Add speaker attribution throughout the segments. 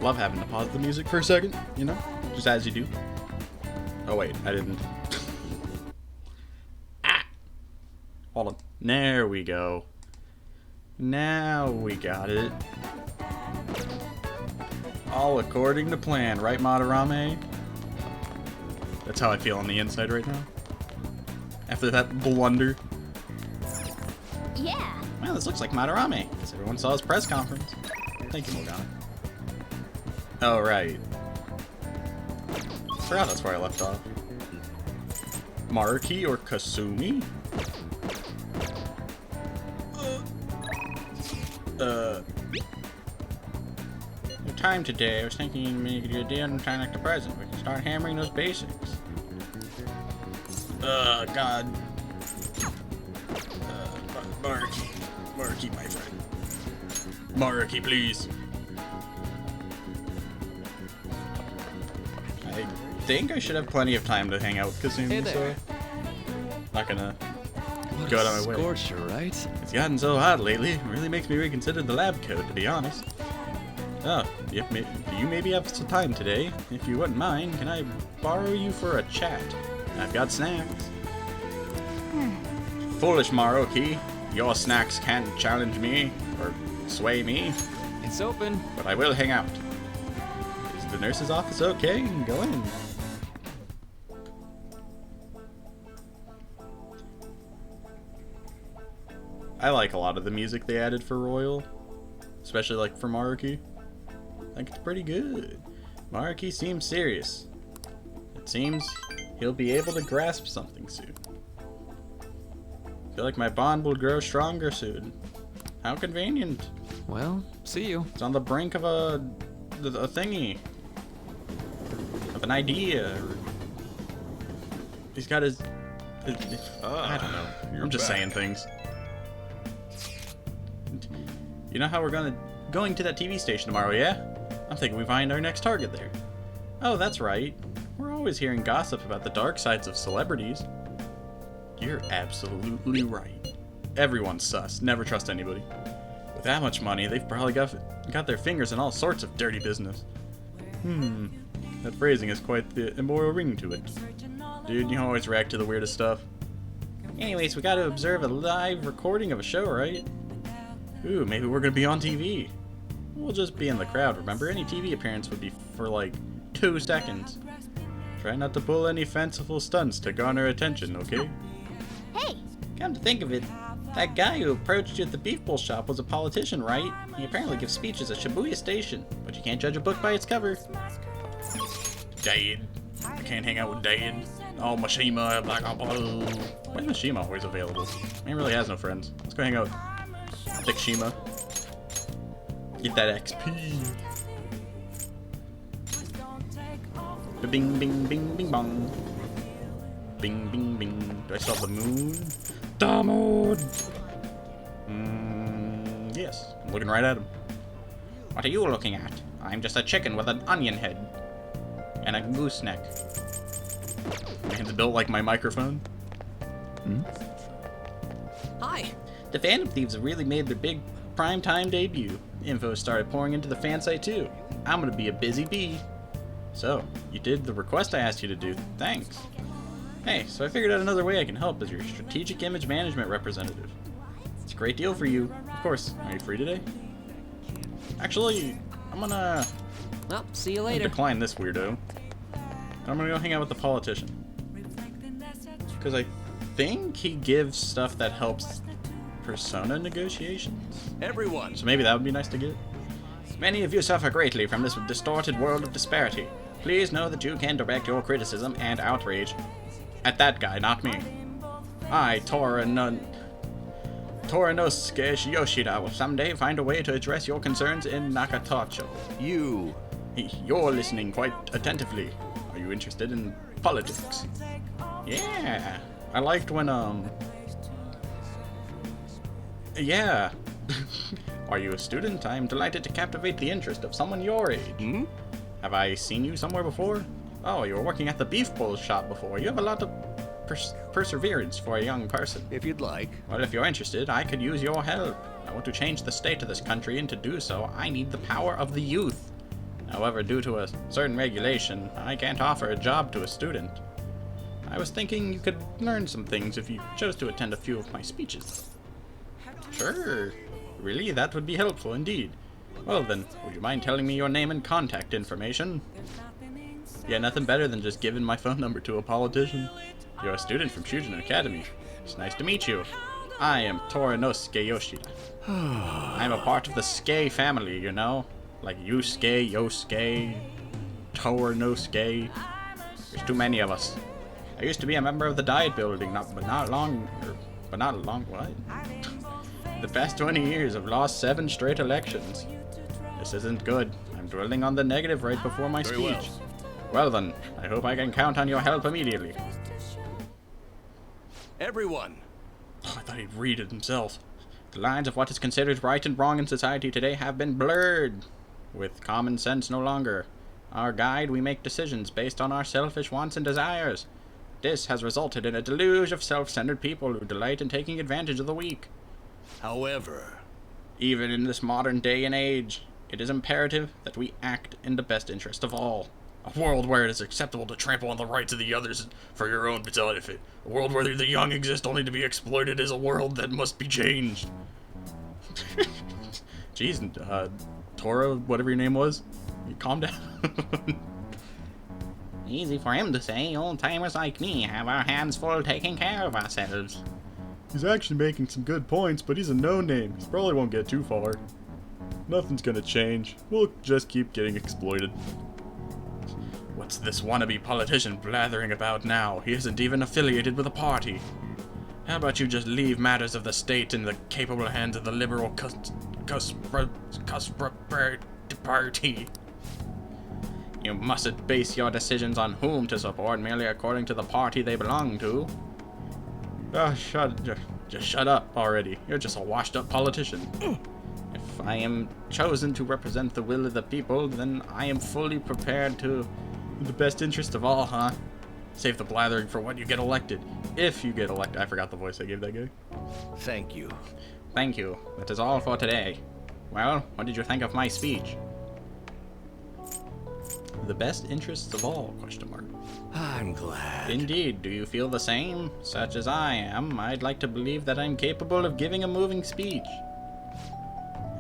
Speaker 1: Love having to pause the music for a second, you know? Just as you do. Oh wait, I didn't. Ah! Hold on. There we go. Now we got it. All according to plan, right, Madarame? That's how I feel on the inside right now. After that blunder.
Speaker 2: Yeah.
Speaker 1: Well, this looks like Madarame, because everyone saw his press conference. Thank you, Morgana. Oh, right. Forgot that's where I left off. Maruki or Kasumi? No time today. I was thinking maybe a day on time like the present. We can start hammering those basics. God. Maruki. Maruki, my friend. Maruki, please. I think I should have plenty of time to hang out with Kasumi, so not gonna go out of my way.
Speaker 3: Scorcher, right?
Speaker 1: It's gotten so hot lately, it really makes me reconsider the lab coat, to be honest. Oh, do you maybe have some time today? If you wouldn't mind, can I borrow you for a chat? I've got snacks. Foolish Maruki, your snacks can't challenge me or sway me.
Speaker 3: It's open.
Speaker 1: But I will hang out. Is the nurse's office okay? Go in. I like a lot of the music they added for Royal. Especially like for Maruki. I think it's pretty good. Maruki seems serious. It seems he'll be able to grasp something soon. I feel like my bond will grow stronger soon. How convenient.
Speaker 3: Well, see you.
Speaker 1: It's on the brink of a thingy. Of an idea. He's got his I don't know. I'm just saying things. You know how we're going to that TV station tomorrow, yeah? I'm thinking we find our next target there. Oh, that's right. We're always hearing gossip about the dark sides of celebrities. You're absolutely right. Everyone's sus. Never trust anybody. With that much money, they've probably got their fingers in all sorts of dirty business. That phrasing has quite the immoral ring to it. Dude, you always react to the weirdest stuff. Anyways, we gotta observe a live recording of a show, right? Ooh, maybe we're gonna be on TV. We'll just be in the crowd, remember? Any TV appearance would be for like 2 seconds. Try not to pull any fanciful stunts to garner attention, okay?
Speaker 2: Hey!
Speaker 1: Come to think of it, that guy who approached you at the beef bowl shop was a politician, right? He apparently gives speeches at Shibuya Station, but you can't judge a book by its cover. Dad. I can't hang out with Dad. Oh, Mishima, blah, blah, blah. Why is Mishima always available? He really has no friends. Let's go hang out with Thick Shima. Get that XP. Bing, bing, bing, bing, bong. Bing, bing, bing. Do I still have the moon? The moon! Yes. I'm looking right at him. What are you looking at? I'm just a chicken with an onion head. And a gooseneck. Man's built like my microphone.
Speaker 3: Hi.
Speaker 1: The Phantom Thieves have really made their big primetime debut. Info started pouring into the fan site too. I'm gonna be a busy bee. So, you did the request I asked you to do. Thanks. Hey, so I figured out another way I can help as your strategic image management representative. It's a great deal for you. Of course. Are you free today? Actually, I'm gonna
Speaker 3: Well, see you later.
Speaker 1: decline this weirdo. I'm gonna go hang out with the politician. Because I think he gives stuff that helps persona negotiations.
Speaker 2: Everyone,
Speaker 1: So maybe that would be nice to get. Many of you suffer greatly from this distorted world of disparity. Please know that you can direct your criticism and outrage at that guy, not me. I, Toranosuke Yoshida, will someday find a way to address your concerns in Nakatocho. You're listening quite attentively. Are you interested in politics? Yeah. I liked when, Yeah. Are you a student? I am delighted to captivate the interest of someone your age. Have I seen you somewhere before? Oh, you were working at the beef bowl shop before. You have a lot of perseverance for a young person.
Speaker 2: if you'd like.
Speaker 1: Well, if you're interested, I could use your help. I want to change the state of this country, and to do so, I need the power of the youth. However, due to a certain regulation, I can't offer a job to a student. I was thinking you could learn some things if you chose to attend a few of my speeches. Sure. Really? That would be helpful indeed. Well then, would you mind telling me your name and contact information? Yeah, nothing better than just giving my phone number to a politician. You're a student from Shujin Academy. It's nice to meet you. I am Toranosuke Yoshida. I'm a part of the Ske family, you know? Like Yusuke, Yosuke, Toranosuke. There's too many of us. I used to be a member of the Diet Building, but not long, what? The past 20 years, I've lost 7 straight elections. This isn't good. I'm dwelling on the negative right before my
Speaker 2: Very
Speaker 1: speech. Well then, I hope I can count on your help immediately.
Speaker 2: Everyone,
Speaker 1: Oh, I thought he'd read it himself. The lines of what is considered right and wrong in society today have been blurred. With common sense no longer our guide, we make decisions based on our selfish wants and desires. This has resulted in a deluge of self-centered people who delight in taking advantage of the weak.
Speaker 2: however,
Speaker 1: Even in this modern day and age, it is imperative that we act in the best interest of all. A world where it is acceptable to trample on the rights of the others for your own benefit. A world where the young exist only to be exploited is a world that must be changed. Jeez, Tora, whatever your name was, you calm down. Easy for him to say. Old-timers like me have our hands full taking care of ourselves. He's actually making some good points, but he's a no-name. He probably won't get too far. Nothing's gonna change. We'll just keep getting exploited. What's this wannabe politician blathering about now? He isn't even affiliated with a party. How about you just leave matters of the state in the capable hands of the liberal party? You mustn't base your decisions on whom to support merely according to the party they belong to. Oh, just shut up already. You're just a washed-up politician. If I am chosen to represent the will of the people, then I am fully prepared to... In the best interest of all, huh? Save the blathering for when you get elected. If you get elected. I forgot the voice I gave that guy.
Speaker 2: thank you.
Speaker 1: Thank you. That is all for today. Well, what did you think of my speech? The best interests of all, question mark.
Speaker 2: I'm glad.
Speaker 1: Indeed, do you feel the same? Such as I am, I'd like to believe that I'm capable of giving a moving speech.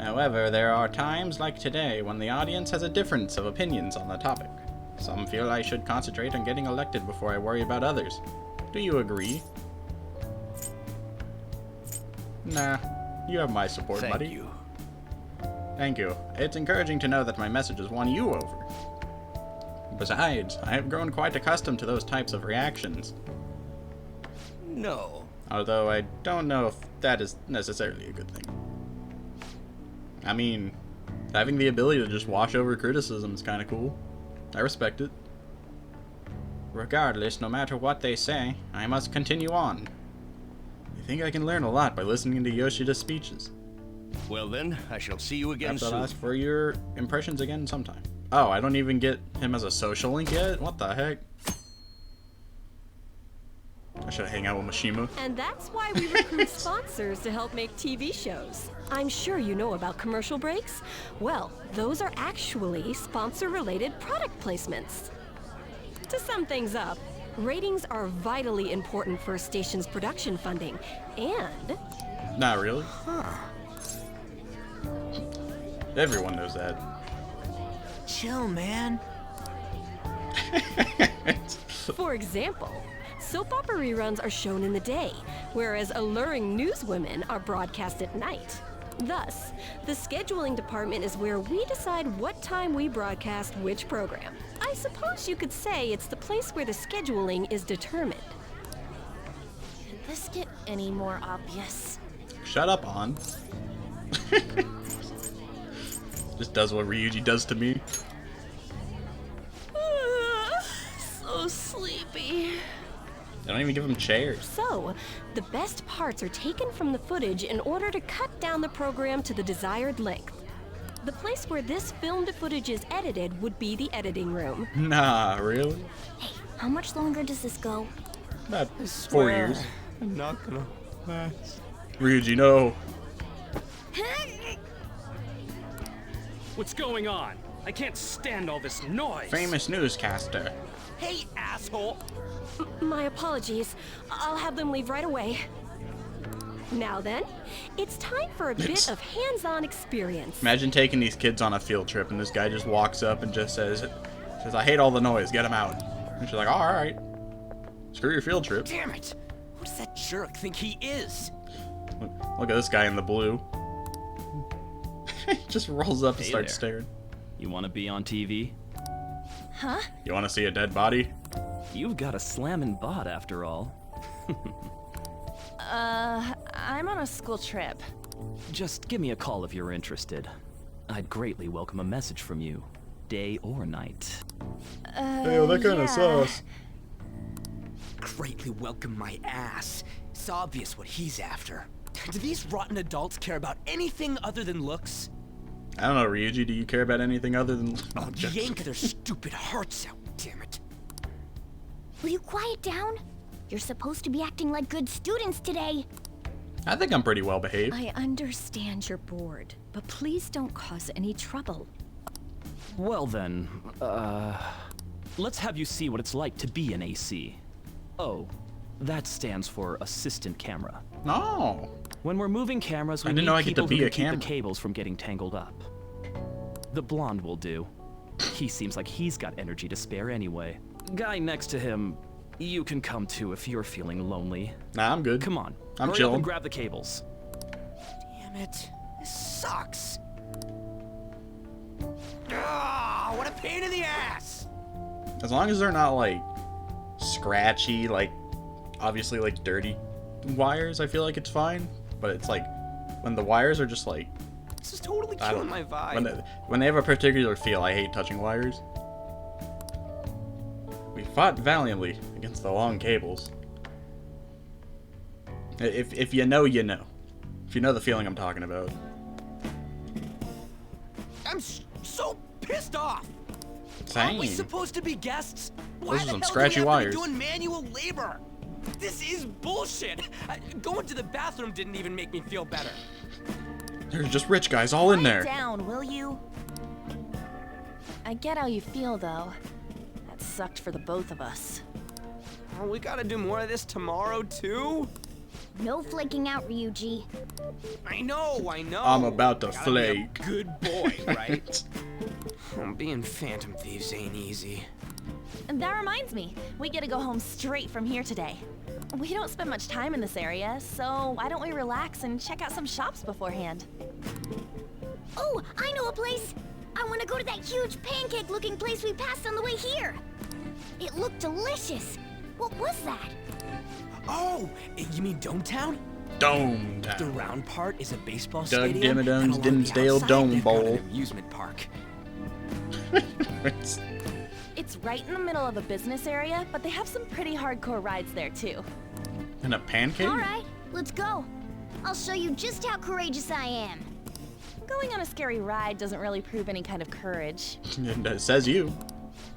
Speaker 1: However, there are times like today when the audience has a difference of opinions on the topic. Some feel I should concentrate on getting elected before I worry about others. Do you agree? Nah, you have my support,
Speaker 2: Thank
Speaker 1: buddy.
Speaker 2: you.
Speaker 1: Thank you. It's encouraging to know that my message has won you over. Besides, I have grown quite accustomed to those types of reactions.
Speaker 2: No.
Speaker 1: Although I don't know if that is necessarily a good thing. I mean, having the ability to just wash over criticism is kind of cool. I respect it. Regardless, no matter what they say, I must continue on. I think I can learn a lot by listening to Yoshida's speeches.
Speaker 2: Well then, I shall see you again
Speaker 1: Perhaps I'll
Speaker 2: soon.
Speaker 1: ask for your impressions again sometime. Oh, I don't even get him as a social link yet? What the heck? I should hang out with Mishima.
Speaker 4: And that's why we recruit sponsors to help make TV shows. I'm sure you know about commercial breaks. Well, those are actually sponsor-related product placements. To sum things up, ratings are vitally important for a station's production funding, and...
Speaker 1: Not really. Everyone knows that.
Speaker 5: Chill, man.
Speaker 4: For example, soap opera reruns are shown in the day, whereas alluring newswomen are broadcast at night. Thus, the scheduling department is where we decide what time we broadcast which program. I suppose you could say it's the place where the scheduling is determined.
Speaker 6: Can this get any more obvious?
Speaker 1: Shut up, On. Just does what Ryuji does to me.
Speaker 6: So sleepy.
Speaker 1: They don't even give him chairs.
Speaker 4: So, the best parts are taken from the footage in order to cut down the program to the desired length. The place where this filmed footage is edited would be the editing room.
Speaker 1: Nah, really?
Speaker 6: Hey, how much longer does this go?
Speaker 1: About 4 years.
Speaker 5: I'm not gonna last.
Speaker 1: Ryuji, no.
Speaker 7: What's going on? I can't stand all this noise.
Speaker 1: Famous newscaster.
Speaker 5: Hey, asshole!
Speaker 4: My apologies. I'll have them leave right away. Now then, it's time for a bit of hands-on experience.
Speaker 1: Imagine taking these kids on a field trip and this guy just walks up and just says, I hate all the noise, get him out. And she's like, oh, all right. Screw your field trip.
Speaker 5: Damn it! Who does that jerk think he is?
Speaker 1: Look at this guy in the blue. He just rolls up and
Speaker 8: Hey
Speaker 1: starts
Speaker 8: there.
Speaker 1: staring.
Speaker 8: You want to be on TV?
Speaker 6: Huh?
Speaker 1: You want to see a dead body?
Speaker 8: You've got a slammin' bod after all.
Speaker 6: I'm on a school trip.
Speaker 8: Just give me a call if you're interested. I'd greatly welcome a message from you, day or night.
Speaker 1: Hey, that kind of sauce.
Speaker 5: Greatly welcome my ass. It's obvious what he's after. Do these rotten adults care about anything other than looks?
Speaker 1: I don't know, Ryuji, do you care about anything other than...
Speaker 5: Oh, yank their stupid hearts out, damn it.
Speaker 6: Will you quiet down? You're supposed to be acting like good students today.
Speaker 1: I think I'm pretty well behaved.
Speaker 9: I understand you're bored, but please don't cause any trouble.
Speaker 8: Well then, let's have you see what it's like to be an AC. Oh, that stands for assistant camera.
Speaker 1: No.
Speaker 8: When we're moving cameras, we
Speaker 1: I didn't
Speaker 8: need
Speaker 1: know I get to
Speaker 8: people
Speaker 1: be
Speaker 8: who
Speaker 1: a
Speaker 8: can keep
Speaker 1: camera.
Speaker 8: the cables from getting tangled up. The blonde will do. He seems like he's got energy to spare anyway. Guy next to him, you can come to if you're feeling lonely.
Speaker 1: Nah, I'm good.
Speaker 8: Come on,
Speaker 1: I'm
Speaker 8: hurry up
Speaker 1: chilling.
Speaker 8: and grab the cables.
Speaker 5: Damn it. This sucks. Ah, what a pain in the ass!
Speaker 1: As long as they're not, like, scratchy, like, obviously, like, dirty wires, I feel like it's fine. But it's like, when the wires are just, like,
Speaker 5: This is totally
Speaker 1: I don't
Speaker 5: killing my
Speaker 1: know.
Speaker 5: vibe.
Speaker 1: When they have a particular feel, I hate touching wires. We fought valiantly against the long cables. If you know, you know. If you know the feeling I'm talking about.
Speaker 5: I'm so pissed off!
Speaker 1: Same.
Speaker 5: Aren't we supposed to be guests? Why
Speaker 1: Those are
Speaker 5: the
Speaker 1: some
Speaker 5: hell
Speaker 1: scratchy
Speaker 5: do we have
Speaker 1: wires.
Speaker 5: to be doing manual labor? This is bullshit! Going to the bathroom didn't even make me feel better.
Speaker 1: There's just rich guys all in there.
Speaker 6: Down, will you? I get how you feel, though. That sucked for the both of us.
Speaker 5: Oh, we gotta do more of this tomorrow, too?
Speaker 6: No flaking out, Ryuji.
Speaker 5: I know.
Speaker 1: I'm about to
Speaker 5: Gotta be a
Speaker 1: flake.
Speaker 5: good boy, right? Being Phantom Thieves ain't easy.
Speaker 6: And that reminds me, we get to go home straight from here today. We don't spend much time in this area, so why don't we relax and check out some shops beforehand? Oh, I know a place! I want to go to that huge pancake-looking place we passed on the way here. It looked delicious. What was that?
Speaker 5: Oh, you mean Dometown?
Speaker 1: Dome
Speaker 5: The
Speaker 1: Town.
Speaker 5: round part is a baseball
Speaker 1: Doug
Speaker 5: stadium.
Speaker 1: Dimmadone's
Speaker 5: and along the
Speaker 1: Dimsdale
Speaker 5: outside,
Speaker 1: Dome
Speaker 5: they've got
Speaker 1: Bowl.
Speaker 5: an amusement park.
Speaker 6: It's right in the middle of a business area, but they have some pretty hardcore rides there too.
Speaker 1: And a pancake?
Speaker 6: All right, let's go. I'll show you just how courageous I am. Going on a scary ride doesn't really prove any kind of courage.
Speaker 1: It says you.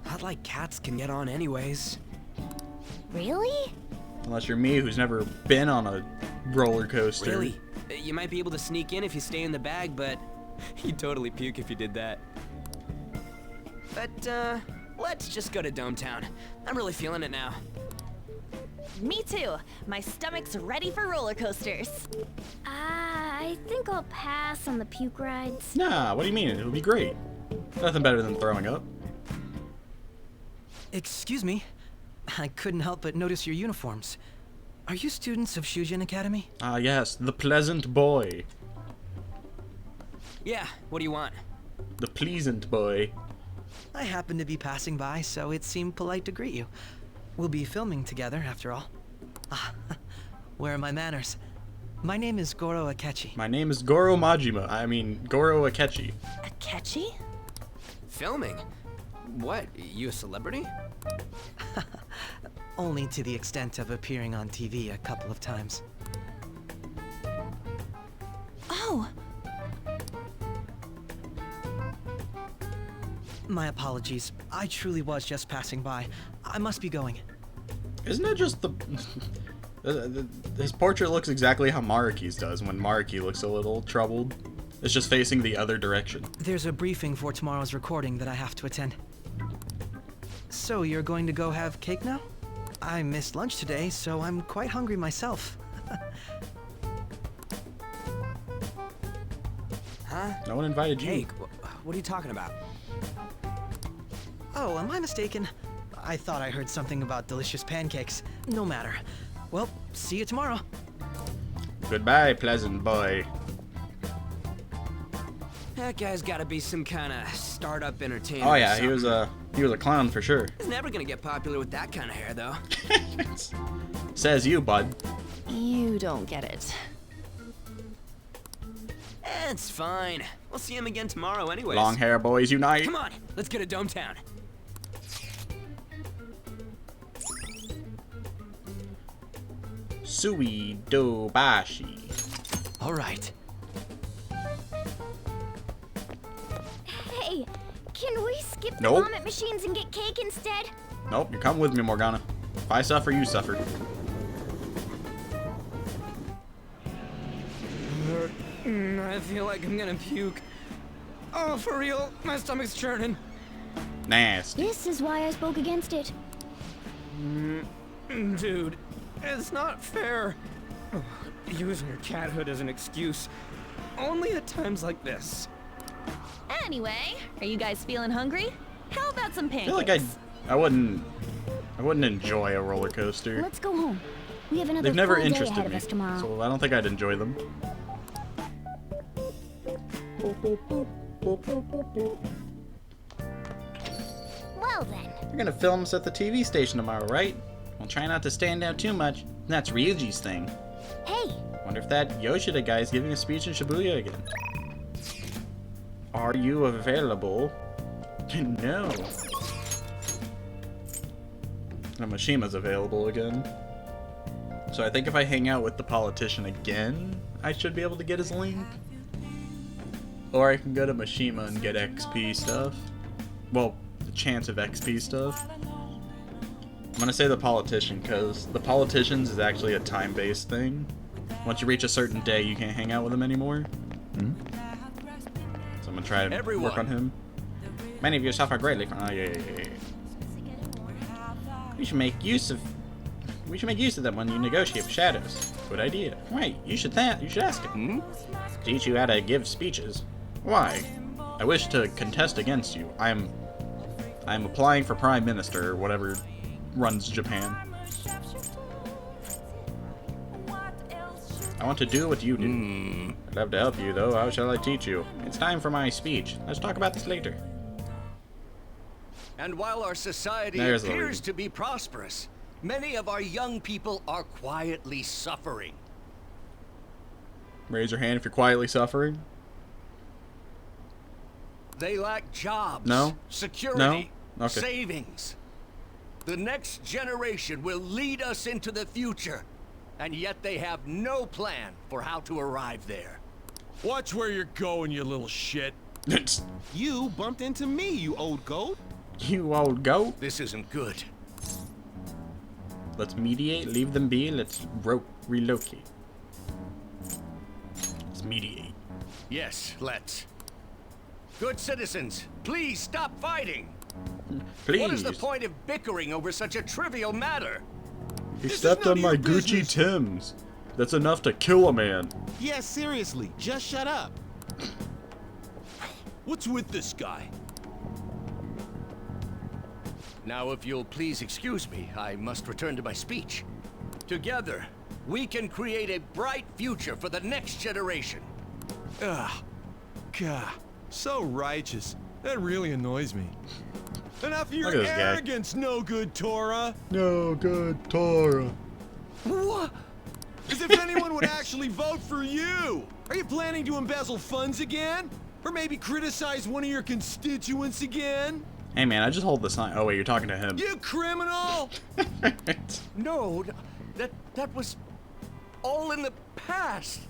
Speaker 5: Not like cats can get on anyways.
Speaker 6: Really?
Speaker 1: Unless you're me, who's never been on a roller coaster.
Speaker 5: Really? You might be able to sneak in if you stay in the bag, but you'd totally puke if you did that. But, let's just go to Dometown. I'm really feeling it now.
Speaker 6: Me too. My stomach's ready for roller coasters.
Speaker 10: I think I'll pass on the puke rides.
Speaker 1: Nah, what do you mean? It'll be great. Nothing better than throwing up.
Speaker 5: Excuse me. I couldn't help but notice your uniforms. Are you students of Shujin Academy?
Speaker 1: Ah, yes, the pleasant boy.
Speaker 5: Yeah, what do you want?
Speaker 1: The pleasant boy.
Speaker 5: I happened to be passing by, so it seemed polite to greet you. We'll be filming together, after all. Ah, where are my manners? My name is Goro Akechi.
Speaker 1: My name is Goro Majima. I mean, Goro Akechi.
Speaker 6: Akechi?
Speaker 11: Filming? What? You a celebrity?
Speaker 5: Only to the extent of appearing on TV a couple of times.
Speaker 6: Oh,
Speaker 5: My apologies. I truly was just passing by. I must be going.
Speaker 1: Isn't it just the... His portrait looks exactly how Maruki's does when Maruki looks a little troubled. It's just facing the other direction.
Speaker 5: There's a briefing for tomorrow's recording that I have to attend. So you're going to go have cake now? I missed lunch today, so I'm quite hungry myself.
Speaker 11: Huh?
Speaker 1: No one invited you.
Speaker 11: Cake? What are you talking about?
Speaker 5: Oh, am I mistaken? I thought I heard something about delicious pancakes. No matter. Well, see you tomorrow.
Speaker 1: Goodbye, pleasant boy.
Speaker 11: That guy's gotta be some kind of startup entertainer.
Speaker 1: Oh yeah,
Speaker 11: or
Speaker 1: he was a clown for sure.
Speaker 11: He's never gonna get popular with that kind of hair, though.
Speaker 1: Says you, bud.
Speaker 6: you don't get it.
Speaker 11: It's fine. We'll see him again tomorrow anyways.
Speaker 1: Long hair boys unite.
Speaker 11: Come on, let's get a Dome Town.
Speaker 1: Sui do bashi.
Speaker 5: All right.
Speaker 10: Hey, can we skip the
Speaker 1: Nope.
Speaker 10: vomit machines and get cake instead?
Speaker 1: Nope, you come with me, Morgana. If I suffer, you suffer.
Speaker 11: I feel like I'm gonna puke. Oh, for real? My stomach's churning.
Speaker 1: Nasty.
Speaker 10: This is why I spoke against it.
Speaker 11: Dude, it's not fair. Using your cathood as an excuse. Only at times like this.
Speaker 6: Anyway, are you guys feeling hungry? How about some
Speaker 1: I
Speaker 6: pancakes?
Speaker 1: feel like I wouldn't enjoy a roller coaster.
Speaker 10: Let's go home. We have another
Speaker 1: They've never
Speaker 10: full day
Speaker 1: interested
Speaker 10: ahead of
Speaker 1: me,
Speaker 10: us tomorrow.
Speaker 1: so I don't think I'd enjoy them.
Speaker 10: Well then.
Speaker 1: You're gonna film us at the TV station tomorrow, right? Well, try not to stand out too much. That's Ryuji's thing.
Speaker 10: Hey,
Speaker 1: Wonder if that Yoshida guy is giving a speech in Shibuya again. Are you available? No. And Mishima's available again. So I think if I hang out with the politician again, I should be able to get his link. Or I can go to Mishima and get XP stuff. Well, the chance of XP stuff. I'm gonna say the politician, because the politicians is actually a time-based thing. Once you reach a certain day, you can't hang out with him anymore. So I'm gonna try to work on him. Many of you suffer greatly from... Oh, yeah. We should make use of them when you negotiate with shadows. Good idea. Wait, you should ask him. Teach you how to give speeches. Why? I wish to contest against you. I'm applying for Prime Minister or whatever runs Japan. I want to do what you do. I'd love to help you, though. How shall I teach you? It's time for my speech. Let's talk about this later.
Speaker 2: And while our society
Speaker 1: There's the
Speaker 2: appears
Speaker 1: lead.
Speaker 2: to be prosperous, many of our young people are quietly suffering.
Speaker 1: Raise your hand if you're quietly suffering.
Speaker 2: They lack jobs,
Speaker 1: No.
Speaker 2: security,
Speaker 1: No? Okay.
Speaker 2: savings. The next generation will lead us into the future, and yet they have no plan for how to arrive there.
Speaker 12: Watch where you're going, you little shit. You bumped into me, you old goat.
Speaker 1: You old goat.
Speaker 2: This isn't good.
Speaker 1: Let's mediate, leave them be, let's relocate. Let's mediate.
Speaker 2: Yes, let's. Good citizens, please stop fighting.
Speaker 1: Please.
Speaker 2: What is the point of bickering over such a trivial matter?
Speaker 1: You
Speaker 12: This is
Speaker 1: stepped
Speaker 12: none
Speaker 1: on
Speaker 12: of
Speaker 1: my
Speaker 12: your
Speaker 1: Gucci
Speaker 12: business.
Speaker 1: Tims. That's enough to kill a man.
Speaker 12: Yeah, seriously, just shut up. What's with this guy?
Speaker 2: Now, if you'll please excuse me, I must return to my speech. Together, we can create a bright future for the next generation.
Speaker 12: Ugh. God, so righteous. That really annoys me. Enough of your
Speaker 1: Look at this guy.
Speaker 12: arrogance, no good Torah.
Speaker 1: No good Torah.
Speaker 12: What? As if anyone would actually vote for you. Are you planning to embezzle funds again? Or maybe criticize one of your constituents again?
Speaker 1: Hey man, I just hold the sign. Oh wait, you're talking to him.
Speaker 12: You criminal!
Speaker 2: No, that was all in the past.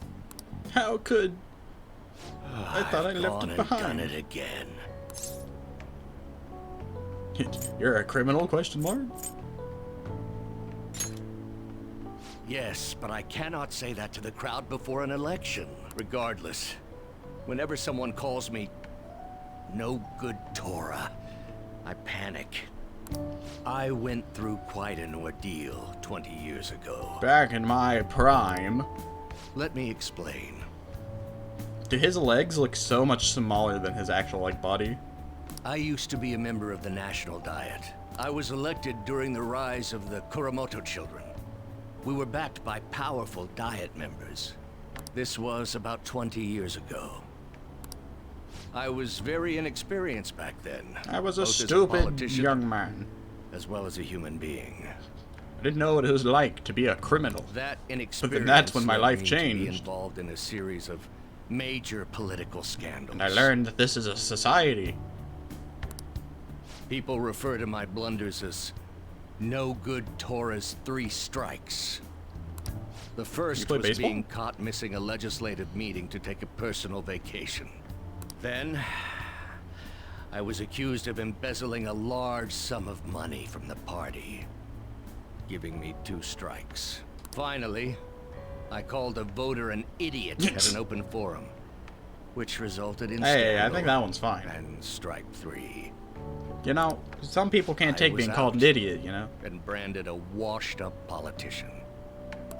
Speaker 1: How could... I thought I left
Speaker 2: Gone
Speaker 1: it
Speaker 2: and done
Speaker 1: behind.
Speaker 2: it again.
Speaker 1: You're a criminal, question mark?
Speaker 2: Yes, but I cannot say that to the crowd before an election. Regardless, whenever someone calls me no good Torah, I panic. I went through quite an ordeal 20 years ago.
Speaker 1: Back in my prime.
Speaker 2: Let me explain.
Speaker 1: Do his legs look so much smaller than his actual like body?
Speaker 2: I used to be a member of the National Diet. I was elected during the rise of the Kuromoto children. We were backed by powerful Diet members. This was about 20 years ago. I was very inexperienced back then.
Speaker 1: I was a
Speaker 2: both as
Speaker 1: stupid
Speaker 2: politician
Speaker 1: young man.
Speaker 2: as well as a human being.
Speaker 1: I didn't know what it was like to be a criminal.
Speaker 2: That
Speaker 1: But
Speaker 2: inexperience
Speaker 1: then that's when my
Speaker 2: led
Speaker 1: life
Speaker 2: me to be
Speaker 1: changed.
Speaker 2: involved in a series of major political scandals.
Speaker 1: And I learned that this is a society.
Speaker 2: People refer to my blunders as no good Torah's 3 strikes. The first
Speaker 1: play
Speaker 2: was
Speaker 1: baseball?
Speaker 2: being caught missing a legislative meeting to take a personal vacation. Then, I was accused of embezzling a large sum of money from the party, giving me 2 strikes. Finally, I called a voter an idiot at an open forum, which resulted in
Speaker 1: Hey, I
Speaker 2: scandal
Speaker 1: think that one's fine.
Speaker 2: and strike 3.
Speaker 1: You know, some people can't
Speaker 2: I
Speaker 1: take
Speaker 2: was
Speaker 1: being called an
Speaker 2: out.
Speaker 1: idiot, you know?
Speaker 2: And branded a washed-up politician.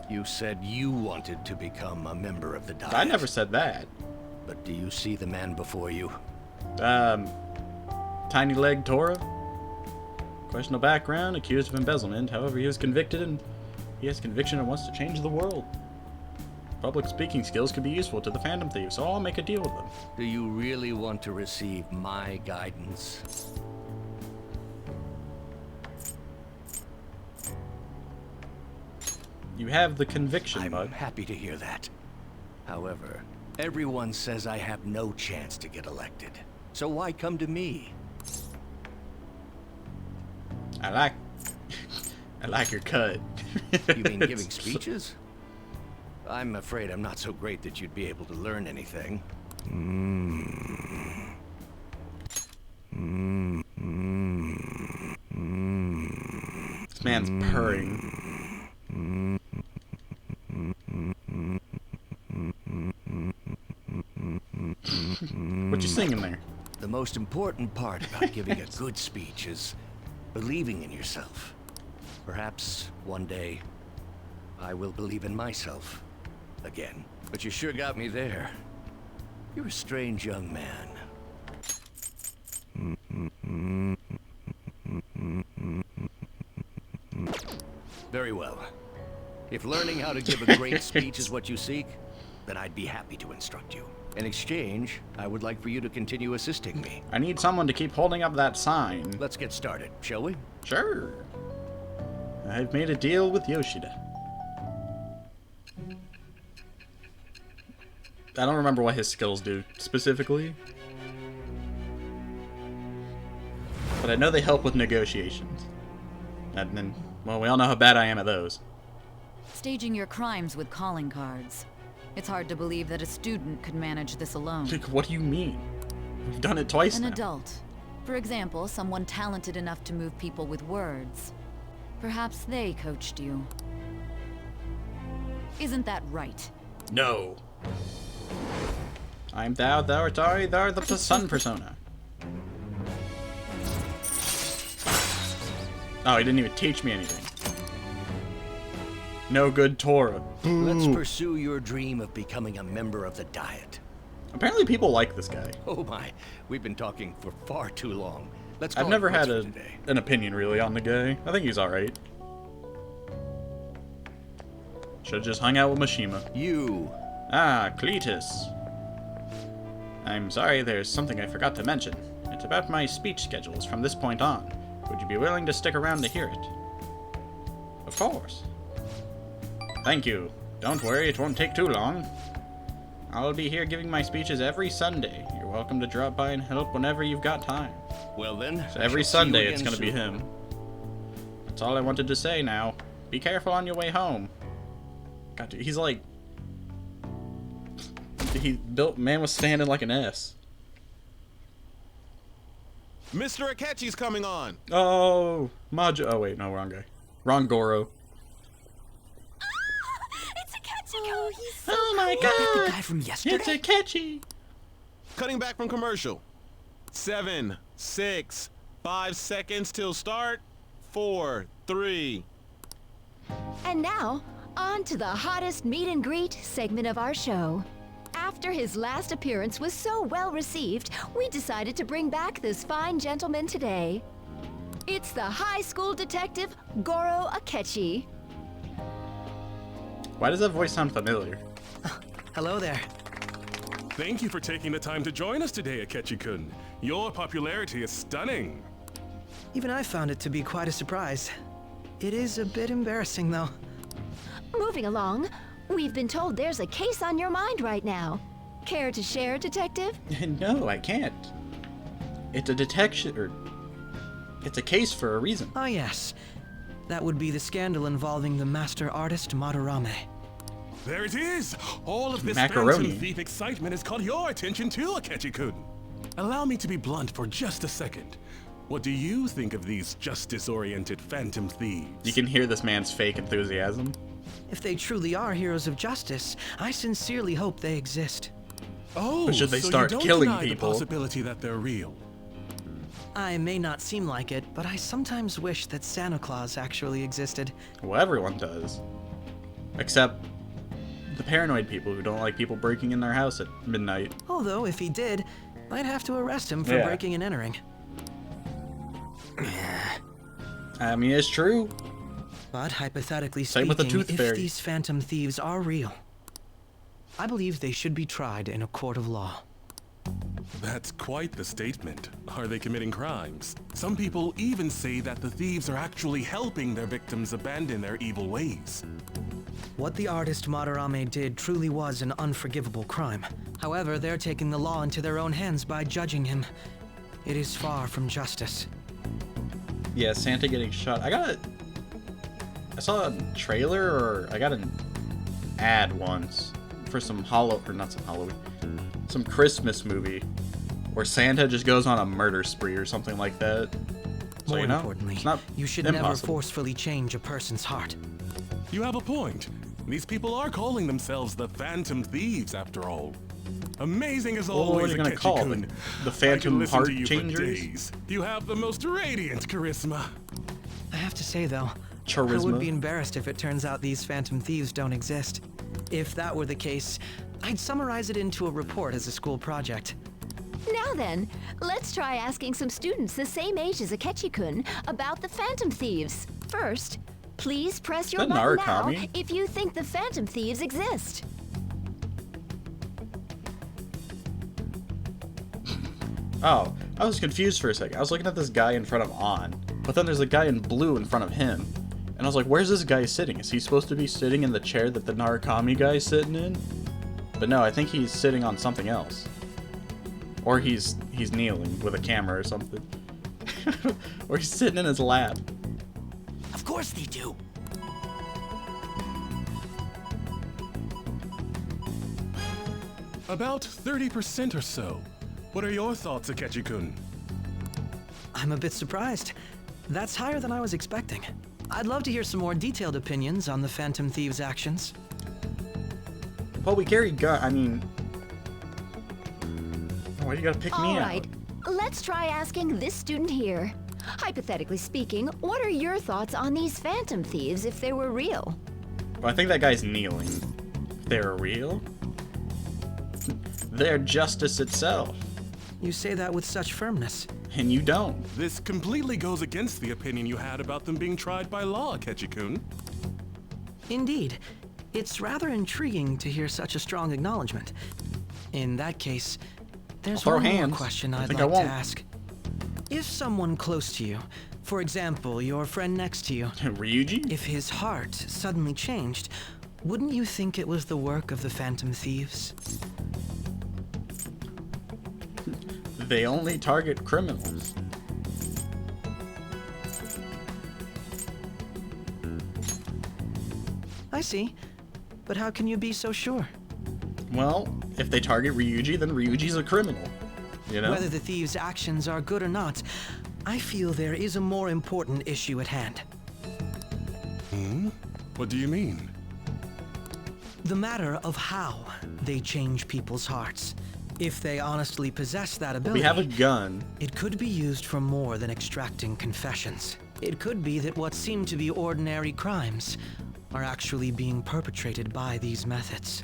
Speaker 2: You said you wanted to become a member of the Diet.
Speaker 1: I never said that.
Speaker 2: But do you see the man before you?
Speaker 1: Tiny leg Torah? Questionable background, accused of embezzlement. However, he was convicted and he has conviction and wants to change the world. Public speaking skills could be useful to the Phantom Thieves, so I'll make a deal with them.
Speaker 2: Do you really want to receive my guidance?
Speaker 1: You have the conviction,
Speaker 2: I'm
Speaker 1: bud.
Speaker 2: happy to hear that. However, everyone says I have no chance to get elected. So why come to me?
Speaker 1: I like your cut.
Speaker 2: You mean giving speeches? I'm afraid I'm not so great that you'd be able to learn anything.
Speaker 1: This man's purring. What you singing there?
Speaker 2: The most important part about giving a good speech is believing in yourself. Perhaps one day I will believe in myself again. But you sure got me there. You're a strange young man. Very well. If learning how to give a great speech is what you seek, then I'd be happy to instruct you. In exchange, I would like for you to continue assisting me.
Speaker 1: I need someone to keep holding up that sign.
Speaker 2: Let's get started, shall we?
Speaker 1: Sure. I've made a deal with Yoshida. I don't remember what his skills do specifically. But I know they help with negotiations. And then, well, we all know how bad I am at those.
Speaker 9: Staging your crimes with calling cards. It's hard to believe that a student could manage this alone.
Speaker 1: Like, what do you mean? We've done it twice
Speaker 9: An
Speaker 1: now.
Speaker 9: adult. For example, someone talented enough to move people with words. Perhaps they coached you. Isn't that right?
Speaker 1: No. I'm thou art I, thou art the sun persona. Oh, he didn't even teach me anything. No good Tora.
Speaker 2: Let's
Speaker 1: Boo.
Speaker 2: pursue your dream of becoming a member of the Diet.
Speaker 1: Apparently people like this guy.
Speaker 2: Oh my, we've been talking for far too long. Let's
Speaker 1: I've
Speaker 2: call it
Speaker 1: never
Speaker 2: quits
Speaker 1: had
Speaker 2: for today.
Speaker 1: an opinion really on the guy. I think he's alright. Should've just hung out with Mishima.
Speaker 2: You.
Speaker 1: Ah, Cletus. I'm sorry, there's something I forgot to mention. It's about my speech schedules from this point on. Would you be willing to stick around to hear it? Of course. Thank you. Don't worry, it won't take too long. I'll be here giving my speeches every Sunday. You're welcome to drop by and help whenever you've got time.
Speaker 2: Well then,
Speaker 1: So every
Speaker 2: I shall see you
Speaker 1: Sunday
Speaker 2: again
Speaker 1: it's gonna be
Speaker 2: soon.
Speaker 1: him. That's all I wanted to say now. Be careful on your way home. God, he's like... Man was standing like an S.
Speaker 12: Mr. Akechi's coming on.
Speaker 1: Oh, Majo. Oh wait, no, wrong guy. Wrong Goro.
Speaker 6: It's Akechi! Oh, he's so
Speaker 1: Oh my
Speaker 5: Is that
Speaker 1: God!
Speaker 5: the guy from yesterday?
Speaker 1: It's Akechi.
Speaker 12: Cutting back from commercial. 7, 6, 5 seconds till start. 4, 3.
Speaker 9: And now, on to the hottest meet and greet segment of our show. After his last appearance was so well received, we decided to bring back this fine gentleman today. It's the high school detective, Goro Akechi.
Speaker 1: Why does that voice sound familiar?
Speaker 5: Hello there.
Speaker 13: Thank you for taking the time to join us today, Akechi-kun. Your popularity is stunning.
Speaker 5: Even I found it to be quite a surprise. It is a bit embarrassing, though.
Speaker 9: Moving along, we've been told there's a case on your mind right now. Care to share, Detective?
Speaker 1: No, I can't. It's a detection, or... It's a case for a reason.
Speaker 5: Ah, yes. That would be the scandal involving the master artist Madarame.
Speaker 13: There it is! All of this
Speaker 1: Macaroni.
Speaker 13: Phantom Thief excitement has caught your attention too, Akechi-kun. Allow me to be blunt for just a second. What do you think of these justice-oriented Phantom Thieves?
Speaker 1: You can hear this man's fake enthusiasm.
Speaker 5: If they truly are heroes of justice, I sincerely hope they exist.
Speaker 13: Oh,
Speaker 1: But should they
Speaker 13: so
Speaker 1: start
Speaker 13: you don't
Speaker 1: killing
Speaker 13: deny
Speaker 1: people?
Speaker 13: the possibility that they're real.
Speaker 5: I may not seem like it, but I sometimes wish that Santa Claus actually existed.
Speaker 1: Well, everyone does. Except the paranoid people who don't like people breaking in their house at midnight.
Speaker 5: Although, if he did, I'd have to arrest him for
Speaker 1: Yeah.
Speaker 5: breaking and entering.
Speaker 1: I mean, it's true.
Speaker 5: But hypothetically
Speaker 1: Same with the
Speaker 5: speaking,
Speaker 1: Tooth
Speaker 5: if
Speaker 1: Fairy.
Speaker 5: these phantom thieves are real, I believe they should be tried in a court of law.
Speaker 13: That's quite the statement. Are they committing crimes? Some people even say that the thieves are actually helping their victims abandon their evil ways.
Speaker 5: What the artist Madarame did truly was an unforgivable crime. However, they're taking the law into their own hands by judging him. It is far from justice.
Speaker 1: Yeah, Santa getting shot. I saw a trailer, or I got an ad once for some some Christmas movie where Santa just goes on a murder spree or something like that. So,
Speaker 5: More
Speaker 1: you know,
Speaker 5: importantly,
Speaker 1: it's not
Speaker 5: you should never
Speaker 1: impossible.
Speaker 5: forcefully change a person's heart.
Speaker 13: You have a point. These people are calling themselves the Phantom Thieves, after all. Amazing as
Speaker 1: Well, what are
Speaker 13: always,
Speaker 1: you gonna call
Speaker 13: Akechi-kun.
Speaker 1: them? The
Speaker 13: I
Speaker 1: Phantom
Speaker 13: can listen
Speaker 1: Heart
Speaker 13: to you for
Speaker 1: Changers?
Speaker 13: days. You have the most radiant charisma.
Speaker 5: I have to say, though, I
Speaker 1: Charisma.
Speaker 5: would be embarrassed if it turns out these phantom thieves don't exist. If that were the case, I'd summarize it into a report as a school project.
Speaker 9: Now then, let's try asking some students the same age as Akechi-kun about the Phantom Thieves. First, please press your
Speaker 1: Is that
Speaker 9: button now
Speaker 1: Narukami?
Speaker 9: if you think the Phantom Thieves exist.
Speaker 1: Oh, I was confused for a second. I was looking at this guy in front of On, but then there's a guy in blue in front of him. And I was like, where's this guy sitting? Is he supposed to be sitting in the chair that the Narukami guy's sitting in? But no, I think he's sitting on something else. Or he's kneeling with a camera or something. Or he's sitting in his lap.
Speaker 5: Of course they do.
Speaker 13: About 30% or so. What are your thoughts, Akechi-kun?
Speaker 5: I'm a bit surprised. That's higher than I was expecting. I'd love to hear some more detailed opinions on the Phantom Thieves' actions.
Speaker 1: Well, we carry gun. I mean, why do you gotta pick me
Speaker 9: All
Speaker 1: out?
Speaker 9: right, let's try asking this student here. Hypothetically speaking, what are your thoughts on these Phantom Thieves if they were real?
Speaker 1: Well, I think that guy's kneeling. They're real? They're justice itself.
Speaker 5: You say that with such firmness.
Speaker 1: And you don't.
Speaker 13: This completely goes against the opinion you had about them being tried by law, Ketchikun.
Speaker 5: Indeed. It's rather intriguing to hear such a strong acknowledgement. In that case, there's one more question I'd like to ask. If someone close to you, for example, your friend next to you,
Speaker 1: Ryuji?
Speaker 5: If his heart suddenly changed, wouldn't you think it was the work of the Phantom Thieves?
Speaker 1: They only target criminals.
Speaker 5: I see. But how can you be so sure?
Speaker 1: Well, if they target Ryuji, then Ryuji's a criminal. You know?
Speaker 5: Whether the thieves' actions are good or not, I feel there is a more important issue at hand.
Speaker 13: What do you mean?
Speaker 5: The matter of how they change people's hearts. If they honestly possess that ability,
Speaker 1: We have a gun.
Speaker 5: It could be used for more than extracting confessions. It could be that what seem to be ordinary crimes are actually being perpetrated by these methods.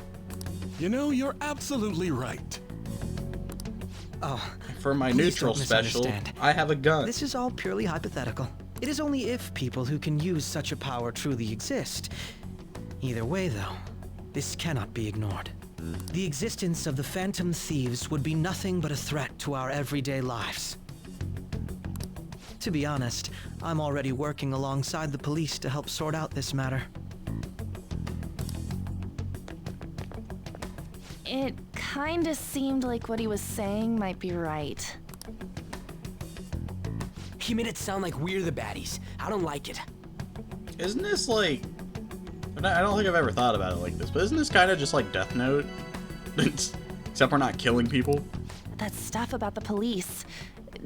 Speaker 13: You know, you're absolutely right.
Speaker 5: Oh,
Speaker 1: For my
Speaker 5: please
Speaker 1: neutral
Speaker 5: don't
Speaker 1: special,
Speaker 5: misunderstand.
Speaker 1: I have a gun.
Speaker 5: This is all purely hypothetical. It is only if people who can use such a power truly exist. Either way, though, this cannot be ignored. The existence of the Phantom Thieves would be nothing but a threat to our everyday lives. To be honest, I'm already working alongside the police to help sort out this matter.
Speaker 6: It kinda seemed like what he was saying might be right.
Speaker 3: He made it sound like we're the baddies. I don't like it.
Speaker 1: Isn't this like... I don't think I've ever thought about it like this, but isn't this kind of just like Death Note? Except we're not killing people?
Speaker 6: That stuff about the police.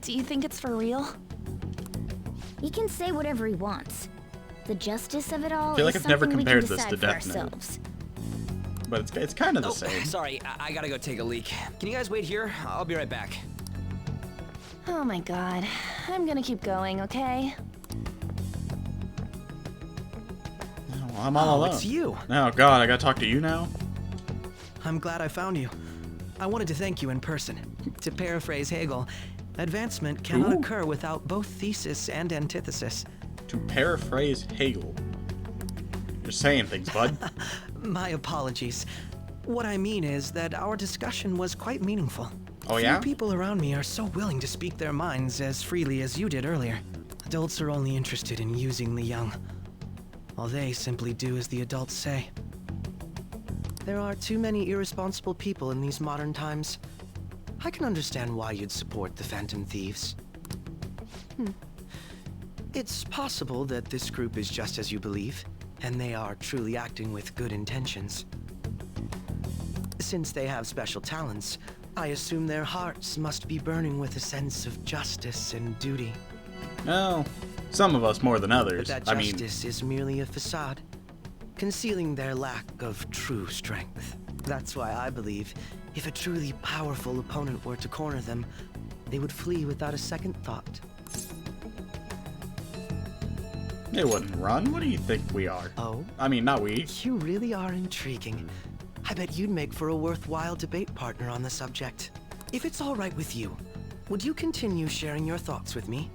Speaker 6: Do you think it's for real?
Speaker 10: He can say whatever he wants. The justice of it all
Speaker 1: I feel like
Speaker 10: is
Speaker 1: I've never
Speaker 10: something we
Speaker 1: compared
Speaker 10: can
Speaker 1: this to
Speaker 10: decide for
Speaker 1: Death Note.
Speaker 10: ourselves.
Speaker 1: But it's kind of the same.
Speaker 3: Sorry, I gotta go take a leak. Can you guys wait here? I'll be right back.
Speaker 6: Oh my god. I'm gonna keep going, okay?
Speaker 1: Oh, I'm all alone.
Speaker 5: It's you.
Speaker 1: Oh god, I gotta talk to you now?
Speaker 5: I'm glad I found you. I wanted to thank you in person. To paraphrase Hegel, advancement cannot occur without both thesis and antithesis.
Speaker 1: To paraphrase Hegel. You're saying things, bud.
Speaker 5: My apologies. What I mean is that our discussion was quite meaningful.
Speaker 1: Oh yeah?
Speaker 5: Few people around me are so willing to speak their minds as freely as you did earlier. Adults are only interested in using the young, while they simply do as the adults say. There are too many irresponsible people in these modern times. I can understand why you'd support the Phantom Thieves. It's possible that this group is just as you believe, and they are truly acting with good intentions. Since they have special talents, I assume their hearts must be burning with a sense of justice and duty.
Speaker 1: No, some of us more than others.
Speaker 5: But that justice is merely a facade, concealing their lack of true strength. That's why I believe if a truly powerful opponent were to corner them, they would flee without a second thought.
Speaker 1: They wouldn't run. What do you think we are?
Speaker 5: Oh?
Speaker 1: I mean, not we.
Speaker 5: You really are intriguing. I bet you'd make for a worthwhile debate partner on the subject. If it's all right with you, would you continue sharing your thoughts with me?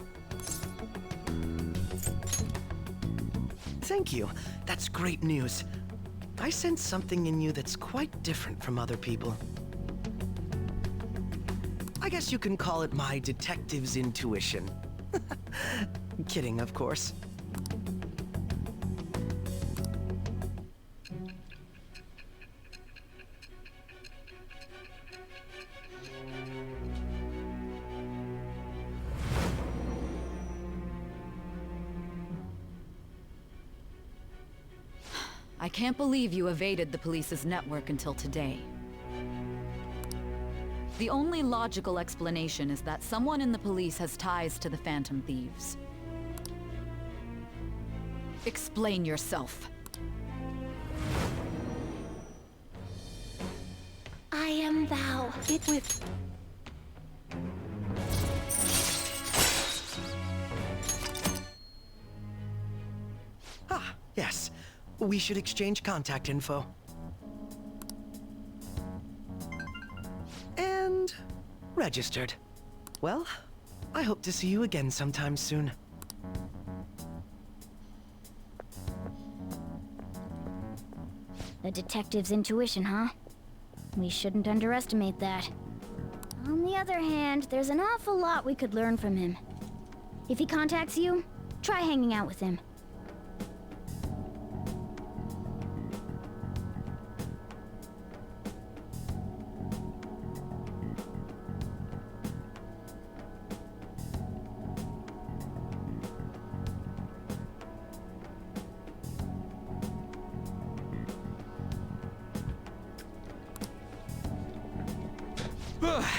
Speaker 5: Thank you. That's great news. I sense something in you that's quite different from other people. I guess you can call it my detective's intuition. Kidding, of course.
Speaker 9: I can't believe you evaded the police's network until today. The only logical explanation is that someone in the police has ties to the Phantom Thieves. Explain yourself.
Speaker 10: I am thou.
Speaker 4: It with...
Speaker 5: Ah, yes. we should exchange contact info. And registered. Well, I hope to see you again sometime soon.
Speaker 10: A detective's intuition, huh? We shouldn't underestimate that. On the other hand, there's an awful lot we could learn from him. If he contacts you, try hanging out with him.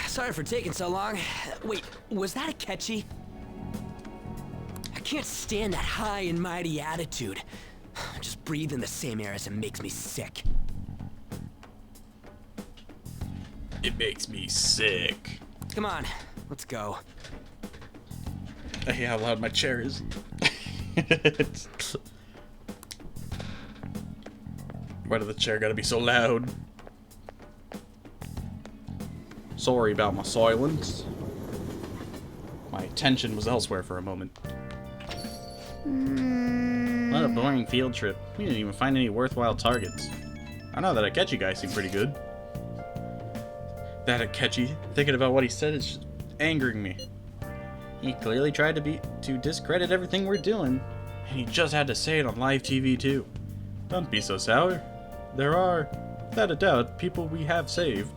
Speaker 3: Sorry for taking so long. Wait, was that a catchy? I can't stand that high and mighty attitude. Just breathing the same air as him makes me sick.
Speaker 1: It makes me sick.
Speaker 3: Come on, let's go.
Speaker 1: I hate how loud my chair is. Why did the chair gotta be so loud? Sorry about my silence. My attention was elsewhere for a moment. What a boring field trip. We didn't even find any worthwhile targets. I know that Akechi guy seemed pretty good. That Akechi, thinking about what he said, is just angering me. He clearly tried to discredit everything we're doing, and he just had to say it on live TV too. Don't be so sour. There are, without a doubt, people we have saved.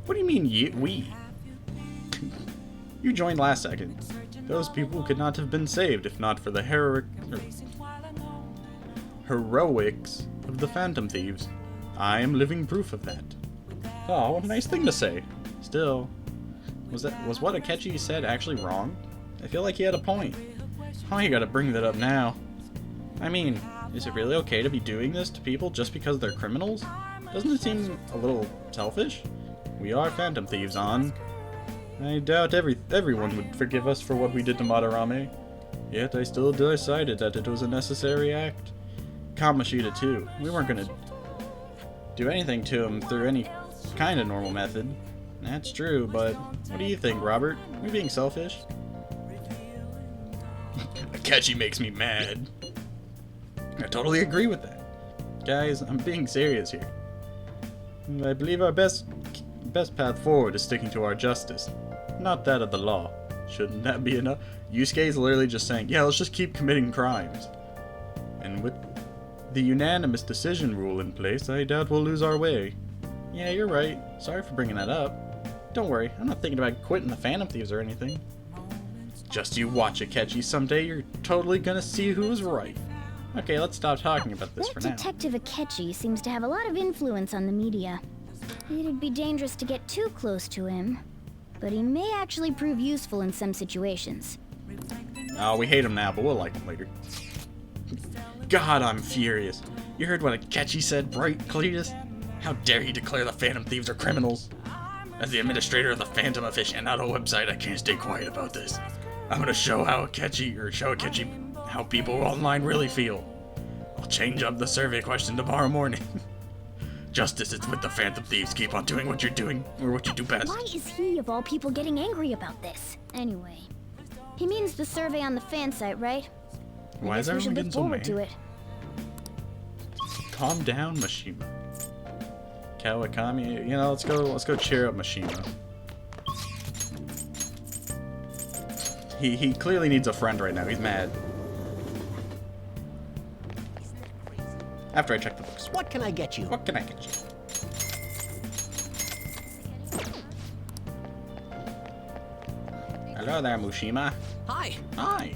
Speaker 1: What do you mean, we? You joined last second. Those people could not have been saved if not for the heroics of the Phantom Thieves. I am living proof of that. Oh, what a nice thing to say. Still, was what Akechi said actually wrong? I feel like he had a point. How you gotta bring that up now? I mean, is it really okay to be doing this to people just because they're criminals? Doesn't it seem a little selfish? We are Phantom Thieves, On. I doubt everyone would forgive us for what we did to Madarame. Yet I still decided that it was a necessary act. Kamoshida too. We weren't gonna do anything to him through any kind of normal method. That's true, but what do you think, Robert? Are we being selfish? Akechi makes me mad. I totally agree with that. Guys, I'm being serious here. I believe our best path forward is sticking to our justice, not that of the law. Shouldn't that be enough? Yusuke is literally just saying, yeah, let's just keep committing crimes. And with the unanimous decision rule in place, I doubt we'll lose our way. Yeah, you're right. Sorry for bringing that up. Don't worry, I'm not thinking about quitting the Phantom Thieves or anything. Just you watch, Akechi. Someday you're totally gonna see who was right. Okay, let's stop talking about this for now.
Speaker 10: Detective Akechi seems to have a lot of influence on the media. It'd be dangerous to get too close to him, but he may actually prove useful in some situations.
Speaker 1: Oh, we hate him now, but we'll like him later. God, I'm furious. You heard what Akechi said, right, Cletus? How dare he declare the Phantom Thieves are criminals? As the administrator of the Phantom Aficionado website, I can't stay quiet about this. I'm gonna show Akechi how people online really feel. I'll change up the survey question tomorrow morning. Justice is with the Phantom Thieves. Keep on doing what you're doing, or what you do best.
Speaker 10: Why is he, of all people, getting angry about this? Anyway, he means the survey on the fan site, right?
Speaker 1: Why is everyone getting so mad?
Speaker 10: To it.
Speaker 1: Calm down, Mishima. Kawakami, you know, let's go cheer up Mishima. He clearly needs a friend right now. He's mad. After I check the books.
Speaker 14: What can I get you?
Speaker 1: What can I get you? Hello there, Mishima.
Speaker 3: Hi.
Speaker 1: Hi.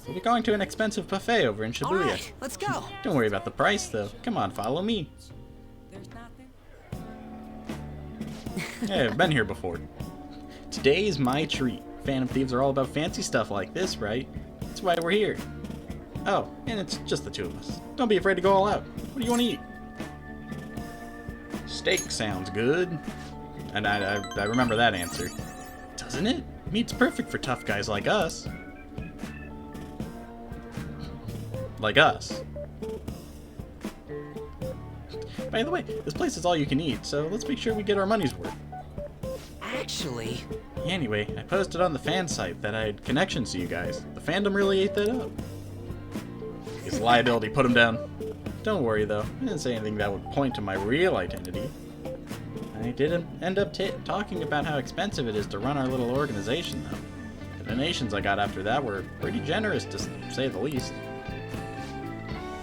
Speaker 1: We'll be going to an expensive buffet over in Shibuya.
Speaker 3: All right, let's go.
Speaker 1: Don't worry about the price, though. Come on, follow me. Hey, I've been here before. Today is my treat. Phantom Thieves are all about fancy stuff like this, right? That's why we're here. Oh, and it's just the two of us. Don't be afraid to go all out. What do you want to eat? Steak sounds good. And I remember that answer. Doesn't it? Meat's perfect for tough guys like us. Like us. By the way, this place is all you can eat, so let's make sure we get our money's worth.
Speaker 3: Actually...
Speaker 1: Anyway, I posted on the fan site that I had connections to you guys. The fandom really ate that up. His liability put him down. Don't worry though, I didn't say anything that would point to my real identity. I did end up talking about how expensive it is to run our little organization though. The donations I got after that were pretty generous to say the least.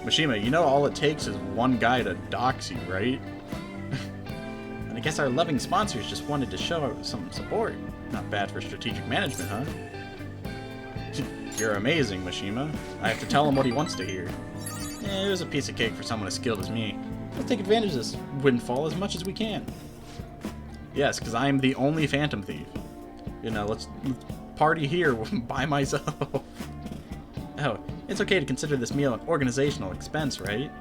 Speaker 1: Mishima, you know all it takes is one guy to dox you, right? And I guess our loving sponsors just wanted to show some support. Not bad for strategic management, huh? You're amazing, Mishima. I have to tell him what he wants to hear. It was a piece of cake for someone as skilled as me. Let's take advantage of this windfall as much as we can. Yes, because I'm the only Phantom Thief. You know, let's party here by myself. Oh, it's okay to consider this meal an organizational expense, right?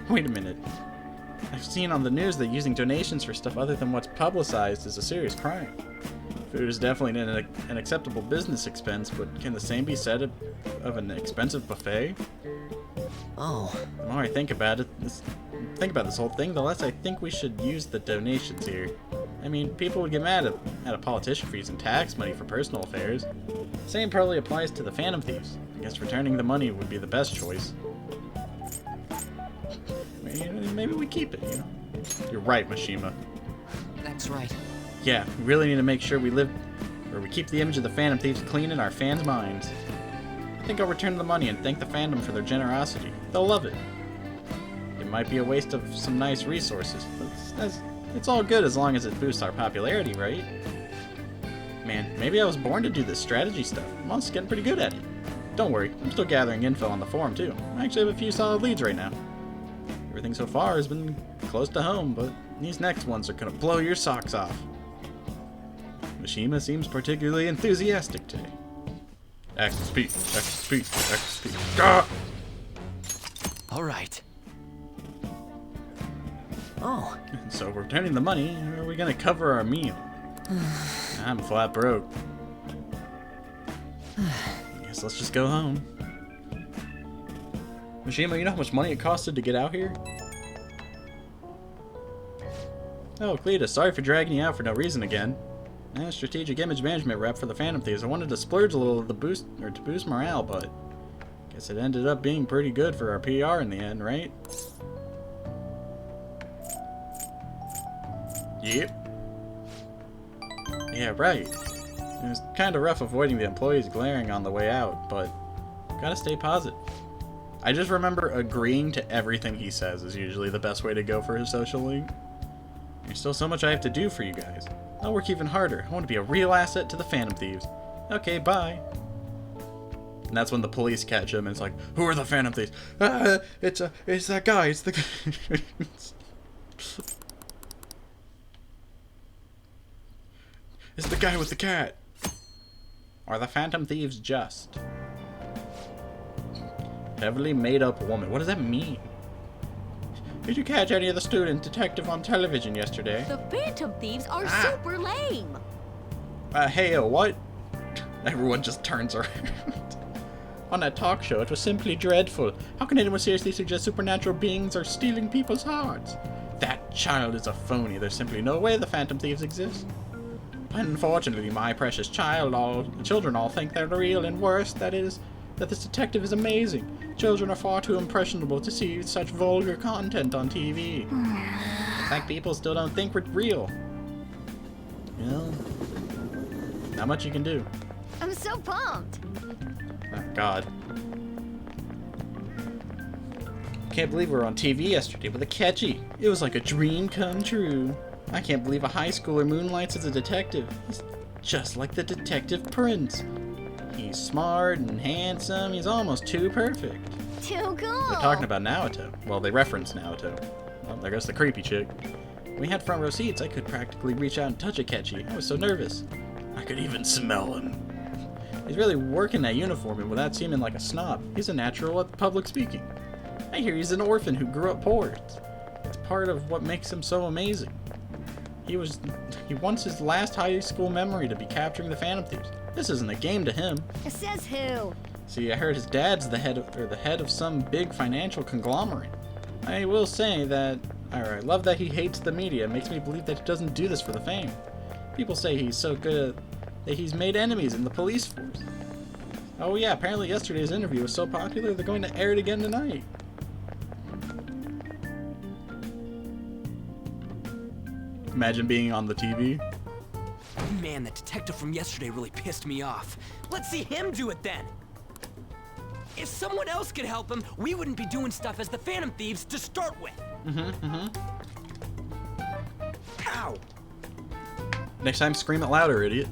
Speaker 1: Wait a minute. I've seen on the news that using donations for stuff other than what's publicized is a serious crime. Food is definitely an acceptable business expense, but can the same be said of an expensive buffet?
Speaker 3: Oh.
Speaker 1: The more I think about this whole thing, the less I think we should use the donations here. I mean, people would get mad at a politician for using tax money for personal affairs. Same probably applies to the Phantom Thieves. I guess returning the money would be the best choice. Maybe we keep it, you know? You're right, Mishima.
Speaker 3: That's right.
Speaker 1: Yeah, we really need to make sure we keep the image of the Phantom Thieves clean in our fans' minds. I think I'll return the money and thank the fandom for their generosity. They'll love it. It might be a waste of some nice resources, but it's all good as long as it boosts our popularity, right? Man, maybe I was born to do this strategy stuff. I'm also getting pretty good at it. Don't worry, I'm still gathering info on the forum too. I actually have a few solid leads right now. Everything so far has been close to home, but these next ones are gonna blow your socks off. Mishima seems particularly enthusiastic today. XP, XP, XP. Gah!
Speaker 3: All right. Oh.
Speaker 1: So we're returning the money, or are we gonna cover our meal? I'm flat broke. Guess let's just go home. Nijima, you know how much money it costed to get out here? Oh, Cletus, sorry for dragging you out for no reason again. Strategic image management rep for the Phantom Thieves. I wanted to splurge a little to boost morale, but guess it ended up being pretty good for our PR in the end, right? Yep. Yeah, right. It was kind of rough avoiding the employees glaring on the way out, but gotta stay positive. I just remember agreeing to everything he says is usually the best way to go for his social link. There's still so much I have to do for you guys. I'll work even harder. I want to be a real asset to the Phantom Thieves. Okay, bye. And that's when the police catch him and it's like, who are the Phantom Thieves? It's that guy. It's the guy. It's the guy with the cat. Are the Phantom Thieves just? Heavily made up woman. What does that mean? Did you catch any of the student detective on television yesterday?
Speaker 4: The Phantom Thieves are super lame.
Speaker 1: Hey, what? Everyone just turns around. On that talk show, it was simply dreadful. How can anyone seriously suggest supernatural beings are stealing people's hearts? That child is a phony. There's simply no way the Phantom Thieves exist. Unfortunately, my precious children all think they're real, and worse, that this detective is amazing. Children are far too impressionable to see such vulgar content on TV. In fact, people still don't think we're real. Well, not much you can do.
Speaker 9: I'm so pumped.
Speaker 1: Oh, God. Can't believe we were on TV yesterday with a catchy. It was like a dream come true. I can't believe a high schooler moonlights as a detective. He's just like the Detective Prince. He's smart and handsome. He's almost too perfect.
Speaker 9: Too cool.
Speaker 1: They're talking about Naoto. Well, they reference Naoto. Well, there goes the creepy chick. When we had front row seats, I could practically reach out and touch Akechi. I was so nervous. I could even smell him. He's really working that uniform and without seeming like a snob. He's a natural at public speaking. I hear he's an orphan who grew up poor. It's part of what makes him so amazing. He wants his last high school memory to be capturing the Phantom Thieves. This isn't a game to him.
Speaker 9: Says who?
Speaker 1: See, I heard his dad's the head of some big financial conglomerate. I will say that I love that he hates the media. It makes me believe that he doesn't do this for the fame. People say he's so good that he's made enemies in the police force. Oh yeah, apparently yesterday's interview was so popular they're going to air it again tonight. Imagine being on the TV.
Speaker 3: Man, that detective from yesterday really pissed me off. Let's see him do it then. If someone else could help him, we wouldn't be doing stuff as the Phantom Thieves to start with. Ow!
Speaker 1: Next time, scream it louder, idiot.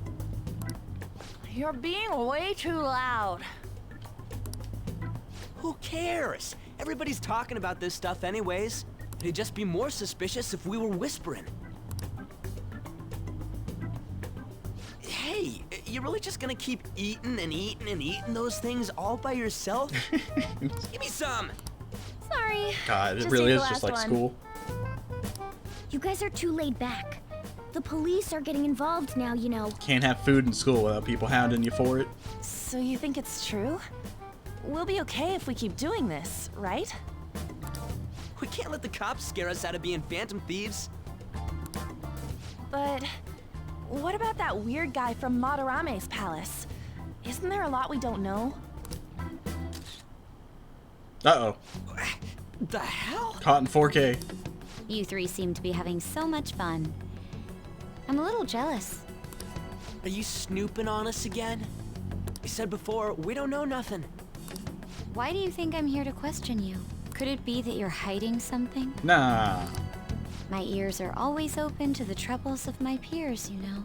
Speaker 6: You're being way too loud.
Speaker 3: Who cares? Everybody's talking about this stuff anyways. It'd just be more suspicious if we were whispering. Hey, you really just gonna keep eating and eating and eating those things all by yourself? Give me some!
Speaker 6: Sorry.
Speaker 1: God, it
Speaker 6: Just
Speaker 1: really
Speaker 6: ate
Speaker 1: is
Speaker 6: the
Speaker 1: just
Speaker 6: last
Speaker 1: like
Speaker 6: one.
Speaker 1: school.
Speaker 10: You guys are too laid back. The police are getting involved now, you know.
Speaker 1: Can't have food in school without people hounding you for it.
Speaker 6: So you think it's true? We'll be okay if we keep doing this, right?
Speaker 3: We can't let the cops scare us out of being Phantom Thieves.
Speaker 6: But what about that weird guy from Madarame's palace? Isn't there a lot we don't know?
Speaker 1: Uh-oh.
Speaker 3: The hell?
Speaker 1: Caught in 4K.
Speaker 10: You three seem to be having so much fun. I'm a little jealous.
Speaker 3: Are you snooping on us again? You said before, we don't know nothing.
Speaker 10: Why do you think I'm here to question you? Could it be that you're hiding something?
Speaker 1: Nah.
Speaker 10: My ears are always open to the troubles of my peers, you know.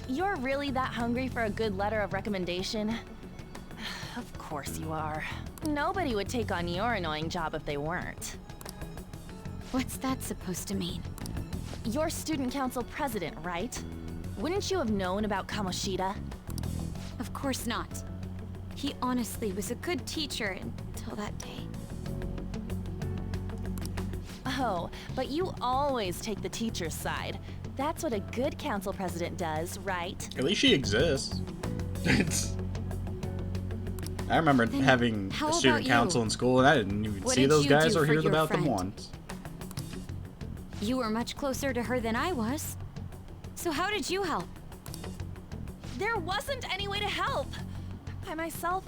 Speaker 6: You're really that hungry for a good letter of recommendation? Of course you are. Nobody would take on your annoying job if they weren't.
Speaker 10: What's that supposed to mean?
Speaker 6: You're student council president, right? Wouldn't you have known about Kamoshida?
Speaker 10: Of course not. He honestly was a good teacher until that day.
Speaker 6: Oh, but you always take the teacher's side. That's what a good council president does, right?
Speaker 1: At least she exists. I remember having a student council in school, and I didn't even see those guys or hear about them once.
Speaker 10: You were much closer to her than I was. So how did you help?
Speaker 6: There wasn't any way to help. By myself,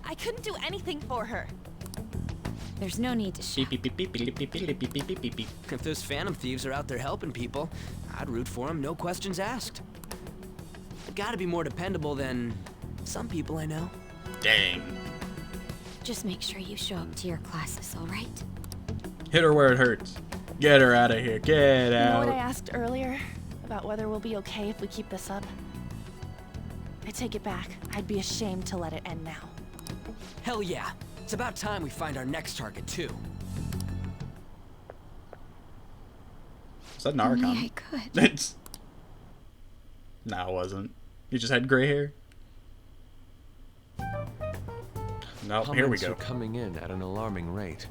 Speaker 6: I couldn't do anything for her.
Speaker 10: There's no need to shout.
Speaker 3: If those Phantom Thieves are out there helping people, I'd root for them, no questions asked. They've got to be more dependable than some people I know.
Speaker 1: Dang.
Speaker 10: Just make sure you show up to your classes, all right?
Speaker 1: Hit her where it hurts. Get her out of here. Get out.
Speaker 6: You know what I asked earlier? About whether we'll be okay if we keep this up? I take it back. I'd be ashamed to let it end now.
Speaker 3: Hell yeah. It's about time we find our next target, too.
Speaker 1: Is that Narcon?
Speaker 10: Only I could.
Speaker 1: It's... No, it wasn't. You just had gray hair? Nope, here we
Speaker 14: Comments
Speaker 1: go.
Speaker 14: are coming in at an alarming rate.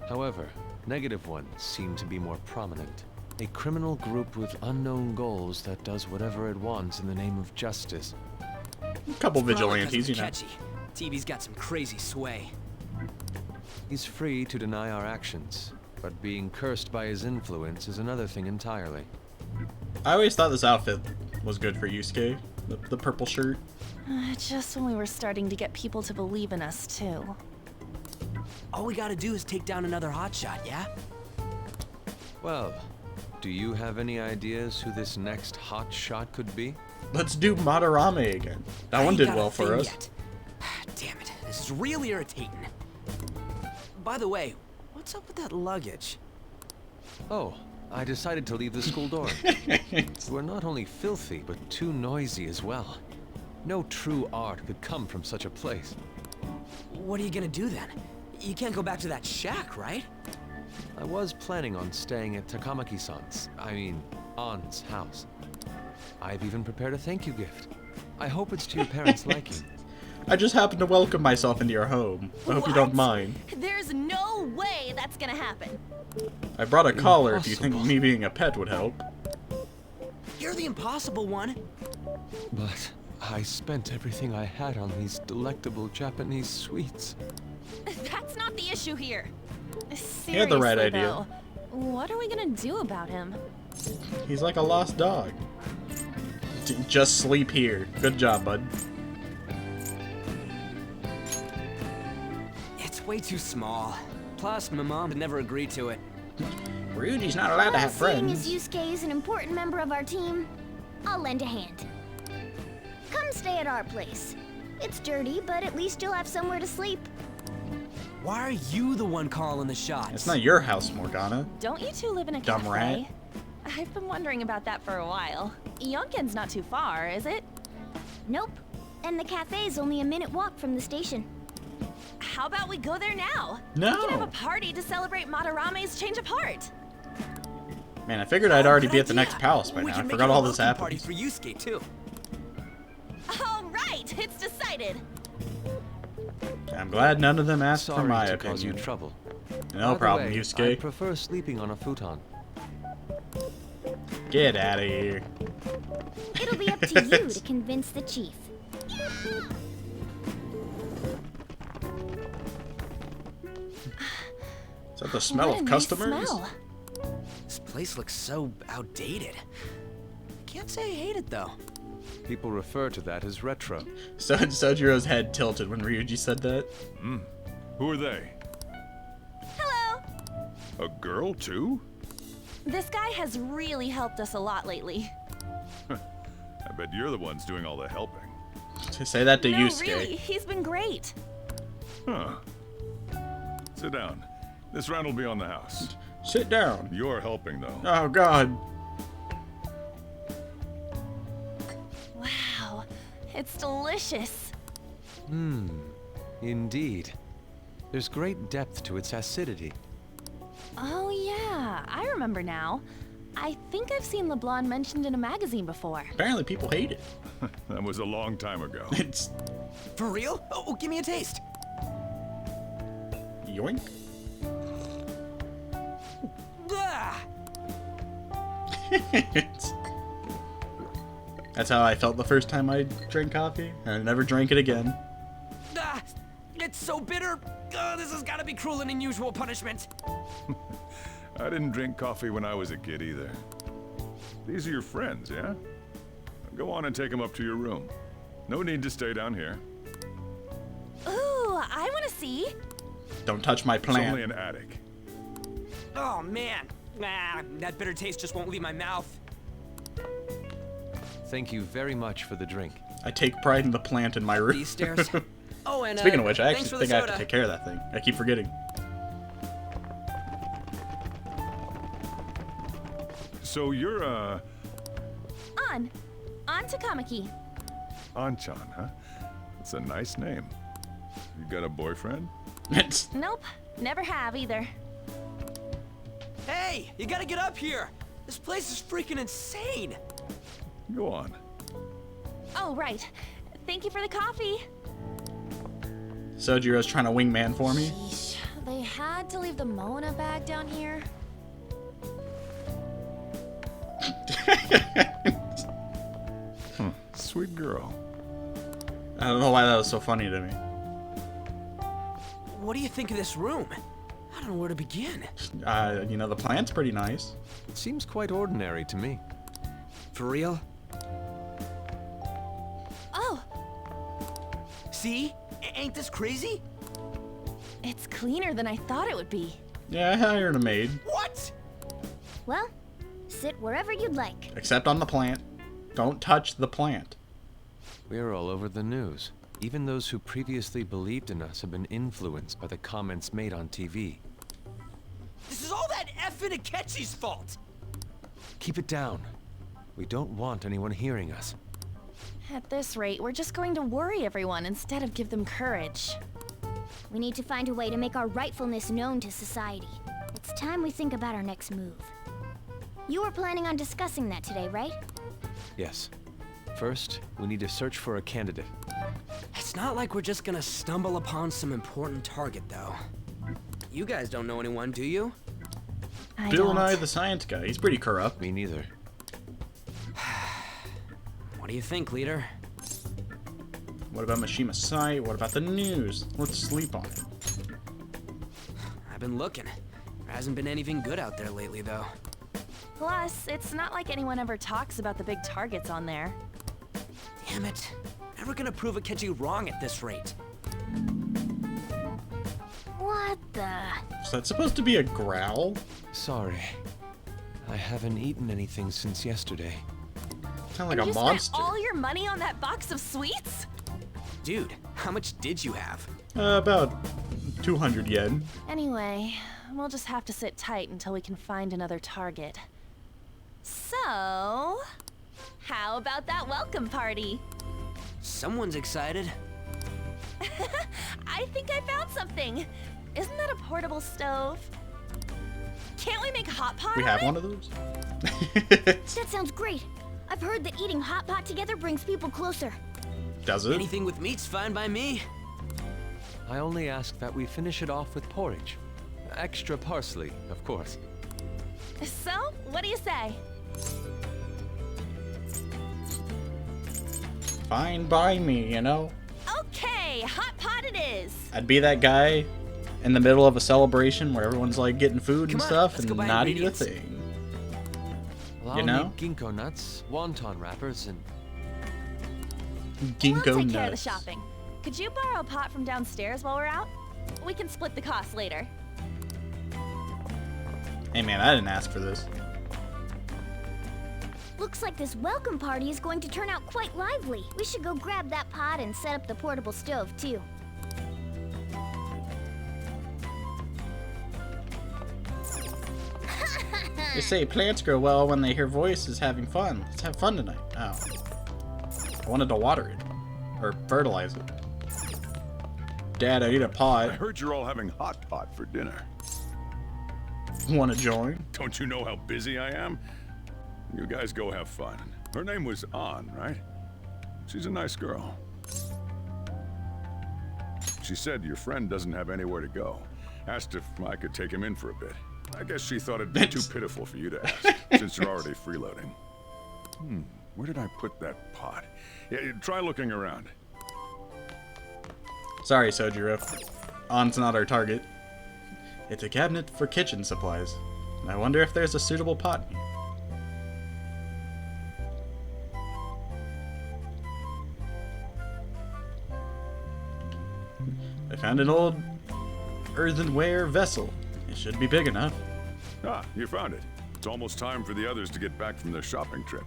Speaker 14: However, negative ones seem to be more prominent. A criminal group with unknown goals that does whatever it wants in the name of justice.
Speaker 1: A couple vigilantes, you know.
Speaker 3: Catchy. TV's got some crazy sway.
Speaker 14: He's free to deny our actions, but being cursed by his influence is another thing entirely.
Speaker 1: I always thought this outfit was good for Yusuke. The purple shirt.
Speaker 6: Just when we were starting to get people to believe in us, too.
Speaker 3: All we gotta do is take down another hotshot, yeah?
Speaker 14: Well, do you have any ideas who this next hot shot could be?
Speaker 1: Let's do Madarame again. That one did well for us.
Speaker 3: Yet. Damn it, this is really irritating. By the way, what's up with that luggage?
Speaker 14: Oh, I decided to leave the school door. We're not only filthy, but too noisy as well. No true art could come from such a place.
Speaker 3: What are you gonna do then? You can't go back to that shack, right?
Speaker 14: I was planning on staying at Takamaki-san's, Ann's house. I've even prepared a thank you gift. I hope it's to your parents' liking.
Speaker 1: I just happened to welcome myself into your home. I hope you don't mind.
Speaker 6: There's no way that's gonna happen.
Speaker 1: I brought a collar if you think me being a pet would help.
Speaker 3: You're the impossible one.
Speaker 14: But I spent everything I had on these delectable Japanese sweets.
Speaker 6: That's not the issue here. Seriously,
Speaker 1: He had the right idea.
Speaker 6: though, what are we gonna do about him?
Speaker 1: He's like a lost dog. Just sleep here. Good job, bud.
Speaker 3: It's way too small. Plus, my mom would never agree to it.
Speaker 1: Ryuji's not allowed to have
Speaker 10: Seeing
Speaker 1: friends.
Speaker 10: as Yusuke is an important member of our team, I'll lend a hand. Come stay at our place. It's dirty, but at least you'll have somewhere to sleep.
Speaker 3: Why are you the one calling the shots?
Speaker 1: It's not your house, Morgana.
Speaker 6: Don't you two live in a
Speaker 1: Dumb
Speaker 6: cafe?
Speaker 1: rat.
Speaker 6: I've been wondering about that for a while. Yonken's not too far, is it?
Speaker 10: Nope. And the cafe's only a minute walk from the station.
Speaker 6: How about we go there now?
Speaker 1: No.
Speaker 6: We can have a party to celebrate Madarame's change of heart.
Speaker 1: Man, I figured I'd already
Speaker 3: Good
Speaker 1: be at the
Speaker 3: idea.
Speaker 1: next palace by
Speaker 3: We
Speaker 1: now. I
Speaker 3: can make
Speaker 1: forgot
Speaker 3: it a
Speaker 1: all this
Speaker 3: welcome party
Speaker 1: happened.
Speaker 3: for Yusuke too.
Speaker 6: All right, it's decided.
Speaker 1: I'm glad none of them asked for
Speaker 14: Sorry
Speaker 1: my
Speaker 14: to cause you
Speaker 1: opinion.
Speaker 14: trouble.
Speaker 1: No
Speaker 14: By the
Speaker 1: problem,
Speaker 14: way, I
Speaker 1: Yusuke.
Speaker 14: prefer sleeping on a futon.
Speaker 1: Get out of here.
Speaker 10: It'll be up to you to convince the chief.
Speaker 1: Is that the smell
Speaker 6: What a
Speaker 1: of
Speaker 6: nice
Speaker 1: customers?
Speaker 6: smell.
Speaker 3: This place looks so outdated. Can't say I hate it though.
Speaker 14: People refer to that as retro.
Speaker 1: So Sojiro's head tilted when Ryuji said that.
Speaker 15: Who are they?
Speaker 6: Hello.
Speaker 15: A girl, too?
Speaker 6: This guy has really helped us a lot lately.
Speaker 15: I bet you're the ones doing all the helping.
Speaker 1: To say that to
Speaker 6: No,
Speaker 1: Yusuke.
Speaker 6: really, he's been great.
Speaker 15: Huh. Sit down. This round will be on the house.
Speaker 1: Sit down.
Speaker 15: You're helping, though.
Speaker 1: Oh, God.
Speaker 6: Wow, it's delicious.
Speaker 14: Indeed. There's great depth to its acidity.
Speaker 6: Oh yeah, I remember now. I think I've seen the blonde mentioned in a magazine before.
Speaker 1: Apparently people hate it.
Speaker 15: That was a long time ago.
Speaker 1: It's
Speaker 3: For real? Oh, give me a taste.
Speaker 1: yoink.
Speaker 3: Ah!
Speaker 1: That's how I felt the first time I drank coffee. I never drank it again.
Speaker 3: Ah! It's so bitter. This has got to be cruel and unusual punishment.
Speaker 15: I didn't drink coffee when I was a kid either. These are your friends, yeah? Go on and take them up to your room. No need to stay down here.
Speaker 6: Ooh, I want to see.
Speaker 1: Don't touch my
Speaker 15: It's only
Speaker 1: plant.
Speaker 15: an attic.
Speaker 3: Oh man. That bitter taste just won't leave my mouth.
Speaker 14: Thank you very much for the drink.
Speaker 1: I take pride in the plant in my room.
Speaker 3: These stairs. Oh, and
Speaker 1: Speaking of which, I
Speaker 3: thanks
Speaker 1: actually
Speaker 3: for
Speaker 1: think
Speaker 3: the
Speaker 1: I have to
Speaker 3: soda.
Speaker 1: take care of that thing. I keep forgetting.
Speaker 15: So you're,
Speaker 6: On to Kamaki.
Speaker 15: Anchan, huh? That's a nice name. You got a boyfriend?
Speaker 1: It's
Speaker 6: Nope, never have either.
Speaker 3: Hey, you gotta get up here. This place is freaking insane.
Speaker 15: Go on.
Speaker 6: Oh, right. Thank you for the coffee.
Speaker 1: Sojiro's trying to wingman for me.
Speaker 6: Sheesh, they had to leave the Mona bag down here.
Speaker 15: Sweet girl.
Speaker 1: I don't know why that was so funny to me.
Speaker 3: What do you think of this room? I don't know where to begin.
Speaker 1: You know, the plant's pretty nice.
Speaker 14: It seems quite ordinary to me.
Speaker 3: For real?
Speaker 6: Oh,
Speaker 3: See? Ain't this crazy?
Speaker 6: it's cleaner than I thought it would be.
Speaker 1: Yeah, I hired a maid.
Speaker 3: What?
Speaker 10: Well, sit wherever you'd like.
Speaker 1: Except on the plant. Don't touch the plant.
Speaker 14: We're all over the news. Even those who previously believed in us have been influenced by the comments made on TV.
Speaker 3: This is all that effing Akechi's fault.
Speaker 14: Keep it down. We don't want anyone hearing us.
Speaker 6: At this rate, we're just going to worry everyone instead of give them courage.
Speaker 10: We need to find a way to make our rightfulness known to society. It's time we think about our next move. You were planning on discussing that today, right?
Speaker 14: Yes. First, we need to search for a candidate.
Speaker 3: It's not like we're just gonna stumble upon some important target, though. You guys don't know anyone, do you?
Speaker 6: I
Speaker 1: Bill
Speaker 6: don't.
Speaker 1: Nye, the science guy. He's pretty corrupt.
Speaker 14: Me neither.
Speaker 3: What do you think, leader?
Speaker 1: What about Mishima's site? What about the news? Let's sleep on it.
Speaker 3: I've been looking. There hasn't been anything good out there lately, though.
Speaker 6: Plus, it's not like anyone ever talks about the big targets on there.
Speaker 3: Damn it. Never gonna prove Akechi wrong at this rate.
Speaker 10: What the?
Speaker 1: Is that supposed to be a growl?
Speaker 14: Sorry. I haven't eaten anything since yesterday.
Speaker 1: Sound like
Speaker 6: And
Speaker 1: a
Speaker 6: you
Speaker 1: monster.
Speaker 6: spent all your money on that box of sweets?
Speaker 3: Dude, how much did you have?
Speaker 1: About 200 yen.
Speaker 6: Anyway, we'll just have to sit tight until we can find another target. So, how about that welcome party?
Speaker 3: Someone's excited.
Speaker 6: I think I found something. Isn't that a portable stove? Can't we make a hot pot?
Speaker 1: We have one of those?
Speaker 10: That sounds great. I've heard that eating hot pot together brings people closer.
Speaker 1: Does it?
Speaker 3: Anything with meat's fine by me.
Speaker 14: I only ask that we finish it off with porridge. Extra parsley, of course.
Speaker 6: So, what do you say?
Speaker 1: Fine by me, you know?
Speaker 6: Okay, hot pot it is.
Speaker 1: I'd be that guy in the middle of a celebration where everyone's like getting food and
Speaker 3: Come on,
Speaker 1: stuff
Speaker 3: let's
Speaker 1: and
Speaker 3: go buy
Speaker 1: not eat a
Speaker 3: ingredients.
Speaker 1: thing.
Speaker 14: Well,
Speaker 1: You
Speaker 14: I'll
Speaker 1: know?
Speaker 14: need ginkgo nuts, wonton wrappers, and
Speaker 1: Ginkgo
Speaker 6: We'll take
Speaker 1: nuts.
Speaker 6: care of the shopping. Could you borrow a pot from downstairs while we're out? We can split the cost later.
Speaker 1: Hey man, I didn't ask for this.
Speaker 10: Looks like this welcome party is going to turn out quite lively. We should go grab that pot and set up the portable stove, too.
Speaker 1: They say plants grow well when they hear voices having fun. Let's have fun tonight. Oh. I wanted to water it. Or fertilize it. Dad, I need a
Speaker 15: I
Speaker 1: pot.
Speaker 15: heard you're all having hot pot for dinner.
Speaker 1: Want to join?
Speaker 15: Don't you know how busy I am? You guys go have fun. Her name was An, right? She's a nice girl. She said your friend doesn't have anywhere to go. Asked if I could take him in for a bit. I guess she thought it'd be too pitiful for you to ask, since you're already freeloading. Where did I put that pot? Yeah, try looking around.
Speaker 1: Sorry, Sojiro. On's not our target. It's a cabinet for kitchen supplies. I wonder if there's a suitable pot here. I found an old earthenware vessel. It should be big enough.
Speaker 15: Ah, you found it. It's almost time for the others to get back from their shopping trip.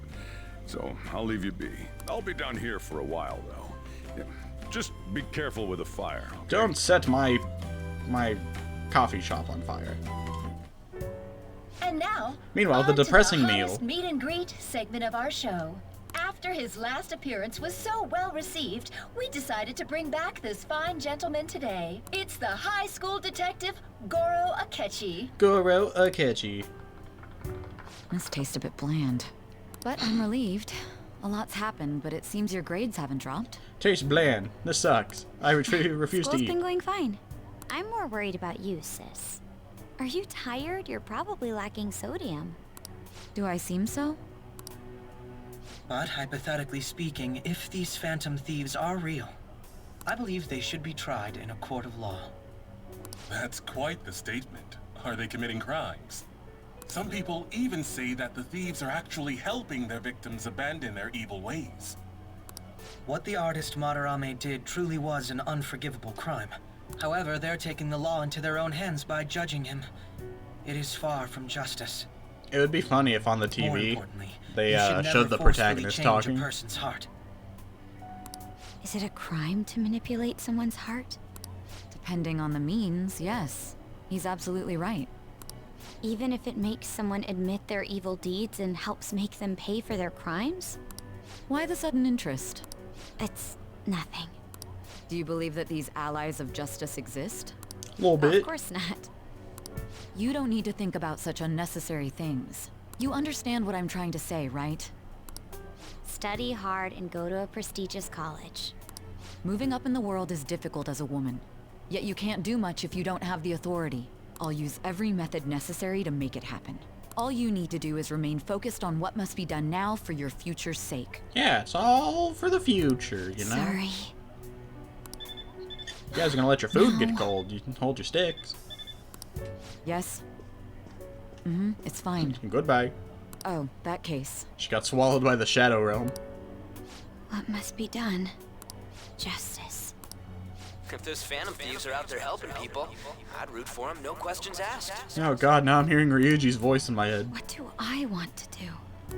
Speaker 15: So, I'll leave you be. I'll be down here for a while, though. Yeah, just be careful with the fire. Okay?
Speaker 1: Don't set my coffee shop on fire.
Speaker 9: And now,
Speaker 1: Meanwhile, the
Speaker 9: on to
Speaker 1: depressing
Speaker 9: the
Speaker 1: meal.
Speaker 9: hottest meet and greet segment of our show. After his last appearance was so well received, we decided to bring back this fine gentleman today. It's the high school detective, Goro Akechi.
Speaker 1: Goro Akechi.
Speaker 16: This tastes a bit bland. But I'm relieved. A lot's happened, but it seems your grades haven't dropped.
Speaker 1: Tastes bland. This sucks. I refuse to
Speaker 10: School's
Speaker 1: eat.
Speaker 10: been going fine. I'm more worried about you, sis. Are you tired? You're probably lacking sodium.
Speaker 16: Do I seem so?
Speaker 5: But hypothetically speaking, if these phantom thieves are real, I believe they should be tried in a court of law.
Speaker 13: That's quite the statement. Are they committing crimes? Some people even say that the thieves are actually helping their victims abandon their evil ways.
Speaker 5: What the artist Madarame did truly was an unforgivable crime. However, they're taking the law into their own hands by judging him. It is far from justice.
Speaker 1: It would be funny if on the
Speaker 5: More
Speaker 1: TV
Speaker 5: importantly,
Speaker 1: they
Speaker 5: you should never
Speaker 1: showed the
Speaker 5: forcefully
Speaker 1: protagonist
Speaker 5: change
Speaker 1: talking.
Speaker 5: a person's heart.
Speaker 16: Is it a crime to manipulate someone's heart? Depending on the means, yes. He's absolutely right.
Speaker 10: Even if it makes someone admit their evil deeds and helps make them pay for their crimes?
Speaker 16: Why the sudden interest?
Speaker 10: It's nothing.
Speaker 16: Do you believe that these allies of justice exist?
Speaker 1: A little bit.
Speaker 10: Of course not.
Speaker 16: You don't need to think about such unnecessary things. You understand what I'm trying to say, right?
Speaker 10: Study hard and go to a prestigious college.
Speaker 16: Moving up in the world is difficult as a woman. Yet you can't do much if you don't have the authority. I'll use every method necessary to make it happen. All you need to do is remain focused on what must be done now for your future's sake.
Speaker 1: Yeah, it's all for the future, you know?
Speaker 10: Sorry.
Speaker 1: You guys are gonna let your food get cold. You can hold your sticks.
Speaker 16: Yes? It's fine.
Speaker 1: Goodbye.
Speaker 16: Oh, that case.
Speaker 1: She got swallowed by the Shadow Realm.
Speaker 10: What must be done? Justice.
Speaker 3: If those Phantom Thieves are out there helping people, I'd root for them, no questions asked.
Speaker 1: Oh god, now I'm hearing Ryuji's voice in my head.
Speaker 10: What do I want to do?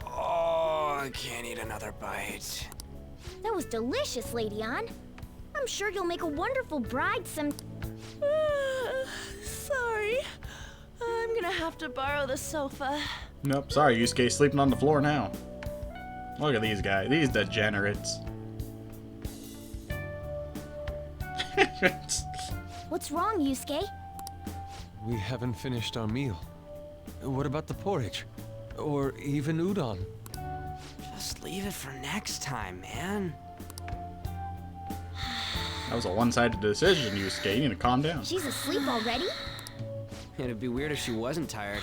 Speaker 3: Oh, I can't eat another bite.
Speaker 10: That was delicious, Lady Ann. I'm sure you'll make a wonderful bride some...
Speaker 6: Sorry. I'm gonna have to borrow the sofa.
Speaker 1: Nope, sorry, Yusuke sleeping on the floor now. Look at these guys, these degenerates.
Speaker 10: What's wrong, Yusuke?
Speaker 14: We haven't finished our meal. What about the porridge? Or even udon?
Speaker 3: Just leave it for next time, man.
Speaker 1: That was a one-sided decision, Yusuke. You need to calm down.
Speaker 10: She's asleep already?
Speaker 3: It'd be weird if she wasn't tired.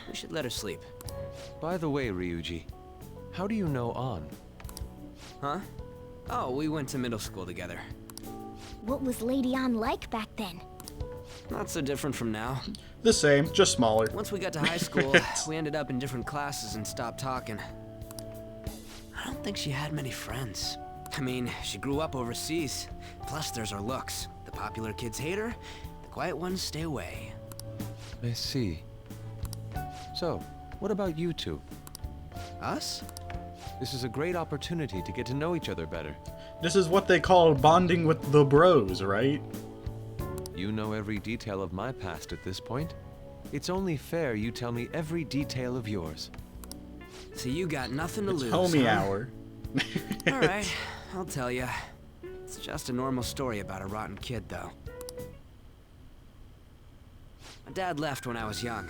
Speaker 3: We should let her sleep.
Speaker 14: By the way, Ryuji, how do you know An?
Speaker 3: Huh? Oh, we went to middle school together.
Speaker 10: What was Lady Ann like back then?
Speaker 3: Not so different from now.
Speaker 1: The same, just smaller.
Speaker 3: Once we got to high school, we ended up in different classes and stopped talking. I don't think she had many friends. I mean, she grew up overseas. Plus, there's her looks. The popular kids hate her, the quiet ones stay away.
Speaker 14: I see. So, what about you two?
Speaker 3: Us?
Speaker 14: This is a great opportunity to get to know each other better.
Speaker 1: This is what they call bonding with the bros, right?
Speaker 14: You know every detail of my past at this point. It's only fair you tell me every detail of yours.
Speaker 3: So you got nothing to
Speaker 1: It's
Speaker 3: lose,
Speaker 1: homie
Speaker 3: huh?
Speaker 1: hour.
Speaker 3: Alright, I'll tell you. It's just a normal story about a rotten kid, though. My dad left when I was young.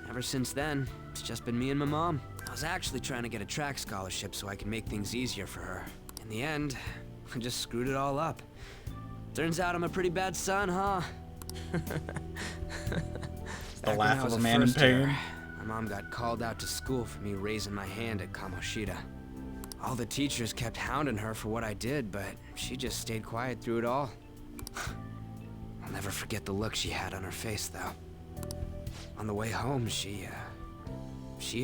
Speaker 3: Ever since then, it's just been me and my mom. I was actually trying to get a track scholarship so I could make things easier for her. In the end, I just screwed it all up. Turns out I'm a pretty bad son, huh?
Speaker 1: The laugh of a man in pain.
Speaker 3: My mom got called out to school for me raising my hand at Kamoshida. All the teachers kept hounding her for what I did, but she just stayed quiet through it all. I'll never forget the look she had on her face, though. On the way home, she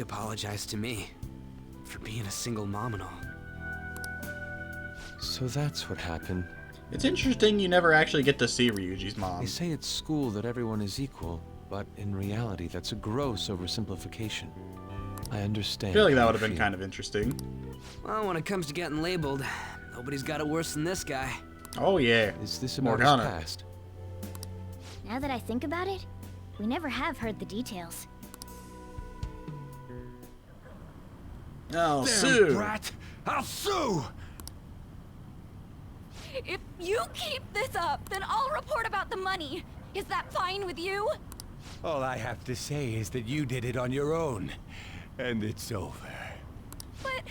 Speaker 3: apologized to me for being a single mom and all.
Speaker 14: So that's what happened.
Speaker 1: It's interesting you never actually get to see Ryuji's mom.
Speaker 14: They say at school that everyone is equal, but in reality that's a gross oversimplification. I understand.
Speaker 1: I feel like that would have been kind of interesting.
Speaker 3: Well, when it comes to getting labeled, nobody's got it worse than this guy.
Speaker 1: Oh yeah.
Speaker 14: Is this about
Speaker 1: Morgana.
Speaker 14: his past?
Speaker 10: Now that I think about it, we never have heard the details.
Speaker 1: I'll
Speaker 12: Damn
Speaker 1: sue.
Speaker 12: brat! I'll sue!
Speaker 17: If you keep this up, then I'll report about the money. Is that fine with you?
Speaker 18: All I have to say is that you did it on your own, and it's over.
Speaker 17: But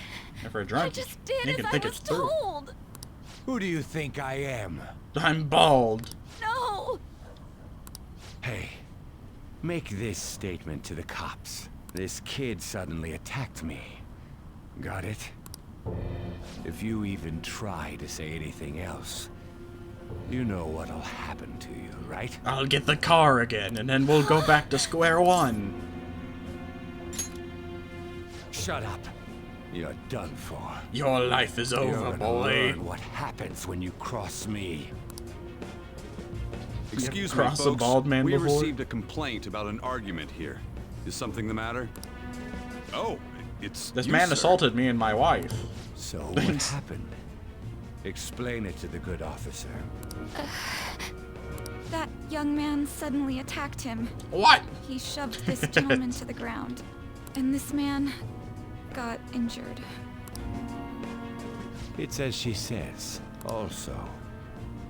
Speaker 1: If we're drunk,
Speaker 17: I just did
Speaker 1: you
Speaker 17: as
Speaker 1: can
Speaker 17: I
Speaker 1: think
Speaker 17: was
Speaker 1: it's true.
Speaker 17: told.
Speaker 18: Who do you think I am?
Speaker 1: I'm bald.
Speaker 17: No.
Speaker 18: Hey, make this statement to the cops. This kid suddenly attacked me. Got it? If you even try to say anything else, you know what'll happen to you, right?
Speaker 1: I'll get the car again, and then we'll go back to square one.
Speaker 18: Shut up. You're done for.
Speaker 1: Your life is over,
Speaker 18: You're gonna
Speaker 1: boy.
Speaker 18: learn what happens when you cross me.
Speaker 19: Excuse me,
Speaker 1: crossed a
Speaker 19: folks.
Speaker 1: bald man
Speaker 19: we
Speaker 1: before?
Speaker 19: received a complaint about an argument here. Is something the matter? Oh, it's
Speaker 1: This
Speaker 19: you,
Speaker 1: man
Speaker 19: sir.
Speaker 1: assaulted me and my wife.
Speaker 18: So what happened? Explain it to the good officer.
Speaker 17: That young man suddenly attacked him.
Speaker 1: What?
Speaker 17: He shoved this gentleman to the ground. And this man got injured.
Speaker 18: It's as she says. Also,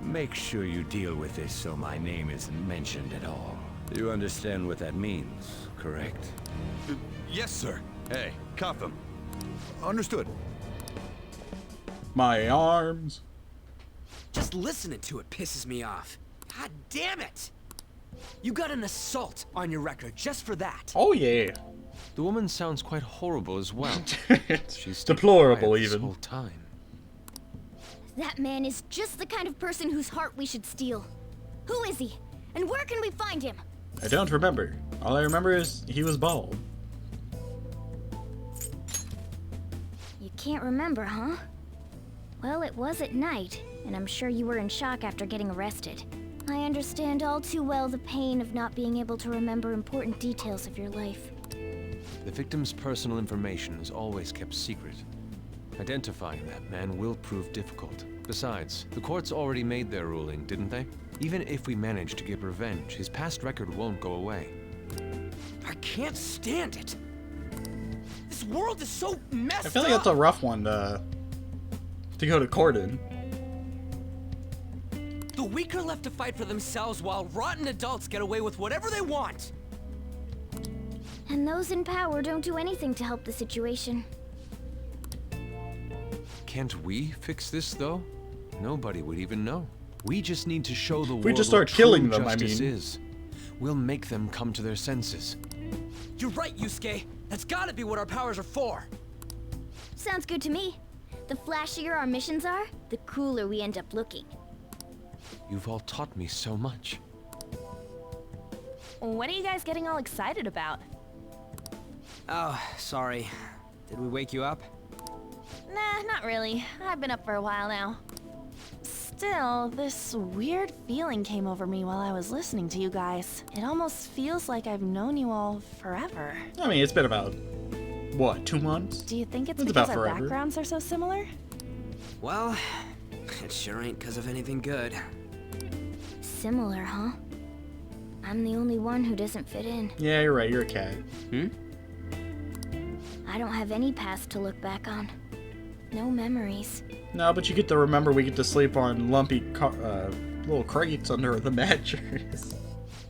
Speaker 18: make sure you deal with this so my name isn't mentioned at all. You understand what that means, correct?
Speaker 19: Yes, sir. Hey, cuff him. Understood.
Speaker 1: My arms.
Speaker 3: Just listening to it pisses me off. God damn it! You got an assault on your record just for that.
Speaker 1: Oh yeah.
Speaker 14: The woman sounds quite horrible as well. She's
Speaker 1: Deplorable
Speaker 14: quiet this
Speaker 1: even.
Speaker 14: whole time.
Speaker 10: That man is just the kind of person whose heart we should steal. Who is he? And where can we find him?
Speaker 1: I don't remember. All I remember is he was bald.
Speaker 10: You can't remember, huh? Well, it was at night, and I'm sure you were in shock after getting arrested. I understand all too well the pain of not being able to remember important details of your life.
Speaker 14: The victim's personal information is always kept secret. Identifying that man will prove difficult. Besides, the courts already made their ruling, didn't they? Even if we manage to get revenge, his past record won't go away.
Speaker 3: I can't stand it. This world is so messed up.
Speaker 1: I feel like that's a rough one to go to court in.
Speaker 3: The weak are left to fight for themselves while rotten adults get away with whatever they want.
Speaker 10: And those in power don't do anything to help the situation.
Speaker 14: Can't we fix this, though? Nobody would even know. We just need to show the world
Speaker 1: we just start
Speaker 14: what
Speaker 1: killing
Speaker 14: true
Speaker 1: them,
Speaker 14: justice
Speaker 1: I mean.
Speaker 14: is. We'll make them come to their senses.
Speaker 3: You're right, Yusuke. That's gotta be what our powers are for.
Speaker 10: Sounds good to me. The flashier our missions are, the cooler we end up looking.
Speaker 14: You've all taught me so much.
Speaker 6: What are you guys getting all excited about?
Speaker 3: Oh, sorry. Did we wake you up?
Speaker 6: Nah, not really. I've been up for a while now. Still, this weird feeling came over me while I was listening to you guys. It almost feels like I've known you all forever.
Speaker 1: I mean, it's been about, what, 2 months?
Speaker 6: Do you think it's
Speaker 1: That's
Speaker 6: because
Speaker 1: about
Speaker 6: our
Speaker 1: forever.
Speaker 6: backgrounds are so similar?
Speaker 3: Well, it sure ain't because of anything good.
Speaker 10: Similar, huh? I'm the only one who doesn't fit in.
Speaker 1: Yeah, you're right. You're a cat.
Speaker 10: I don't have any past to look back on. No memories.
Speaker 1: No, but you get to remember we get to sleep on lumpy little crates under the mattress.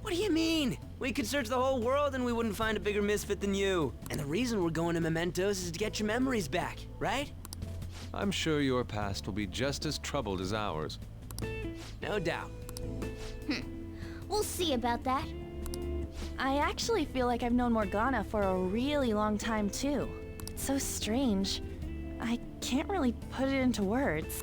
Speaker 3: What do you mean? We could search the whole world and we wouldn't find a bigger misfit than you. And the reason we're going to Mementos is to get your memories back, right?
Speaker 14: I'm sure your past will be just as troubled as ours.
Speaker 3: No doubt.
Speaker 10: We'll see about that.
Speaker 6: I actually feel like I've known Morgana for a really long time, too. It's so strange. I can't really put it into words.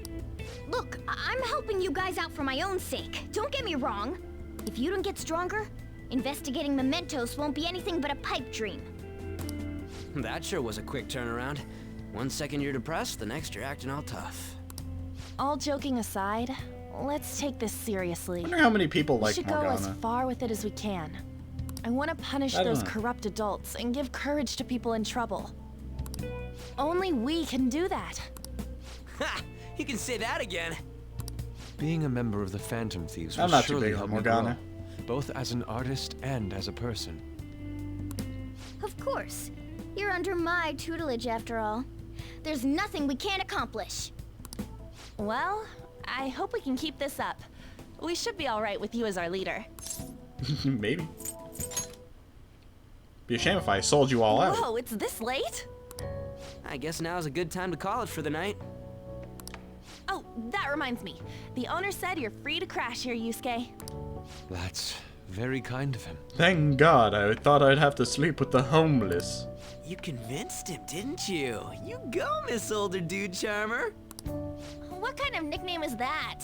Speaker 10: Look, I'm helping you guys out for my own sake. Don't get me wrong. If you don't get stronger, investigating Mementos won't be anything but a pipe dream.
Speaker 3: That sure was a quick turnaround. 1 second you're depressed, the next you're acting all tough.
Speaker 6: All joking aside, let's take this seriously.
Speaker 1: I wonder how many people
Speaker 6: We
Speaker 1: like
Speaker 6: should
Speaker 1: Morgana.
Speaker 6: go as far with it as we can. I want to punish
Speaker 1: I don't
Speaker 6: those
Speaker 1: know.
Speaker 6: corrupt adults and give courage to people in trouble. Only we can do that.
Speaker 3: Ha! You can say that again.
Speaker 14: Being a member of the Phantom Thieves
Speaker 1: I'm
Speaker 14: will
Speaker 1: not too
Speaker 14: surely
Speaker 1: big on
Speaker 14: help me
Speaker 1: Morgana.
Speaker 14: grow, both as an artist and as a person.
Speaker 10: Of course. You're under my tutelage after all. There's nothing we can't accomplish.
Speaker 6: Well, I hope we can keep this up. We should be all right with you as our leader.
Speaker 1: Maybe. Be a shame if I sold you all out.
Speaker 6: Whoa, it's this late?
Speaker 3: I guess now's a good time to call it for the night.
Speaker 6: Oh, that reminds me. The owner said you're free to crash here, Yusuke.
Speaker 14: That's very kind of him.
Speaker 1: Thank God, I thought I'd have to sleep with the homeless.
Speaker 3: You convinced him, didn't you? You go, Miss Older Dude Charmer.
Speaker 10: What kind of nickname is that?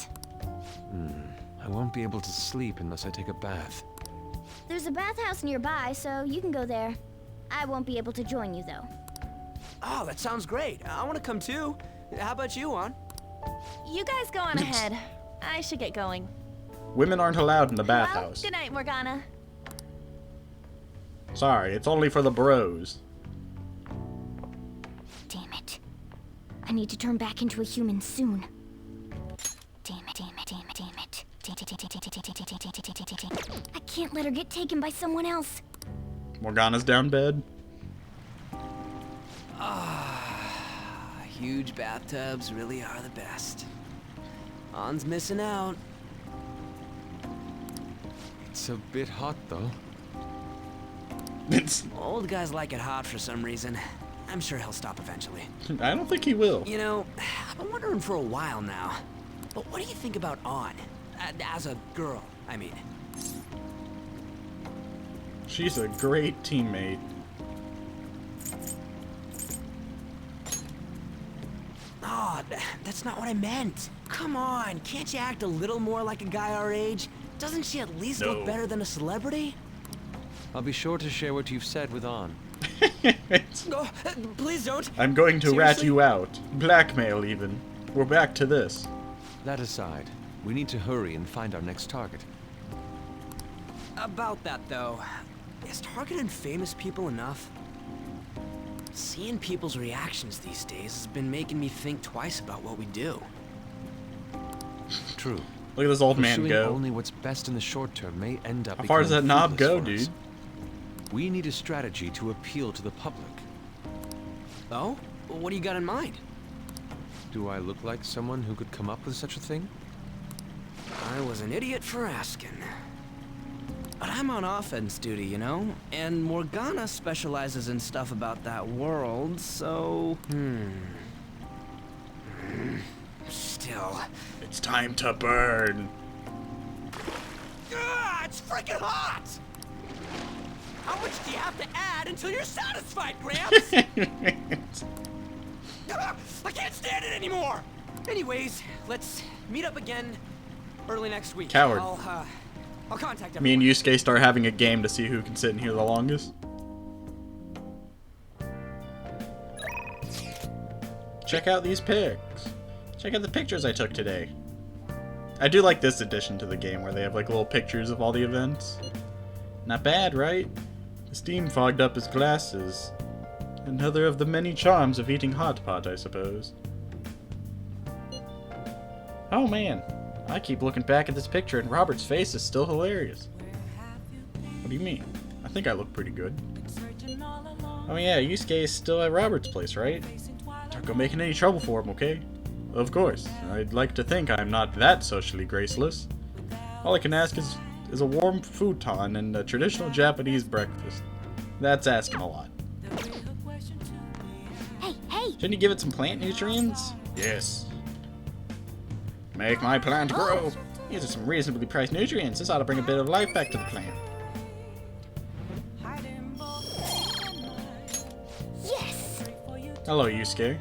Speaker 14: I won't be able to sleep unless I take a bath.
Speaker 10: There's a bathhouse nearby, so you can go there. I won't be able to join you, though.
Speaker 3: Oh, that sounds great. I want to come too. How about you, Juan?
Speaker 6: You guys go on ahead. I should get going.
Speaker 1: Women aren't allowed in the
Speaker 6: Well,
Speaker 1: bathhouse.
Speaker 6: good night, Morgana.
Speaker 1: Sorry, it's only for the bros.
Speaker 10: Damn it. I need to turn back into a human soon. Damn it, damn it, damn it, damn it. I can't let her get taken by someone else.
Speaker 1: Morgana's down bed.
Speaker 3: Huge bathtubs really are the best. Han's missing out.
Speaker 14: It's a bit hot, though.
Speaker 3: Old guys like it hot for some reason. I'm sure he'll stop eventually.
Speaker 1: I don't think he will.
Speaker 3: You know, I've been wondering for a while now. But what do you think about An? As a girl, I mean.
Speaker 1: She's a great teammate.
Speaker 3: Oh, that's That's not what I meant. Come on, can't you act a little more like a guy our age? Doesn't she at least look better than a celebrity?
Speaker 14: I'll be sure to share what you've said with On.
Speaker 3: Oh, please don't.
Speaker 1: I'm going to rat
Speaker 3: Seriously?
Speaker 1: you out. Blackmail, even. We're back to this.
Speaker 14: That aside, we need to hurry and find our next target.
Speaker 3: About that, though, is targeting famous people enough? Seeing people's reactions these days has been making me think twice about what we do.
Speaker 14: True.
Speaker 1: Look at this old man
Speaker 14: Pursuing
Speaker 1: go.
Speaker 14: only what's best in the short term may end up
Speaker 1: How far does that
Speaker 14: becoming
Speaker 1: knob
Speaker 14: fruitless
Speaker 1: go,
Speaker 14: for us.
Speaker 1: dude?
Speaker 14: We need a strategy to appeal to the public.
Speaker 3: Oh? What do you got in mind?
Speaker 14: Do I look like someone who could come up with such a thing?
Speaker 3: I was an idiot for asking. But I'm on offense duty, you know? And Morgana specializes in stuff about that world, so... Still...
Speaker 1: It's time to burn.
Speaker 3: Ah, it's freaking hot! How much do you have to add until you're satisfied, Gramps? I can't stand it anymore! Anyways, let's meet up again early next week.
Speaker 1: Coward.
Speaker 3: I'll contact
Speaker 1: Me
Speaker 3: everyone.
Speaker 1: and Yusuke start having a game to see who can sit in here the longest. Check out these pics. Check out the pictures I took today. I do like this addition to the game where they have like little pictures of all the events. Not bad, right? The steam fogged up his glasses. Another of the many charms of eating hot pot, I suppose. Oh man, I keep looking back at this picture and Robert's face is still hilarious. What do you mean? I think I look pretty good. Oh yeah, Yusuke is still at Robert's place, right? Don't go making any trouble for him, okay? Of course, I'd like to think I'm not that socially graceless. All I can ask is a warm futon and a traditional Japanese breakfast. That's asking a lot.
Speaker 10: Hey!
Speaker 1: Shouldn't you give it some plant nutrients? Yes. Make my plant grow. These are some reasonably priced nutrients. This ought to bring a bit of life back to the plant.
Speaker 10: Yes!
Speaker 1: Hello, Yusuke.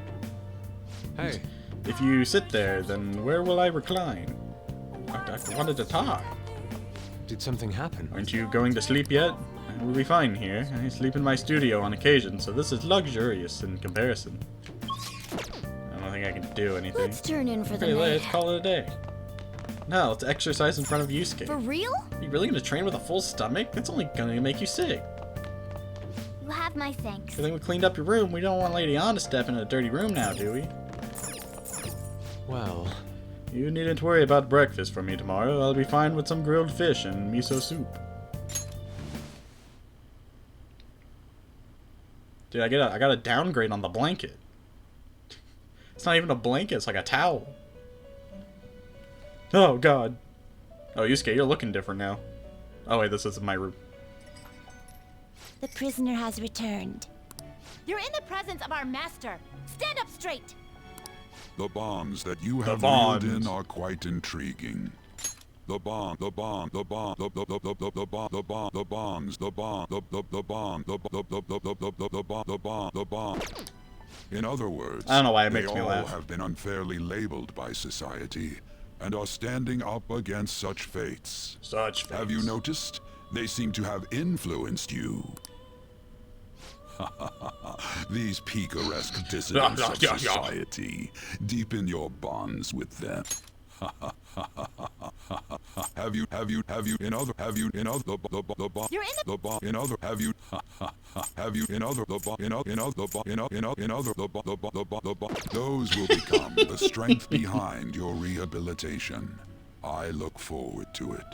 Speaker 14: Hey.
Speaker 1: If you sit there, then where will I recline? I wanted to talk.
Speaker 14: Did something happen?
Speaker 1: Aren't you going to sleep yet? We'll be fine here. I sleep in my studio on occasion, so this is luxurious in comparison. I don't think I can do anything.
Speaker 10: Let's turn in for the
Speaker 1: Okay,
Speaker 10: night.
Speaker 1: let's call it a day. No, let's exercise in front of Yusuke.
Speaker 10: For real?
Speaker 1: Are you really gonna train with a full stomach? That's only gonna make you sick.
Speaker 10: You have my thanks.
Speaker 1: Good thing we cleaned up your room. We don't want Lady Anna to step in a dirty room now, do we?
Speaker 14: Well...
Speaker 1: You needn't worry about breakfast for me tomorrow. I'll be fine with some grilled fish and miso soup. Dude, I got a downgrade on the blanket. It's not even a blanket, it's like a towel. Oh god. Oh, Yusuke, you're looking different now. Oh wait, this is my room.
Speaker 6: The prisoner has returned. You're in the presence of our master. Stand up straight.
Speaker 15: The bonds that you have
Speaker 1: bonds.
Speaker 15: reeled in are quite intriguing. The bonds. In other words,
Speaker 1: I don't know why it
Speaker 15: they
Speaker 1: makes me
Speaker 15: all
Speaker 1: laugh.
Speaker 15: have been unfairly labeled by society and are standing up against such fates.
Speaker 1: Such fates.
Speaker 15: Have you noticed? They seem to have influenced you. These picaresque dissidents of society. Deepen your bonds with them. Have you in other the
Speaker 6: You're in
Speaker 15: the bond in other have you in other the those will become the strength behind your rehabilitation. I look forward to it.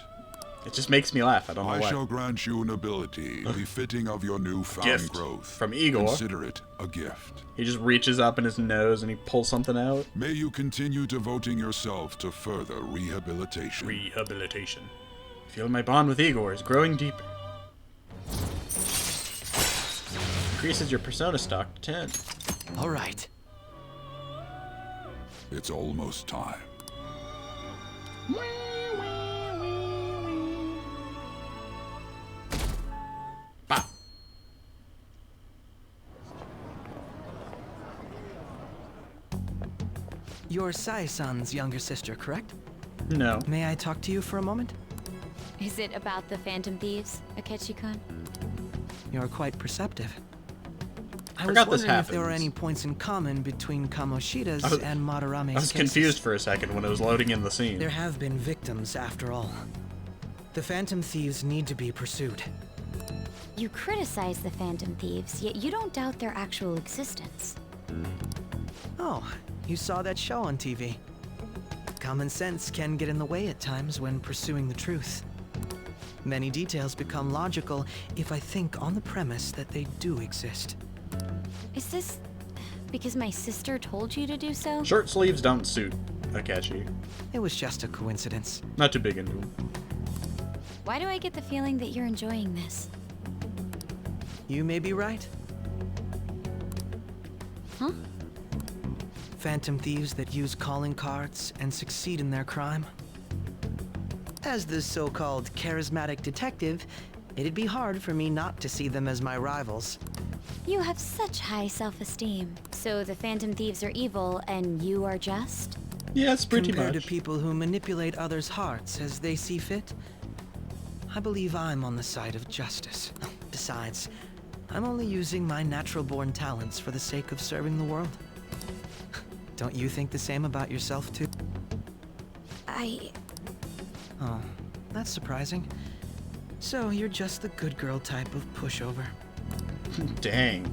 Speaker 1: It just makes me laugh. I don't know
Speaker 15: I
Speaker 1: why.
Speaker 15: shall grant you an ability befitting of your newfound
Speaker 1: Gift
Speaker 15: growth.
Speaker 1: from Igor.
Speaker 15: Consider it a gift.
Speaker 1: He just reaches up in his nose and he pulls something out.
Speaker 15: May you continue devoting yourself to further rehabilitation.
Speaker 1: Rehabilitation. I feel my bond with Igor is growing deeper. Increases your persona stock to 10.
Speaker 3: All right.
Speaker 15: It's almost time.
Speaker 5: You're Sae-san's younger sister, correct?
Speaker 1: No.
Speaker 5: May I talk to you for a moment?
Speaker 10: Is it about the Phantom Thieves, Akechi-kun?
Speaker 5: You're quite perceptive. I was
Speaker 1: Forgot this
Speaker 5: wondering if there were
Speaker 1: happens.
Speaker 5: any points in common between Kamoshida's and Madarame's
Speaker 1: I was
Speaker 5: cases.
Speaker 1: confused for a second when it was loading in the scene.
Speaker 5: There have been victims, after all. The Phantom Thieves need to be pursued.
Speaker 10: You criticize the Phantom Thieves, yet you don't doubt their actual existence.
Speaker 5: Oh, you saw that show on TV. Common sense can get in the way at times when pursuing the truth. Many details become logical if I think on the premise that they do exist.
Speaker 10: Is this because my sister told you to do so?
Speaker 1: Short sleeves don't suit Akechi.
Speaker 5: It was just a coincidence.
Speaker 1: Not too big into him.
Speaker 10: Why do I get the feeling that you're enjoying this?
Speaker 5: You may be right.
Speaker 10: Huh?
Speaker 5: Phantom thieves that use calling cards and succeed in their crime. As the so-called charismatic detective, it'd be hard for me not to see them as my rivals.
Speaker 10: You have such high self-esteem. So the Phantom Thieves are evil and you are just?
Speaker 1: Yes, pretty
Speaker 5: Compared
Speaker 1: much.
Speaker 5: to people who manipulate others' hearts as they see fit, I believe I'm on the side of justice. Besides, I'm only using my natural-born talents for the sake of serving the world. Don't you think the same about yourself, too? Oh, that's surprising. So you're just the good girl type of pushover.
Speaker 1: Dang.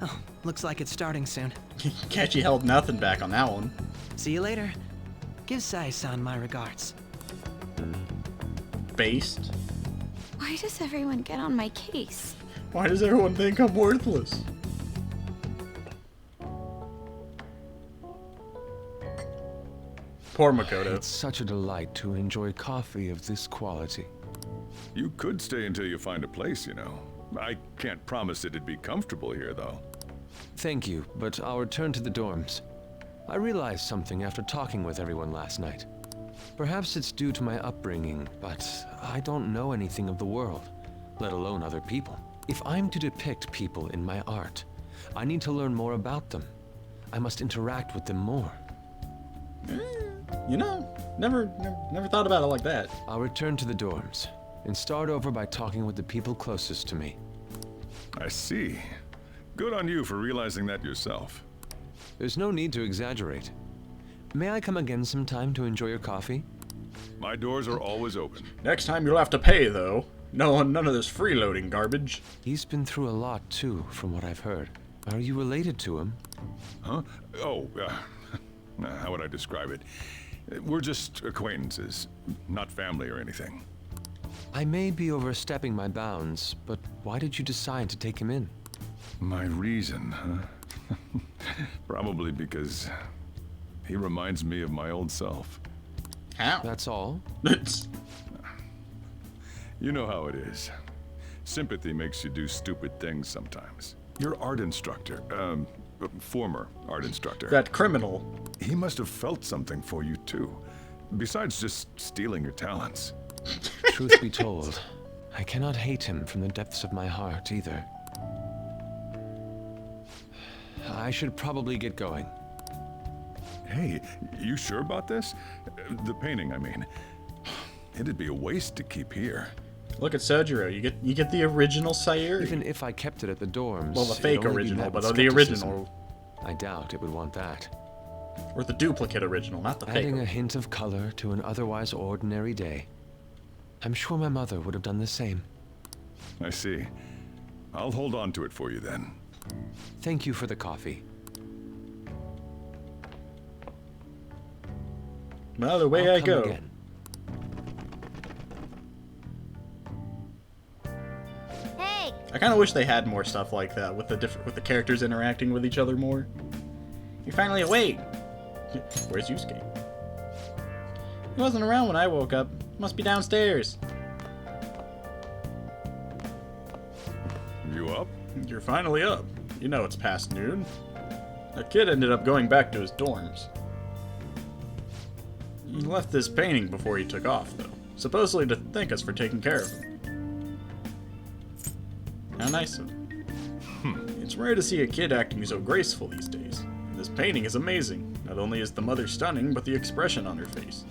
Speaker 5: Oh, looks like it's starting soon.
Speaker 1: Akechi held nothing back on that one.
Speaker 5: See you later. Give Sae-san my regards.
Speaker 1: Based?
Speaker 17: Why does everyone get on my case?
Speaker 1: Why does everyone think I'm worthless? Poor Makoto.
Speaker 14: It's such a delight to enjoy coffee of this quality.
Speaker 15: You could stay until you find a place, you know. I can't promise it'd be comfortable here, though.
Speaker 14: Thank you, but I'll return to the dorms. I realized something after talking with everyone last night. Perhaps it's due to my upbringing, but I don't know anything of the world, let alone other people. If I'm to depict people in my art, I need to learn more about them. I must interact with them more.
Speaker 1: You know, never thought about it like that.
Speaker 14: I'll return to the dorms and start over by talking with the people closest to me.
Speaker 15: I see. Good on you for realizing that yourself.
Speaker 14: There's no need to exaggerate. May I come again sometime to enjoy your coffee?
Speaker 15: My doors are always open.
Speaker 1: Next time you'll have to pay, though. No, none of this freeloading garbage.
Speaker 14: He's been through a lot, too, from what I've heard. Are you related to him?
Speaker 15: Huh? Oh, how would I describe it? We're just acquaintances, not family or anything.
Speaker 14: I may be overstepping my bounds, but why did you decide to take him in?
Speaker 15: My reason, huh? Probably because he reminds me of my old self.
Speaker 1: How?
Speaker 14: That's all?
Speaker 15: You know how it is. Sympathy makes you do stupid things sometimes. Your art instructor, former art instructor.
Speaker 1: That criminal.
Speaker 15: He must have felt something for you too, besides just stealing your talents.
Speaker 14: Truth be told, I cannot hate him from the depths of my heart either. I should probably get going.
Speaker 15: Hey, you sure about this? The painting, I mean. It'd be a waste to keep here.
Speaker 1: Look at Sojiro. You get the original Sayuri.
Speaker 14: Even if I kept it at the dorms,
Speaker 1: Well, the
Speaker 14: it'd
Speaker 1: fake
Speaker 14: only be
Speaker 1: original,
Speaker 14: met
Speaker 1: but
Speaker 14: with
Speaker 1: the
Speaker 14: skepticism.
Speaker 1: original.
Speaker 14: I doubt it would want that.
Speaker 1: Or the duplicate original, not the fake.
Speaker 14: Adding a hint of color to an otherwise ordinary day. I'm sure my mother would have done the same.
Speaker 15: I see. I'll hold on to it for you then.
Speaker 14: Thank you for the coffee.
Speaker 1: Well, away
Speaker 14: I'll
Speaker 1: I
Speaker 14: come
Speaker 1: go.
Speaker 14: again.
Speaker 10: Hey!
Speaker 1: I kind of wish they had more stuff like that with the characters interacting with each other more. You're finally awake. Where's Yusuke? He wasn't around when I woke up. Must be downstairs.
Speaker 15: You up?
Speaker 1: You're finally up. You know it's past noon. That kid ended up going back to his dorms. He left this painting before he took off, though. Supposedly to thank us for taking care of him. How nice of him. It's rare to see a kid acting so graceful these days. This painting is amazing. Not only is the mother stunning, but the expression on her face.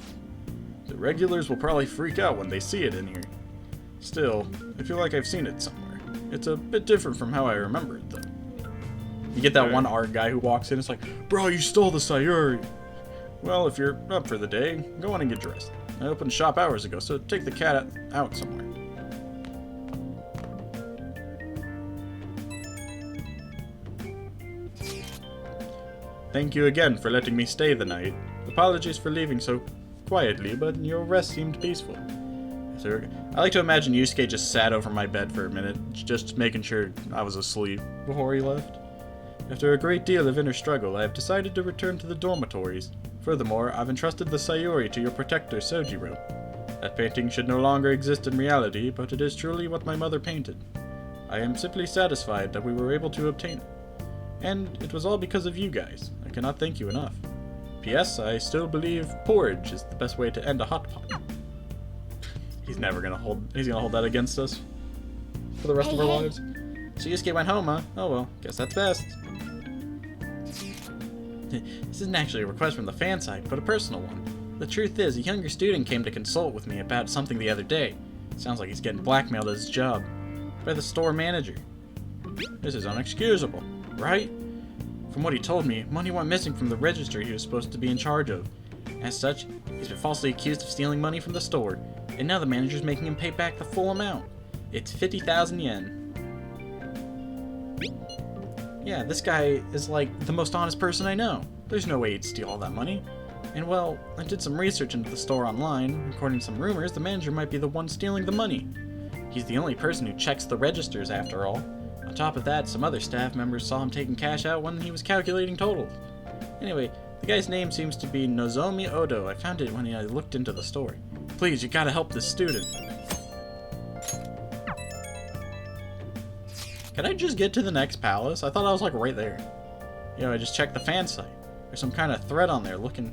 Speaker 1: The regulars will probably freak out when they see it in here. Still, I feel like I've seen it somewhere. It's a bit different from how I remember it, though. You get that one art guy who walks in, it's like, bro, you stole the Sayuri! Well, if you're up for the day, go on and get dressed. I opened shop hours ago, so take the cat out somewhere. Thank you again for letting me stay the night. Apologies for leaving so quietly, but your rest seemed peaceful. I like to imagine Yusuke just sat over my bed for a minute, just making sure I was asleep before he left. After a great deal of inner struggle, I have decided to return to the dormitories. Furthermore, I've entrusted the Sayuri to your protector, Sojiro. That painting should no longer exist in reality, but it is truly what my mother painted. I am simply satisfied that we were able to obtain it. And it was all because of you guys. I cannot thank you enough. P.S. I still believe porridge is the best way to end a hot pot. He's gonna hold that against us for the rest of our lives. So Yusuke went home, huh? Oh well, guess that's best. This isn't actually a request from the fan side, but a personal one. The truth is, a younger student came to consult with me about something the other day. Sounds like he's getting blackmailed at his job by the store manager. This is unexcusable, right? From what he told me, money went missing from the register he was supposed to be in charge of. As such, he's been falsely accused of stealing money from the store, and now the manager's making him pay back the full amount. It's 50,000 yen. Yeah, this guy is like the most honest person I know. There's no way he'd steal all that money. And well, I did some research into the store online. According to some rumors, the manager might be the one stealing the money. He's the only person who checks the registers after all. On top of that, some other staff members saw him taking cash out when he was calculating totals. Anyway, the guy's name seems to be Nozomi Odo. I found it when I looked into the store. Please, you gotta help this student. Can I just get to the next palace? I thought I was like right there. You know, I just checked the fan site. There's some kind of thread on there looking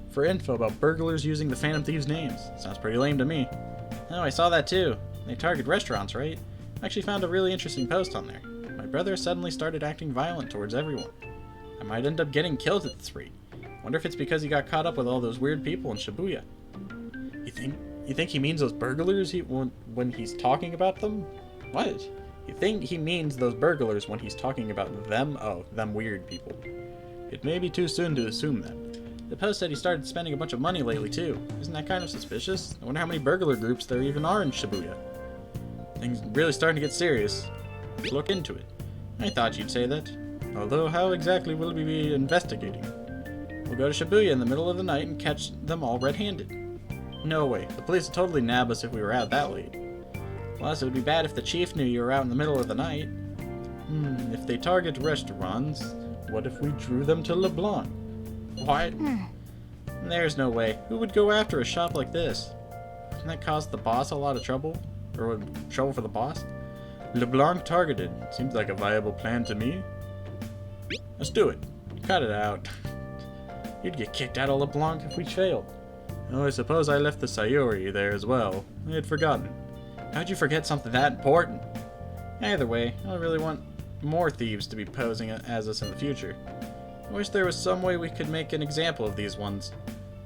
Speaker 1: for info about burglars using the Phantom Thieves' names. Sounds pretty lame to me. Oh, I saw that too. They target restaurants, right? I actually found a really interesting post on there. My brother suddenly started acting violent towards everyone. I might end up getting killed at this rate. Wonder if it's because he got caught up with all those weird people in Shibuya. You think he means those burglars when he's talking about them? What? You think he means those burglars when he's talking about them? Oh, them weird people. It may be too soon to assume that. The post said he started spending a bunch of money lately too. Isn't that kind of suspicious? I wonder how many burglar groups there even are in Shibuya. Things really starting to get serious. Let's look into it. I thought you'd say that. Although, how exactly will we be investigating? We'll go to Shibuya in the middle of the night and catch them all red-handed. No way. The police would totally nab us if we were out that late. Plus, it would be bad if the chief knew you were out in the middle of the night. If they target restaurants, what if we drew them to LeBlanc? What? There's no way. Who would go after a shop like this? Wouldn't that cause the boss a lot of trouble? Or trouble for the boss? LeBlanc targeted. Seems like a viable plan to me. Let's do it. Cut it out. You'd get kicked out of LeBlanc if we failed. Oh, I suppose I left the Sayuri there as well. I had forgotten. How'd you forget something that important? Either way, I really want more thieves to be posing as us in the future. I wish there was some way we could make an example of these ones.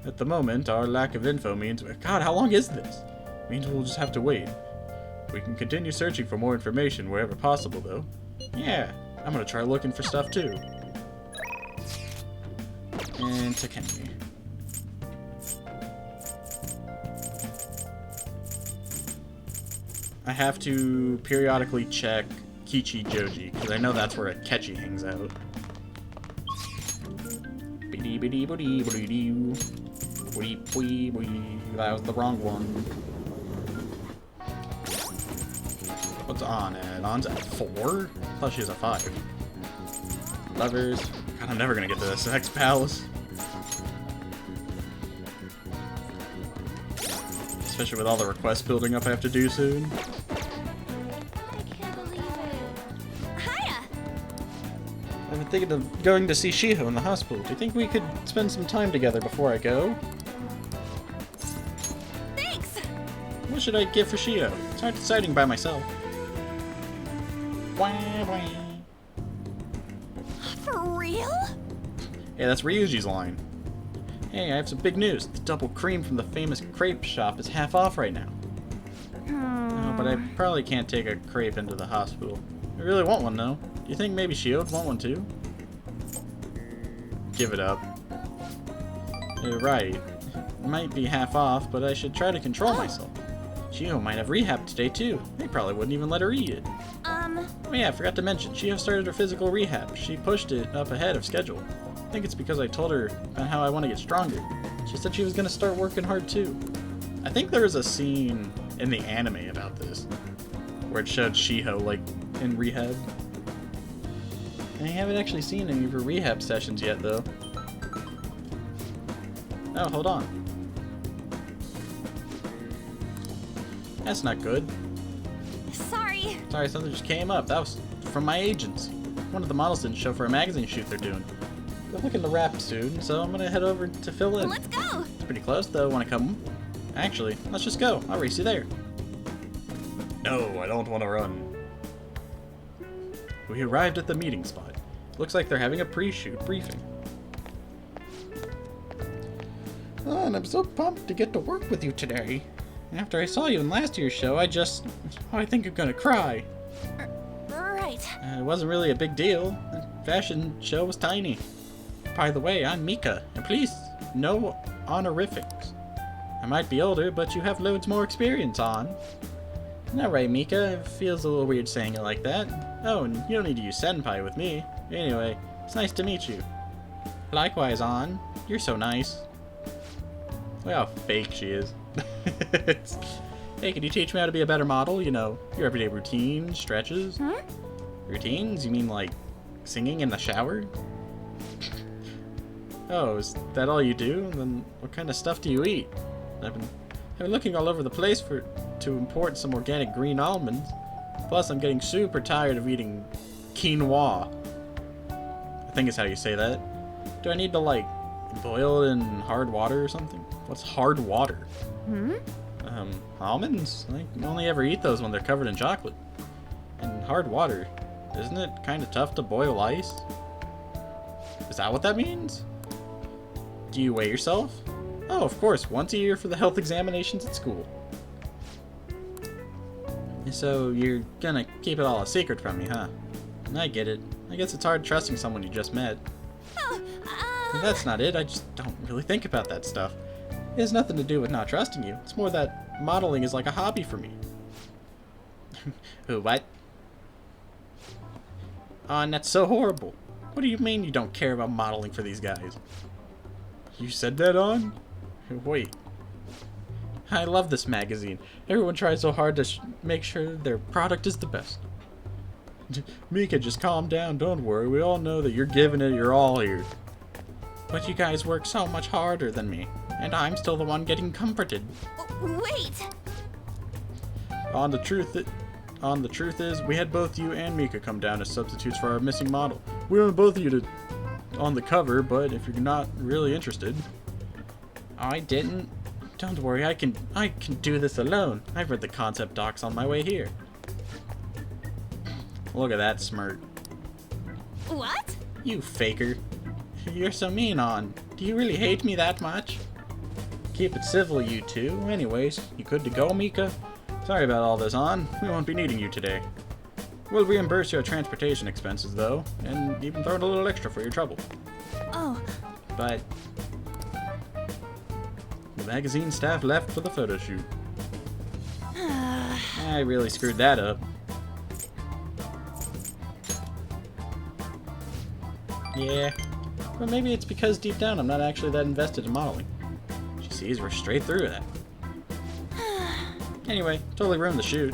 Speaker 1: At the moment, our lack of info means... God, how long is this? Means we'll just have to wait. We can continue searching for more information wherever possible, though. Yeah, I'm gonna try looking for stuff too. And Takemi. I have to periodically check Kichi Joji, because I know that's where Akechi hangs out. That was the wrong one. What's on at? On's at 4? I thought she was at 5. Lovers. God, I'm never gonna get to this next palace. Especially with all the requests building up I have to do soon. I've been thinking of going to see Shiho in the hospital. Do you think we could spend some time together before I go?
Speaker 6: Thanks!
Speaker 1: What should I get for Shiho? It's hard deciding by myself.
Speaker 6: For real?
Speaker 1: Hey, that's Ryuji's line. Hey, I have some big news. The double cream from the famous crepe shop is half off right now. Oh, but I probably can't take a crepe into the hospital. I really want one, though. Do you think maybe Shio would want one, too? Give it up. You're right. It might be half off, but I should try to control myself. Shio might have rehab today, too. They probably wouldn't even let her eat it. Oh yeah, I forgot to mention. Shio started her physical rehab. She pushed it up ahead of schedule. I think it's because I told her about how I want to get stronger. She said she was going to start working hard, too. I think there was a scene in the anime about this, where it showed Shiho, like, in rehab. I haven't actually seen any of her rehab sessions yet, though. Oh, hold on. That's not good. Sorry, something just came up. That was from my agents. One of the models didn't show for a magazine shoot they're doing. They're looking to wrap soon, so I'm gonna head over to fill in.
Speaker 6: Let's go!
Speaker 1: It's pretty close, though. Wanna come? Actually, let's just go. I'll race you there. No, I don't want to run. We arrived at the meeting spot. Looks like they're having a pre-shoot briefing. Oh, and I'm so pumped to get to work with you today. After I saw you in last year's show, I think I'm gonna cry.
Speaker 6: Right.
Speaker 1: It wasn't really a big deal. The fashion show was tiny. By the way, I'm Mika, and please, no honorifics. I might be older, but you have loads more experience on. Not right, Mika. It feels a little weird saying it like that. Oh, and you don't need to use senpai with me. Anyway, it's nice to meet you. Likewise, On. You're so nice. Look how fake she is. Hey, can you teach me how to be a better model? You know, your everyday routines, stretches. Routines? You mean like singing in the shower? Oh, is that all you do? Then what kind of stuff do you eat? I've been looking all over the place to import some organic green almonds. Plus, I'm getting super tired of eating quinoa. I think is how you say that. Do I need to, like, boil it in hard water or something? What's hard water? Almonds? I only ever eat those when they're covered in chocolate. And hard water. Isn't it kind of tough to boil ice? Is that what that means? Do you weigh yourself? Oh, of course, once a year for the health examinations at school. So you're gonna keep it all a secret from me, huh? I get it. I guess it's hard trusting someone you just met. But that's not it. I just don't really think about that stuff. It has nothing to do with not trusting you. It's more that modeling is like a hobby for me. What? Oh, and that's so horrible. What do you mean you don't care about modeling for these guys? You said that, On? Wait. I love this magazine. Everyone tries so hard to make sure their product is the best. Mika, just calm down. Don't worry. We all know that you're giving it your all here. But you guys work so much harder than me, and I'm still the one getting comforted.
Speaker 6: Wait!
Speaker 1: On the truth is, we had both you and Mika come down as substitutes for our missing model. We wanted both of you to on the cover, but if you're not really interested. I didn't. Don't worry, I can do this alone. I've read the concept docs on my way here. Look at that smirk.
Speaker 6: What?
Speaker 1: You faker. You're so mean, On. Do you really hate me that much? Keep it civil, you two. Anyways, you good to go, Mika? Sorry about all this, On. We won't be needing you today. We'll reimburse your transportation expenses, though, and even throw in a little extra for your trouble.
Speaker 6: Oh.
Speaker 1: But the magazine staff left for the photo shoot. I really screwed that up. Yeah, but maybe it's because deep down I'm not actually that invested in modeling. She sees we're straight through that. Anyway, totally ruined the shoot.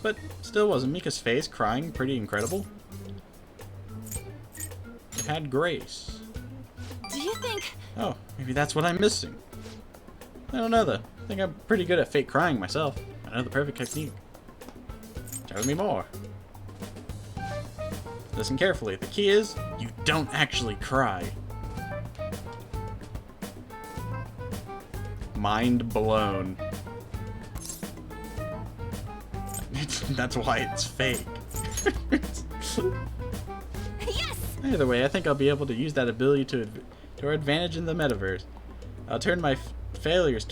Speaker 1: But still, wasn't Mika's face crying pretty incredible? It had grace.
Speaker 6: Do you think...
Speaker 1: Oh, maybe that's what I'm missing. I don't know though. I think I'm pretty good at fake crying myself. I know the perfect technique. Tell me more. Listen carefully. The key is, you don't actually cry. Mind blown. That's why it's fake.
Speaker 6: Yes!
Speaker 1: Either way, I think I'll be able to use that ability to our advantage in the metaverse. I'll turn my failures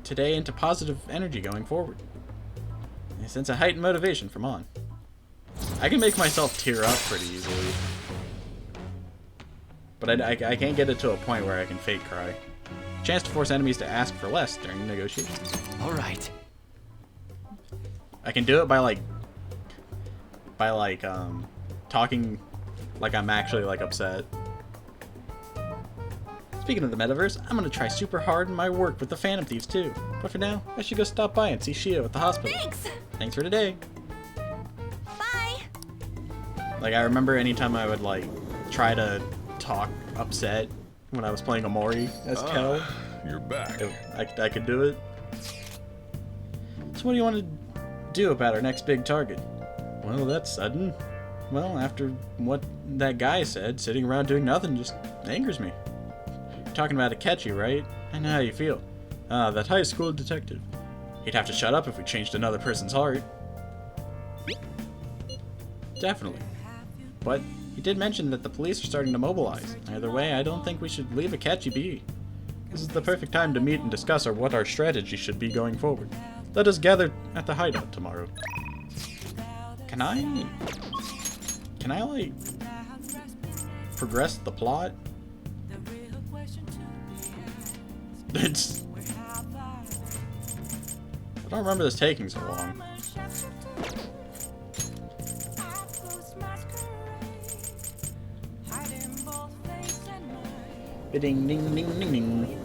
Speaker 1: today into positive energy going forward. I sense a heightened motivation from on. I can make myself tear up pretty easily. But I can't get it to a point where I can fake cry. Chance to force enemies to ask for less during negotiations.
Speaker 3: Alright.
Speaker 1: I can do it by talking like I'm actually like upset. Speaking of the metaverse, I'm gonna try super hard in my work with the Phantom Thieves too. But for now, I should go stop by and see Shio at the hospital. Thanks for today.
Speaker 6: Bye.
Speaker 1: Like, I remember anytime I would like try to talk upset when I was playing Omori as Kel.
Speaker 15: You're back.
Speaker 1: I could do it. So what do you want to do about our next big target? Well, that's sudden. Well, after what that guy said, sitting around doing nothing just angers me. You're talking about Akechi, right? I know how you feel. That high school detective. He'd have to shut up if we changed another person's heart. Definitely. But he did mention that the police are starting to mobilize. Either way, I don't think we should leave Akechi be. This is the perfect time to meet and discuss what our strategy should be going forward. Let us gather at the hideout tomorrow. Can I like progress the plot? It's I don't remember this taking so long. Ding ding ding ding ding.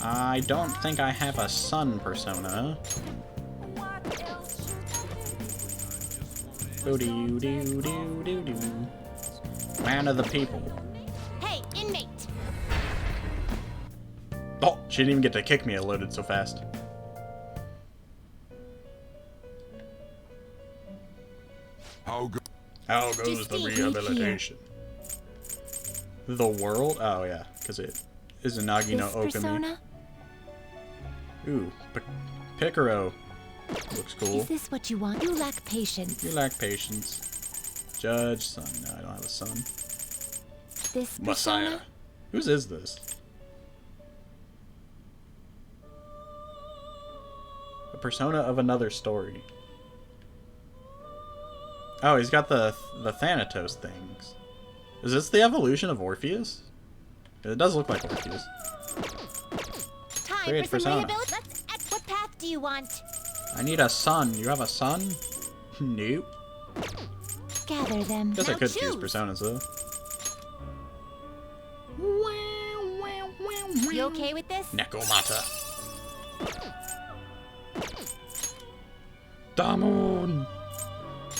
Speaker 1: I don't think I have a sun persona. Doo doo doo doo doo. Man of the people.
Speaker 6: Hey, inmate.
Speaker 1: Oh, she didn't even get to kick me. It loaded so fast.
Speaker 15: How
Speaker 1: goes the rehabilitation? The world? Oh yeah, because it is Inagi no Okami.
Speaker 6: Persona?
Speaker 1: Ooh, Picaro. Looks cool.
Speaker 6: Is this what you want? You lack patience.
Speaker 1: You lack patience. Judge, son. No, I don't have a son.
Speaker 6: This
Speaker 1: Messiah.
Speaker 6: persona?
Speaker 1: Whose is this? A persona of another story. Oh, he's got the Thanatos things. Is this the evolution of Orpheus? It does look like Orpheus.
Speaker 6: Time
Speaker 1: Create
Speaker 6: for some
Speaker 1: persona.
Speaker 6: rehabilitation. What path do you want?
Speaker 1: I need a son. You have a son? Nope.
Speaker 6: Gather them.
Speaker 1: Guess
Speaker 6: now
Speaker 1: I could
Speaker 6: choose.
Speaker 1: choose personas though.
Speaker 6: You okay with this?
Speaker 1: Nekomata. Damon.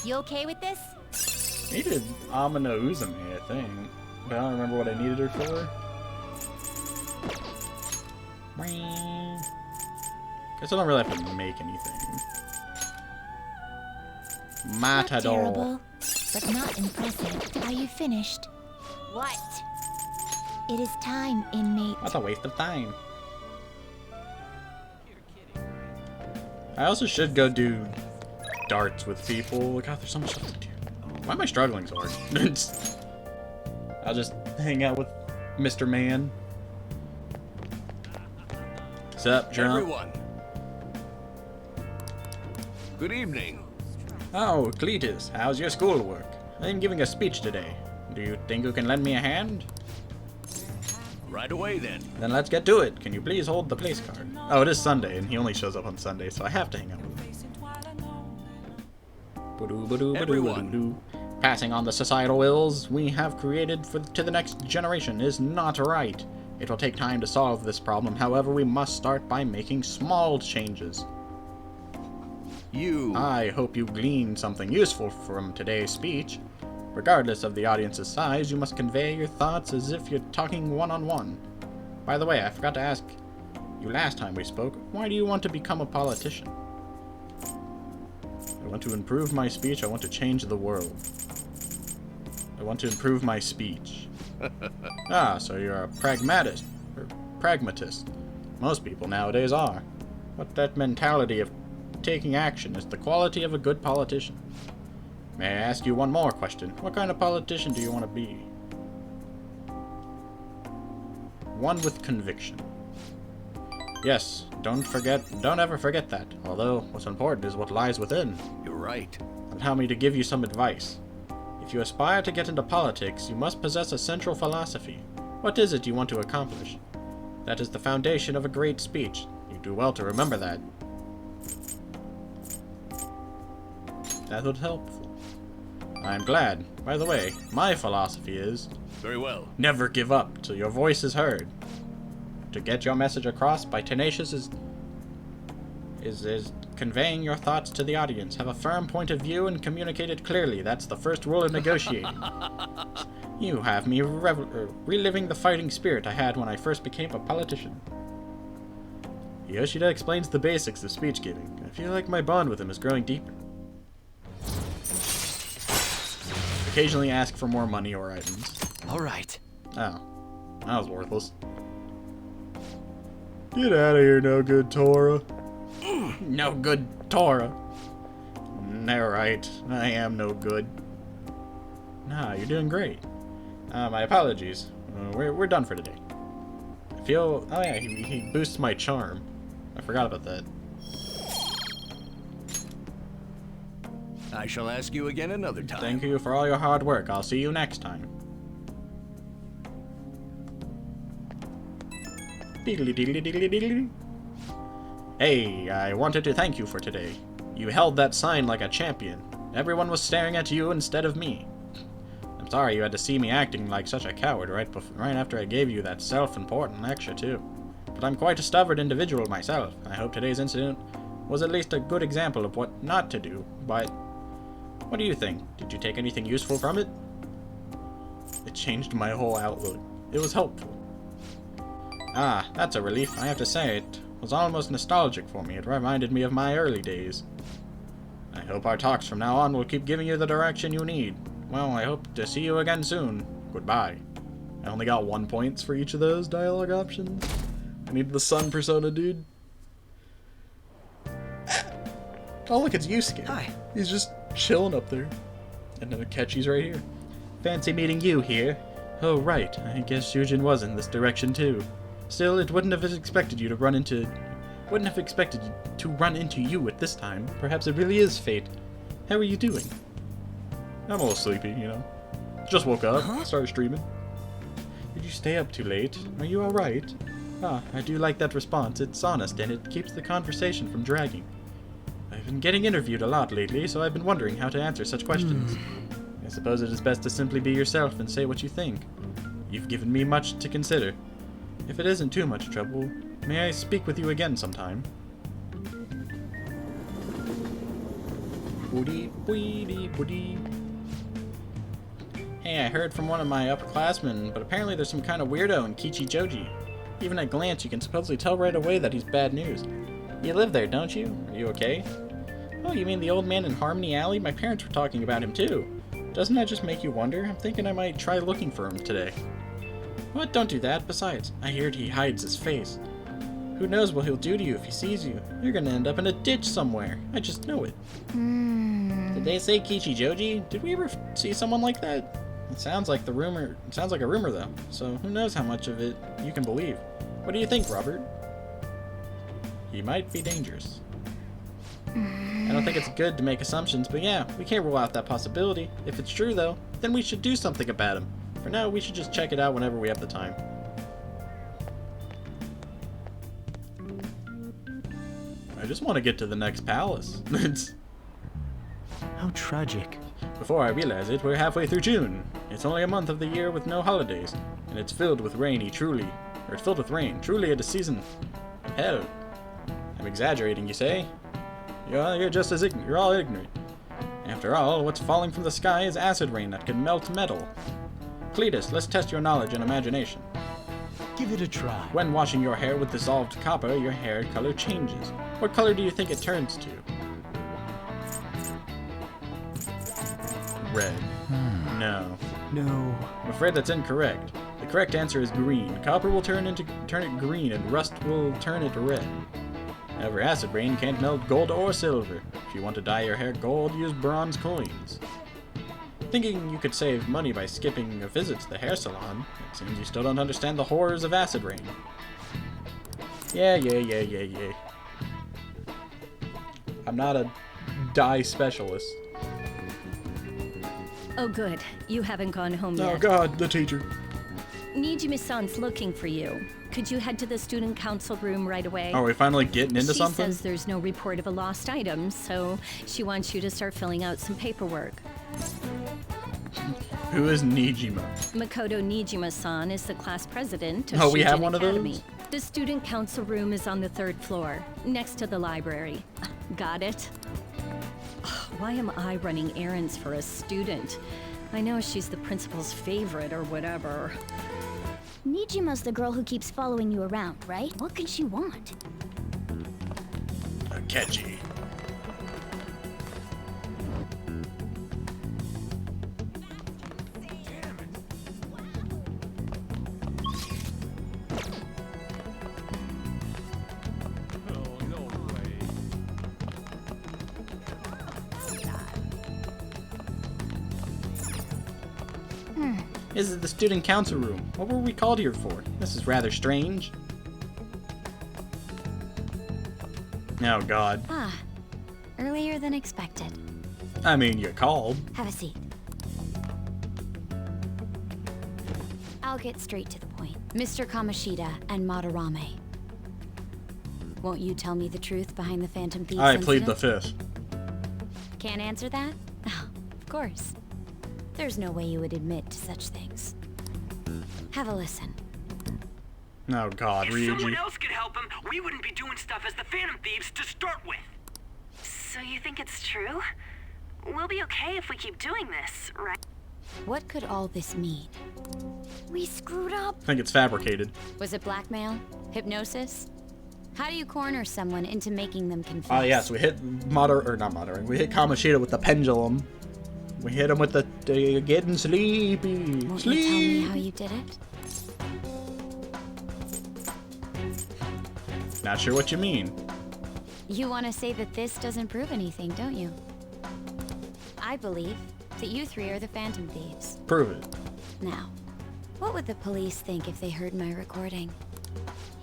Speaker 6: You okay with this?
Speaker 1: Needed Amino Uzume, I think. But I don't remember what I needed her for. Guess I don't really have to make anything.
Speaker 6: Not
Speaker 1: Matador.
Speaker 6: terrible, but not impressive. Are you finished? What? It is time, inmate.
Speaker 1: That's a waste of time. I also should go do darts with people. God, there's so much stuff to do. Why am I struggling so hard? I'll just hang out with Mr. Man. Sup, Jump?
Speaker 2: Everyone. Good evening.
Speaker 1: Oh, Cletus, how's your schoolwork? I'm giving a speech today. Do you think you can lend me a hand?
Speaker 2: Right away then.
Speaker 1: Then let's get to it. Can you please hold the place card? Oh, it is Sunday, and he only shows up on Sunday, so I have to hang out with him.
Speaker 2: Everyone.
Speaker 1: Passing on the societal ills we have created to the next generation is not right. It will take time to solve this problem, however, we must start by making small changes. I hope you glean something useful from today's speech. Regardless of the audience's size, you must convey your thoughts as if you're talking one-on-one. By the way, I forgot to ask you last time we spoke, why do you want to become a politician? I want to improve my speech, I want to change the world. I want to improve my speech. Ah, so you're a pragmatist. Most people nowadays are. But that mentality of taking action is the quality of a good politician. May I ask you one more question? What kind of politician do you want to be? One with conviction. Yes, don't ever forget that. Although, what's important is what lies within.
Speaker 2: You're right.
Speaker 1: Allow me to give you some advice. If you aspire to get into politics, you must possess a central philosophy. What is it you want to accomplish? That is the foundation of a great speech. You do well to remember that. That would help. I'm glad. By the way, my philosophy is...
Speaker 2: Very well.
Speaker 1: Never give up till your voice is heard. To get your message across by tenacious is conveying your thoughts to the audience. Have a firm point of view and communicate it clearly. That's the first rule of negotiating. You have me reliving the fighting spirit I had when I first became a politician. Yoshida explains the basics of speech giving. I feel like my bond with him is growing deeper. Occasionally ask for more money or items.
Speaker 3: Alright.
Speaker 1: Oh. That was worthless. Get out of here, no good Tora. No good Tora. Alright, I am no good. Nah, you're doing great. My apologies. We're done for today. I feel... Oh yeah, he boosts my charm. I forgot about that.
Speaker 2: I shall ask you again another time.
Speaker 1: Thank you for all your hard work. I'll see you next time. Hey, I wanted to thank you for today. You held that sign like a champion. Everyone was staring at you instead of me. I'm sorry you had to see me acting like such a coward right after I gave you that self-important lecture too. But I'm quite a stubborn individual myself. I hope today's incident was at least a good example of what not to do, but... What do you think? Did you take anything useful from it? It changed my whole outlook. It was helpful. Ah, that's a relief. I have to say, it was almost nostalgic for me. It reminded me of my early days. I hope our talks from now on will keep giving you the direction you need. Well, I hope to see you again soon. Goodbye. I only got 1 point for each of those dialogue options. I need the sun persona, dude. Oh, look, it's Yusuke.
Speaker 5: Hi.
Speaker 1: He's just chilling up there. And then Akechi's right here. Fancy meeting you here. Oh, right. I guess Shujin was in this direction, too. Still, it wouldn't have expected you to run into you at this time. Perhaps it really is fate. How are you doing? I'm a little sleepy, you know. Just woke up, started streaming. Did you stay up too late? Are you alright? Ah, I do like that response. It's honest, and it keeps the conversation from dragging. I've been getting interviewed a lot lately, so I've been wondering how to answer such questions. I suppose it is best to simply be yourself and say what you think. You've given me much to consider. If it isn't too much trouble, may I speak with you again sometime? Hey, I heard from one of my upperclassmen, but apparently there's some kind of weirdo in Kichijoji. Even at glance, you can supposedly tell right away that he's bad news. You live there, don't you? Are you okay? Oh, you mean the old man in Harmony Alley? My parents were talking about him too. Doesn't that just make you wonder? I'm thinking I might try looking for him today. What? Don't do that. Besides, I heard he hides his face. Who knows what he'll do to you if he sees you? You're gonna end up in a ditch somewhere. I just know it. Did they say Kichijoji? Did we ever see someone like that? It sounds like a rumor though, so who knows how much of it you can believe. What do you think, Robert? He might be dangerous. I don't think it's good to make assumptions, but yeah, we can't rule out that possibility. If it's true though, then we should do something about him. For now, we should just check it out whenever we have the time. I just want to get to the next palace.
Speaker 5: How tragic.
Speaker 1: Before I realize it, we're halfway through June. It's only a month of the year with no holidays, and it's filled with rain, truly a season of hell. I'm exaggerating, you say? You're all ignorant. After all, what's falling from the sky is acid rain that can melt metal. Cletus, let's test your knowledge and imagination.
Speaker 5: Give it a try.
Speaker 1: When washing your hair with dissolved copper, your hair color changes. What color do you think it turns to? Red. No. I'm afraid that's incorrect. The correct answer is green. Copper will turn it green, and rust will turn it red. However, acid rain can't melt gold or silver. If you want to dye your hair gold, use bronze coins. Thinking you could save money by skipping a visit to the hair salon, it seems you still don't understand the horrors of acid rain. Yeah. I'm not a dye specialist.
Speaker 4: Oh, good. You haven't gone home yet.
Speaker 1: Oh god, the teacher.
Speaker 4: Nijima-san's looking for you. Could you head to the student council room right away?
Speaker 1: Are we finally getting into something?
Speaker 4: She says there's no report of a lost item, so she wants you to start filling out some paperwork.
Speaker 1: Who is Nijima?
Speaker 4: Makoto Nijima-san is the class president of
Speaker 1: Oh, we have
Speaker 4: Shujin
Speaker 1: one
Speaker 4: Academy.
Speaker 1: of those?
Speaker 4: The student council room is on the 3rd floor, next to the library. Got it? Why am I running errands for a student? I know she's the principal's favorite or whatever.
Speaker 10: Nijima's the girl who keeps following you around, right? What could she want?
Speaker 1: Catchy. This is the student council room. What were we called here for? This is rather strange. Oh god.
Speaker 10: Ah, earlier than expected.
Speaker 1: I mean, you called.
Speaker 10: Have a seat. I'll get straight to the point. Mr. Kamoshida and Madarame. Won't you tell me the truth behind the Phantom Thieves
Speaker 1: I plead the
Speaker 10: incident?
Speaker 1: 5th.
Speaker 10: Can't answer that? Oh, of course. There's no way you would admit to such things. Have a listen.
Speaker 1: Oh god,
Speaker 3: If
Speaker 1: Ryuji.
Speaker 3: someone else could help him, we wouldn't be doing stuff as the Phantom Thieves to start with.
Speaker 6: So you think it's true? We'll be okay if we keep doing this, right?
Speaker 10: What could all this mean? We screwed up.
Speaker 1: I think it's fabricated.
Speaker 10: Was it blackmail? Hypnosis? How do you corner someone into making them confess?
Speaker 1: Oh yes, we hit we hit Kamoshida with the pendulum. We hit him with the getting sleepy.
Speaker 10: Won't
Speaker 1: Sleep.
Speaker 10: you tell me how you did it?
Speaker 1: Not sure what you mean.
Speaker 10: You want to say that this doesn't prove anything, don't you? I believe that you three are the Phantom Thieves.
Speaker 1: Prove it.
Speaker 10: Now, what would the police think if they heard my recording?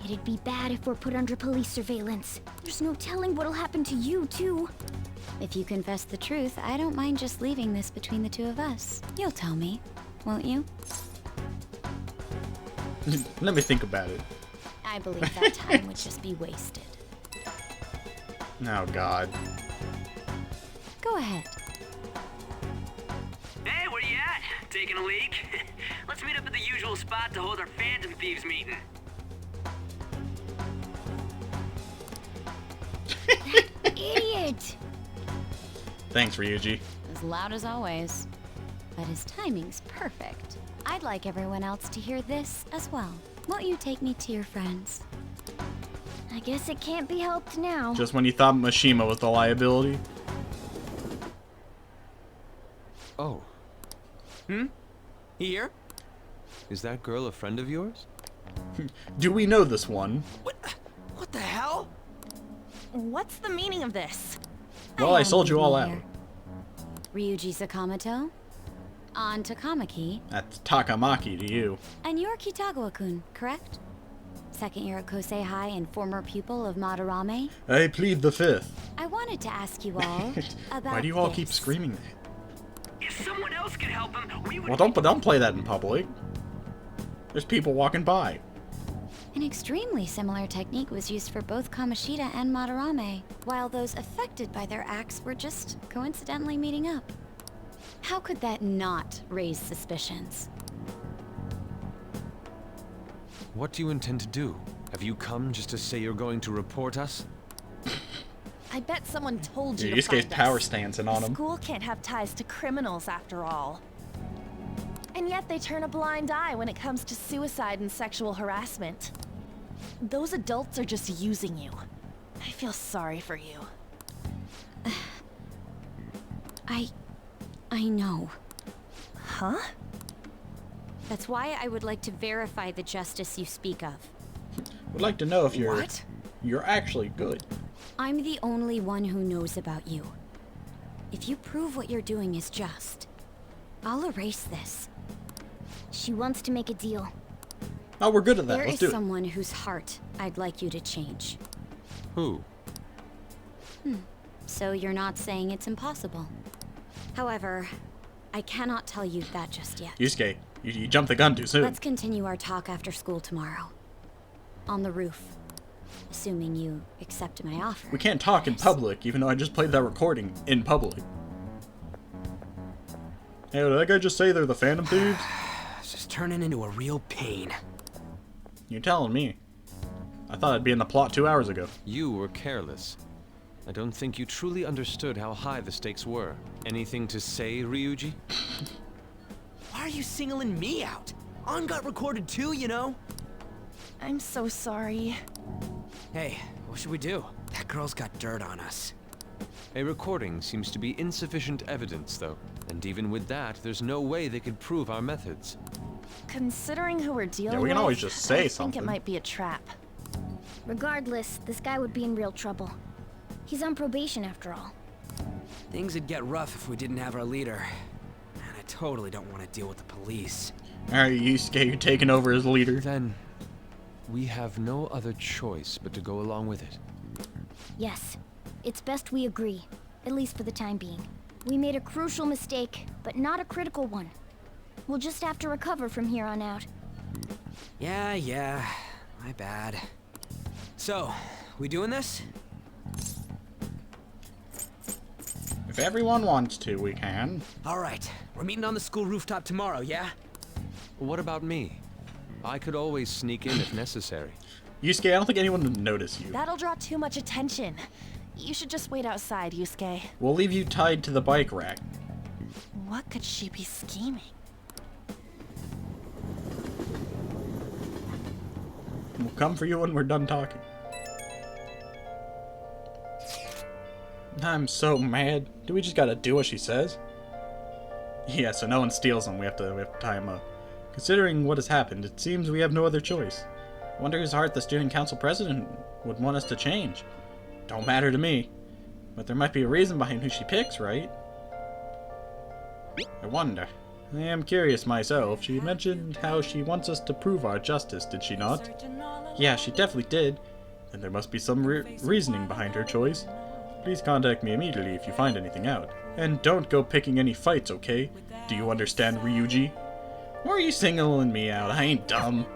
Speaker 10: It'd be bad if we're put under police surveillance. There's no telling what'll happen to you, too. If you confess the truth, I don't mind just leaving this between the two of us. You'll tell me, won't you?
Speaker 1: Let me think about it.
Speaker 10: I believe that time would just be wasted.
Speaker 1: Oh god.
Speaker 10: Go ahead.
Speaker 3: Hey, where you at? Taking a leak? Let's meet up at the usual spot to hold our Phantom Thieves meeting.
Speaker 10: Idiot!
Speaker 1: Thanks, Ryuji.
Speaker 10: As loud as always. But his timing's perfect. I'd like everyone else to hear this as well. Won't you take me to your friends? I guess it can't be helped now.
Speaker 1: Just when you thought Mishima was the liability.
Speaker 14: Oh.
Speaker 11: Here?
Speaker 14: Is that girl a friend of yours?
Speaker 1: Do we know this one?
Speaker 11: What the hell?
Speaker 6: What's the meaning of this?
Speaker 1: Well, I sold you all out.
Speaker 10: Ryuji Sakamoto, on Takamaki,
Speaker 1: That's Takamaki to you.
Speaker 10: and you're Kitagawa-kun, correct? Second year at Kosei High and former pupil of Madarame.
Speaker 1: I plead the 5th.
Speaker 10: I wanted to ask you all about
Speaker 1: Why do you all
Speaker 10: this.
Speaker 1: keep screaming that?
Speaker 3: If someone else could help him, we would.
Speaker 1: Well, don't play that in public. There's people walking by.
Speaker 10: An extremely similar technique was used for both Kamoshida and Madarame, while those affected by their acts were just coincidentally meeting up. How could that not raise suspicions?
Speaker 14: What do you intend to do? Have you come just to say you're going to report us?
Speaker 6: I bet someone told you
Speaker 1: You
Speaker 6: to
Speaker 1: just gave
Speaker 6: find
Speaker 1: power
Speaker 6: us.
Speaker 1: stancing on
Speaker 6: The
Speaker 1: him.
Speaker 6: school can't have ties to criminals after all. And yet they turn a blind eye when it comes to suicide and sexual harassment. Those adults are just using you. I feel sorry for you.
Speaker 10: I know.
Speaker 6: Huh?
Speaker 10: That's why I would like to verify the justice you speak of.
Speaker 1: Would like to know if you're
Speaker 10: What?
Speaker 1: you're actually good.
Speaker 10: I'm the only one who knows about you. If you prove what you're doing is just, I'll erase this. She wants to make a deal.
Speaker 1: Oh, we're good at that.
Speaker 10: There
Speaker 1: Let's
Speaker 10: is
Speaker 1: do it.
Speaker 10: someone whose heart I'd like you to change.
Speaker 14: Who?
Speaker 10: So you're not saying it's impossible. However, I cannot tell you that just yet.
Speaker 1: Yusuke, you jumped the gun too soon.
Speaker 10: Let's continue our talk after school tomorrow. On the roof. Assuming you accept my offer.
Speaker 1: We can't talk in public, even though I just played that recording in public. Hey, did that guy just say they're the Phantom Thieves?
Speaker 3: It's just turning into a real pain.
Speaker 1: You're telling me. I thought I'd be in the plot 2 hours ago.
Speaker 14: You were careless. I don't think you truly understood how high the stakes were. Anything to say, Ryuji?
Speaker 3: Why are you singling me out? On got recorded too, you know?
Speaker 6: I'm so sorry.
Speaker 3: Hey, what should we do? That girl's got dirt on us.
Speaker 14: A recording seems to be insufficient evidence, though. And even with that, there's no way they could prove our methods.
Speaker 6: Considering who we're dealing with,
Speaker 1: we can always just say
Speaker 6: I
Speaker 1: something.
Speaker 6: think it might be a trap.
Speaker 10: Regardless, this guy would be in real trouble. He's on probation after all.
Speaker 3: Things would get rough if we didn't have our leader. And I totally don't want to deal with the police.
Speaker 1: Alright, Yusuke, you're taking over as leader.
Speaker 14: Then, we have no other choice but to go along with it.
Speaker 10: Yes, it's best we agree, at least for the time being. We made a crucial mistake, but not a critical one. We'll just have to recover from here on out.
Speaker 3: Yeah, my bad. So, we doing this?
Speaker 1: If everyone wants to, we can.
Speaker 3: Alright, we're meeting on the school rooftop tomorrow, yeah?
Speaker 14: What about me? I could always sneak in if necessary.
Speaker 1: Yusuke, I don't think anyone would notice you.
Speaker 6: That'll draw too much attention. You should just wait outside, Yusuke.
Speaker 1: We'll leave you tied to the bike rack.
Speaker 6: What could she be scheming?
Speaker 1: We'll come for you when we're done talking. I'm so mad. Do we just gotta do what she says? Yeah, so no one steals them. We have to tie him up. Considering what has happened, it seems we have no other choice. I wonder whose heart the student council president would want us to change. Don't matter to me. But there might be a reason behind who she picks, right? I wonder. I am curious myself. She mentioned how she wants us to prove our justice, did she not? Yeah, she definitely did. And there must be some reasoning behind her choice. Please contact me immediately if you find anything out. And don't go picking any fights, okay? Do you understand, Ryuji? Why are you singling me out? I ain't dumb.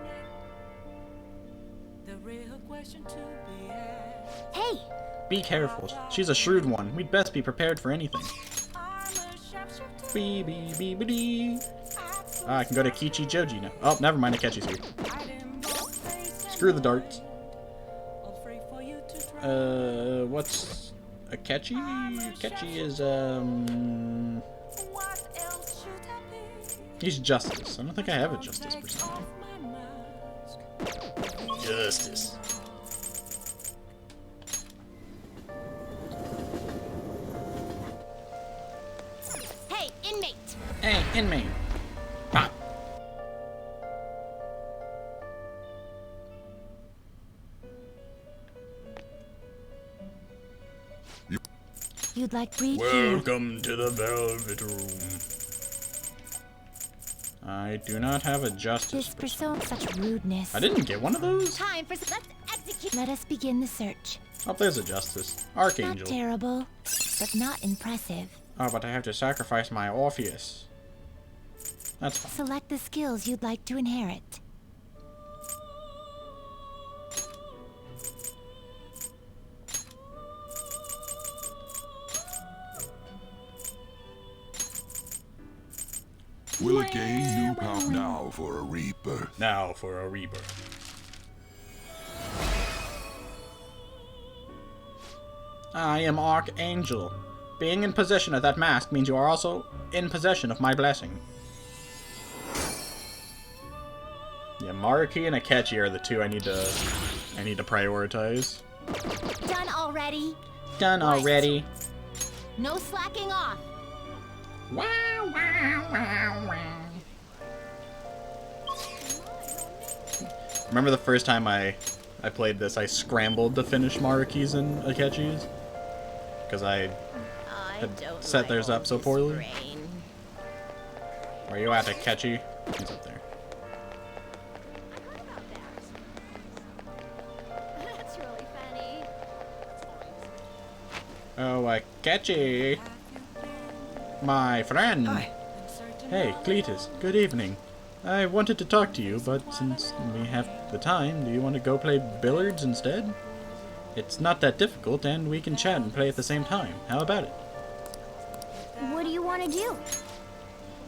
Speaker 10: Hey!
Speaker 1: Be careful. She's a shrewd one. We'd best be prepared for anything. Ah, I can go to Kichi Joji now. Oh, never mind. Akechi's here. Screw the darts. What's Akechi? Akechi is, he's Justice. I don't think I have a Justice person. Justice.
Speaker 10: Hey, inmate!
Speaker 1: Hey, inmate. Pop.
Speaker 6: You'd like breed
Speaker 1: Welcome to the Velvet Room. I do not have a Justice
Speaker 6: This
Speaker 1: person.
Speaker 6: persona such rudeness.
Speaker 1: I didn't get one of those?
Speaker 6: Time for let's execute. Let us begin the search.
Speaker 1: Oh, there's a Justice.
Speaker 6: Not
Speaker 1: Archangel.
Speaker 6: terrible, but not impressive.
Speaker 1: Oh, but I have to sacrifice my Orpheus. That's fine.
Speaker 6: Select the skills you'd like to inherit.
Speaker 15: Will it gain new power now for a rebirth?
Speaker 1: Now for a rebirth. I am Archangel. Being in possession of that mask means you are also in possession of my blessing. Yeah, Maruki and Akechi are the two I need to prioritize.
Speaker 6: Done already?
Speaker 1: Done already.
Speaker 6: No slacking off.
Speaker 1: Wow, wow, wow, wow. Remember the first time I played this, I scrambled to finish Maruki's and Akechi's? Because I had set theirs up so poorly. Where you at, Akechi? He's up there.
Speaker 9: That's really funny.
Speaker 1: Oh, Akechi! My friend!
Speaker 5: Hi.
Speaker 1: Hey, Cletus. Good evening. I wanted to talk to you, but since we have the time, do you want to go play billiards instead? It's not that difficult, and we can chat and play at the same time. How about it?
Speaker 10: What do you want to do?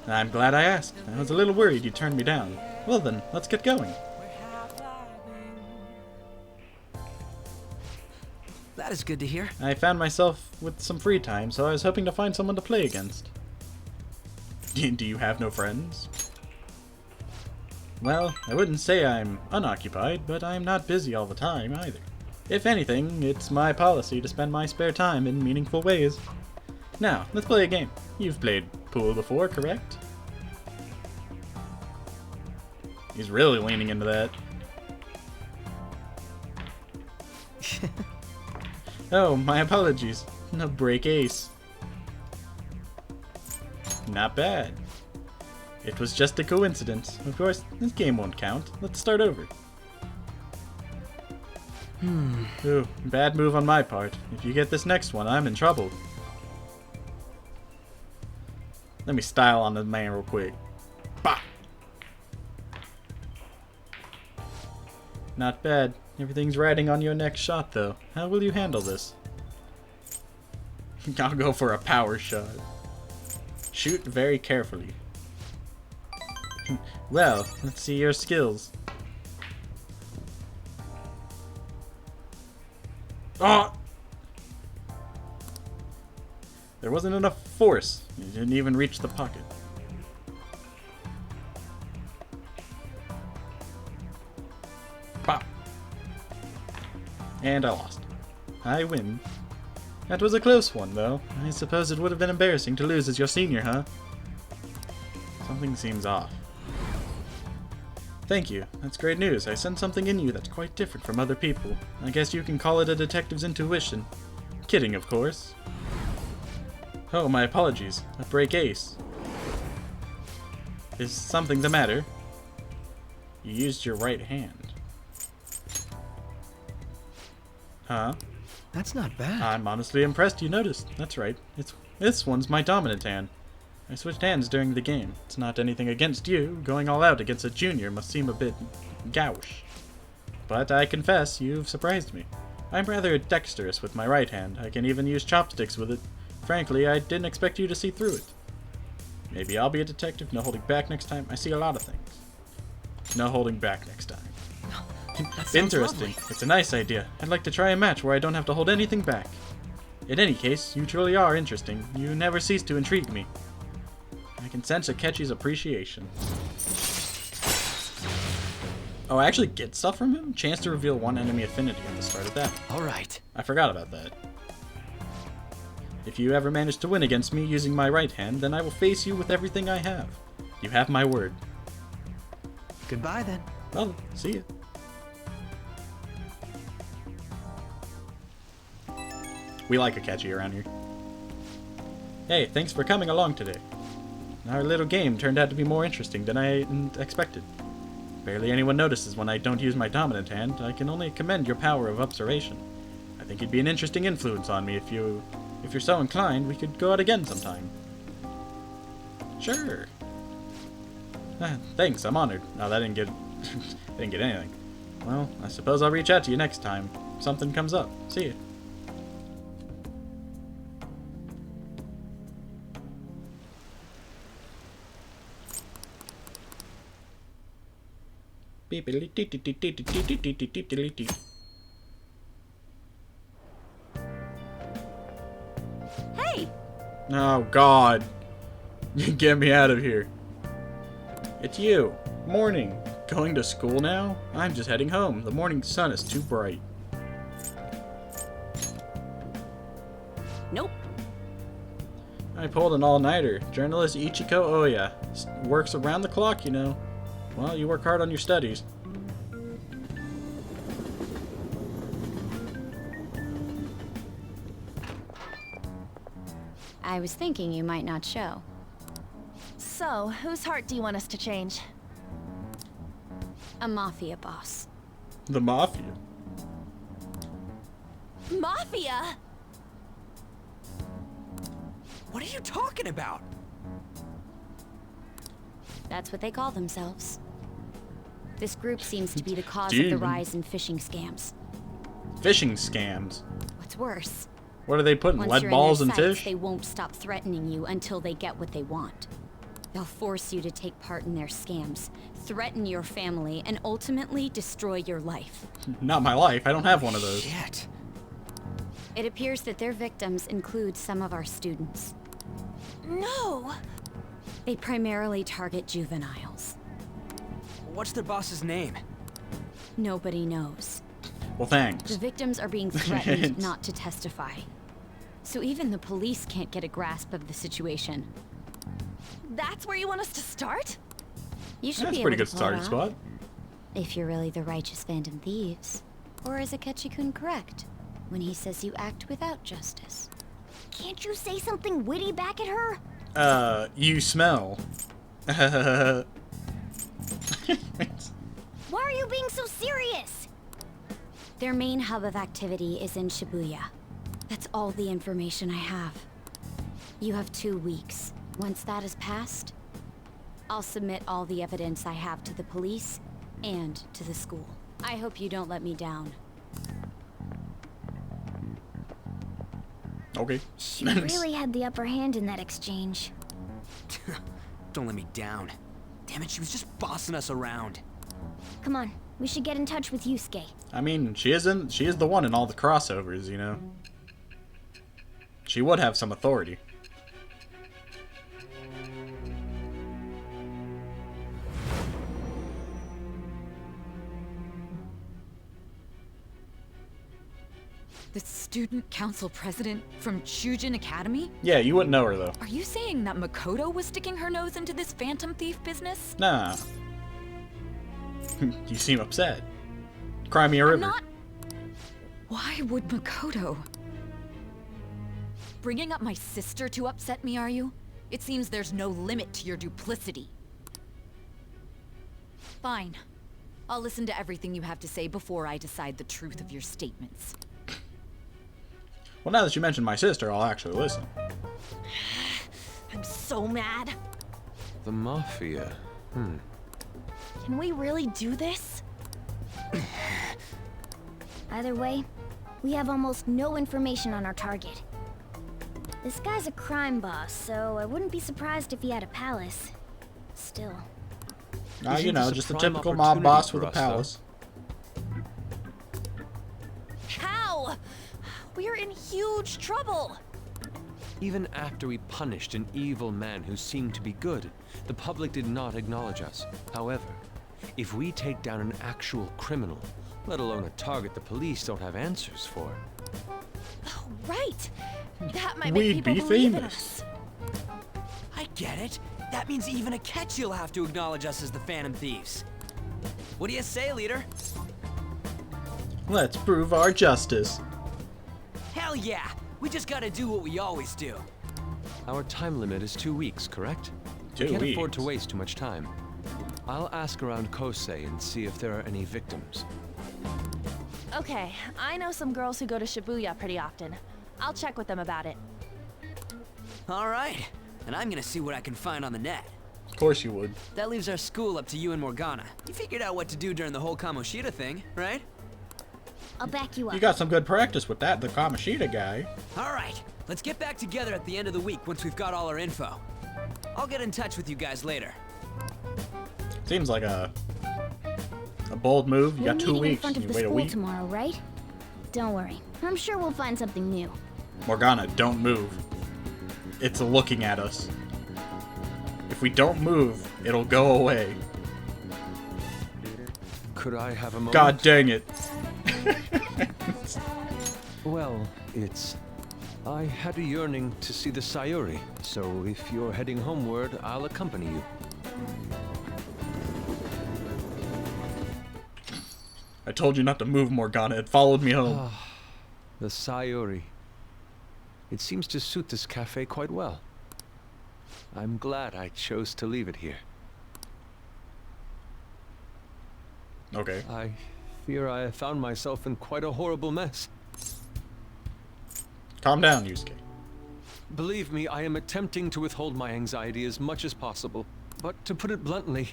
Speaker 1: I'm glad I asked. I was a little worried you turned me down. Well then, let's get going.
Speaker 5: That is good to hear.
Speaker 1: I found myself with some free time, so I was hoping to find someone to play against. Do you have no friends? Well, I wouldn't say I'm unoccupied, but I'm not busy all the time either. If anything, it's my policy to spend my spare time in meaningful ways. Now, let's play a game. You've played pool before, correct? He's really leaning into that. Oh, my apologies. No break ace. Not bad. It was just a coincidence. Of course, this game won't count. Let's start over. Ooh, bad move on my part. If you get this next one, I'm in trouble. Let me style on the man real quick. Bah! Not bad. Everything's riding on your next shot, though. How will you handle this? I'll go for a power shot. Shoot very carefully. Well, let's see your skills. Oh! There wasn't enough force. You didn't even reach the pocket. Pop! And I lost. I win. That was a close one, though. I suppose it would have been embarrassing to lose as your senior, huh? Something seems off. Thank you. That's great news. I sense something in you that's quite different from other people. I guess you can call it a detective's intuition. Kidding, of course. Oh, my apologies. A break ace. Is something the matter? You used your right hand. Huh?
Speaker 5: That's not bad.
Speaker 1: I'm honestly impressed you noticed. That's right. This one's my dominant hand. I switched hands during the game. It's not anything against you. Going all out against a junior must seem a bit gauche. But I confess, you've surprised me. I'm rather dexterous with my right hand. I can even use chopsticks with it. Frankly, I didn't expect you to see through it. Maybe I'll be a detective. No holding back next time. I see a lot of things. No holding back next time. Interesting.
Speaker 5: Lovely.
Speaker 1: It's a nice idea. I'd like to try a match where I don't have to hold anything back. In any case, you truly are interesting. You never cease to intrigue me. I can sense Akechi's appreciation. Oh, I actually get stuff from him? Chance to reveal one enemy affinity at the start of that.
Speaker 5: Alright.
Speaker 1: I forgot about that. If you ever manage to win against me using my right hand, then I will face you with everything I have. You have my word.
Speaker 5: Goodbye, then.
Speaker 1: Well, see ya. We like Akechi around here. Hey, thanks for coming along today. Our little game turned out to be more interesting than I expected. Barely anyone notices when I don't use my dominant hand. I can only commend your power of observation. I think you'd be an interesting influence on me if you're so inclined. We could go out again sometime. Sure. Thanks, I'm honored. Oh, that didn't get didn't get anything. Well, I suppose I'll reach out to you next time something comes up. See ya.
Speaker 6: Hey!
Speaker 1: Oh God. Get me out of here. It's you. Morning. Going to school now? I'm just heading home. The morning sun is too bright.
Speaker 6: Nope.
Speaker 1: I pulled an all-nighter. Journalist Ichiko Oya. Works around the clock, you know. Well, you work hard on your studies.
Speaker 10: I was thinking you might not show.
Speaker 6: So, whose heart do you want us to change?
Speaker 10: A mafia boss.
Speaker 1: The mafia.
Speaker 6: Mafia?
Speaker 3: What are you talking about?
Speaker 10: That's what they call themselves. This group seems to be the cause of the rise in phishing scams.
Speaker 1: Phishing scams?
Speaker 10: What's worse?
Speaker 1: What are they putting?
Speaker 10: Once
Speaker 1: Lead
Speaker 10: you're
Speaker 1: balls
Speaker 10: in
Speaker 1: and
Speaker 10: their sights,
Speaker 1: fish?
Speaker 10: they won't stop threatening you until they get what they want. They'll force you to take part in their scams, threaten your family, and ultimately destroy your life.
Speaker 1: Not my life. I don't have one of those.
Speaker 3: Shit.
Speaker 10: It appears that their victims include some of our students.
Speaker 6: No!
Speaker 10: They primarily target juveniles.
Speaker 3: What's their boss's name?
Speaker 10: Nobody knows.
Speaker 1: Well, thanks.
Speaker 10: The victims are being threatened not to testify. So even the police can't get a grasp of the situation.
Speaker 6: That's where you want us to start?
Speaker 10: You should
Speaker 1: That's
Speaker 10: be
Speaker 1: a pretty
Speaker 10: able
Speaker 1: good
Speaker 10: to pull it
Speaker 1: starting
Speaker 10: off.
Speaker 1: spot.
Speaker 10: If you're really the righteous Phantom Thieves. Or is Akechi-kun correct when he says you act without justice?
Speaker 9: Can't you say something witty back at her?
Speaker 1: You smell.
Speaker 9: Why are you being so serious?
Speaker 10: Their main hub of activity is in Shibuya. That's all the information I have. You have 2 weeks. Once that is passed, I'll submit all the evidence I have to the police and to the school. I hope you don't let me down.
Speaker 1: Okay.
Speaker 9: She really had the upper hand in that exchange.
Speaker 3: Don't let me down. Damn it, she was just bossing us around.
Speaker 9: Come on, we should get in touch with Yusuke.
Speaker 1: I mean, she is the one in all the crossovers, you know. She would have some authority.
Speaker 16: The student council president from Shujin Academy?
Speaker 1: Yeah, you wouldn't know her though.
Speaker 16: Are you saying that Makoto was sticking her nose into this phantom thief business?
Speaker 1: Nah. You seem upset. Cry me a river.
Speaker 16: Not... Why would Makoto? Bringing up my sister to upset me, are you? It seems there's no limit to your duplicity. Fine. I'll listen to everything you have to say before I decide the truth of your statements.
Speaker 1: Well, now that you mentioned my sister, I'll actually listen.
Speaker 6: I'm so mad.
Speaker 14: The Mafia.
Speaker 6: Can we really do this?
Speaker 9: Either way, we have almost no information on our target. This guy's a crime boss, so I wouldn't be surprised if he had a palace. Still.
Speaker 1: You know, just a typical mob boss with a palace.
Speaker 6: How? We're in huge trouble.
Speaker 14: Even after we punished an evil man who seemed to be good, the public did not acknowledge us. However, if we take down an actual criminal, let alone a target the police don't have answers for.
Speaker 6: Oh, right. That might
Speaker 1: We'd
Speaker 6: make people
Speaker 1: be
Speaker 6: believe in
Speaker 1: famous.
Speaker 6: us.
Speaker 3: I get it. That means even Akechi'll have to acknowledge us as the Phantom Thieves. What do you say, leader?
Speaker 1: Let's prove our justice.
Speaker 3: Hell yeah! We just gotta do what we always do.
Speaker 14: Our time limit is 2 weeks, correct?
Speaker 1: 2
Speaker 14: We can't
Speaker 1: weeks.
Speaker 14: afford to waste too much time. I'll ask around Kosei and see if there are any victims.
Speaker 6: Okay, I know some girls who go to Shibuya pretty often. I'll check with them about it.
Speaker 3: All right, and I'm gonna see what I can find on the net.
Speaker 1: Of course you would.
Speaker 3: That leaves our school up to you and Morgana. You figured out what to do during the whole Kamoshida thing, right?
Speaker 9: I'll back you up.
Speaker 1: You got some good practice with that, the Kamoshida guy.
Speaker 3: All right, let's get back together at the end of the week once we've got all our info. I'll get in touch with you guys later.
Speaker 1: Seems like a bold move. You
Speaker 9: We're
Speaker 1: got 2
Speaker 9: meeting in
Speaker 1: weeks.
Speaker 9: front of
Speaker 1: You
Speaker 9: the
Speaker 1: wait a
Speaker 9: school
Speaker 1: week.
Speaker 9: tomorrow, right? Don't worry. I'm sure we'll find something new.
Speaker 1: Morgana, don't move. It's looking at us. If we don't move, it'll go away.
Speaker 14: Could I have a moment?
Speaker 1: God dang it.
Speaker 14: Well, I had a yearning to see the Sayuri, so if you're heading homeward, I'll accompany you.
Speaker 1: I told you not to move, Morgana. It followed me home.
Speaker 14: The Sayuri. It seems to suit this cafe quite well. I'm glad I chose to leave it here.
Speaker 1: Okay.
Speaker 14: I fear I have found myself in quite a horrible mess.
Speaker 1: Calm down, Yusuke.
Speaker 14: Believe me, I am attempting to withhold my anxiety as much as possible. But to put it bluntly,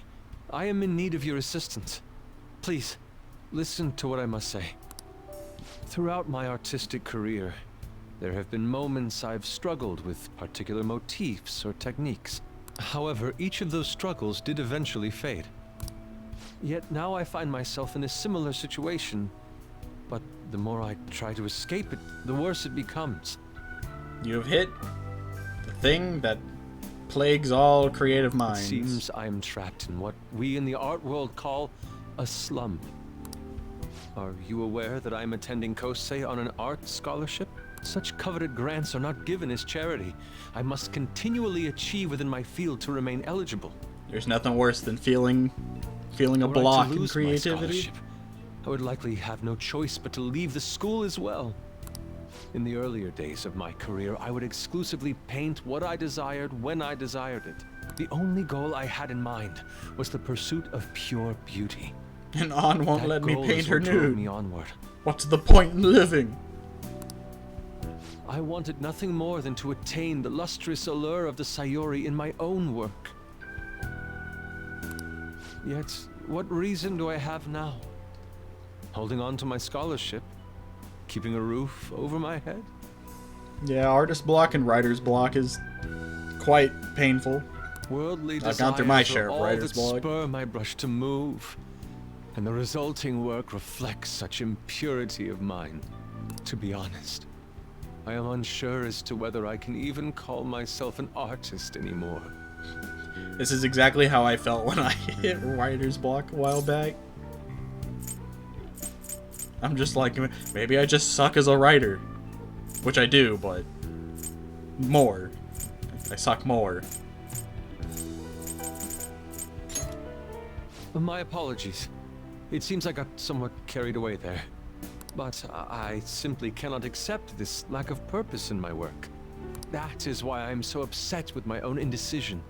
Speaker 14: I am in need of your assistance. Please, listen to what I must say. Throughout my artistic career, there have been moments I've struggled with particular motifs or techniques. However, each of those struggles did eventually fade. Yet now I find myself in a similar situation, but the more I try to escape it, the worse it becomes.
Speaker 1: You have hit the thing that plagues all creative minds.
Speaker 14: It seems I am trapped in what we in the art world call a slump. Are you aware that I am attending Kosei on an art scholarship? Such coveted grants are not given as charity. I must continually achieve within my field to remain eligible.
Speaker 1: There's nothing worse than feeling a block in creativity.
Speaker 14: I would likely have no choice but to leave the school as well. In the earlier days of my career, I would exclusively paint what I desired when I desired it. The only goal I had in mind was the pursuit of pure beauty.
Speaker 1: And An won't let me paint her nude.
Speaker 14: Me onward.
Speaker 1: What's the point in living?
Speaker 14: I wanted nothing more than to attain the lustrous allure of the Sayori in my own work. Yet, what reason do I have now? Holding on to my scholarship? Keeping a roof over my head?
Speaker 1: Yeah, artist block and writer's block is quite painful.
Speaker 14: Worldly
Speaker 1: I've gone through my share of
Speaker 14: all
Speaker 1: writer's
Speaker 14: that
Speaker 1: block.
Speaker 14: spur my brush to move, and the resulting work reflects such impurity of mind. To be honest, I am unsure as to whether I can even call myself an artist anymore.
Speaker 1: This is exactly how I felt when I hit writer's block a while back. I'm just like, maybe I just suck as a writer. Which I do, but more. I suck more.
Speaker 14: My apologies. It seems I got somewhat carried away there. But I simply cannot accept this lack of purpose in my work. That is why I'm so upset with my own indecision.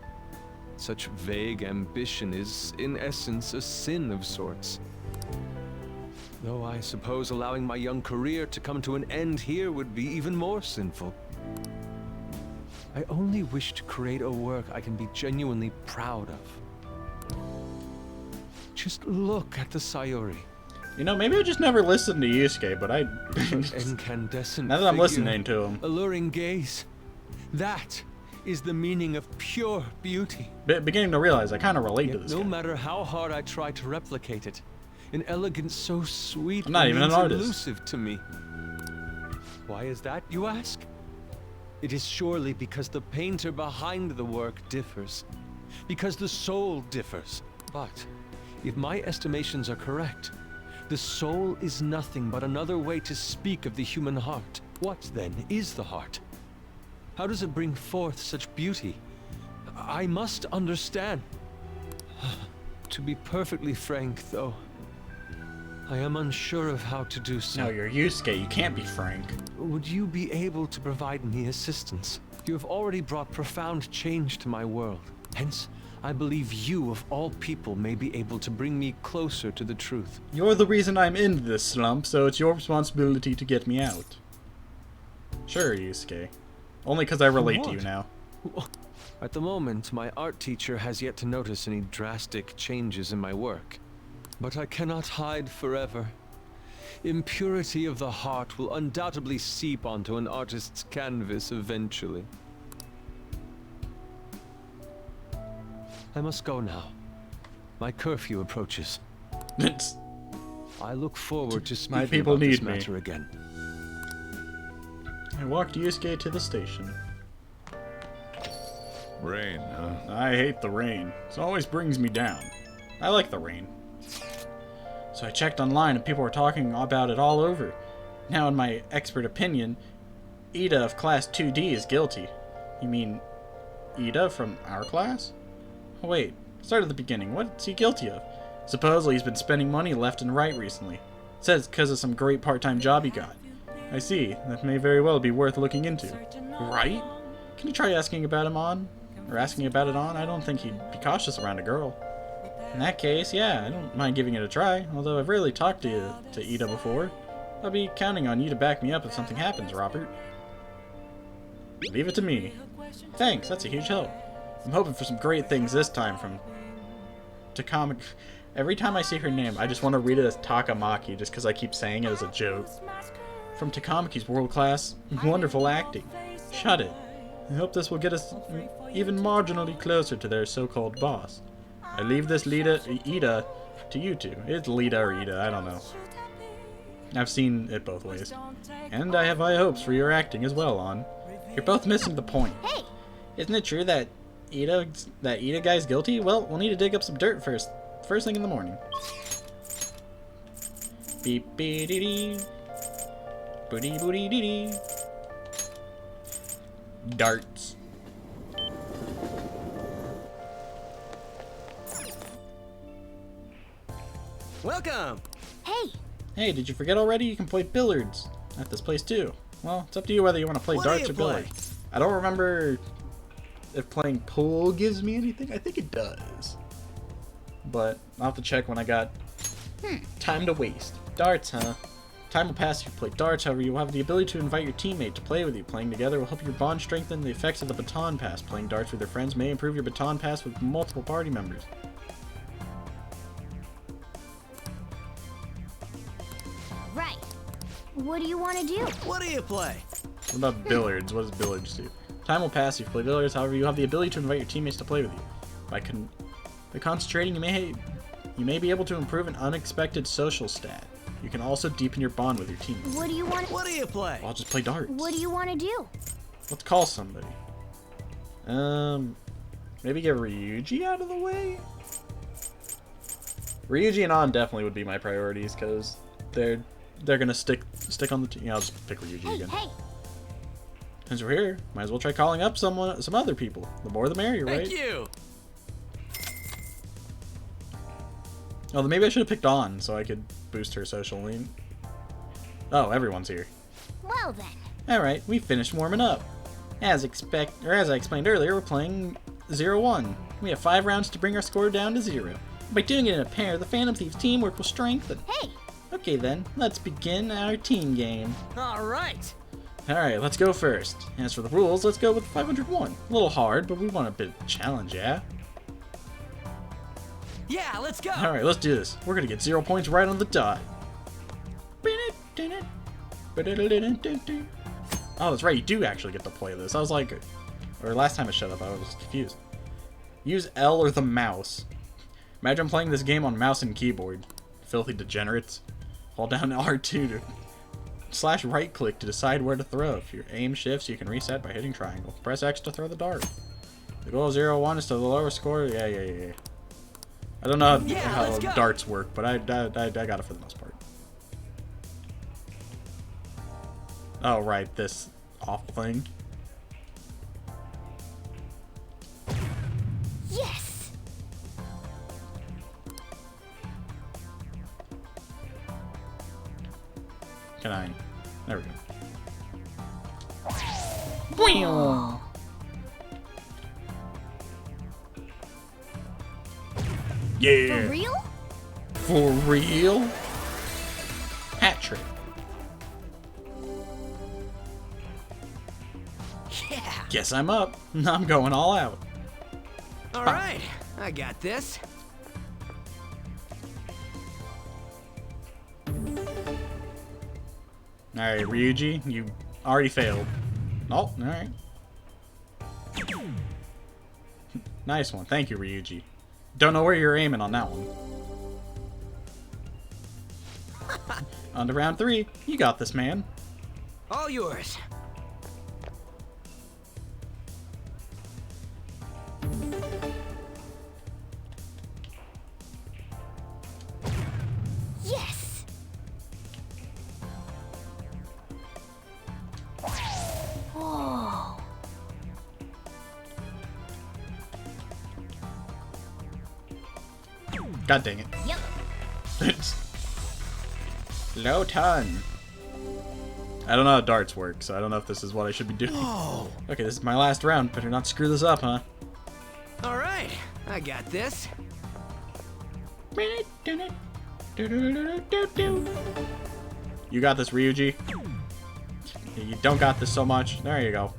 Speaker 14: Such vague ambition is, in essence, a sin of sorts. Though I suppose allowing my young career to come to an end here would be even more sinful. I only wish to create a work I can be genuinely proud of. Just look at the Sayori.
Speaker 1: You know, maybe I just never listened to Yusuke, but I...
Speaker 14: Incandescent
Speaker 1: now that I'm
Speaker 14: figure,
Speaker 1: listening to him.
Speaker 14: Alluring gaze. That is the meaning of pure beauty.
Speaker 1: Beginning to realize I kind of relate to this
Speaker 14: No
Speaker 1: guy.
Speaker 14: matter how hard I try to replicate it, an elegance so sweet
Speaker 1: I'm not even an
Speaker 14: remains
Speaker 1: artist.
Speaker 14: elusive to me. Why is that, you ask? It is surely because the painter behind the work differs. Because the soul differs. But if my estimations are correct, the soul is nothing but another way to speak of the human heart. What, then, is the heart? How does it bring forth such beauty? I must understand. To be perfectly frank, though, I am unsure of how to do so.
Speaker 1: No, you're Yusuke. You can't be frank.
Speaker 14: Would you be able to provide me assistance? You have already brought profound change to my world. Hence, I believe you, of all people, may be able to bring me closer to the truth.
Speaker 1: You're the reason I'm in this slump, so it's your responsibility to get me out. Sure, Yusuke. Only because I relate to you now.
Speaker 14: At the moment, my art teacher has yet to notice any drastic changes in my work. But I cannot hide forever. Impurity of the heart will undoubtedly seep onto an artist's canvas eventually. I must go now. My curfew approaches. I look forward to speaking
Speaker 1: My people
Speaker 14: about this
Speaker 1: need me.
Speaker 14: matter again.
Speaker 1: I walked Yusuke to the station.
Speaker 15: Rain, huh?
Speaker 1: I hate the rain. It always brings me down. I like the rain. So I checked online and people were talking about it all over. Now in my expert opinion, Ida of class 2D is guilty. You mean Ida from our class? Oh wait, start at the beginning. What's he guilty of? Supposedly he's been spending money left and right recently. It says because of some great part-time job he got. I see. That may very well be worth looking into. Right? Can you try asking about him on? or asking about it on, I don't think he'd be cautious around a girl. In that case, yeah, I don't mind giving it a try, although I've rarely talked to Ida before. I'll be counting on you to back me up if something happens, Robert. Leave it to me. Thanks, that's a huge help. I'm hoping for some great things this time from Takamaki. Every time I see her name, I just want to read it as Takamaki, just because I keep saying it as a joke. From Takamaki's world-class, wonderful acting. Shut it. I hope this will get us even marginally closer to their so-called boss. I leave this Ida to you two. It's Lita or Ida, I don't know. I've seen it both ways. And I have high hopes for your acting as well, On. You're both missing the point. Hey! Isn't it true that Ida guy's guilty? Well, we'll need to dig up some dirt first thing in the morning. Beep beep dee dee. Booty booty dee dee. Darts.
Speaker 11: Welcome!
Speaker 10: Hey!
Speaker 1: Hey, did you forget already? You can play billiards at this place too. Well, it's up to you whether you want to play darts or billiards. I don't remember if playing pool gives me anything. I think it does. But I'll have to check when I got time to waste. Darts, huh? Time will pass if you play darts, however, you will have the ability to invite your teammate to play with you. Playing together will help your bond strengthen the effects of the baton pass. Playing darts with your friends may improve your baton pass with multiple party members.
Speaker 10: Right. What do you want to do?
Speaker 11: What do you play?
Speaker 1: What about billiards? What does billiards do? Time will pass if you play billiards, however, you have the ability to invite your teammates to play with you. By concentrating, you may be able to improve an unexpected social stat. You can also deepen your bond with your teammates.
Speaker 10: What do you want?
Speaker 11: What do you play?
Speaker 1: I'll just play darts.
Speaker 10: What do you want to do?
Speaker 1: Let's call somebody. Maybe get Ryuji out of the way? Ryuji and On definitely would be my priorities, because they're gonna stick on the team. Yeah, I'll just pick Ryuji again.
Speaker 10: Hey!
Speaker 1: Since we're here, might as well try calling up some other people. The more the merrier, right?
Speaker 11: Thank you!
Speaker 1: Oh, then maybe I should have picked On so I could boost her social lean. Oh, everyone's here.
Speaker 10: Well then.
Speaker 1: Alright, we finished warming up. As I explained earlier, we're playing 0-1. We have 5 rounds to bring our score down to 0. By doing it in a pair, the Phantom Thieves teamwork will strengthen.
Speaker 10: Hey!
Speaker 1: Okay then, let's begin our team game.
Speaker 11: Alright!
Speaker 1: Alright, let's go first. As for the rules, let's go with 501. A little hard, but we want a bit of challenge, yeah?
Speaker 11: Yeah, let's go!
Speaker 1: Alright, let's do this. We're gonna get 0 points right on the dot. Oh, that's right, you do actually get to play this. I was like, or last time I shut up, I was confused. Use L or the mouse. Imagine playing this game on mouse and keyboard. Filthy degenerates. Hold down R2 to / right click to decide where to throw. If your aim shifts, you can reset by hitting triangle. Press X to throw the dart. The goal of 0-1 is to the lower score. Yeah. I don't know how darts work, but I got it for the most part. Oh, right, this awful thing.
Speaker 10: Yes!
Speaker 1: Can I? There we go.
Speaker 10: Wow.
Speaker 1: Yeah!
Speaker 10: For real?
Speaker 1: For real? Hat trick.
Speaker 11: Yeah!
Speaker 1: Guess I'm up. I'm going all out.
Speaker 11: Alright, I got this.
Speaker 1: Alright, Ryuji, you already failed. Oh, alright. Nice one. Thank you, Ryuji. Don't know where you're aiming on that one. On to round 3. You got this, man.
Speaker 11: All yours.
Speaker 10: Yes! Whoa.
Speaker 1: God dang it.
Speaker 10: Yep.
Speaker 1: Low ton. I don't know how darts work, so I don't know if this is what I should be doing.
Speaker 11: Whoa.
Speaker 1: Okay, this is my last round. Better not screw this up, huh?
Speaker 3: All right, I got this.
Speaker 1: You got this, Ryuji. You don't got this so much. There you go.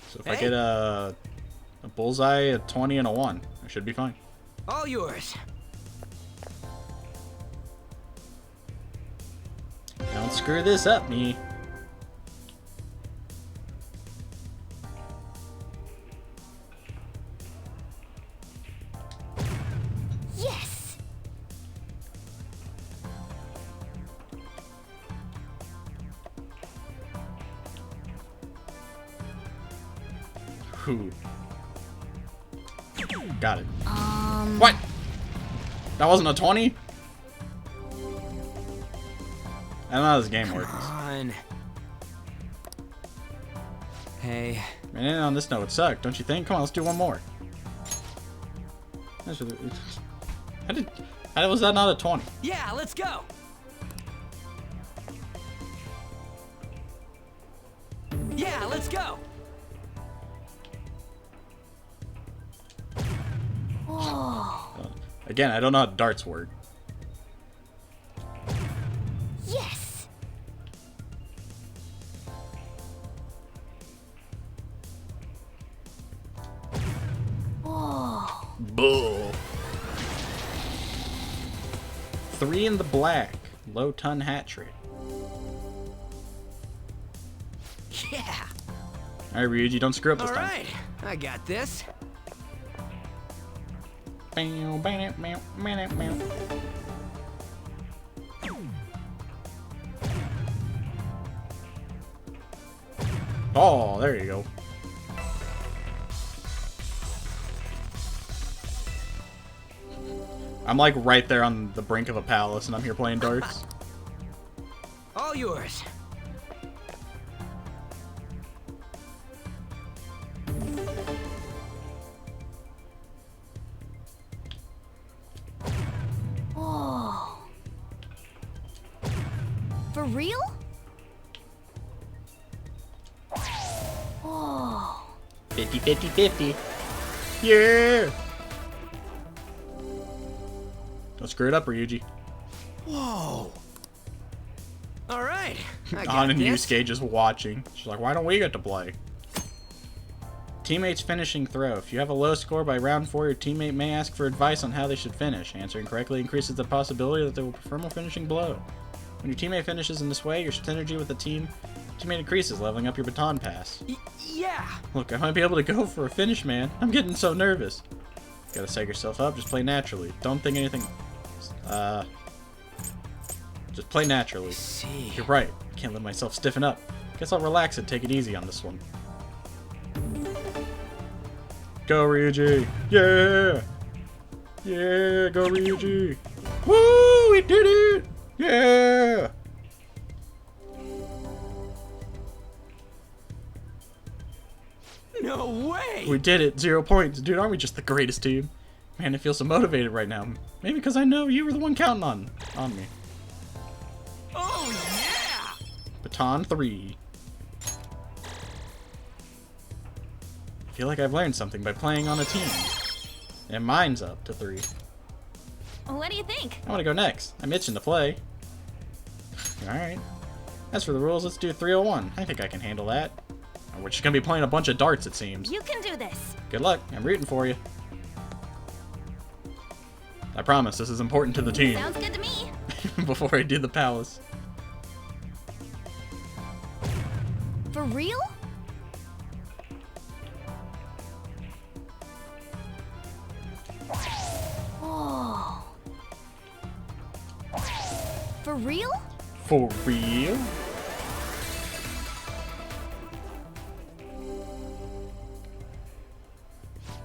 Speaker 1: So if I get a bullseye, a 20, and a 1, I should be fine.
Speaker 3: All yours.
Speaker 1: Don't screw this up, me.
Speaker 9: Yes!
Speaker 1: Whew. Got it. What? That wasn't a 20? I don't know how this game works.
Speaker 3: Come on. Hey.
Speaker 1: Man, on this note would suck, don't you think? Come on, let's do one more. How was that not a 20?
Speaker 3: Yeah, let's go. Yeah, let's go.
Speaker 1: Again, I don't know how darts work.
Speaker 9: Yes! Oh.
Speaker 1: Bull. 3 in the black. Low ton hat trick.
Speaker 3: Yeah.
Speaker 1: Alright, Ryuji, don't screw up this time.
Speaker 3: All right, I got this.
Speaker 1: Oh, there you go. I'm like right there on the brink of a palace and I'm here playing darts.
Speaker 3: All yours.
Speaker 9: Oh. For real? Oh.
Speaker 1: 50, 50, 50. Yeah! Don't screw it up, Ryuji.
Speaker 3: Whoa. All right. I got
Speaker 1: On and
Speaker 3: this.
Speaker 1: Yusuke just watching. She's like, why don't we get to play? Teammate's finishing throw. If you have a low score by round 4, your teammate may ask for advice on how they should finish. Answering correctly increases the possibility that they will perform a finishing blow. When your teammate finishes in this way, your synergy with the teammate increases, leveling up your baton pass.
Speaker 3: Yeah.
Speaker 1: Look, I might be able to go for a finish, man. I'm getting so nervous. Gotta psych yourself up, just play naturally. Don't think anything... just play naturally.
Speaker 3: See.
Speaker 1: You're right. Can't let myself stiffen up. Guess I'll relax and take it easy on this one. Go, Ryuji! Yeah! Yeah, go, Ryuji! Woo! We did it! Yeah!
Speaker 3: No way!
Speaker 1: We did it! 0 points. Dude, aren't we just the greatest team? Man, I feel so motivated right now. Maybe because I know you were the one counting on me.
Speaker 3: Oh, yeah!
Speaker 1: Baton 3. I feel like I've learned something by playing on a team. And mine's up to 3.
Speaker 6: What do you think?
Speaker 1: I want to go next. I'm itching to play. Alright. As for the rules, let's do 301. I think I can handle that. We're just going to be playing a bunch of darts, it seems.
Speaker 6: You can do this.
Speaker 1: Good luck. I'm rooting for you. I promise, this is important to the team.
Speaker 6: Sounds good to me.
Speaker 1: Before I do the palace.
Speaker 9: For real? Oh. For real?
Speaker 1: For real?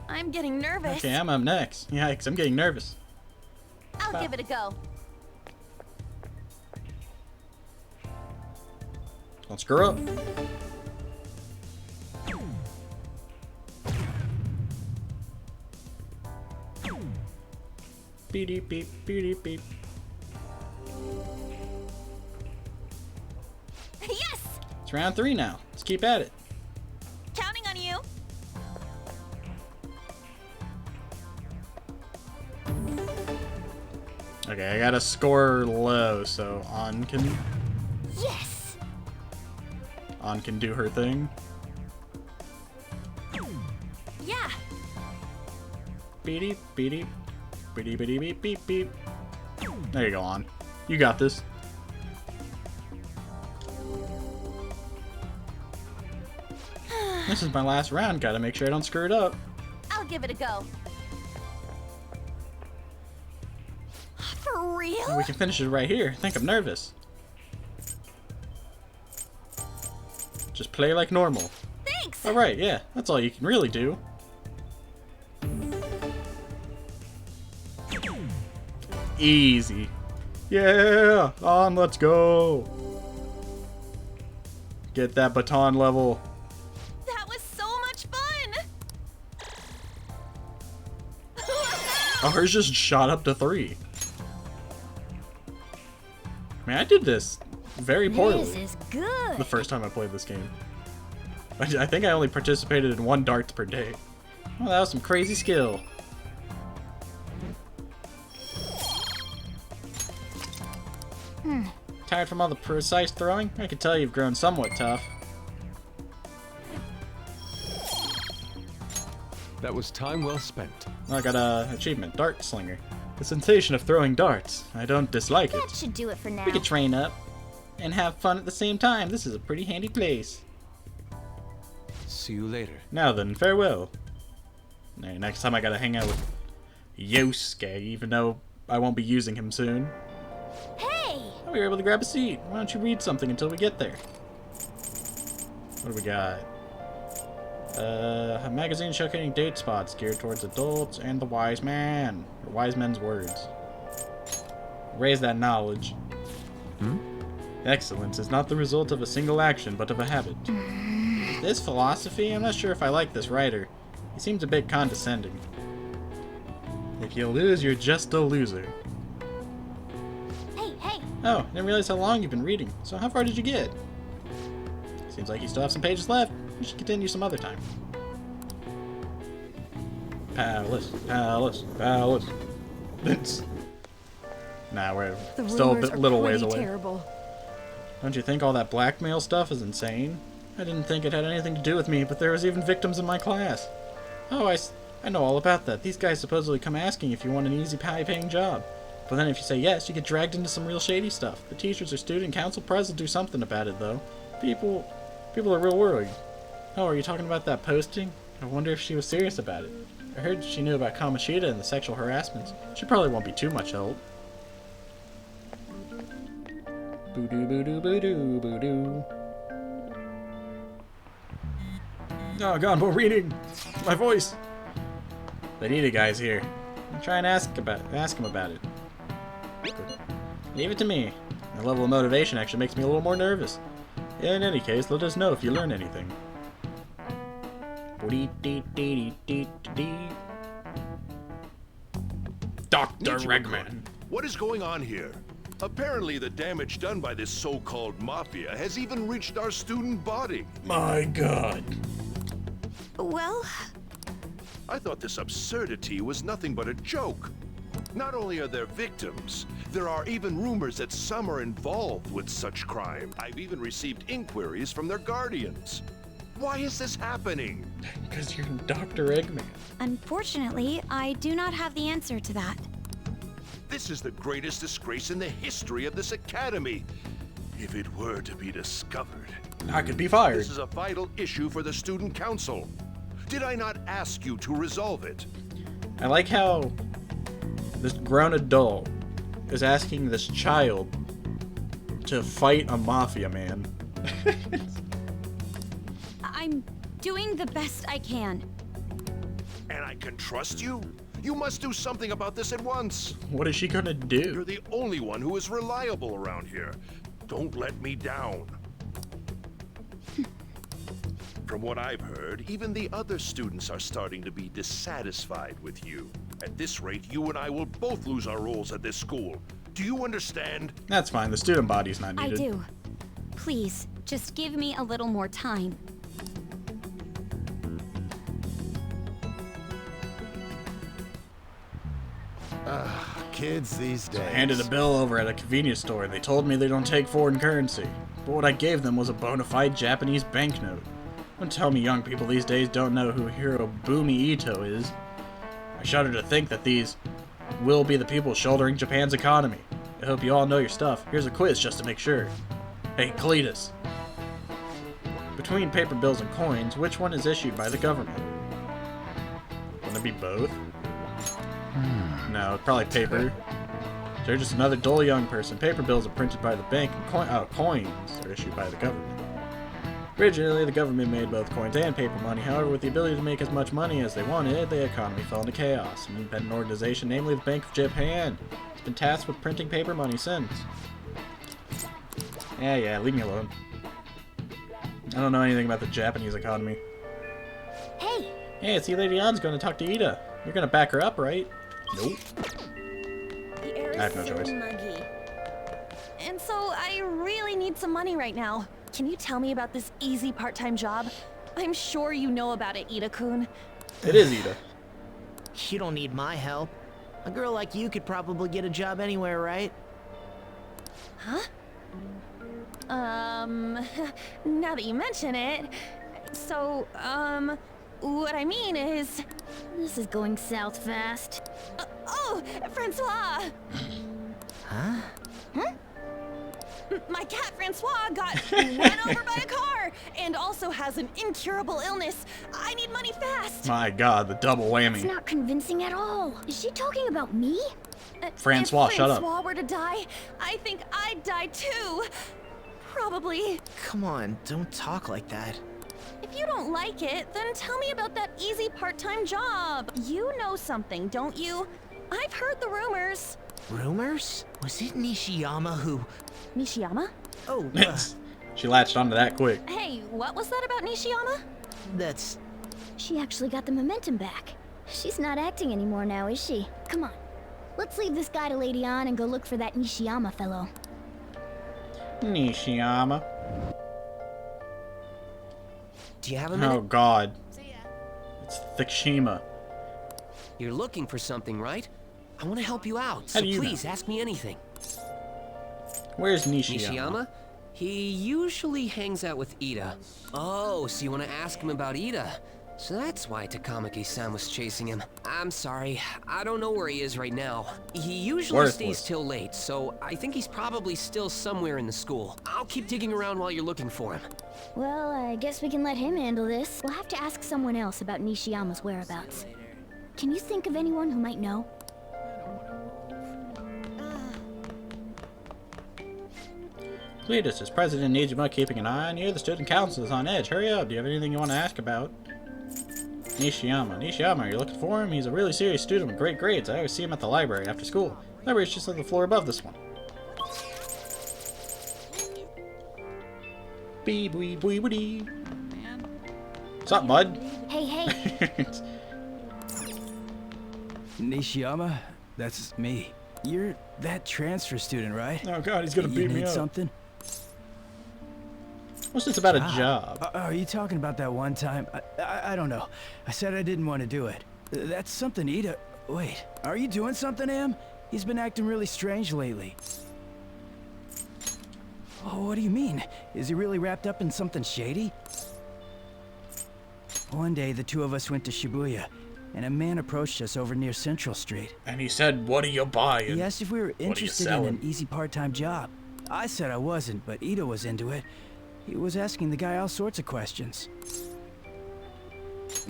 Speaker 6: I'm getting nervous.
Speaker 1: Okay, I'm up next. Yikes, I'm getting nervous.
Speaker 6: I'll give it a go.
Speaker 1: Don't screw up. Beep beep beep beep.
Speaker 6: Yes!
Speaker 1: It's round 3 now. Let's keep at it.
Speaker 6: Counting on you.
Speaker 1: Okay, I gotta score low, so On can do her thing.
Speaker 6: Yeah.
Speaker 1: Beep beep beep beep beep beep beep. There you go, On. You got this. This is my last round. Gotta make sure I don't screw it up.
Speaker 6: I'll give it a go. For real?
Speaker 1: We can finish it right here. I think I'm nervous. Just play like normal.
Speaker 6: Thanks!
Speaker 1: Alright, yeah. That's all you can really do. Easy. Yeah! On, let's go! Get that baton level.
Speaker 6: That was so much fun!
Speaker 1: Oh, hers just shot up to 3. Man, I did this very poorly.
Speaker 10: This is good.
Speaker 1: The first time I played this game. I think I only participated in 1 darts per day. Well, that was some crazy skill. Tired from all the precise throwing? I can tell you've grown somewhat tough.
Speaker 14: That was time well spent.
Speaker 1: I got a achievement, Dart Slinger. The sensation of throwing darts. I don't dislike it.
Speaker 10: That should do it for now.
Speaker 1: We could train up and have fun at the same time. This is a pretty handy place.
Speaker 14: See you later.
Speaker 1: Now then, farewell. Hey, next time I gotta hang out with Yosuke, even though I won't be using him soon.
Speaker 10: Hey!
Speaker 1: Oh, we were able to grab a seat. Why don't you read something until we get there? What do we got? A magazine showcasing date spots geared towards adults and the wise man. Or wise men's words. Raise that knowledge. Excellence is not the result of a single action, but of a habit. Is this philosophy? I'm not sure if I like this writer. He seems a bit condescending. If you lose, you're just a loser.
Speaker 10: Hey, hey!
Speaker 1: Oh, I didn't realize how long you've been reading. So how far did you get? Seems like you still have some pages left. We should continue some other time. Palace, palace, palace. Nah, we're
Speaker 17: The
Speaker 1: still a
Speaker 17: rumors
Speaker 1: bit,
Speaker 17: are
Speaker 1: little ways
Speaker 17: pretty
Speaker 1: away.
Speaker 17: terrible.
Speaker 1: Don't you think all that blackmail stuff is insane? I didn't think it had anything to do with me, but there was even victims in my class. Oh, I know all about that. These guys supposedly come asking if you want an easy, high-paying job. But then if you say yes, you get dragged into some real shady stuff. The teachers or student council press will do something about it, though. People are real worried. Oh, are you talking about that posting? I wonder if she was serious about it. I heard she knew about Kamishita and the sexual harassments. She probably won't be too much help. Boo-doo, boo-doo, boo-doo, boo-doo. Oh god, more reading! My voice! The needy guy's here. I'll try and ask him about it. Leave it to me. My level of motivation actually makes me a little more nervous. In any case, let us know if you learn anything. Dr. Regman.
Speaker 20: What is going on here? Apparently the damage done by this so-called mafia has even reached our student body.
Speaker 1: My god.
Speaker 6: Well,
Speaker 20: I thought this absurdity was nothing but a joke. Not only are there victims, there are even rumors that some are involved with such crime. I've even received inquiries from their guardians. Why is this happening?
Speaker 1: Because you're Dr. Eggman.
Speaker 17: Unfortunately, I do not have the answer to that.
Speaker 20: This is the greatest disgrace in the history of this academy. If it were to be discovered,
Speaker 1: I could be fired.
Speaker 20: This is a vital issue for the student council. Did I not ask you to resolve it?
Speaker 1: I like how this grown adult is asking this child to fight a mafia man.
Speaker 17: I'm doing the best I can.
Speaker 20: And I can trust you? You must do something about this at once.
Speaker 1: What is she gonna do?
Speaker 20: You're the only one who is reliable around here. Don't let me down. From what I've heard, even the other students are starting to be dissatisfied with you. At this rate, you and I will both lose our roles at this school. Do you understand?
Speaker 1: That's fine. The student body's not needed.
Speaker 17: I do. Please,
Speaker 21: Just give me a little more time.
Speaker 12: Kids these days.
Speaker 1: I handed a bill over at a convenience store. They told me they don't take foreign currency. But what I gave them was a bona fide Japanese banknote. Don't tell me young people these days don't know who Hirobumi Ito is. I shudder to think that these will be the people shouldering Japan's economy. I hope you all know your stuff. Here's a quiz just to make sure. Hey, Cletus. Between paper bills and coins, which one is issued by the government? Wouldn't it be both? No, probably paper. They're just another dull young person. Paper bills are printed by the bank, and coins are issued by the government. Originally, the government made both coins and paper money. However, with the ability to make as much money as they wanted, the economy fell into chaos. An independent organization, namely the Bank of Japan, has been tasked with printing paper money since. Yeah, leave me alone. I don't know anything about the Japanese economy.
Speaker 10: Hey!
Speaker 1: Hey, I see Lady Ann's going to talk to Ida. You're going to back her up, right? Nope.
Speaker 6: The air is
Speaker 1: I have no
Speaker 6: so
Speaker 1: choice.
Speaker 6: muggy. And so I really need some money right now. Can you tell me about this easy part-time job? I'm sure you know about it, Ida-kun.
Speaker 1: It is Ida.
Speaker 22: You don't need my help. A girl like you could probably get a job anywhere, right?
Speaker 6: Huh? Now that you mention it, so, what I mean is...
Speaker 10: This is going south fast.
Speaker 6: Oh, Francois!
Speaker 22: Huh?
Speaker 6: My cat Francois got run over by a car and also has an incurable illness. I need money fast.
Speaker 1: My god, the double whammy.
Speaker 10: It's not convincing at all. Is she talking about me?
Speaker 1: Francois,
Speaker 6: if
Speaker 1: shut up.
Speaker 6: Francois were to die, I think I'd die too. Probably.
Speaker 22: Come on, don't talk like that.
Speaker 6: If you don't like it, then tell me about that easy part-time job. You know something, don't you? I've heard the rumors.
Speaker 22: Rumors? Was it Nijima who...
Speaker 6: Nijima?
Speaker 22: Oh,
Speaker 1: She latched onto that quick.
Speaker 6: Hey, what was that about Nijima?
Speaker 22: That's...
Speaker 10: She actually got the momentum back. She's not acting anymore now, is she? Come on. Let's leave this guy to Lady Ann and go look for that Nishiyama fellow.
Speaker 1: Nishiyama.
Speaker 23: Do you have a minute?
Speaker 1: Oh god. It's Thikshima.
Speaker 23: You're looking for something, right? I want to help you out,
Speaker 1: How
Speaker 23: so
Speaker 1: do you
Speaker 23: please
Speaker 1: know?
Speaker 23: ask me anything.
Speaker 1: Where's Nishiyama?
Speaker 23: Nishiyama? He usually hangs out with Ida. Oh, so you want to ask him about Ida? So that's why Takamaki-san was chasing him. I'm sorry, I don't know where he is right now. He usually stays till late, so I think he's probably still somewhere in the school. I'll keep digging around while you're looking for him.
Speaker 10: Well, I guess we can let him handle this. We'll have to ask someone else about Nishiyama's whereabouts. Can you think of anyone who might know?
Speaker 1: Cletus, is President Nijima keeping an eye on you? The student council is on edge. Hurry up. Do you have anything you want to ask about? Nishiyama. Nishiyama, are you looking for him? He's a really serious student with great grades. I always see him at the library after school. The library's just on the floor above this one. Bee-bwee-bwee-bwee. What's up, bud?
Speaker 10: Hey, hey.
Speaker 24: Nishiyama? That's me. You're that transfer student, right?
Speaker 1: Oh god, he's gonna
Speaker 24: You
Speaker 1: beat me
Speaker 24: need
Speaker 1: up.
Speaker 24: something?
Speaker 1: What's this about a job?
Speaker 24: Are you talking about that one time? I don't know. I said I didn't want to do it. That's something Ida... Wait, are you doing something, Am? He's been acting really strange lately. Oh, what do you mean? Is he really wrapped up in something shady? One day, the two of us went to Shibuya, and a man approached us over near Central Street.
Speaker 1: And he said, what are you buying?
Speaker 24: He asked if we were interested in an easy part-time job. I said I wasn't, but Ida was into it. He was asking the guy all sorts of questions.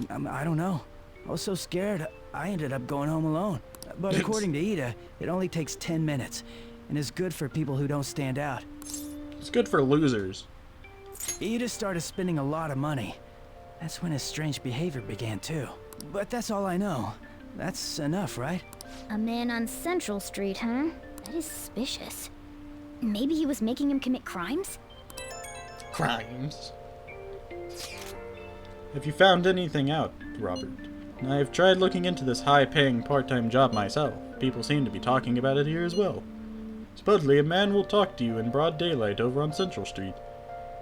Speaker 24: I don't know. I was so scared, I ended up going home alone. But according to Ida, it only takes 10 minutes, and is good for people who don't stand out.
Speaker 1: It's good for losers.
Speaker 24: Ida started spending a lot of money. That's when his strange behavior began too. But that's all I know. That's enough, right?
Speaker 10: A man on Central Street, huh? That is suspicious. Maybe he was making him commit crimes?
Speaker 1: Crimes? Have you found anything out, Robert? I've tried looking into this high-paying part-time job myself. People seem to be talking about it here as well. Supposedly, a man will talk to you in broad daylight over on Central Street.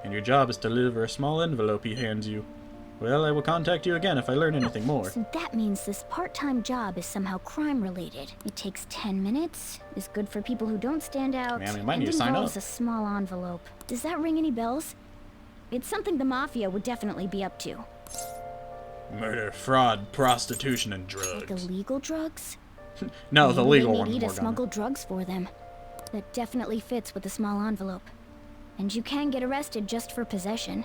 Speaker 1: and your job is to deliver a small envelope he hands you. Well, I will contact you again if I learn anything more.
Speaker 10: So that means this part-time job is somehow crime-related. It takes 10 minutes, is good for people who don't stand out,
Speaker 1: Man, we might
Speaker 10: and
Speaker 1: need to sign
Speaker 10: involves
Speaker 1: up.
Speaker 10: a small envelope. Does that ring any bells? It's something the Mafia would definitely be up to.
Speaker 1: Murder, fraud, prostitution, and drugs.
Speaker 10: Like illegal drugs?
Speaker 1: No, the
Speaker 10: Maybe
Speaker 1: legal
Speaker 10: they
Speaker 1: one.
Speaker 10: need
Speaker 1: We're
Speaker 10: to
Speaker 1: gonna-
Speaker 10: smuggle drugs for them. That definitely fits with the small envelope. And you can get arrested just for possession.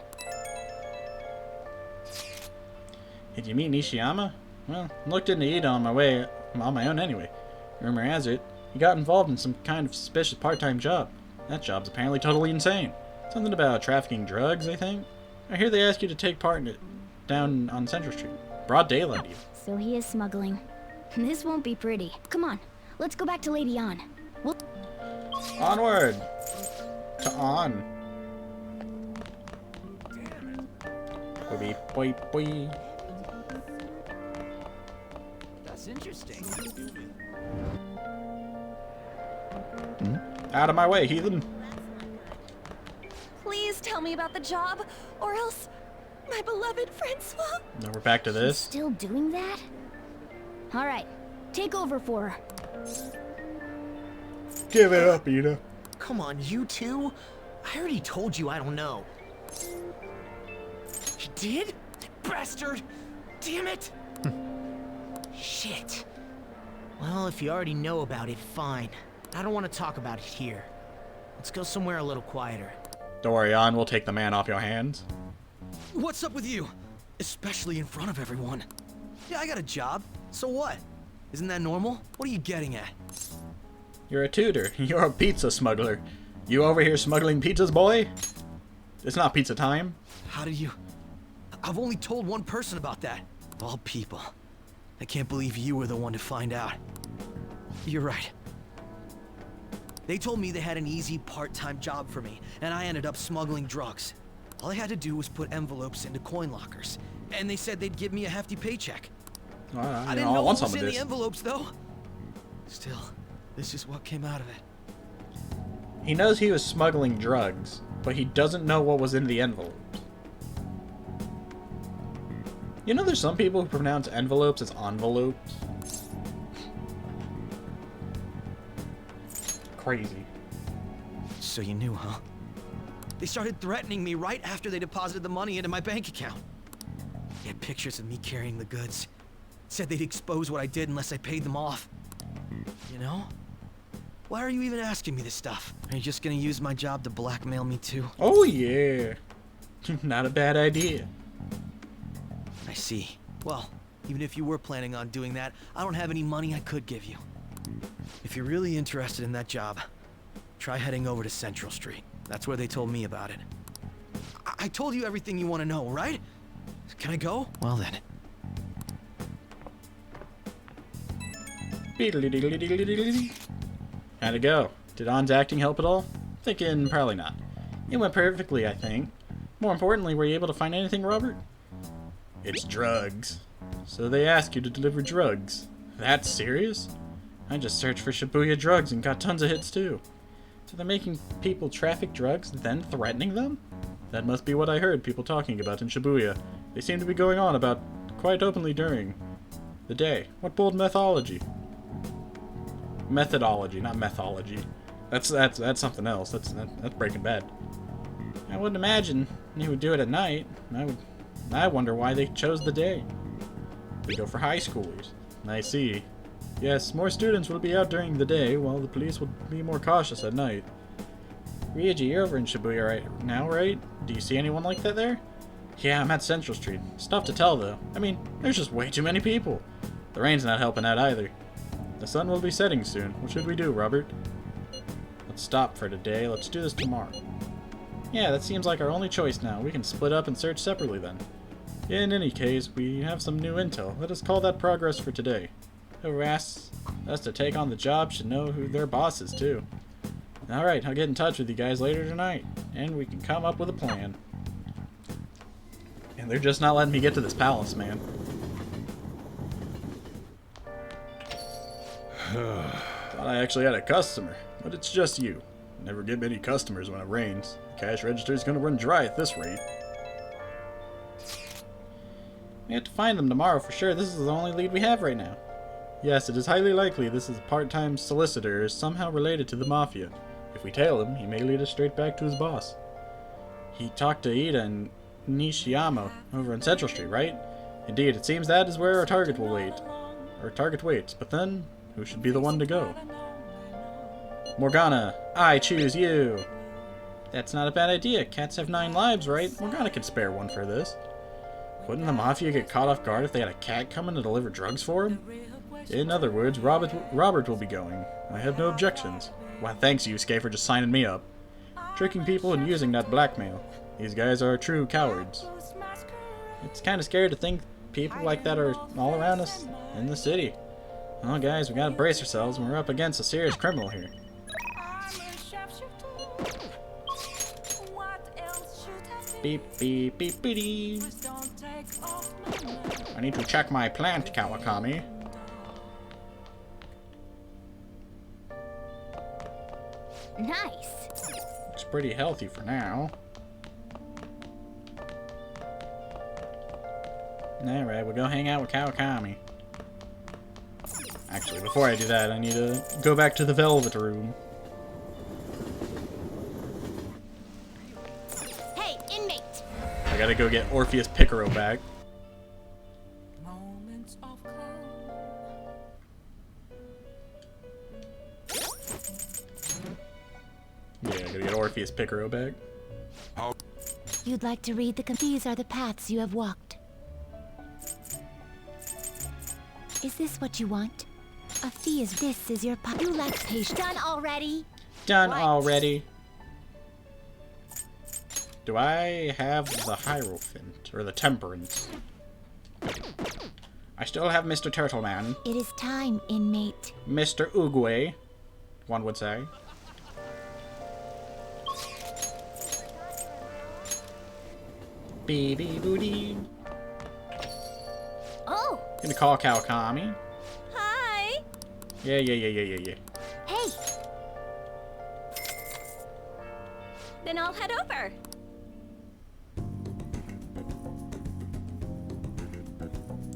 Speaker 1: Did you meet Nijima? Well, I looked into Ida on my own anyway. Rumor has it, he got involved in some kind of suspicious part-time job. That job's apparently totally insane. Something about trafficking drugs, I think. I hear they ask you to take part in it down on Central Street. Broad daylight even.
Speaker 10: So he is smuggling. This won't be pretty. Come on, let's go back to Lady An. We'll...
Speaker 1: Onward! To on. Boy, boy, boy.
Speaker 23: That's interesting.
Speaker 1: Out of my way, heathen.
Speaker 6: Please tell me about the job, or else my beloved Francois.
Speaker 1: Now we're back to this.
Speaker 10: Still doing that? All right, take over for her.
Speaker 1: Give it up, Ida.
Speaker 22: Come on, you two? I already told you I don't know. You did? Bastard! Damn it! Shit. Well, if you already know about it, fine. I don't want to talk about it here. Let's go somewhere a little quieter.
Speaker 1: Don't worry, An, we'll take the man off your hands.
Speaker 5: What's up with you? Especially in front of everyone. Yeah, I got a job. So what? Isn't that normal? What are you getting at?
Speaker 1: You're a tutor. You're a pizza smuggler. You over here smuggling pizzas, boy? It's not pizza time.
Speaker 5: How did you... I've only told one person about that. Of all people. I can't believe you were the one to find out. You're right. They told me they had an easy part-time job for me, and I ended up smuggling drugs. All I had to do was put envelopes into coin lockers, and they said they'd give me a hefty paycheck. I didn't know what was in the envelopes, though. Still, this is what came out of it.
Speaker 1: He knows he was smuggling drugs, but he doesn't know what was in the envelopes. You know there's some people who pronounce envelopes as envelopes? Crazy.
Speaker 5: So you knew, huh? They started threatening me right after they deposited the money into my bank account. They had pictures of me carrying the goods. Said they'd expose what I did unless I paid them off. You know? Why are you even asking me this stuff? Are you just gonna use my job to blackmail me too?
Speaker 1: Oh yeah. Not a bad idea.
Speaker 5: I see. Well, even if you were planning on doing that, I don't have any money I could give you. If you're really interested in that job, try heading over to Central Street. That's where they told me about it. I told you everything you want to know, right? Can I go? Well then.
Speaker 1: How'd it go? Did An's acting help at all? Thinking probably not. It went perfectly, I think. More importantly, were you able to find anything, Robert? It's drugs. So they ask you to deliver drugs. That's serious? I just searched for Shibuya drugs and got tons of hits too. So they're making people traffic drugs, then threatening them? That must be what I heard people talking about in Shibuya. They seem to be going on about quite openly during the day. What bold methodology? Methodology, not mythology. That's something else. That's Breaking Bad. I wouldn't imagine he would do it at night. I wonder why they chose the day. They go for high schoolers. I see. Yes, more students will be out during the day, while the police will be more cautious at night. Ryuji, you're over in Shibuya right now, right? Do you see anyone like that there? Yeah, I'm at Central Street. It's tough to tell, though. I mean, there's just way too many people. The rain's not helping out either. The sun will be setting soon. What should we do, Robert? Let's stop for today. Let's do this tomorrow. Yeah, that seems like our only choice now. We can split up and search separately then. In any case, we have some new intel. Let us call that progress for today. Whoever asks us to take on the job should know who their boss is, too. Alright, I'll get in touch with you guys later tonight, and we can come up with a plan. And they're just not letting me get to this palace, man. Thought I actually had a customer, but it's just you. Never get many customers when it rains. The cash register is going to run dry at this rate. We have to find them tomorrow for sure. This is the only lead we have right now. Yes, it is highly likely this is a part-time solicitor is somehow related to the Mafia. If we tail him, he may lead us straight back to his boss. He talked to Ida and Nijima over on Central Street, right? Indeed, it seems that is where our target will wait. Our target waits, but then, who should be the one to go? Morgana, I choose you! That's not a bad idea. Cats have 9 lives, right? Morgana could spare one for this. Wouldn't the Mafia get caught off guard if they had a cat coming to deliver drugs for him? In other words, Robert will be going. I have no objections. Why, thanks, Yusuke, for just signing me up. Tricking people and using that blackmail. These guys are true cowards. It's kind of scary to think people like that are all around us in the city. Well, guys, we gotta brace ourselves. We're up against a serious criminal here. Beep, beep, beep, beep. I need to check my plant, Kawakami.
Speaker 10: Nice.
Speaker 1: It's pretty healthy for now. Alright, we'll go hang out with Kawakami. Actually, before I do that, I need to go back to the Velvet Room.
Speaker 9: Hey, inmate!
Speaker 1: I gotta go get Orpheus Picaro back. Yeah, I gotta get Orpheus Picaro back.
Speaker 9: You'd like to read these are the paths you have walked. Is this what you want? A fee is this is your You lack patience. Done already?
Speaker 1: Done already. Do I have the Hierophant or the Temperance? I still have Mr. Turtleman.
Speaker 9: It is time, inmate.
Speaker 1: Mr. Oogway, one would say. Baby booty.
Speaker 9: Oh!
Speaker 1: Gonna call Kawakami.
Speaker 6: Hi!
Speaker 1: Yeah.
Speaker 9: Hey!
Speaker 6: Then I'll head over.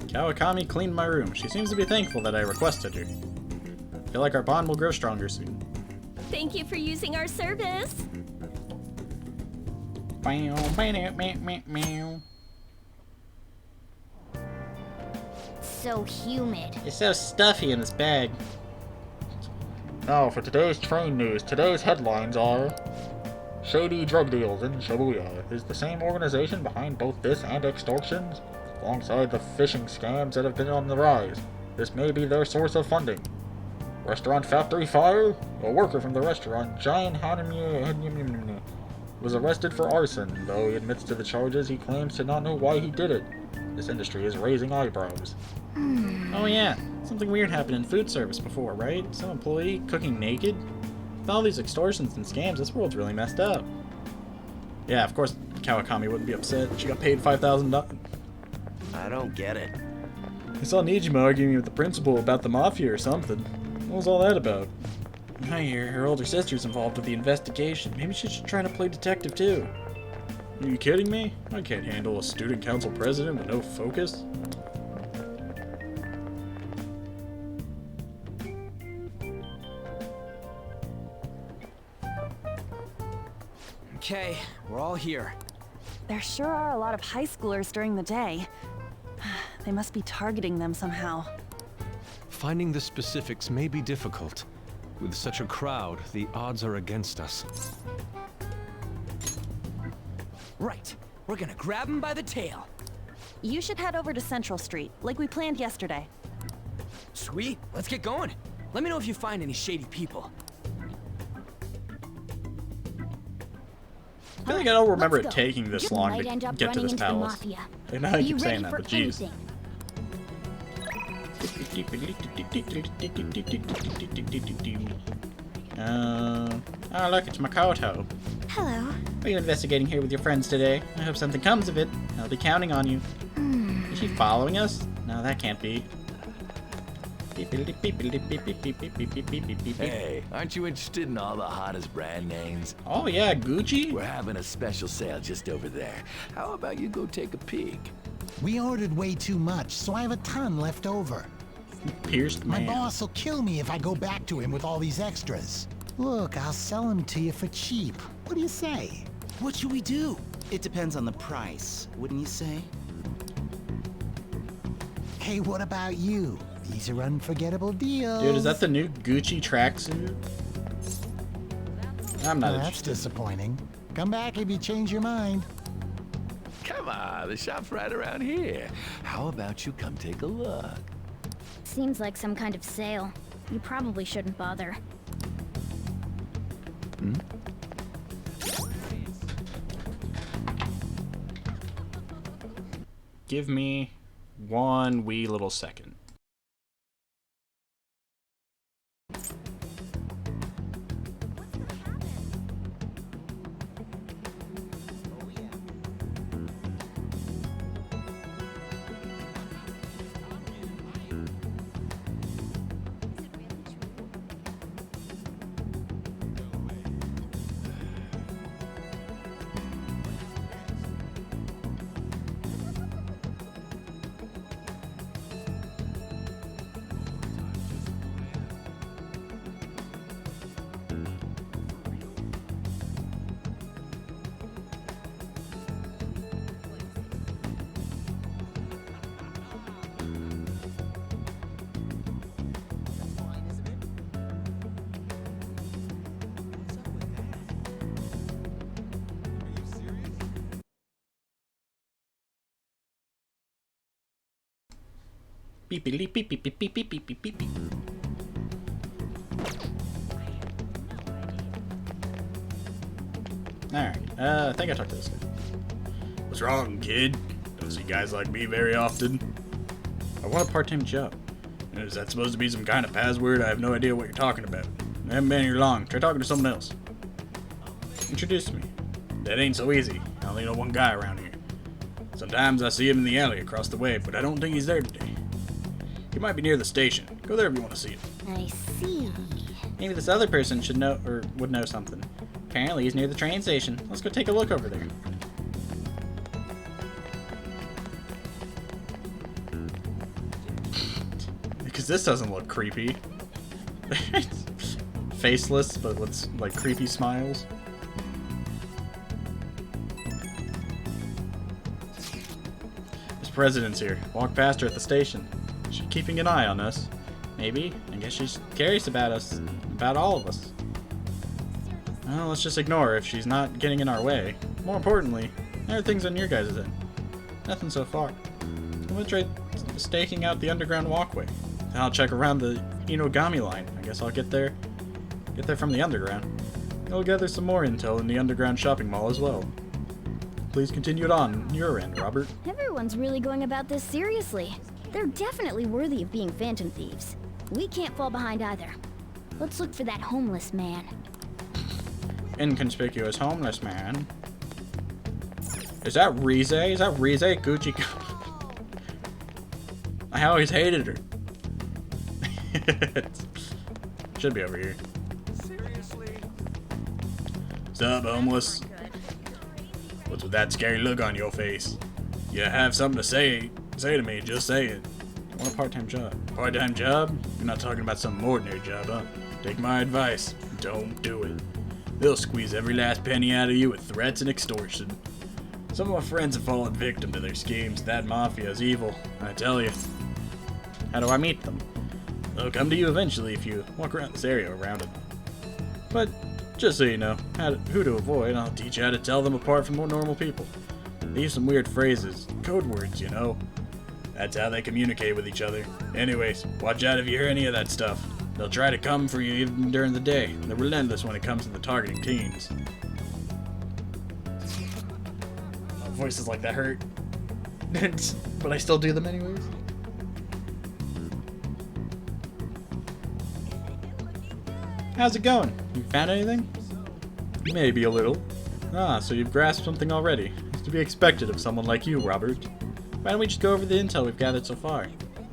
Speaker 1: Kawakami cleaned my room. She seems to be thankful that I requested her. I feel like our bond will grow stronger soon.
Speaker 6: Thank you for using our service.
Speaker 10: So humid.
Speaker 1: It's so stuffy in this bag. Now for today's train news. Today's headlines are: Shady drug deals in Shibuya. Is the same organization behind both this and extortions? Alongside the phishing scams that have been on the rise. This may be their source of funding. Restaurant factory fire? A worker from the restaurant, Giant Hanami, was arrested for arson. Though he admits to the charges, he claims to not know why he did it. This industry is raising eyebrows. Oh yeah, something weird happened in food service before, right? Some employee cooking naked? With all these extortions and scams, this world's really messed up. Yeah, of course Kawakami wouldn't be upset. She got paid $5,000.
Speaker 2: I don't get it.
Speaker 1: I saw Nijima arguing with the principal about the Mafia or something. What was all that about? I hear her older sister's involved with the investigation. Maybe she should try to play detective too. Are you kidding me? I can't handle a student council president with no focus.
Speaker 3: Okay, we're all here.
Speaker 6: There sure are a lot of high schoolers during the day. They must be targeting them somehow.
Speaker 14: Finding the specifics may be difficult. With such a crowd, the odds are against us.
Speaker 3: Right. We're gonna grab him by the tail.
Speaker 6: You should head over to Central Street, like we planned yesterday.
Speaker 3: Sweet. Let's get going. Let me know if you find any shady people.
Speaker 1: I feel like I don't remember it
Speaker 10: go.
Speaker 1: taking this
Speaker 10: You
Speaker 1: long
Speaker 10: might
Speaker 1: to
Speaker 10: end up
Speaker 1: get to
Speaker 10: running
Speaker 1: this
Speaker 10: into the
Speaker 1: palace.
Speaker 10: Mafia.
Speaker 1: And I
Speaker 10: Be
Speaker 1: keep saying
Speaker 10: ready
Speaker 1: that,
Speaker 10: for
Speaker 1: but jeez.
Speaker 10: anything.
Speaker 1: Oh look, it's Makoto.
Speaker 9: Hello.
Speaker 1: Are you investigating here with your friends today? I hope something comes of it. I'll be counting on you. Is she following us? No, that can't be.
Speaker 7: Hey, aren't you interested in all the hottest brand names?
Speaker 1: Oh yeah, Gucci?
Speaker 7: We're having a special sale just over there. How about you go take a peek?
Speaker 8: We ordered way too much, so I have a ton left over.
Speaker 1: Pierced
Speaker 8: My
Speaker 1: man.
Speaker 8: boss will kill me if I go back to him with all these extras. Look, I'll sell them to you for cheap. What do you say?
Speaker 13: What should we do? It depends on the price, wouldn't you say?
Speaker 8: Hey, what about you? These are unforgettable deals.
Speaker 1: Dude, is that the new Gucci tracksuit? I'm not
Speaker 8: That's
Speaker 1: interested.
Speaker 8: disappointing. Come back if you change your mind.
Speaker 7: Come on, the shop's right around here. How about you come take a look?
Speaker 10: Seems like some kind of sale. You probably shouldn't bother.
Speaker 7: Hmm?
Speaker 1: Give me one wee little second. Beep beep beep beep beep beep beep beep beep beep beep. Alright, I think I talked to this guy. What's wrong, kid? Don't see guys like me very often. I want a part-time job. Is that supposed to be some kind of password? I have no idea what you're talking about. I haven't been here long. Try talking to someone else. Introduce me. That ain't so easy. I only know one guy around here. Sometimes I see him in the alley across the way, but I don't think he's there today. He might be near the station. Go there if you want to see him.
Speaker 10: I see.
Speaker 1: Maybe this other person should know, or would know something. Apparently he's near the train station. Let's go take a look over there. Because this doesn't look creepy. Faceless, but with like creepy smiles. This president's here. Walk past her at the station. She's keeping an eye on us. Maybe. I guess she's curious about us. About all of us. Well, let's just ignore her if she's not getting in our way. More importantly, how are things on your guys' end? Nothing so far. I'm gonna try staking out the underground walkway. Then I'll check around the Inogami line. I guess I'll get there from the underground. I'll gather some more intel in the underground shopping mall as well. Please continue it on your end, Robert.
Speaker 10: Everyone's really going about this seriously. They're definitely worthy of being phantom thieves. We can't fall behind either. Let's look for that homeless man.
Speaker 1: Inconspicuous homeless man. Is that Rize? Is that Rize Gucci? I always hated her. Should be over here.
Speaker 23: Seriously?
Speaker 1: What's up, homeless? What's with that scary look on your face? You have something to say to me, just say it. I want a part-time job. Part-time job? You're not talking about some ordinary job, huh? Take my advice. Don't do it. They'll squeeze every last penny out of you with threats and extortion. Some of my friends have fallen victim to their schemes. That mafia is evil, I tell you. How do I meet them? They'll come to you eventually if you walk around this area around it. But just so you know who to avoid, I'll teach you how to tell them apart from more normal people. They use some weird phrases, code words, you know. That's how they communicate with each other. Anyways, watch out if you hear any of that stuff. They'll try to come for you even during the day. They're relentless when it comes to the targeting teens. Voices like that hurt. But I still do them anyways. How's it going? You found anything? Maybe a little. Ah, so you've grasped something already. It's to be expected of someone like you, Robert. Why don't we just go over the intel we've gathered so far?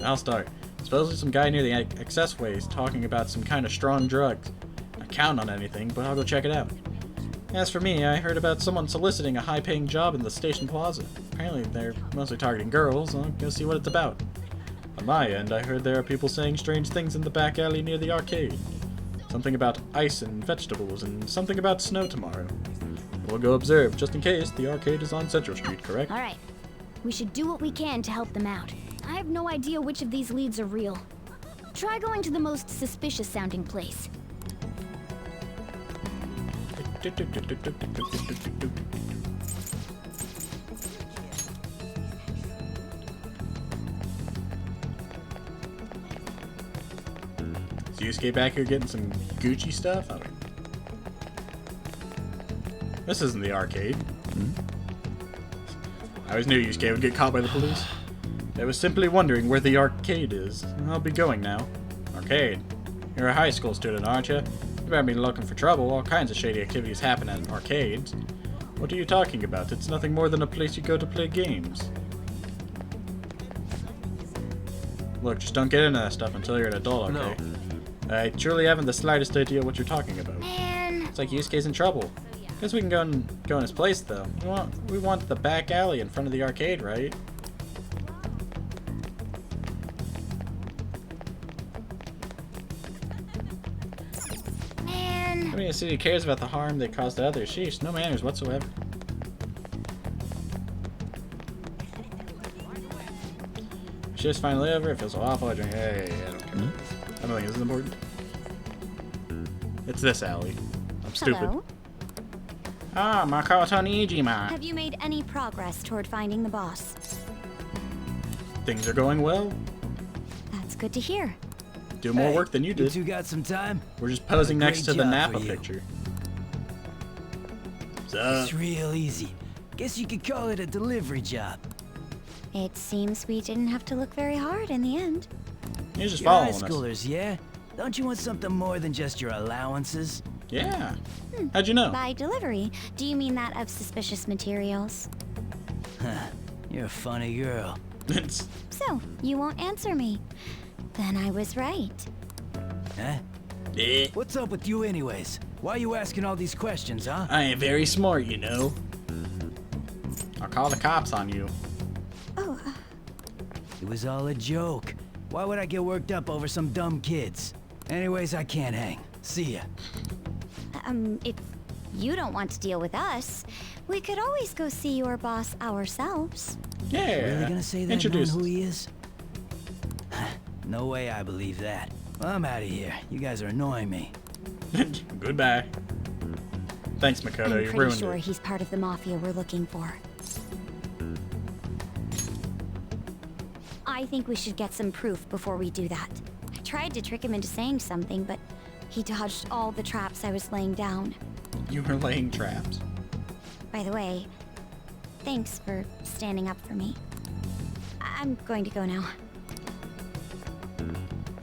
Speaker 1: I'll start. Supposedly some guy near the accessways talking about some kind of strong drugs. Not counting on anything, but I'll go check it out. As for me, I heard about someone soliciting a high-paying job in the station plaza. Apparently they're mostly targeting girls, so I'll go see what it's about. On my end, I heard there are people saying strange things in the back alley near the arcade. Something about ice and vegetables, and something about snow tomorrow. We'll go observe, just in case. The arcade is on Central Street, correct?
Speaker 10: Alright. We should do what we can to help them out. I have no idea which of these leads are real. Try going to the most suspicious-sounding place.
Speaker 1: So Yusuke back here getting some Gucci stuff? This isn't the arcade. I always knew Yusuke would get caught by the police. I was simply wondering where the arcade is. I'll be going now. Arcade? You're a high school student, aren't you? You better be looking for trouble. All kinds of shady activities happen at arcades. What are you talking about? It's nothing more than a place you go to play games. Look, just don't get into that stuff until you're an adult, okay? No. I truly haven't the slightest idea what you're talking about.
Speaker 10: Man.
Speaker 1: It's like Yusuke's in trouble. Guess we can go in his place, though. We want the back alley in front of the arcade, right?
Speaker 10: Man.
Speaker 1: I mean, the city cares about the harm they cause to others. Sheesh, no manners whatsoever. Shift's finally over. It feels so awful. I drink. Hey, I don't care. I don't think this is important. It's this alley. I'm stupid.
Speaker 21: Hello?
Speaker 1: Ah, Makoto Nijima.
Speaker 21: Have you made any progress toward finding the boss?
Speaker 1: Things are going well.
Speaker 21: That's good to hear.
Speaker 1: Do more work than you did.
Speaker 24: You two got some time?
Speaker 1: We're just posing next to the
Speaker 24: Great job
Speaker 1: Napa
Speaker 24: for you.
Speaker 1: picture.
Speaker 24: It's real easy. Guess you could call it a delivery job.
Speaker 21: It seems we didn't have to look very hard in the end.
Speaker 1: You're just
Speaker 24: You're high
Speaker 1: following us.
Speaker 24: schoolers, yeah? Don't you want something more than just your allowances?
Speaker 1: Yeah. How'd you know?
Speaker 21: By delivery, do you mean that of suspicious materials?
Speaker 24: Huh. You're a funny girl.
Speaker 21: So, you won't answer me. Then I was right.
Speaker 24: Huh? What's up with you anyways? Why are you asking all these questions, huh?
Speaker 1: I am very smart, you know. I'll call the cops on you.
Speaker 21: Oh.
Speaker 24: It was all a joke. Why would I get worked up over some dumb kids? Anyways, I can't hang. See ya.
Speaker 21: If you don't want to deal with us, we could always go see your boss ourselves.
Speaker 1: Yeah.
Speaker 24: Really gonna say that
Speaker 1: Introduce
Speaker 24: knowing who he is? No way I believe that. Well, I'm out of here. You guys are annoying me.
Speaker 1: Goodbye. Thanks, Makoto.
Speaker 21: I'm
Speaker 1: You
Speaker 21: pretty
Speaker 1: ruined
Speaker 21: sure
Speaker 1: it.
Speaker 21: he's part of the mafia we're looking for. I think we should get some proof before we do that. I tried to trick him into saying something, but he dodged all the traps I was laying down.
Speaker 1: You were laying traps.
Speaker 21: By the way, thanks for standing up for me. I'm going to go now.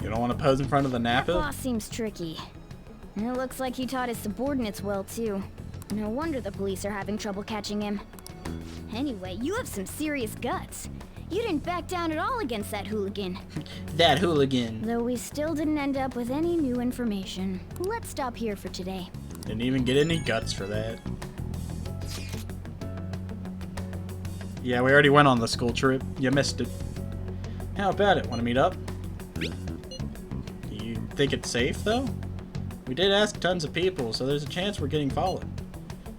Speaker 1: You don't want to pose in front of the
Speaker 10: That
Speaker 1: Napa?
Speaker 10: boss seems tricky. And it looks like he taught his subordinates well, too. No wonder the police are having trouble catching him. Anyway, you have some serious guts. You didn't back down at all against that hooligan.
Speaker 1: That hooligan.
Speaker 10: Though we still didn't end up with any new information. Let's stop here for today.
Speaker 1: Didn't even get any guts for that. Yeah, we already went on the school trip. You missed it. How about it? Want to meet up? You think it's safe, though? We did ask tons of people, so there's a chance we're getting followed.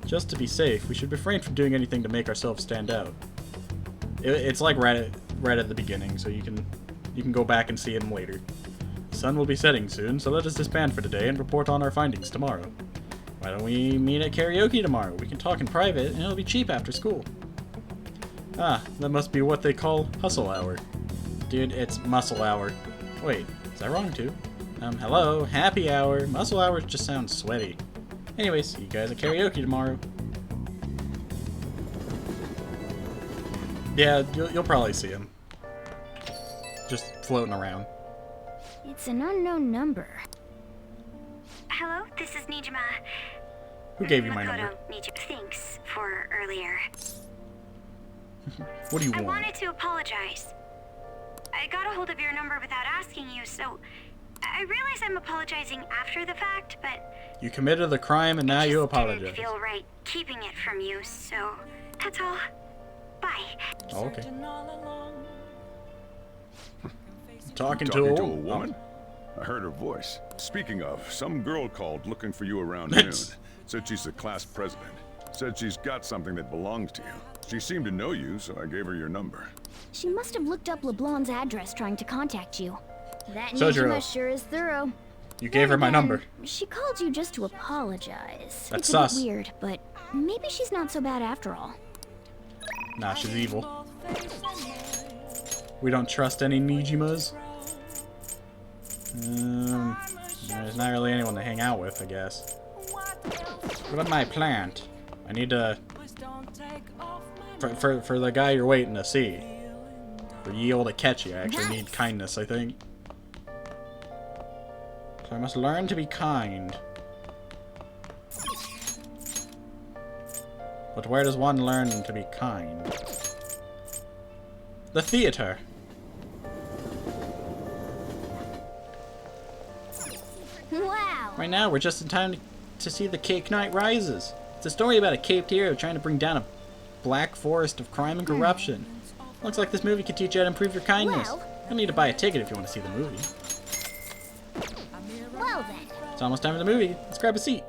Speaker 1: Just to be safe, we should refrain from doing anything to make ourselves stand out. It's like right at the beginning, so you can go back and see him later. The sun will be setting soon, so let us disband for today and report on our findings tomorrow. Why don't we meet at karaoke tomorrow? We can talk in private, and it'll be cheap after school. Ah, that must be what they call hustle hour. Dude, it's muscle hour. Wait, is that wrong too? Hello, happy hour. Muscle hour just sounds sweaty. Anyways, see you guys at karaoke tomorrow. Yeah, you'll probably see him. Just floating around.
Speaker 10: It's an unknown number.
Speaker 4: Hello, this is Nijima.
Speaker 1: Who gave you my number?
Speaker 4: Makoto, Nijima. Thanks for earlier.
Speaker 1: What do you
Speaker 4: I
Speaker 1: want?
Speaker 4: wanted to apologize. I got a hold of your number without asking you, so I realize I'm apologizing after the fact, but
Speaker 1: You committed the crime and now you apologize.
Speaker 4: didn't feel right keeping it from you, so that's all. Bye.
Speaker 1: Oh, okay. Talking to
Speaker 15: Talking
Speaker 1: a
Speaker 15: to a
Speaker 1: woman?
Speaker 15: woman? I heard her voice. Speaking of, some girl called looking for you around noon. Said she's the class president. Said she's got something that belongs to you. She seemed to know you, so I gave her your number.
Speaker 10: She must have looked up LeBlanc's address trying to contact you. That
Speaker 1: Sojiro.
Speaker 10: Nijima sure is thorough.
Speaker 1: You gave her my number.
Speaker 10: She called you just to apologize.
Speaker 1: That's
Speaker 10: it's
Speaker 1: sus.
Speaker 10: a bit weird, but maybe she's not so bad after all.
Speaker 1: Nah, she's evil. We don't trust any Nijimas. There's not really anyone to hang out with, I guess. What about my plant? I need to... For the guy you're waiting to see. For Yield to catch you, I actually need kindness, I think. So I must learn to be kind. But where does one learn to be kind? The theater.
Speaker 10: Wow.
Speaker 1: Right now, we're just in time to see the Cake Knight Rises. It's a story about a caped hero trying to bring down a black forest of crime and corruption. Looks like this movie could teach you how to improve your kindness. You'll need to buy a ticket if you want to see the movie.
Speaker 10: Well then.
Speaker 1: It's almost time for the movie. Let's grab a seat.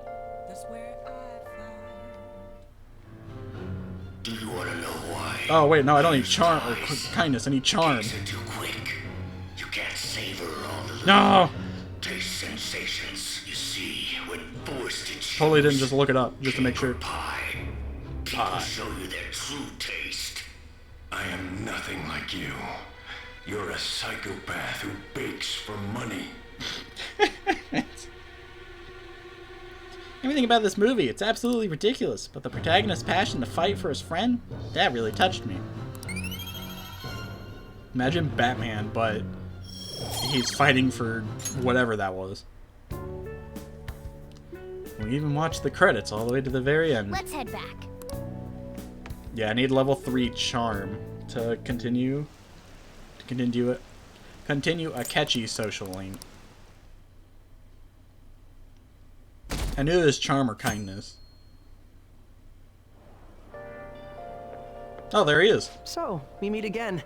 Speaker 2: Do you want to know why?
Speaker 1: Oh wait, no, I don't need charm or kindness. I need charm.
Speaker 2: Too quick. You can't savor all the
Speaker 1: No.
Speaker 2: taste sensations you see when forced to choose.
Speaker 1: Totally didn't just look it up just to make sure.
Speaker 2: People show you their true taste. I am nothing like you. You're a psychopath who bakes for money.
Speaker 1: Everything about this movie, it's absolutely ridiculous, but the protagonist's passion to fight for his friend, that really touched me. Imagine Batman, but he's fighting for whatever that was. We even watched the credits all the way to the very end.
Speaker 10: Let's head back.
Speaker 1: Yeah, I need level 3 charm to continue a catchy social link. I knew it was charm or kindness. Oh, there he is.
Speaker 5: So, we meet again.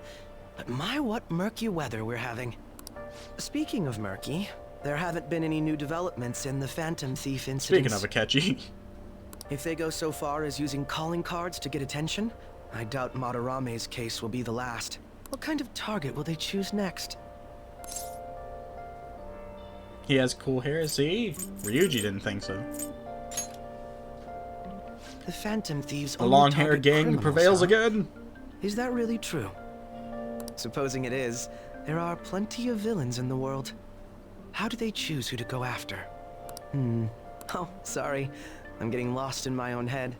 Speaker 5: But my, what murky weather we're having. Speaking of murky, there haven't been any new developments in the Phantom Thief incidents.
Speaker 1: Speaking of a catchy.
Speaker 5: If they go so far as using calling cards to get attention, I doubt Madarame's case will be the last. What kind of target will they choose next?
Speaker 1: He has cool hair, see? Ryuji didn't think so.
Speaker 5: The Phantom Thieves
Speaker 1: The
Speaker 5: only
Speaker 1: long-haired
Speaker 5: target
Speaker 1: gang
Speaker 5: criminals,
Speaker 1: prevails
Speaker 5: huh?
Speaker 1: again.
Speaker 5: Is that really true? Supposing it is, there are plenty of villains in the world. How do they choose who to go after? Oh, sorry. I'm getting lost in my own head.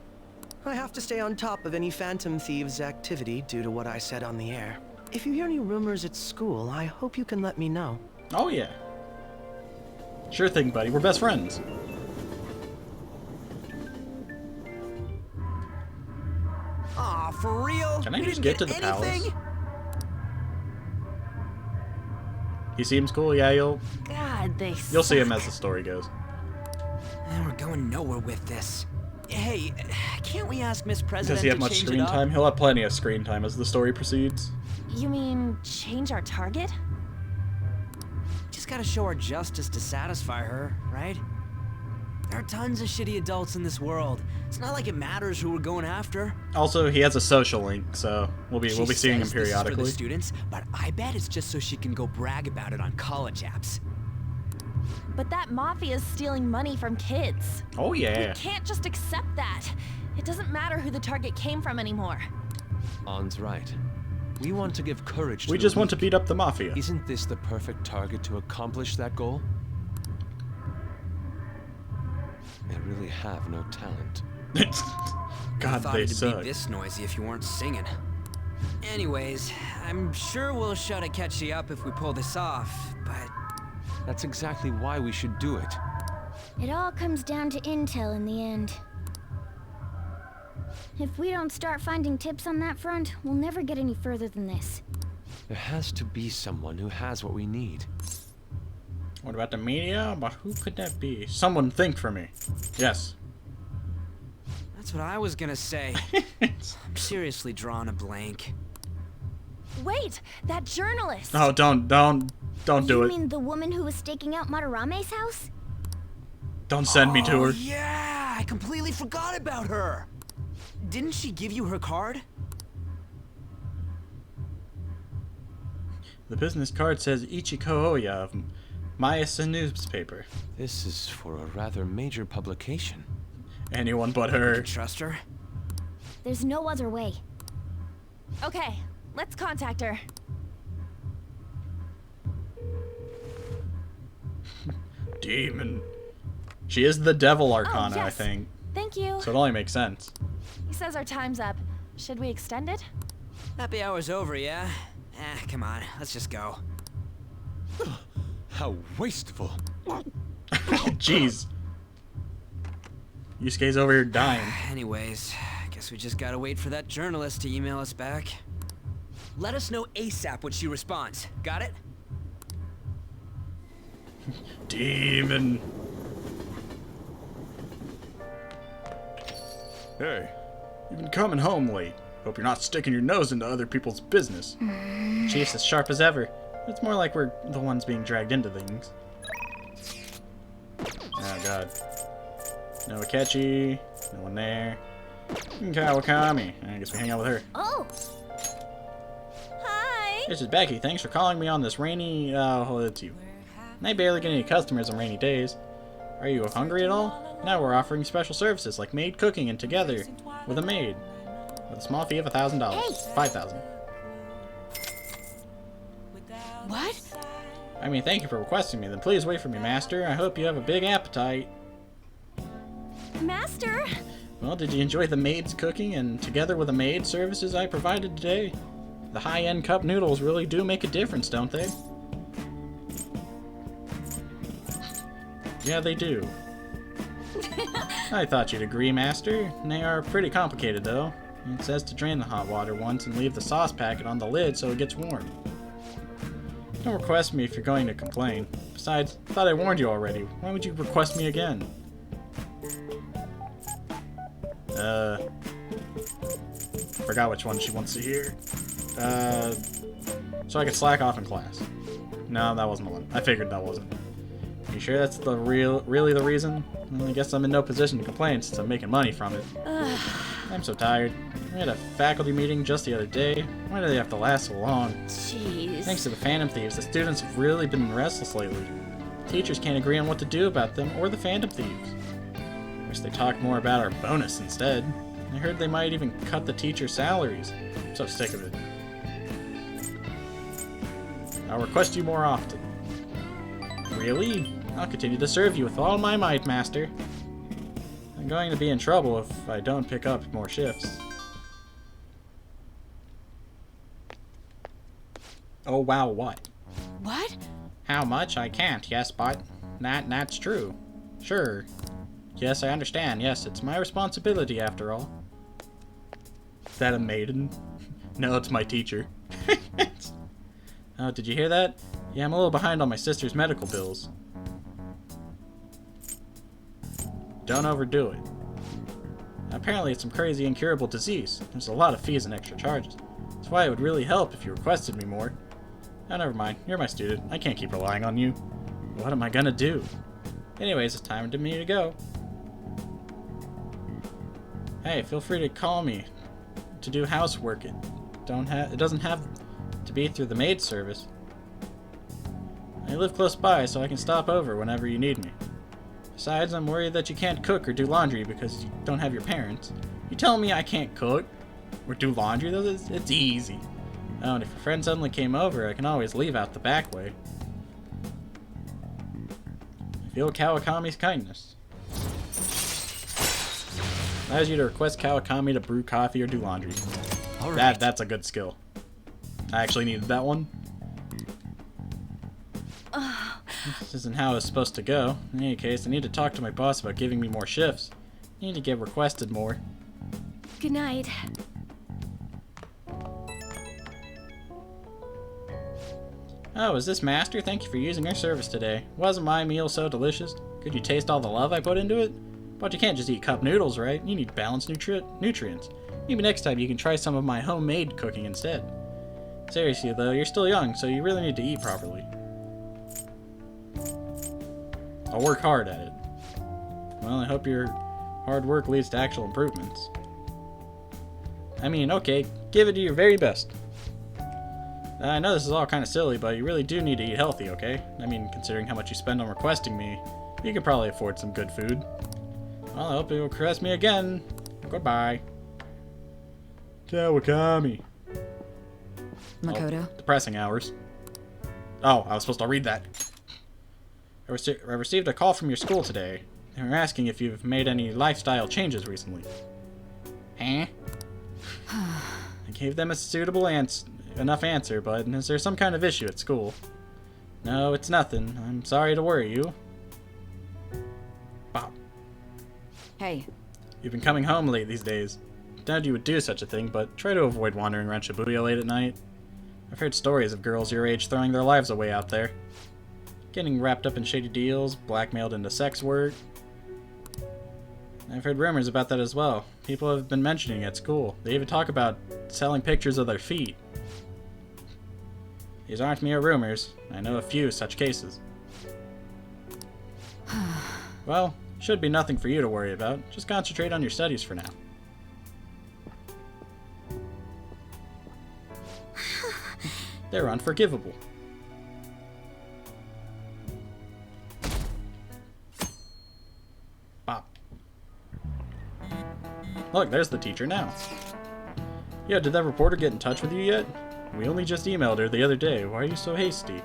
Speaker 5: I have to stay on top of any Phantom Thieves activity due to what I said on the air. If you hear any rumors at school, I hope you can let me know.
Speaker 1: Oh, yeah. Sure thing, buddy. We're best friends.
Speaker 3: Aw, for real?
Speaker 1: Can I
Speaker 3: We
Speaker 1: just
Speaker 3: didn't
Speaker 1: get to the
Speaker 3: anything?
Speaker 1: palace? He seems cool, yeah, you'll see him as the story goes.
Speaker 3: And we're going nowhere with this. Hey, can't we ask Miss President
Speaker 1: Does he have
Speaker 3: to
Speaker 1: much
Speaker 3: change
Speaker 1: screen
Speaker 3: it up?
Speaker 1: time? He'll have plenty of screen time as the story proceeds.
Speaker 6: You mean change our target?
Speaker 3: Just gotta show her justice to satisfy her, right? There are tons of shitty adults in this world. It's not like it matters who we're going after.
Speaker 1: Also, he has a social link, so we'll be seeing him
Speaker 3: She says this is for
Speaker 1: periodically.
Speaker 3: the students, but I bet it's just so she can go brag about it on college apps.
Speaker 6: But that mafia's stealing money from kids.
Speaker 1: Oh yeah.
Speaker 6: We can't just accept that. It doesn't matter who the target came from anymore.
Speaker 14: On's right. We want to give courage to
Speaker 1: We
Speaker 14: the
Speaker 1: just want to
Speaker 14: weak.
Speaker 1: beat up the mafia.
Speaker 14: Isn't this the perfect target to accomplish that goal? They really have no talent.
Speaker 1: God,
Speaker 3: thought
Speaker 1: they
Speaker 3: it'd
Speaker 1: suck.
Speaker 3: be this noisy if you weren't singing. Anyways, I'm sure we'll shut a catchy up if we pull this off, but...
Speaker 14: That's exactly why we should do it.
Speaker 10: It all comes down to intel in the end. If we don't start finding tips on that front, we'll never get any further than this.
Speaker 14: There has to be someone who has what we need.
Speaker 1: What about the media? But who could that be? Someone think for me. Yes.
Speaker 3: That's what I was gonna say. I'm seriously drawing a blank.
Speaker 6: Wait, that journalist.
Speaker 1: Oh, don't do
Speaker 10: You
Speaker 1: it.
Speaker 10: mean the woman who was staking out Madarame's house?
Speaker 1: Don't send me to her.
Speaker 3: Yeah, I completely forgot about her. Didn't she give you her card?
Speaker 1: The business card says Ichiko Oya of Mayasa newspaper.
Speaker 14: This is for a rather major publication.
Speaker 1: Anyone but her.
Speaker 3: Trust her?
Speaker 10: There's no other way.
Speaker 6: Okay, let's contact her.
Speaker 1: Demon. She is the devil arcana,
Speaker 6: yes.
Speaker 1: I think.
Speaker 6: Thank you.
Speaker 1: So it only makes sense.
Speaker 6: He says our time's up. Should we extend it?
Speaker 3: Happy hour's over, yeah? Come on, let's just go.
Speaker 14: How wasteful.
Speaker 1: Jeez. Yusuke's over here dying.
Speaker 3: Anyways, guess we just gotta wait for that journalist to email us back. Let us know ASAP when she responds. Got it?
Speaker 1: Demon.
Speaker 15: Hey.
Speaker 1: You've been coming home late. Hope you're not sticking your nose into other people's business. Chief's as sharp as ever. It's more like we're the ones being dragged into things. Oh god. No Akechi. No one there. Kawakami. I guess we hang out with her.
Speaker 6: Oh! Hi!
Speaker 1: This is Becky. Thanks for calling me on this rainy, let's see. I barely get any customers on rainy days. Are you hungry at all? Now we're offering special services like maid cooking and together with a maid. With a small fee of $1,000. $5,000.
Speaker 6: What?
Speaker 1: I mean, thank you for requesting me. Then please wait for me, Master. I hope you have a big appetite.
Speaker 6: Master?
Speaker 1: Well, did you enjoy the maid's cooking and together with the maid services I provided today? The high-end cup noodles really do make a difference, don't they? Yeah, they do. I thought you'd agree, Master. They are pretty complicated, though. It says to drain the hot water once and leave the sauce packet on the lid so it gets warm. Don't request me if you're going to complain. Besides, I thought I warned you already. Why would you request me again? Forgot which one she wants to hear. So I could slack off in class. No, that wasn't the one. I figured that wasn't. You sure that's the really the reason? Well, I guess I'm in no position to complain since I'm making money from it. I'm so tired. We had a faculty meeting just the other day. Why do they have to last so long?
Speaker 6: Jeez.
Speaker 1: Thanks to the Phantom Thieves, the students have really been restless lately. Teachers can't agree on what to do about them or the Phantom Thieves. Wish they talked more about our bonus instead. I heard they might even cut the teachers' salaries. I'm so sick of it. I'll request you more often. Really? I'll continue to serve you with all my might, Master. I'm going to be in trouble if I don't pick up more shifts. Oh wow, what?
Speaker 6: What?
Speaker 1: How much? I can't, yes, but that's true. Sure. Yes, I understand. Yes, it's my responsibility after all. Is that a maiden? No, it's my teacher. Oh, did you hear that? Yeah, I'm a little behind on my sister's medical bills. Don't overdo it. Apparently it's some crazy incurable disease. There's a lot of fees and extra charges. That's why it would really help if you requested me more. Oh, never mind. You're my student. I can't keep relying on you. What am I gonna do? Anyways, it's time for me to go. Hey, feel free to call me to do housework. It doesn't have to be through the maid service. I live close by, so I can stop over whenever you need me. Besides, I'm worried that you can't cook or do laundry because you don't have your parents. You telling me I can't cook or do laundry? Though it's easy. Oh, and if your friend suddenly came over, I can always leave out the back way. I feel Kawakami's kindness. Allows you to request Kawakami to brew coffee or do laundry.
Speaker 3: All right.
Speaker 1: That's a good skill. I actually needed that one. This isn't how it's supposed to go. In any case, I need to talk to my boss about giving me more shifts. I need to get requested more.
Speaker 6: Good night.
Speaker 1: Oh, is this Master? Thank you for using our service today. Wasn't my meal so delicious? Could you taste all the love I put into it? But you can't just eat cup noodles, right? You need balanced nutrients. Maybe next time you can try some of my homemade cooking instead. Seriously though, you're still young, so you really need to eat properly. I'll work hard at it. Well, I hope your hard work leads to actual improvements. I mean, okay, give it to your very best. I know this is all kind of silly, but you really do need to eat healthy, okay? I mean, considering how much you spend on requesting me, you could probably afford some good food. Well, I hope you'll request me again. Goodbye. Kawakami.
Speaker 11: Makoto.
Speaker 1: Oh, depressing hours. Oh, I was supposed to read that. I received a call from your school today. They were asking if you've made any lifestyle changes recently. Huh? I gave them a suitable enough answer, but is there some kind of issue at school? No, it's nothing. I'm sorry to worry you. Bob.
Speaker 11: Hey.
Speaker 1: You've been coming home late these days. Doubt you would do such a thing, but try to avoid wandering around Shibuya late at night. I've heard stories of girls your age throwing their lives away out there. Getting wrapped up in shady deals, blackmailed into sex work. I've heard rumors about that as well. People have been mentioning it at school. They even talk about selling pictures of their feet. These aren't mere rumors. I know a few such cases. Well, should be nothing for you to worry about. Just concentrate on your studies for now. They're unforgivable. Bop. Look, there's the teacher now. Yeah, did that reporter get in touch with you yet? We only just emailed her the other day. Why are you so hasty?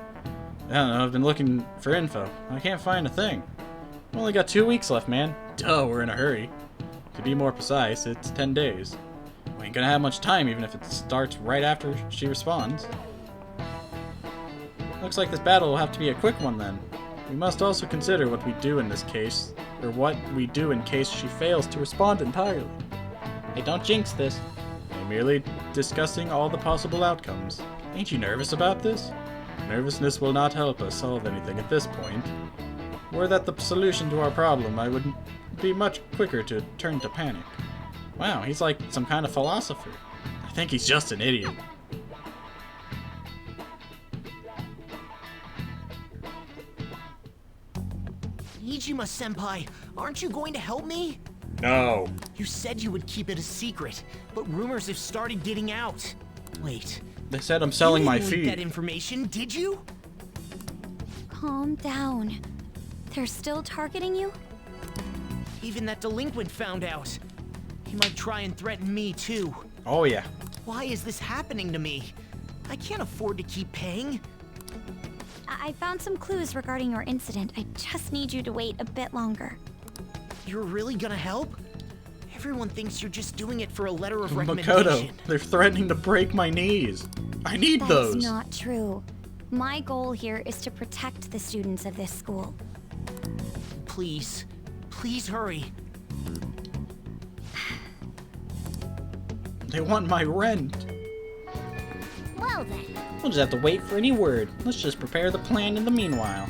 Speaker 1: I don't know, I've been looking for info. I can't find a thing. We've only got 2 weeks left, man. Duh, we're in a hurry. To be more precise, it's 10 days. We ain't gonna have much time even if it starts right after she responds. Looks like this battle will have to be a quick one then. We must also consider what we do in this case, or what we do in case she fails to respond entirely. Hey, don't jinx this. I'm merely discussing all the possible outcomes. Ain't you nervous about this? Nervousness will not help us solve anything at this point. Were that the solution to our problem, I would be much quicker to turn to panic. Wow, he's like some kind of philosopher. I think he's just an idiot.
Speaker 22: Nijima-senpai, aren't you going to help me?
Speaker 1: No.
Speaker 22: You said you would keep it a secret, but rumors have started getting out. Wait.
Speaker 1: They said I'm selling my
Speaker 22: You didn't leak
Speaker 1: feet.
Speaker 22: that information, did you?
Speaker 21: Calm down. They're still targeting you?
Speaker 22: Even that delinquent found out. He might try and threaten me too.
Speaker 1: Oh yeah.
Speaker 22: Why is this happening to me? I can't afford to keep paying.
Speaker 21: I found some clues regarding your incident. I just need you to wait a bit longer.
Speaker 22: You're really gonna help? Everyone thinks you're just doing it for a letter of recommendation.
Speaker 1: Makoto, they're threatening to break my knees. I need those.
Speaker 21: That's not true. My goal here is to protect the students of this school.
Speaker 22: Please. Please hurry.
Speaker 1: They want my rent.
Speaker 21: Well then.
Speaker 1: We'll just have to wait for any word. Let's just prepare the plan in the meanwhile.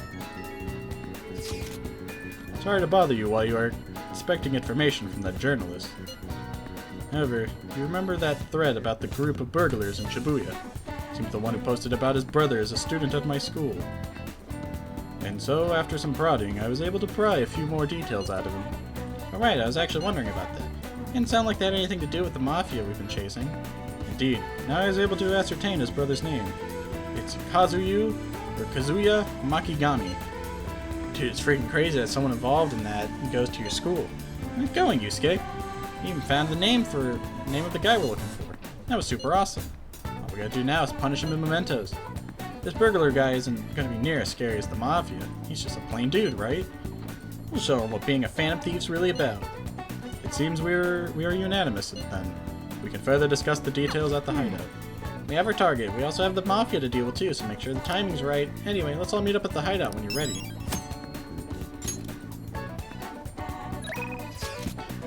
Speaker 1: Sorry to bother you while you are expecting information from that journalist. However, you remember that thread about the group of burglars in Shibuya? Seems the one who posted about his brother as a student at my school. And so, after some prodding, I was able to pry a few more details out of him. Alright, I was actually wondering about that. Didn't sound like that had anything to do with the mafia we've been chasing. Indeed, now I was able to ascertain his brother's name. It's Kazuya Makigami. Dude, it's freaking crazy that someone involved in that goes to your school. How's it going, Yusuke? You even found the name of the guy we're looking for. That was super awesome. All we gotta do now is punish him in mementos. This burglar guy isn't gonna be near as scary as the mafia. He's just a plain dude, right? We'll show him what being a phantom thief's really about. It seems we are unanimous then. We can further discuss the details at the hideout. We have our target. We also have the mafia to deal with too, so make sure the timing's right. Anyway, let's all meet up at the hideout when you're ready.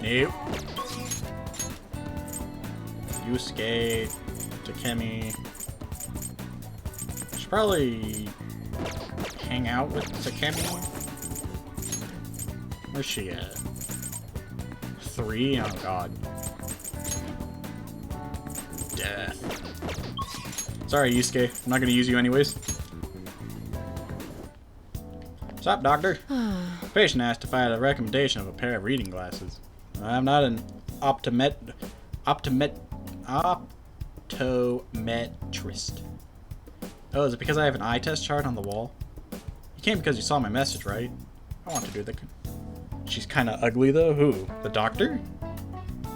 Speaker 1: Nope. Yusuke, Takemi. should probably hang out with Takemi. Where's she at? 3? Oh god. Death. Sorry, Yusuke. I'm not gonna use you anyways. Stop, doctor. The patient asked if I had a recommendation of a pair of reading glasses. I'm not an optometrist. Oh, is it because I have an eye test chart on the wall? You came because you saw my message, right? I want to do the... She's kind of ugly, though. Who? The doctor?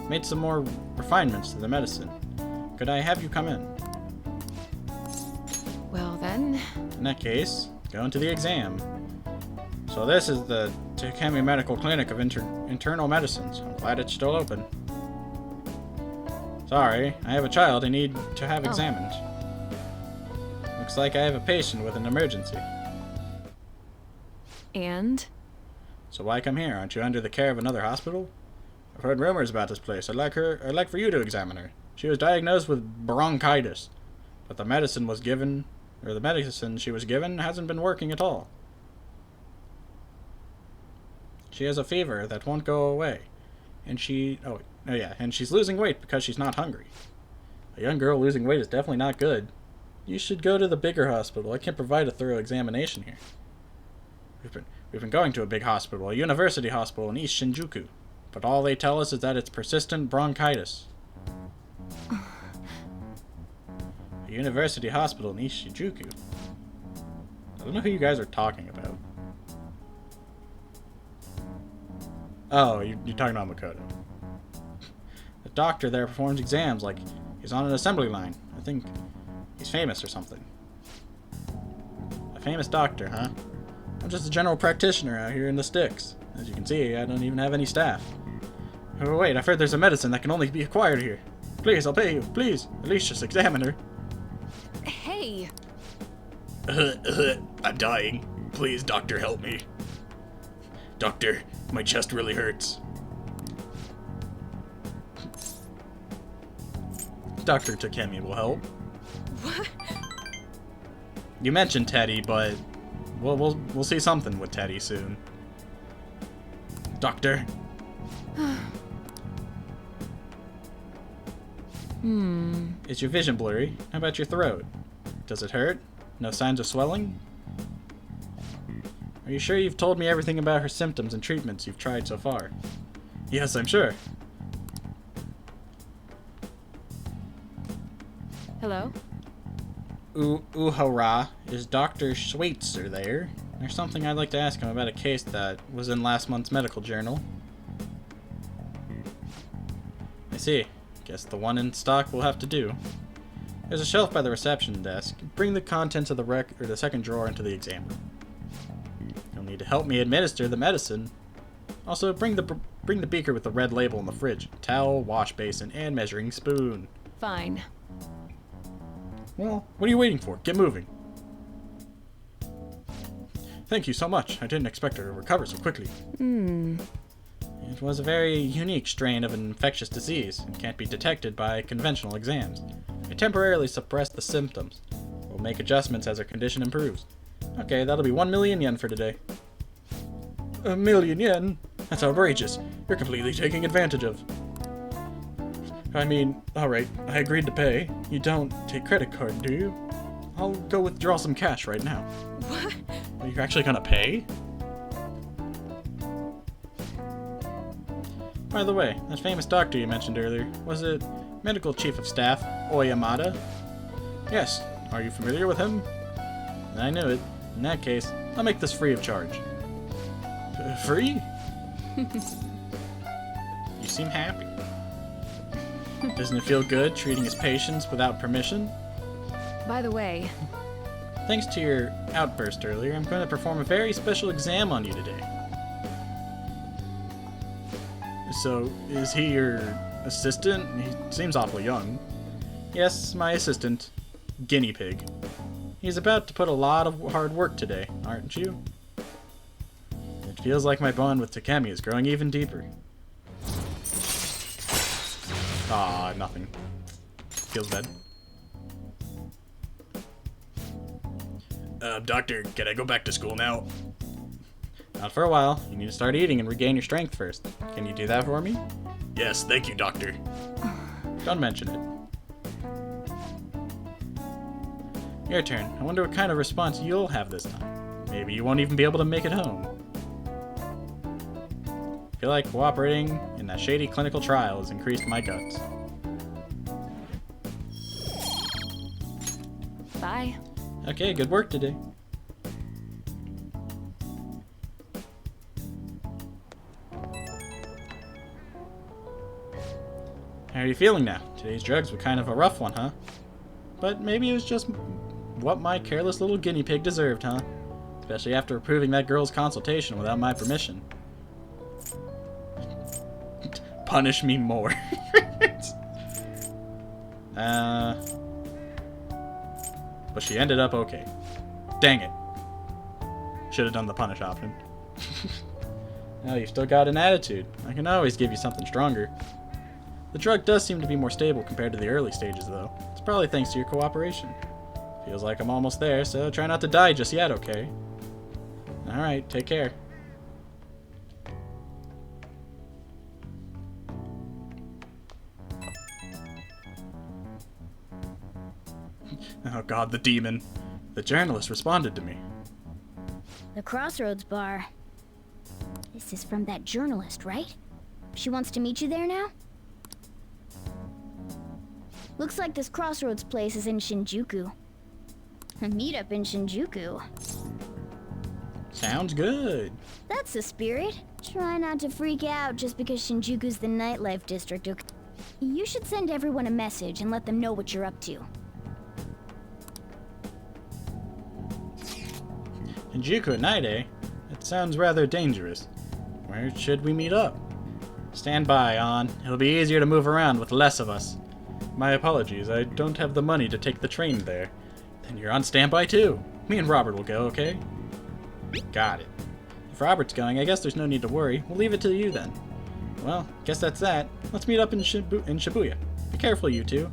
Speaker 1: Made some more refinements to the medicine. Could I have you come in?
Speaker 16: Well, then...
Speaker 1: In that case, go into the exam. So this is the Takemi Medical Clinic of Internal Medicines. I'm glad it's still open. Sorry, I have a child I need to have examined. Looks like I have a patient with an emergency.
Speaker 16: And?
Speaker 1: So why come here? Aren't you under the care of another hospital? I've heard rumors about this place. I'd like for you to examine her. She was diagnosed with bronchitis, but the medicine she was given hasn't been working at all. She has a fever that won't go away, and and she's losing weight because she's not hungry. A young girl losing weight is definitely not good. You should go to the bigger hospital. I can't provide a thorough examination here. We've been going to a big hospital, a university hospital in East Shinjuku, but all they tell us is that it's persistent bronchitis. A university hospital in East Shinjuku? I don't know who you guys are talking about. Oh, you're talking about Makoto. The doctor there performs exams like he's on an assembly line. I think he's famous or something. A famous doctor, huh? I'm just a general practitioner out here in the sticks. As you can see, I don't even have any staff. Oh, wait, I've heard there's a medicine that can only be acquired here. Please, I'll pay you. Please, at least just examine her.
Speaker 16: Hey!
Speaker 1: I'm dying. Please, doctor, help me. Doctor, my chest really hurts. Dr. Takemi will help.
Speaker 16: What?
Speaker 1: You mentioned Teddy, but we'll see something with Teddy soon. Doctor. Is your vision blurry? How about your throat? Does it hurt? No signs of swelling? Are you sure you've told me everything about her symptoms and treatments you've tried so far? Yes, I'm sure.
Speaker 16: Hello?
Speaker 1: Uhura, is Dr. Schweitzer there? There's something I'd like to ask him about a case that was in last month's medical journal. I see. Guess the one in stock will have to do. There's a shelf by the reception desk. Bring the contents of the second drawer into the exam room. You'll need to help me administer the medicine. Also, bring the beaker with the red label in the fridge. Towel, wash basin, and measuring spoon.
Speaker 16: Fine.
Speaker 1: Well, what are you waiting for? Get moving. Thank you so much. I didn't expect her to recover so quickly. It was a very unique strain of an infectious disease and can't be detected by conventional exams. I temporarily suppressed the symptoms. We'll make adjustments as her condition improves. Okay, that'll be 1 million yen for today. 1 million yen? That's outrageous. You're completely taking advantage of. I mean, alright, I agreed to pay. You don't take credit card, do you? I'll go withdraw some cash right now.
Speaker 16: What?
Speaker 1: Are you actually gonna pay? By the way, that famous doctor you mentioned earlier, was it Medical Chief of Staff Oyamada? Yes. Are you familiar with him? I knew it. In that case, I'll make this free of charge. Free? You seem happy. Doesn't it feel good treating his patients without permission?
Speaker 16: By the way...
Speaker 1: Thanks to your outburst earlier, I'm going to perform a very special exam on you today. So, is he your assistant? He seems awfully young. Yes, my assistant. Guinea pig. He's about to put a lot of hard work today, aren't you? It feels like my bond with Takemi is growing even deeper. Nothing. Feels bad. Doctor, can I go back to school now? Not for a while. You need to start eating and regain your strength first. Can you do that for me? Yes, thank you, Doctor. Don't mention it. Your turn. I wonder what kind of response you'll have this time. Maybe you won't even be able to make it home. I feel like cooperating in that shady clinical trial has increased my guts.
Speaker 16: Bye.
Speaker 1: Okay, good work today. How are you feeling now? Today's drugs were kind of a rough one, huh? But maybe it was just what my careless little guinea pig deserved, huh? Especially after approving that girl's consultation without my permission. Punish me more. But she ended up okay. Dang it. Should have done the punish option. No, you've still got an attitude. I can always give you something stronger. The drug does seem to be more stable compared to the early stages, though. It's probably thanks to your cooperation. Feels like I'm almost there, so try not to die just yet, okay? Alright, take care. Oh god, the demon. The journalist responded to me.
Speaker 10: The Crossroads bar. This is from that journalist, right? She wants to meet you there now? Looks like this Crossroads place is in Shinjuku. A meetup in Shinjuku.
Speaker 1: Sounds good.
Speaker 10: That's the spirit. Try not to freak out just because Shinjuku's the nightlife district, okay? You should send everyone a message and let them know what you're up to.
Speaker 1: Shinjuku at night, eh? That sounds rather dangerous. Where should we meet up? Stand by, On. It'll be easier to move around with less of us. My apologies, I don't have the money to take the train there. Then you're on standby too. Me and Robert will go, okay? Got it. If Robert's going, I guess there's no need to worry. We'll leave it to you then. Well, guess that's that. Let's meet up in Shibuya. Be careful, you two.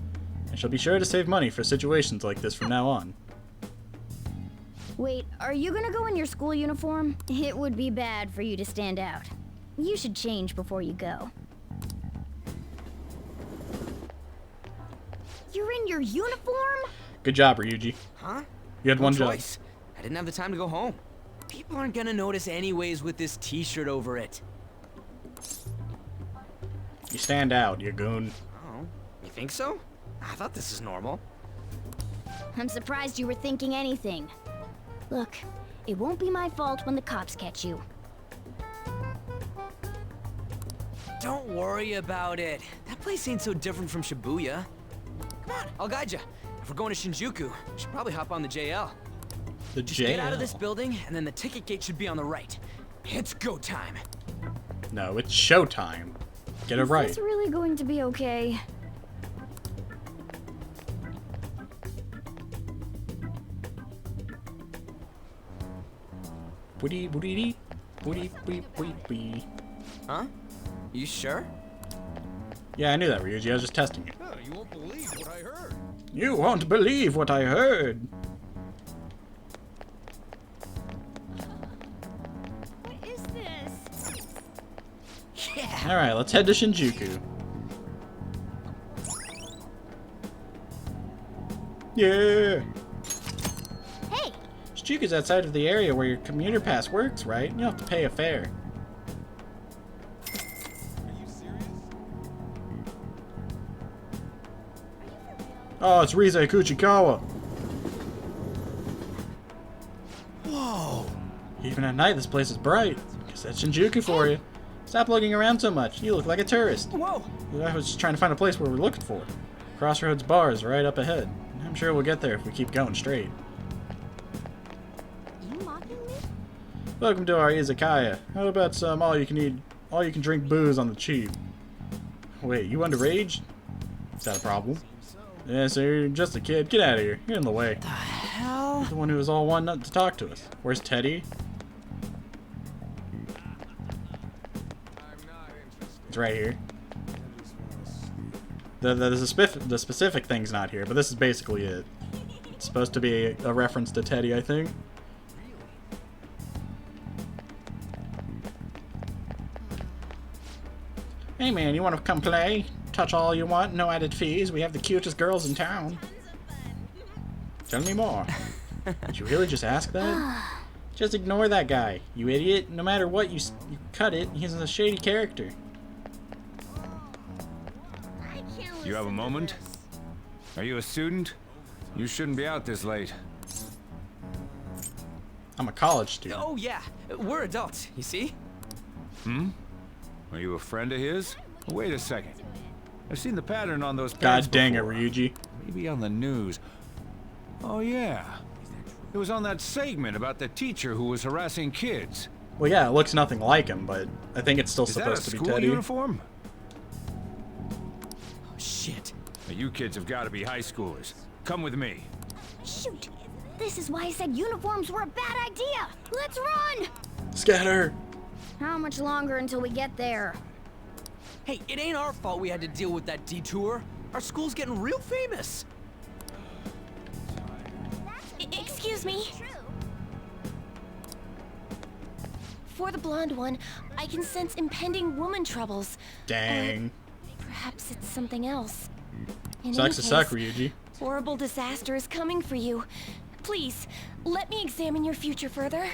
Speaker 1: I shall be sure to save money for situations like this from now on.
Speaker 10: Wait, are you gonna go in your school uniform? It would be bad for you to stand out. You should change before you go. You're in your uniform?
Speaker 1: Good job, Ryuji.
Speaker 3: Huh?
Speaker 1: You had
Speaker 3: No
Speaker 1: one
Speaker 3: choice.
Speaker 1: job.
Speaker 3: I didn't have the time to go home. People aren't gonna notice anyways with this t-shirt over it.
Speaker 1: You stand out, you goon.
Speaker 3: Oh, you think so? I thought this is normal.
Speaker 10: I'm surprised you were thinking anything. Look, it won't be my fault when the cops catch you.
Speaker 3: Don't worry about it. That place ain't so different from Shibuya. Come on, I'll guide you. If we're going to Shinjuku, we should probably hop on the JL.
Speaker 1: The
Speaker 3: Just
Speaker 1: JL?
Speaker 3: get out of this building, and then the ticket gate should be on the right. It's go time.
Speaker 1: No, it's showtime. Get it
Speaker 10: Is
Speaker 1: right.
Speaker 10: this really going to be okay?
Speaker 1: Booty booty dee. Booty booty booty booty.
Speaker 3: Huh? You sure?
Speaker 1: Yeah, I knew that, Ryuji. I was just testing you.
Speaker 12: Oh, you won't believe what I heard.
Speaker 1: You won't believe what I heard.
Speaker 10: What is this?
Speaker 3: Yeah.
Speaker 1: Alright, let's head to Shinjuku. Yeah!
Speaker 10: Hey!
Speaker 1: Shinjuku's outside of the area where your commuter pass works, right? You don't have to pay a fare. Oh, it's Rise Kuchikawa.
Speaker 12: Whoa!
Speaker 1: Even at night, this place is bright. Guess that's Shinjuku for you. Stop looking around so much. You look like a tourist.
Speaker 3: Whoa!
Speaker 1: I was just trying to find a place where we're looking for. Crossroads Bar is right up ahead. I'm sure we'll get there if we keep going straight.
Speaker 10: You mocking me?
Speaker 1: Welcome to our izakaya. How about some all you can drink booze on the cheap? Wait, you underage? Is that a problem? Yeah, so you're just a kid. Get out of here. You're in the way.
Speaker 3: The hell?
Speaker 1: You're the one who was all wanting to talk to us. Where's Teddy? It's right here. The specific thing's not here, but this is basically it. It's supposed to be a reference to Teddy, I think. Hey man, you want to come play? Touch all you want, no added fees. We have the cutest girls in town. Tell me more. Did you really just ask that? Just ignore that guy, you idiot. No matter what you cut it, he's a shady character.
Speaker 17: You have a moment? Are you a student? You shouldn't be out this late.
Speaker 1: I'm a college student.
Speaker 3: Oh yeah, we're adults, you see?
Speaker 17: Hmm? Are you a friend of his? Wait a second. I've seen the pattern on those
Speaker 1: God
Speaker 17: pants
Speaker 1: dang it,
Speaker 17: before.
Speaker 1: Ryuji.
Speaker 17: Maybe on the news. Oh yeah. It was on that segment about the teacher who was harassing kids.
Speaker 1: Well, yeah, it looks nothing like him, but I think it's still
Speaker 17: Is
Speaker 1: supposed
Speaker 17: that
Speaker 1: to
Speaker 17: a
Speaker 1: be
Speaker 17: school
Speaker 1: Teddy.
Speaker 17: uniform?
Speaker 3: Oh, shit.
Speaker 17: Now, you kids have got to be high schoolers. Come with me.
Speaker 10: Shoot! This is why I said uniforms were a bad idea! Let's run!
Speaker 1: Scatter!
Speaker 10: How much longer until we get there?
Speaker 3: Hey, it ain't our fault we had to deal with that detour. Our school's getting real famous.
Speaker 6: Excuse me? For the blonde one, I can sense impending woman troubles.
Speaker 1: Dang.
Speaker 6: Perhaps it's something else. In
Speaker 1: Sucks
Speaker 6: any
Speaker 1: to suck,
Speaker 6: case,
Speaker 1: Ryuji.
Speaker 6: horrible disaster is coming for you. Please, let me examine your future further.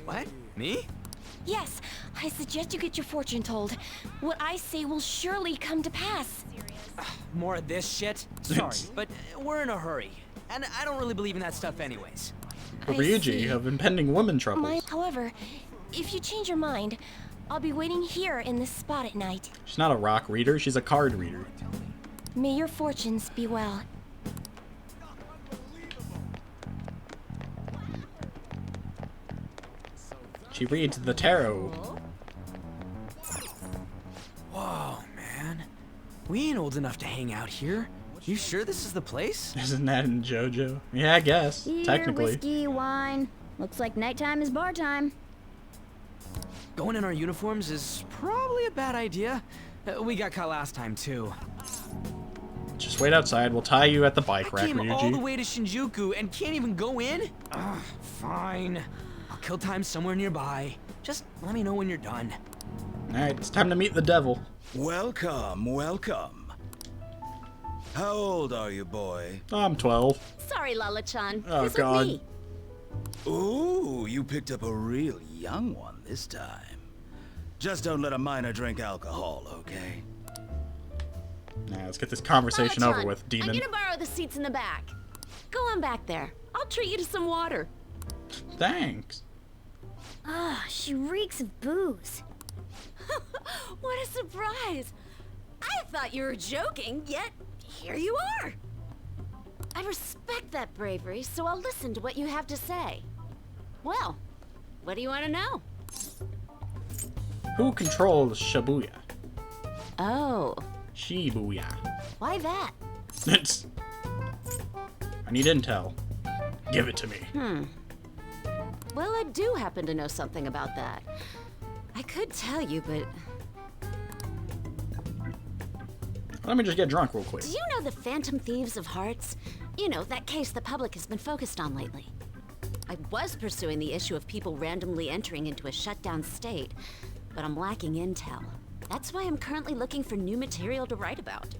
Speaker 3: What? Me?
Speaker 6: Yes, I suggest you get your fortune told. What I say will surely come to pass.
Speaker 3: More of this shit? Sorry, but we're in a hurry. And I don't really believe in that stuff anyways.
Speaker 1: But Ryuji, you have impending woman troubles.
Speaker 6: However, if you change your mind, I'll be waiting here in this spot at night.
Speaker 1: She's not a rock reader, she's a card reader.
Speaker 6: May your fortunes be well.
Speaker 1: She reads the tarot.
Speaker 3: Whoa, man. We ain't old enough to hang out here. You sure this is the place?
Speaker 1: Isn't that in JoJo? Yeah, I guess.
Speaker 10: Beer,
Speaker 1: Technically.
Speaker 10: whiskey, wine. Looks like nighttime is bar time.
Speaker 3: Going in our uniforms is probably a bad idea. We got caught last time, too.
Speaker 1: Just wait outside, we'll tie you at the bike rack,
Speaker 3: Came all the
Speaker 1: Ryuji.
Speaker 3: way to Shinjuku and can't even go in? Ugh, fine. I'll kill time somewhere nearby. Just let me know when you're done.
Speaker 1: Alright, it's time to meet the devil.
Speaker 18: Welcome, welcome. How old are you, boy?
Speaker 1: I'm 12.
Speaker 19: Sorry, Lala-chan.
Speaker 1: Oh,
Speaker 19: This
Speaker 1: God.
Speaker 19: was me.
Speaker 18: Ooh, you picked up a real young one this time. Just don't let a minor drink alcohol, okay?
Speaker 1: Now, let's get this conversation over
Speaker 19: Lala-chan,
Speaker 1: with, demon.
Speaker 19: I'm gonna borrow the seats in the back. Go on back there. I'll treat you to some water.
Speaker 1: Thanks.
Speaker 10: Ah, she reeks of booze.
Speaker 19: What a surprise! I thought you were joking, yet here you are. I respect that bravery, so I'll listen to what you have to say. Well, what do you want to know?
Speaker 1: Who controls Shibuya?
Speaker 19: Oh,
Speaker 1: Shibuya.
Speaker 19: why that?
Speaker 1: It's... I need intel. Give it to me.
Speaker 19: Well, I do happen to know something about that. I could tell you, but
Speaker 1: Let me just get drunk real quick.
Speaker 19: do you know the Phantom Thieves of Hearts? You know, that case the public has been focused on lately. I was pursuing the issue of people randomly entering into a shutdown state, but I'm lacking intel. That's why I'm currently looking for new material to write about.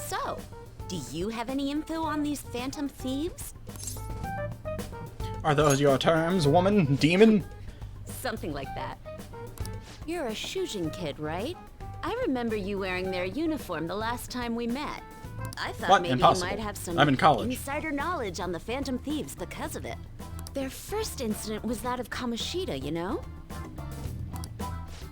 Speaker 19: So, do you have any info on these Phantom Thieves?
Speaker 1: Are those your terms, woman? Demon?
Speaker 19: Something like that. You're a Shujin kid, right? I remember you wearing their uniform the last time we met. I thought
Speaker 1: What?
Speaker 19: maybe
Speaker 1: Impossible.
Speaker 19: you might have some
Speaker 1: I'm in college.
Speaker 19: insider knowledge on the Phantom Thieves because of it. Their first incident was that of Kamoshida, you know?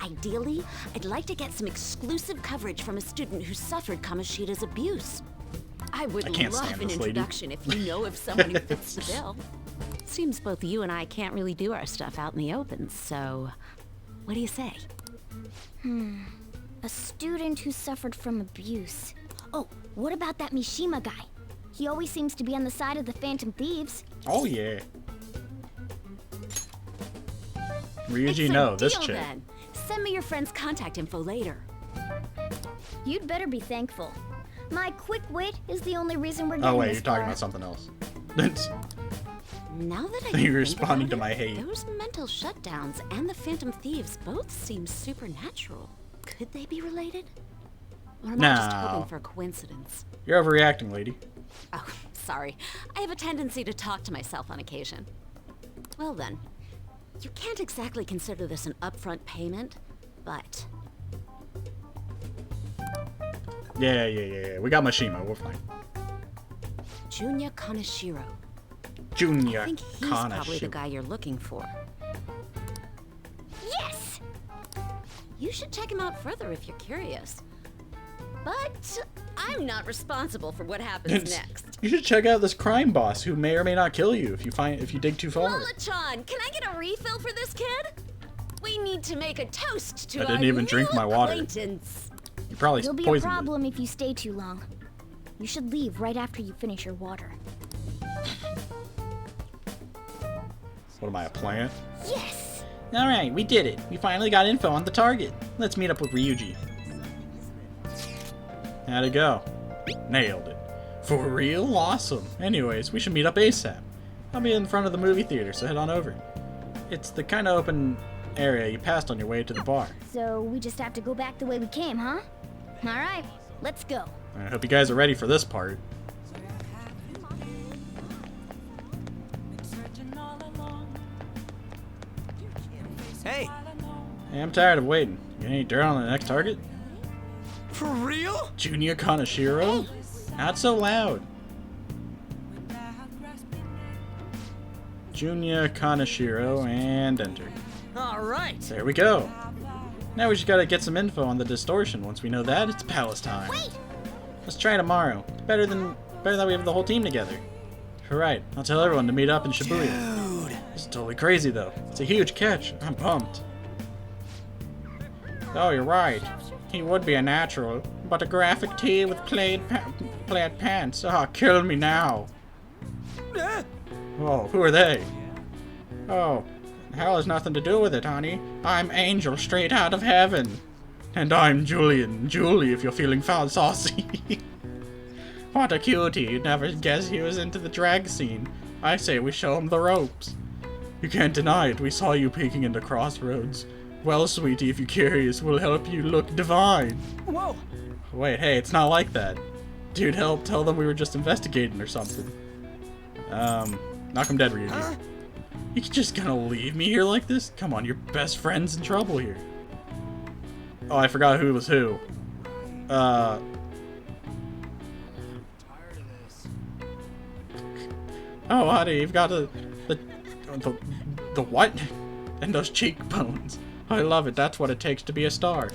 Speaker 19: Ideally, I'd like to get some exclusive coverage from a student who suffered Kamoshida's abuse. I would
Speaker 1: I can't
Speaker 19: love
Speaker 1: stand
Speaker 19: an
Speaker 1: this lady.
Speaker 19: introduction if you know of someone who fits the bill. Seems both you and I can't really do our stuff out in the open, so what do you say?
Speaker 10: A student who suffered from abuse. Oh, what about that Mishima guy? He always seems to be on the side of the Phantom Thieves.
Speaker 1: Oh, yeah.
Speaker 19: It's
Speaker 1: Ryuji,
Speaker 19: a
Speaker 1: no, this
Speaker 19: deal,
Speaker 1: chick.
Speaker 19: then. Send me your friend's contact info later.
Speaker 10: You'd better be thankful. My quick wit is the only reason we're getting
Speaker 1: Oh wait,
Speaker 10: this
Speaker 1: you're talking
Speaker 10: far.
Speaker 1: about something else.
Speaker 19: Now that I
Speaker 1: You're
Speaker 19: think
Speaker 1: responding to
Speaker 19: about
Speaker 1: my
Speaker 19: it,
Speaker 1: hate.
Speaker 19: those mental shutdowns and the Phantom Thieves both seem supernatural. Could they be related? Or am I just
Speaker 1: No.
Speaker 19: hoping for a coincidence?
Speaker 1: You're overreacting, lady.
Speaker 19: Oh, sorry. I have a tendency to talk to myself on occasion. Well then, you can't exactly consider this an upfront payment, but...
Speaker 1: Yeah. We got Mishima. We're fine.
Speaker 19: Junya Kaneshiro.
Speaker 1: Junior
Speaker 19: I think he's probably the guy you're looking for.
Speaker 10: Yes!
Speaker 19: You should check him out further if you're curious. But I'm not responsible for what happens next.
Speaker 1: You should check out this crime boss who may or may not kill you if you dig too far.
Speaker 19: Lola-chan, can I get a refill for this kid? We need to make a toast to
Speaker 1: I didn't
Speaker 19: our
Speaker 1: even drink
Speaker 19: new
Speaker 1: my water.
Speaker 19: acquaintance.
Speaker 1: You probably
Speaker 10: It'll be a
Speaker 1: poisoned it.
Speaker 10: problem if you stay too long. You should leave right after you finish your water.
Speaker 1: What am I, a plant?
Speaker 10: Yes!
Speaker 1: Alright, we did it. We finally got info on the target. Let's meet up with Ryuji. How'd it go? Nailed it. For real? Awesome. Anyways, we should meet up ASAP. I'll be in front of the movie theater, so head on over. It's the kind of open area you passed on your way to the bar.
Speaker 10: So we just have to go back the way we came, huh? Alright, let's go.
Speaker 1: I hope you guys are ready for this part.
Speaker 24: Hey!
Speaker 1: Hey, I'm tired of waiting. You got any dirt on the next target?
Speaker 24: For real?
Speaker 1: Junior Kaneshiro? Not so loud. Junior Kaneshiro, and enter.
Speaker 24: Alright!
Speaker 1: There we go. Now we just gotta get some info on the distortion. Once we know that, it's palace time.
Speaker 10: Wait!
Speaker 1: Let's try tomorrow. Better that we have the whole team together. Alright, I'll tell everyone to meet up in Shibuya.
Speaker 24: Dude!
Speaker 1: This is totally crazy though. It's a huge catch. I'm pumped. Oh, you're right. He would be a natural, but a graphic tee with plaid pants. Ah, kill me now. Oh, who are they? Oh, hell has nothing to do with it, honey. I'm Angel straight out of heaven. And I'm Julian. Julie, if you're feeling foul saucy. What a cutie. You'd never guess he was into the drag scene. I say we show him the ropes. You can't deny it. We saw you peeking into Crossroads. Well, sweetie, if you're curious, we'll help you look divine.
Speaker 24: Whoa!
Speaker 1: Wait, hey, it's not like that. Dude, help, tell them we were just investigating or something. Knock him dead, Ryuji. You just gonna leave me here like this? Come on, your best friend's in trouble here. Oh, I forgot who was who. Oh, honey, you've got the what? And those cheekbones. I love it. That's what it takes to be a star.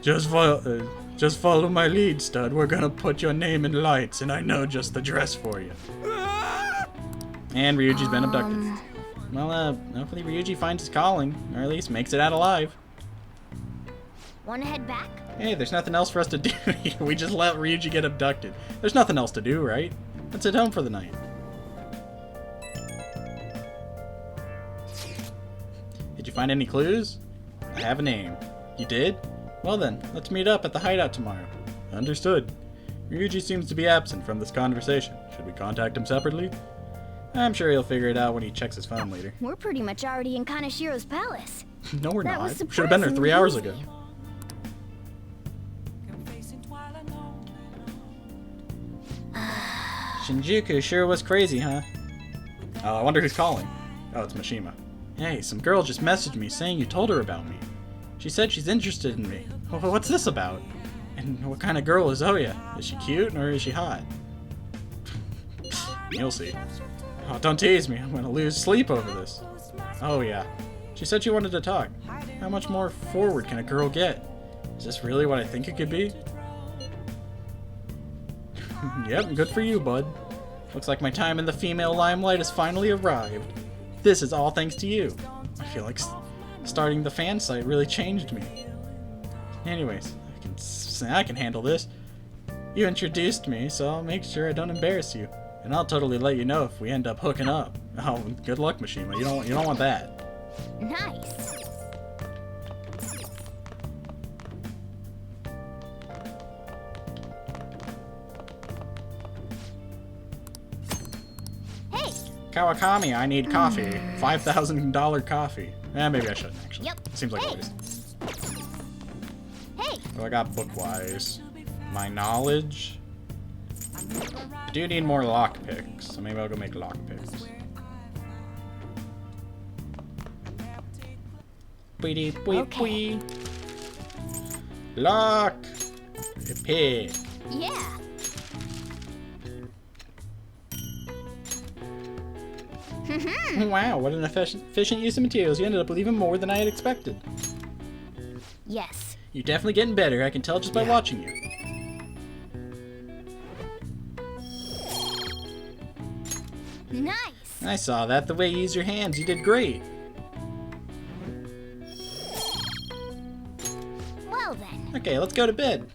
Speaker 1: Just follow my lead, stud. We're gonna put your name in lights, and I know just the dress for you. And Ryuji's been abducted. Well, hopefully Ryuji finds his calling, or at least makes it out alive.
Speaker 10: Wanna head back?
Speaker 1: Hey, there's nothing else for us to do here. We just let Ryuji get abducted. There's nothing else to do, right? Let's head home for the night. Did you find any clues? I have a name. You did? Well then, let's meet up at the hideout tomorrow. Understood. Ryuji seems to be absent from this conversation. Should we contact him separately? I'm sure he'll figure it out when he checks his phone later.
Speaker 10: We're pretty much already in Kaneshiro's palace.
Speaker 1: No, we're
Speaker 10: That
Speaker 1: not.
Speaker 10: was
Speaker 1: Should have been there 3 hours ago. Shinjuku sure was crazy, huh? Oh, I wonder who's calling. Oh, it's Mishima. Hey, some girl just messaged me saying you told her about me. She said she's interested in me. What's this about? And what kind of girl is Oya? Is she cute or is she hot? You'll see. Oh, don't tease me. I'm gonna lose sleep over this. Oh yeah. She said she wanted to talk. How much more forward can a girl get? Is this really what I think it could be? Yep, good for you, bud. Looks like my time in the female limelight has finally arrived. This is all thanks to you. I feel like starting the fan site really changed me. Anyways, I can handle this. You introduced me, so I'll make sure I don't embarrass you. And I'll totally let you know if we end up hooking up. Oh, good luck, Mishima. You don't want that.
Speaker 10: Nice.
Speaker 1: Kawakami, I need coffee. $5,000 coffee. Maybe I shouldn't actually.
Speaker 6: Yep.
Speaker 1: Seems like
Speaker 6: Hey.
Speaker 1: a waste.
Speaker 6: Hey!
Speaker 1: What do I got book-wise? My knowledge? I do need more lockpicks, so maybe I'll go make lockpicks. Weedy,
Speaker 6: Okay.
Speaker 1: Lock! Pick.
Speaker 6: Yeah.
Speaker 1: Wow, what an efficient use of materials. You ended up with even more than I had expected.
Speaker 6: Yes.
Speaker 1: You're definitely getting better, I can tell just by watching you.
Speaker 6: Nice.
Speaker 1: I saw that. The way you use your hands, you did great.
Speaker 6: Well then.
Speaker 1: Okay, let's go to bed.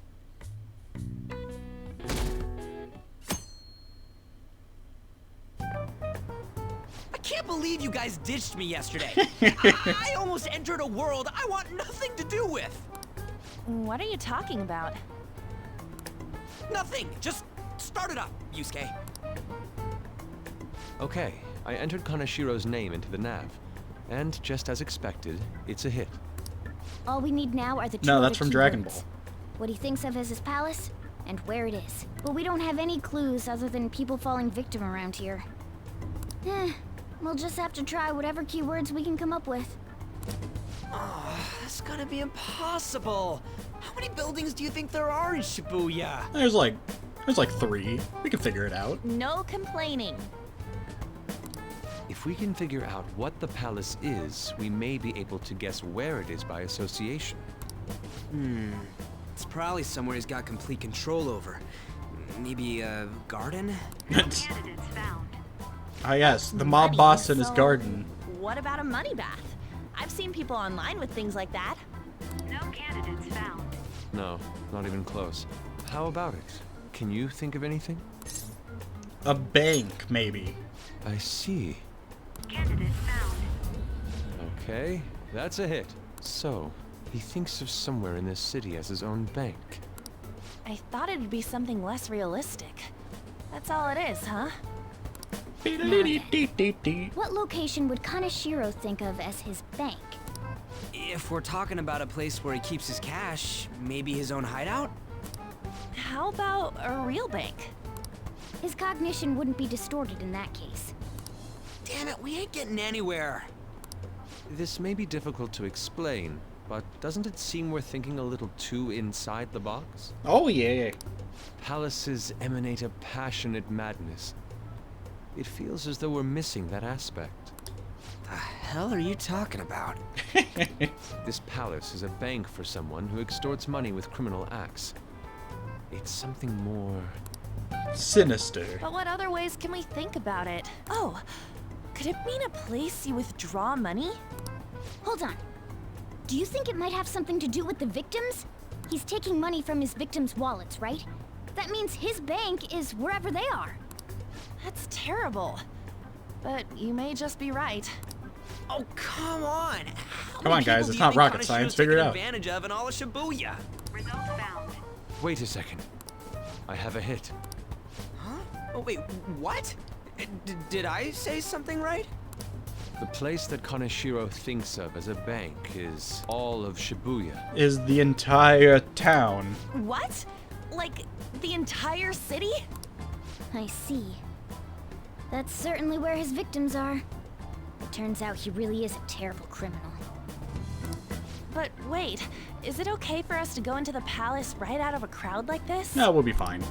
Speaker 3: I can't believe you guys ditched me yesterday. I almost entered a world I want nothing to do with.
Speaker 6: What are you talking about?
Speaker 3: Nothing. Just start it up, Yusuke.
Speaker 14: Okay, I entered Kaneshiro's name into the nav. And just as expected, it's a hit.
Speaker 10: All we need now are the two
Speaker 1: No,
Speaker 10: other
Speaker 1: that's from Dragon
Speaker 10: keywords.
Speaker 1: Ball.
Speaker 10: What he thinks of as his palace, and where it is. But we don't have any clues other than people falling victim around here. We'll just have to try whatever keywords we can come up with.
Speaker 3: Oh, that's gonna be impossible. How many buildings do you think there are in Shibuya?
Speaker 1: There's like 3. We can figure it out.
Speaker 6: No complaining.
Speaker 14: If we can figure out what the palace is, we may be able to guess where it is by association.
Speaker 3: It's probably somewhere he's got complete control over. Maybe a garden?
Speaker 1: Ah yes, the mob boss in his garden.
Speaker 6: What about a money bath? I've seen people online with things like that.
Speaker 4: No candidates found.
Speaker 14: No, not even close. How about it? Can you think of anything?
Speaker 1: A bank, maybe.
Speaker 14: I see.
Speaker 4: Candidate found.
Speaker 14: Okay, that's a hit. So, he thinks of somewhere in this city as his own bank.
Speaker 6: I thought it'd be something less realistic. That's all it is, huh?
Speaker 10: What location would Kaneshiro think of as his bank?
Speaker 3: If we're talking about a place where he keeps his cash, maybe his own hideout?
Speaker 6: How about a real bank?
Speaker 10: His cognition wouldn't be distorted in that case.
Speaker 3: Damn it, we ain't getting anywhere.
Speaker 14: This may be difficult to explain, but doesn't it seem we're thinking a little too inside the box?
Speaker 1: Oh yeah.
Speaker 14: Palaces emanate a passionate madness. It feels as though we're missing that aspect.
Speaker 3: The hell are you talking about?
Speaker 14: This palace is a bank for someone who extorts money with criminal acts. It's something more...
Speaker 1: sinister.
Speaker 6: But what other ways can we think about it? Oh, could it mean a place you withdraw money?
Speaker 10: Hold on. Do you think it might have something to do with the victims? He's taking money from his victims' wallets, right? That means his bank is wherever they are.
Speaker 6: That's terrible. But you may just be right.
Speaker 3: Oh, come on!
Speaker 1: Come on, guys, it's not rocket science. Figure it out.
Speaker 3: Advantage of in all of Shibuya.
Speaker 4: Results found.
Speaker 14: Wait a second. I have a hit.
Speaker 3: Huh? Oh, wait, what? Did I say something right?
Speaker 14: The place that Kaneshiro thinks of as a bank is all of Shibuya.
Speaker 1: Is the entire town.
Speaker 6: What? Like, the entire city?
Speaker 10: I see. That's certainly where his victims are. It turns out he really is a terrible criminal.
Speaker 6: But wait, is it okay for us to go into the palace right out of a crowd like this?
Speaker 1: No, we'll be fine.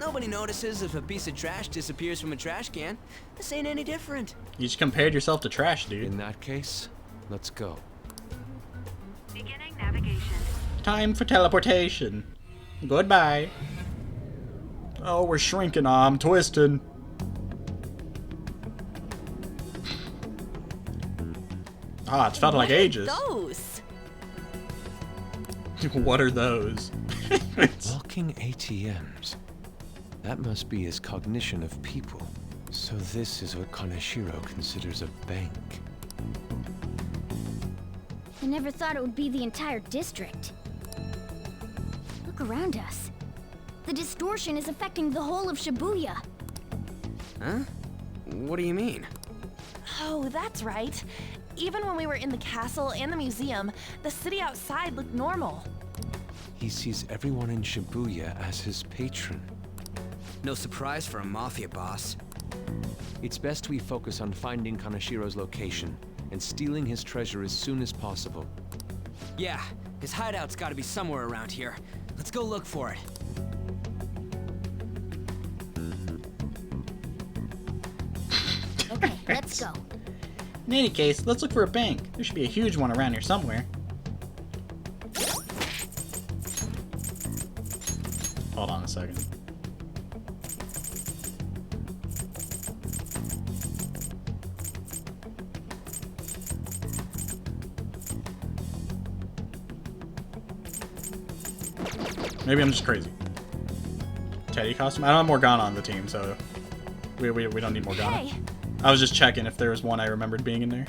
Speaker 3: Nobody notices if a piece of trash disappears from a trash can. This ain't any different.
Speaker 1: You just compared yourself to trash, dude.
Speaker 14: In that case, let's go.
Speaker 4: Beginning navigation.
Speaker 1: Time for teleportation. Goodbye. Oh, we're shrinking. I'm twisting. Ah, it's felt like ages.
Speaker 6: Those?
Speaker 1: What are those?
Speaker 14: Walking ATMs. That must be his cognition of people. So this is what Kaneshiro considers a bank.
Speaker 10: I never thought it would be the entire district. Look around us. The distortion is affecting the whole of Shibuya.
Speaker 3: Huh? What do you mean?
Speaker 6: Oh, that's right. Even when we were in the castle and the museum, the city outside looked normal.
Speaker 14: He sees everyone in Shibuya as his patron.
Speaker 3: No surprise for a mafia boss.
Speaker 14: It's best we focus on finding Kaneshiro's location and stealing his treasure as soon as possible.
Speaker 3: Yeah, his hideout's gotta be somewhere around here. Let's go look for it.
Speaker 10: Okay, let's go.
Speaker 1: In any case, let's look for a bank. There should be a huge one around here somewhere. Hold on a second. Maybe I'm just crazy. Teddy costume? I don't have Morgana on the team, so we don't need Morgana.
Speaker 6: Hey.
Speaker 1: I was just checking if there was one I remembered being in there.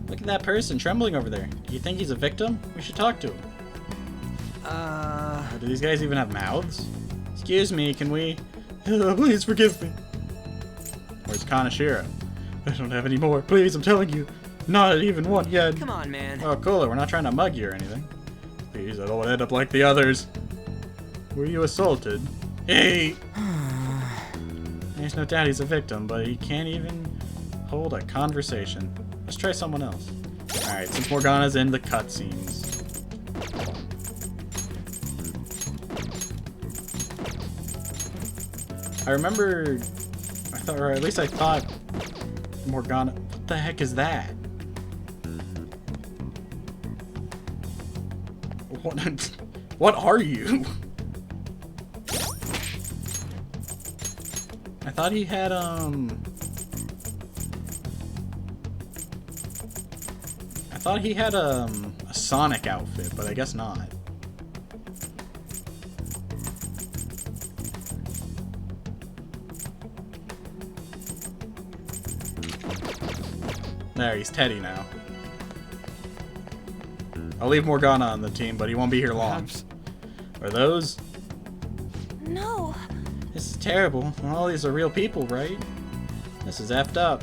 Speaker 1: Look at that person trembling over there. Do you think he's a victim? We should talk to him. Do these guys even have mouths? Excuse me, can we... please forgive me. Where's Kaneshiro? I don't have any more. Please, I'm telling you. Not even one yet.
Speaker 3: Come on, man.
Speaker 1: Oh, cooler. We're not trying to mug you or anything. Please, I don't want to end up like the others. Were you assaulted? Hey! There's no doubt he's a victim, but he can't even hold a conversation. Let's try someone else. Alright, since Morgana's in the cutscenes. I remember... or at least I thought Morgana... What the heck is that? What are you? I thought he had, I thought he had, a Sonic outfit, but I guess not. There, he's Teddy now. I'll leave Morgana on the team, but he won't be here long. Are those?
Speaker 6: No.
Speaker 1: This is terrible. All these are real people, right? This is effed up.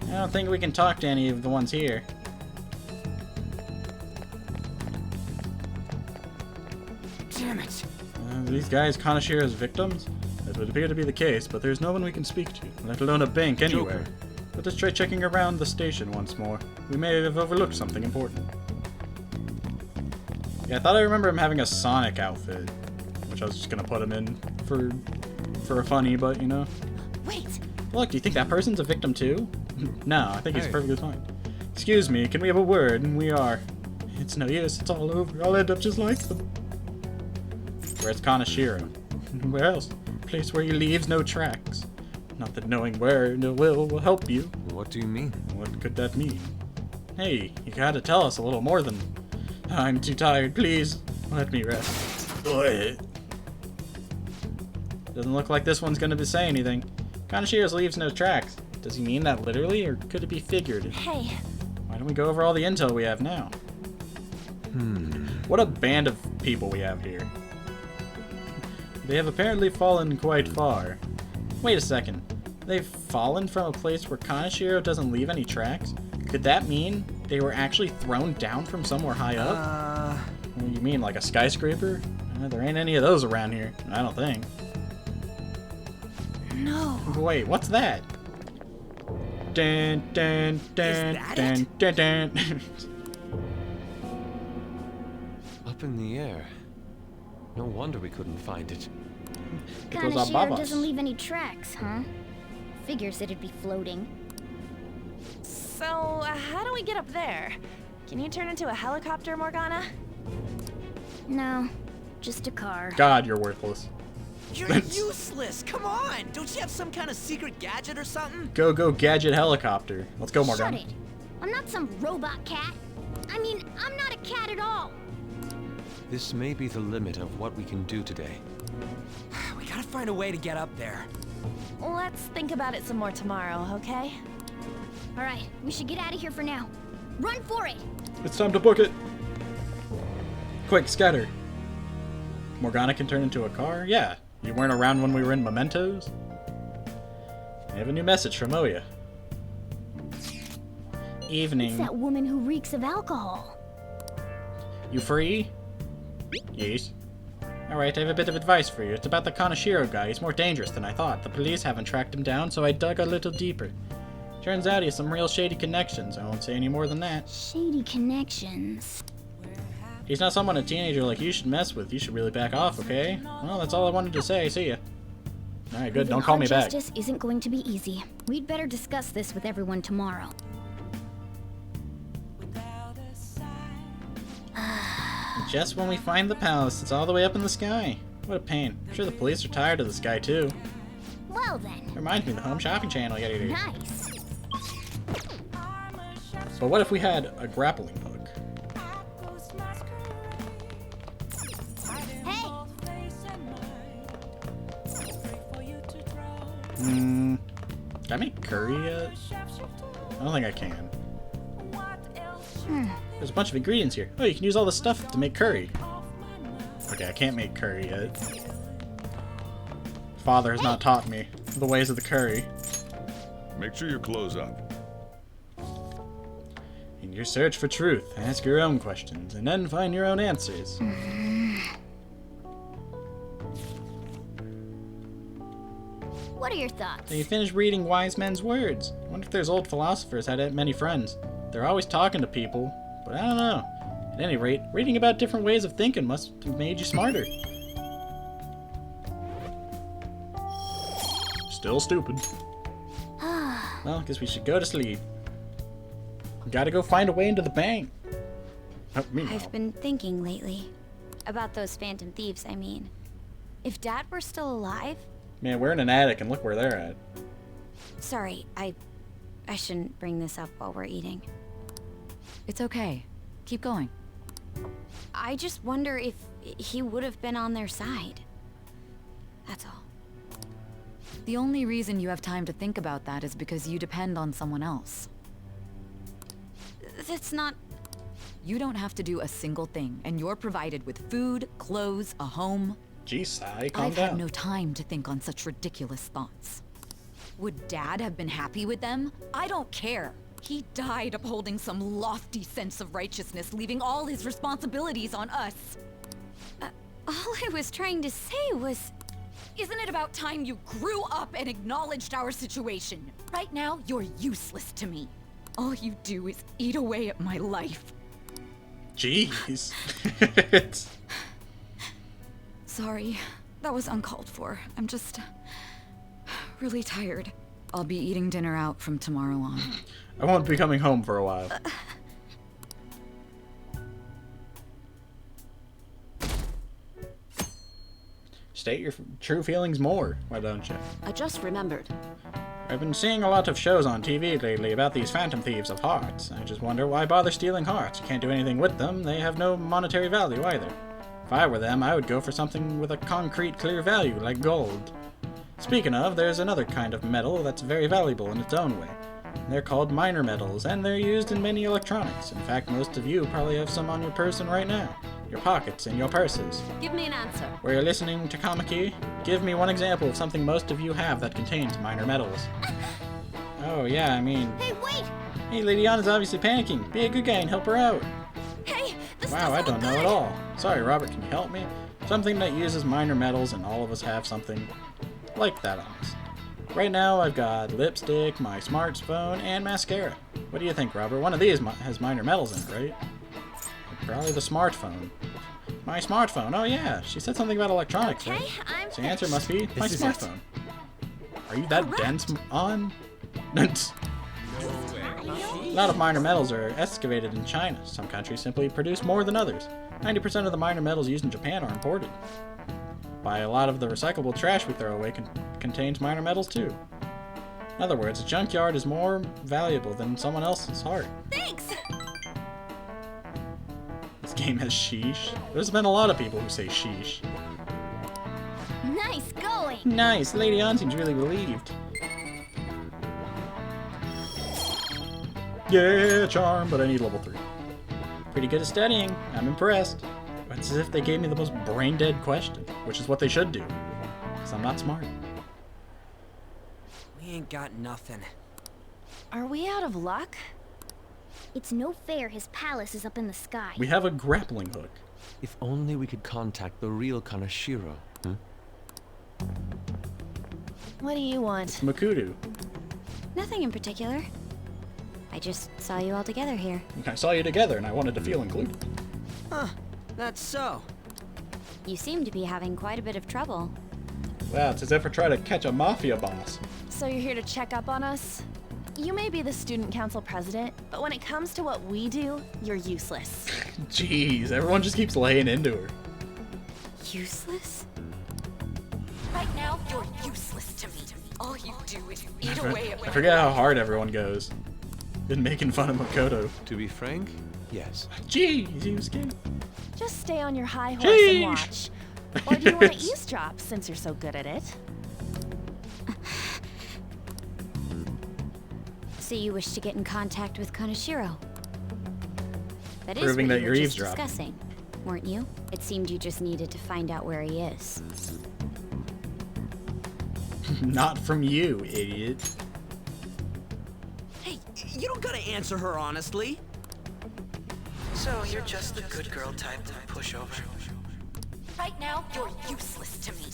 Speaker 1: I don't think we can talk to any of the ones here.
Speaker 3: Damn it.
Speaker 1: These guys Kaneshiro's victims? That would appear to be the case, but there's no one we can speak to, let alone a bank anywhere. But let's try checking around the station once more. We may have overlooked something important. Yeah, I thought I remember him having a Sonic outfit, which I was just gonna put him in for a funny, but you know.
Speaker 6: Wait.
Speaker 1: Look, do you think that person's a victim too? No, I think he's perfectly fine. Excuse me, can we have a word? And we are. It's no use, it's all over. I'll end up just like them. Where's Kaneshiro? Where else? A place where he leaves no tracks. Not that knowing where no will help you.
Speaker 14: What do you mean?
Speaker 1: What could that mean? Hey, you gotta tell us a little more than... I'm too tired, please. Let me rest. Doesn't look like this one's gonna say anything. Kaneshiro leaves no tracks. Does he mean that literally, or could it be figurative?
Speaker 6: Hey.
Speaker 1: Why don't we go over all the intel we have now? What a band of people we have here. They have apparently fallen quite far. Wait a second. They've fallen from a place where Kaneshiro doesn't leave any tracks? Could that mean they were actually thrown down from somewhere high up? What do you mean, like a skyscraper? There ain't any of those around here. I don't think.
Speaker 6: No.
Speaker 1: Wait, what's that? Dun, dun, dun, dun, dun, dun.
Speaker 14: Up in the air. No wonder we couldn't find it.
Speaker 10: Kaneshiro doesn't leave any tracks, huh? Figures it'd be floating.
Speaker 6: So, how do we get up there? Can you turn into a helicopter, Morgana?
Speaker 10: No, just a car.
Speaker 1: God, you're worthless.
Speaker 22: You're useless! Come on! Don't you have some kind of secret gadget or something?
Speaker 1: Go gadget helicopter. Let's go, Morgana.
Speaker 10: Shut it. I'm not some robot cat. I mean, I'm not a cat at all.
Speaker 14: This may be the limit of what we can do today.
Speaker 3: We gotta find a way to get up there.
Speaker 6: Let's think about it some more tomorrow, okay?
Speaker 10: All right, we should get out of here for now. Run for it!
Speaker 1: It's time to book it. Quick, scatter. Morgana can turn into a car? Yeah. You weren't around when we were in Mementos? I have a new message from Oya. Evening.
Speaker 10: It's that woman who reeks of alcohol.
Speaker 1: You free? Yes. Alright, I have a bit of advice for you. It's about the Kaneshiro guy. He's more dangerous than I thought. The police haven't tracked him down, so I dug a little deeper. Turns out he has some real shady connections. I won't say any more than that.
Speaker 10: Shady connections.
Speaker 1: He's not someone a teenager like you should mess with. You should really back off, okay? Well, that's all I wanted to say. See ya. Alright, good. Don't call me back.
Speaker 10: Justice isn't going to be easy. We'd better discuss this with everyone tomorrow.
Speaker 1: Just when we find the palace, it's all the way up in the sky. What a pain. I'm sure the police are tired of this guy, too.
Speaker 10: Well then.
Speaker 1: Reminds me of the Home Shopping Channel.
Speaker 10: Nice.
Speaker 1: But what if we had a grappling hook? Can I make curry yet? I don't think I can. There's a bunch of ingredients here. Oh, you can use all this stuff to make curry. Okay, I can't make curry yet. Father has not taught me the ways of the curry.
Speaker 15: Make sure your clothes up.
Speaker 1: In your search for truth, ask your own questions, and then find your own answers.
Speaker 10: What are your thoughts?
Speaker 1: So you finished reading wise men's words. I wonder if those old philosophers had that many friends. They're always talking to people, but I don't know. At any rate, reading about different ways of thinking must have made you smarter. Still stupid. Well, I guess we should go to sleep. We gotta go find a way into the bank. Oh,
Speaker 21: I've been thinking lately. About those phantom thieves, I mean. If Dad were still alive...
Speaker 1: Man, we're in an attic and look where they're at.
Speaker 21: Sorry, I shouldn't bring this up while we're eating.
Speaker 11: It's okay. Keep going.
Speaker 21: I just wonder if he would have been on their side. That's all.
Speaker 11: The only reason you have time to think about that is because you depend on someone else.
Speaker 21: That's not...
Speaker 11: You don't have to do a single thing, and you're provided with food, clothes, a home.
Speaker 1: Geez, Sai, calm
Speaker 11: I've
Speaker 1: down.
Speaker 11: had no time to think on such ridiculous thoughts. Would Dad have been happy with them? I don't care. He died upholding some lofty sense of righteousness, leaving all his responsibilities on us.
Speaker 21: All I was trying to say was...
Speaker 11: Isn't it about time you grew up and acknowledged our situation? Right now, you're useless to me. All you do is eat away at my life.
Speaker 1: Jeez.
Speaker 11: Sorry, that was uncalled for. I'm just... really tired. I'll be eating dinner out from tomorrow on.
Speaker 1: I won't be coming home for a while. State your true feelings more, why don't you?
Speaker 19: I just remembered.
Speaker 1: I've been seeing a lot of shows on TV lately about these phantom thieves of hearts. I just wonder why bother stealing hearts. You can't do anything with them. They have no monetary value either. If I were them, I would go for something with a concrete, clear value, like gold. Speaking of, there's another kind of metal that's very valuable in its own way. They're called minor metals, and they're used in many electronics. In fact, most of you probably have some on your person right now. Your pockets and your purses.
Speaker 19: Give me an answer.
Speaker 1: Where you're listening to Kamiki, give me one example of something most of you have that contains minor metals. Oh yeah, I mean...
Speaker 10: Hey, wait!
Speaker 1: Hey, Lady Anna's obviously panicking. Be a good guy and help her out.
Speaker 10: Hey, this
Speaker 1: Wow, I don't know at all. Sorry, Robert, can you help me? Something that uses minor metals, and all of us have something like that on us. Right now, I've got lipstick, my smartphone, and mascara. What do you think, Robert? One of these has minor metals in it, right? Probably the smartphone. My smartphone. Oh yeah, she said something about electronics, right? So the answer must be my smartphone. Are you that dense on? A lot of minor metals are excavated in China. Some countries simply produce more than others. 90% of the minor metals used in Japan are imported. By a lot of the recyclable trash we throw away contains minor metals too. In other words, a junkyard is more valuable than someone else's heart.
Speaker 10: Thanks!
Speaker 1: This game has sheesh. There's been a lot of people who say sheesh.
Speaker 10: Nice going!
Speaker 1: Nice! Lady Ann seems really relieved. Yeah, charm, but I need level 3. Pretty good at studying. I'm impressed. It's as if they gave me the most brain-dead question, which is what they should do. Because I'm not smart.
Speaker 22: We
Speaker 3: Ain't got nothing.
Speaker 6: Are we out of luck?
Speaker 10: It's no fair his palace is up in the sky.
Speaker 1: We have a grappling hook.
Speaker 14: If only we could contact the real Kaneshiro.
Speaker 6: What do you want?
Speaker 1: It's Makoto.
Speaker 21: Nothing in particular. I just saw you all together here.
Speaker 1: I saw you together and I wanted to feel included.
Speaker 3: Huh, that's so.
Speaker 21: You seem to be having quite a bit of trouble.
Speaker 1: Wow, it's as if we're trying to catch a mafia boss.
Speaker 6: So you're here to check up on us? You may be the student council president, but when it comes to what we do, you're useless.
Speaker 1: Jeez, everyone just keeps laying into her.
Speaker 21: Useless?
Speaker 11: Right now, you're useless to me. All you do is eat away at
Speaker 1: I forget how hard everyone goes. Been making fun of Makoto.
Speaker 14: To be frank, yes.
Speaker 1: Jeez, you scared.
Speaker 6: Just stay on your high horse and watch. Or do you want to eavesdrop since you're so good at it?
Speaker 21: So you wish to get in contact with Kaneshiro? That is
Speaker 1: Proving
Speaker 21: what
Speaker 1: that
Speaker 21: you
Speaker 1: you're
Speaker 21: were just
Speaker 1: eavesdropping.
Speaker 21: discussing, weren't you? It seemed you just needed to find out where he is.
Speaker 1: Not from you, idiot.
Speaker 3: Hey, you don't gotta answer her honestly.
Speaker 5: So you're just the good girl type to push over.
Speaker 11: Right now, you're useless to me.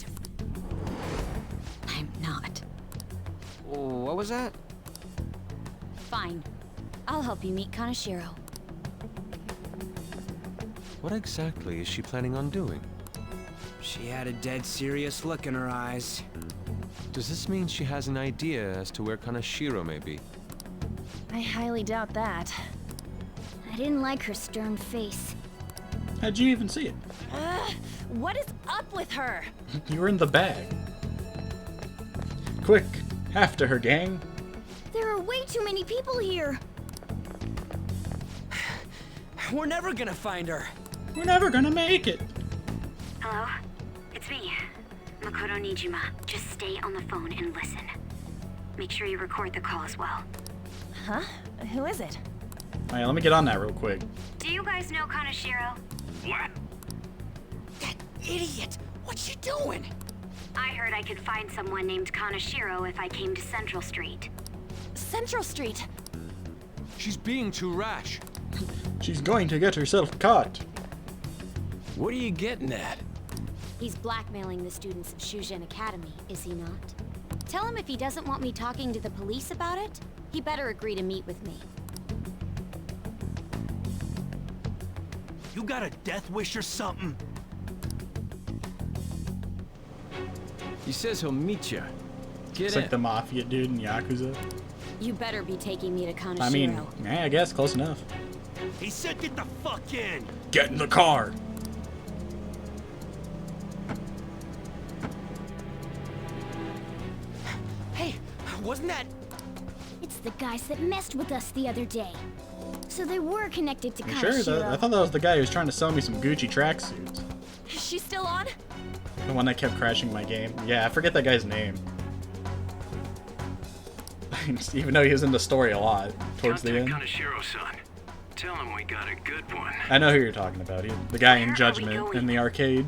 Speaker 21: I'm not.
Speaker 3: What was that?
Speaker 21: Fine. I'll help you meet Kaneshiro.
Speaker 14: What exactly is she planning on doing?
Speaker 3: She had a dead serious look in her eyes.
Speaker 14: Does this mean she has an idea as to where Kaneshiro may be?
Speaker 6: I highly doubt that.
Speaker 10: I didn't like her stern face.
Speaker 1: How'd you even see it?
Speaker 6: What is up with her?
Speaker 1: You were in the bag. Quick, after her, gang.
Speaker 10: There are way too many people here.
Speaker 3: We're never gonna find her.
Speaker 1: We're never gonna make it.
Speaker 4: Hello? It's me, Makoto Nijima. Just stay on the phone and listen. Make sure you record the call as well.
Speaker 6: Huh? Who is it?
Speaker 1: Alright, let me get on that real quick.
Speaker 4: Do you guys know Kaneshiro?
Speaker 3: What? That idiot! What's she doing?
Speaker 4: I heard I could find someone named Kaneshiro if I came to Central Street.
Speaker 6: Central Street.
Speaker 17: She's being too rash.
Speaker 1: She's going to get herself caught.
Speaker 17: What are you getting at?
Speaker 21: He's blackmailing the students of Shujin Academy, is he not? Tell him if he doesn't want me talking to the police about it, he better agree to meet with me.
Speaker 12: You got a death wish or something?
Speaker 17: He says he'll meet you. Get
Speaker 1: It's
Speaker 17: in.
Speaker 1: like the mafia dude in Yakuza.
Speaker 21: You better be taking me to Kaneshiro.
Speaker 1: I mean, yeah, I guess close enough.
Speaker 12: He said get the fuck in!
Speaker 1: Get in the car.
Speaker 3: Hey, wasn't that...
Speaker 10: It's the guys that messed with us the other day. So they were connected to
Speaker 1: You
Speaker 10: Kaneshiro.
Speaker 1: sure? I thought that was the guy who was trying to sell me some Gucci tracksuits.
Speaker 6: Is she still on?
Speaker 1: The one that kept crashing my game. Yeah, I forget that guy's name. Even though he was in the story a lot towards the end.
Speaker 8: Kaneshiro, son. Tell him we got a good one.
Speaker 1: I know who you're talking about. The guy in Judgment in the arcade.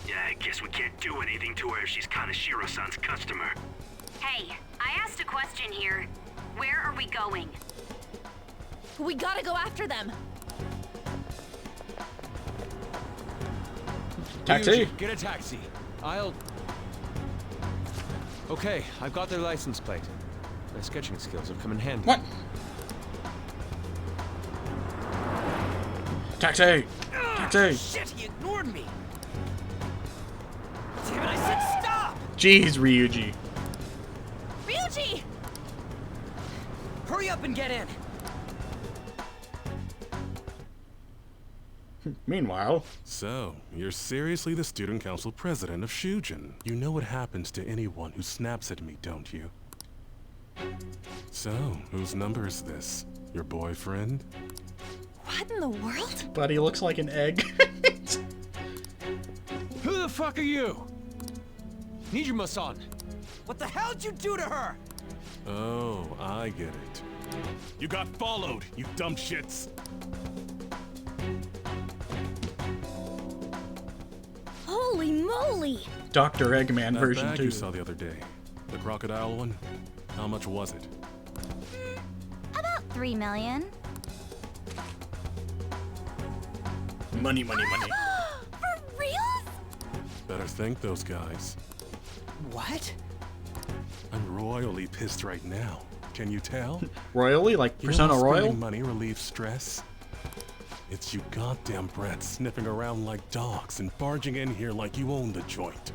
Speaker 8: Yeah, I guess we can't do anything to her if she's Kaneshiro-san's customer.
Speaker 4: Hey, I asked a question here. Where are we going?
Speaker 6: We gotta go after them.
Speaker 1: Taxi.
Speaker 17: Get a taxi.
Speaker 14: I'll... Okay, I've got their license plate. My sketching skills have come in handy.
Speaker 1: What? Taxi! Taxi!
Speaker 3: Shit, he ignored me! Damn it, I said stop!
Speaker 1: Jeez, Ryuji.
Speaker 6: Ryuji!
Speaker 3: Hurry up and get in!
Speaker 1: Meanwhile...
Speaker 9: So, you're seriously the student council president of Shujin. You know what happens to anyone who snaps at me, don't you? So, whose number is this? Your boyfriend?
Speaker 6: What in the world?
Speaker 1: But he looks like an egg.
Speaker 17: Who the fuck are you? Nijima-san.
Speaker 12: What the hell'd you do to her?
Speaker 9: Oh, I get it. You got followed, you dumb shits.
Speaker 10: Holy moly!
Speaker 1: Dr. Eggman
Speaker 9: That
Speaker 1: version
Speaker 9: bag
Speaker 1: 2.
Speaker 9: you saw the other day. The crocodile one? How much was it?
Speaker 10: About 3 million.
Speaker 1: Money, money, money.
Speaker 10: For real?
Speaker 9: Better thank those guys.
Speaker 3: What?
Speaker 9: I'm royally pissed right now. Can you tell?
Speaker 1: Royally? Like
Speaker 9: You know
Speaker 1: Persona
Speaker 9: how
Speaker 1: Royal?
Speaker 9: spending money relieves stress? It's you goddamn brats sniffing around like dogs and barging in here like you own the joint.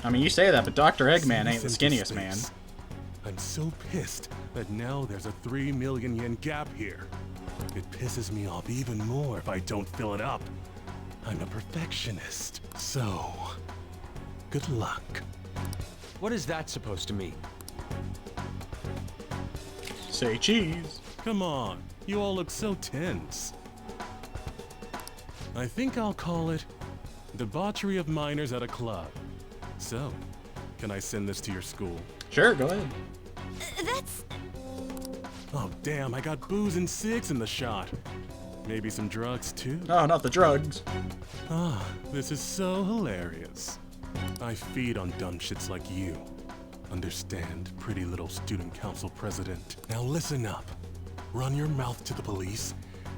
Speaker 1: I mean, you say that, but Dr. Eggman ain't the
Speaker 9: Cease into
Speaker 1: skinniest man.
Speaker 9: space. I'm so pissed that now there's a 3 million yen gap here. It pisses me off even more if I don't fill it up. I'm a perfectionist. So, good luck.
Speaker 14: What is that supposed to mean?
Speaker 1: Say cheese.
Speaker 9: Come on, you all look so tense. I think I'll call it debauchery of minors at a club. So, can I send this to your school?
Speaker 1: Sure, go ahead.
Speaker 10: That's...
Speaker 9: Oh damn, I got booze and cigs in the shot. Maybe some drugs too?
Speaker 1: Oh, not the drugs.
Speaker 9: Ah, this is so hilarious. I feed on dumb shits like you. Understand, pretty little student council president. Now listen up. Run your mouth to the police,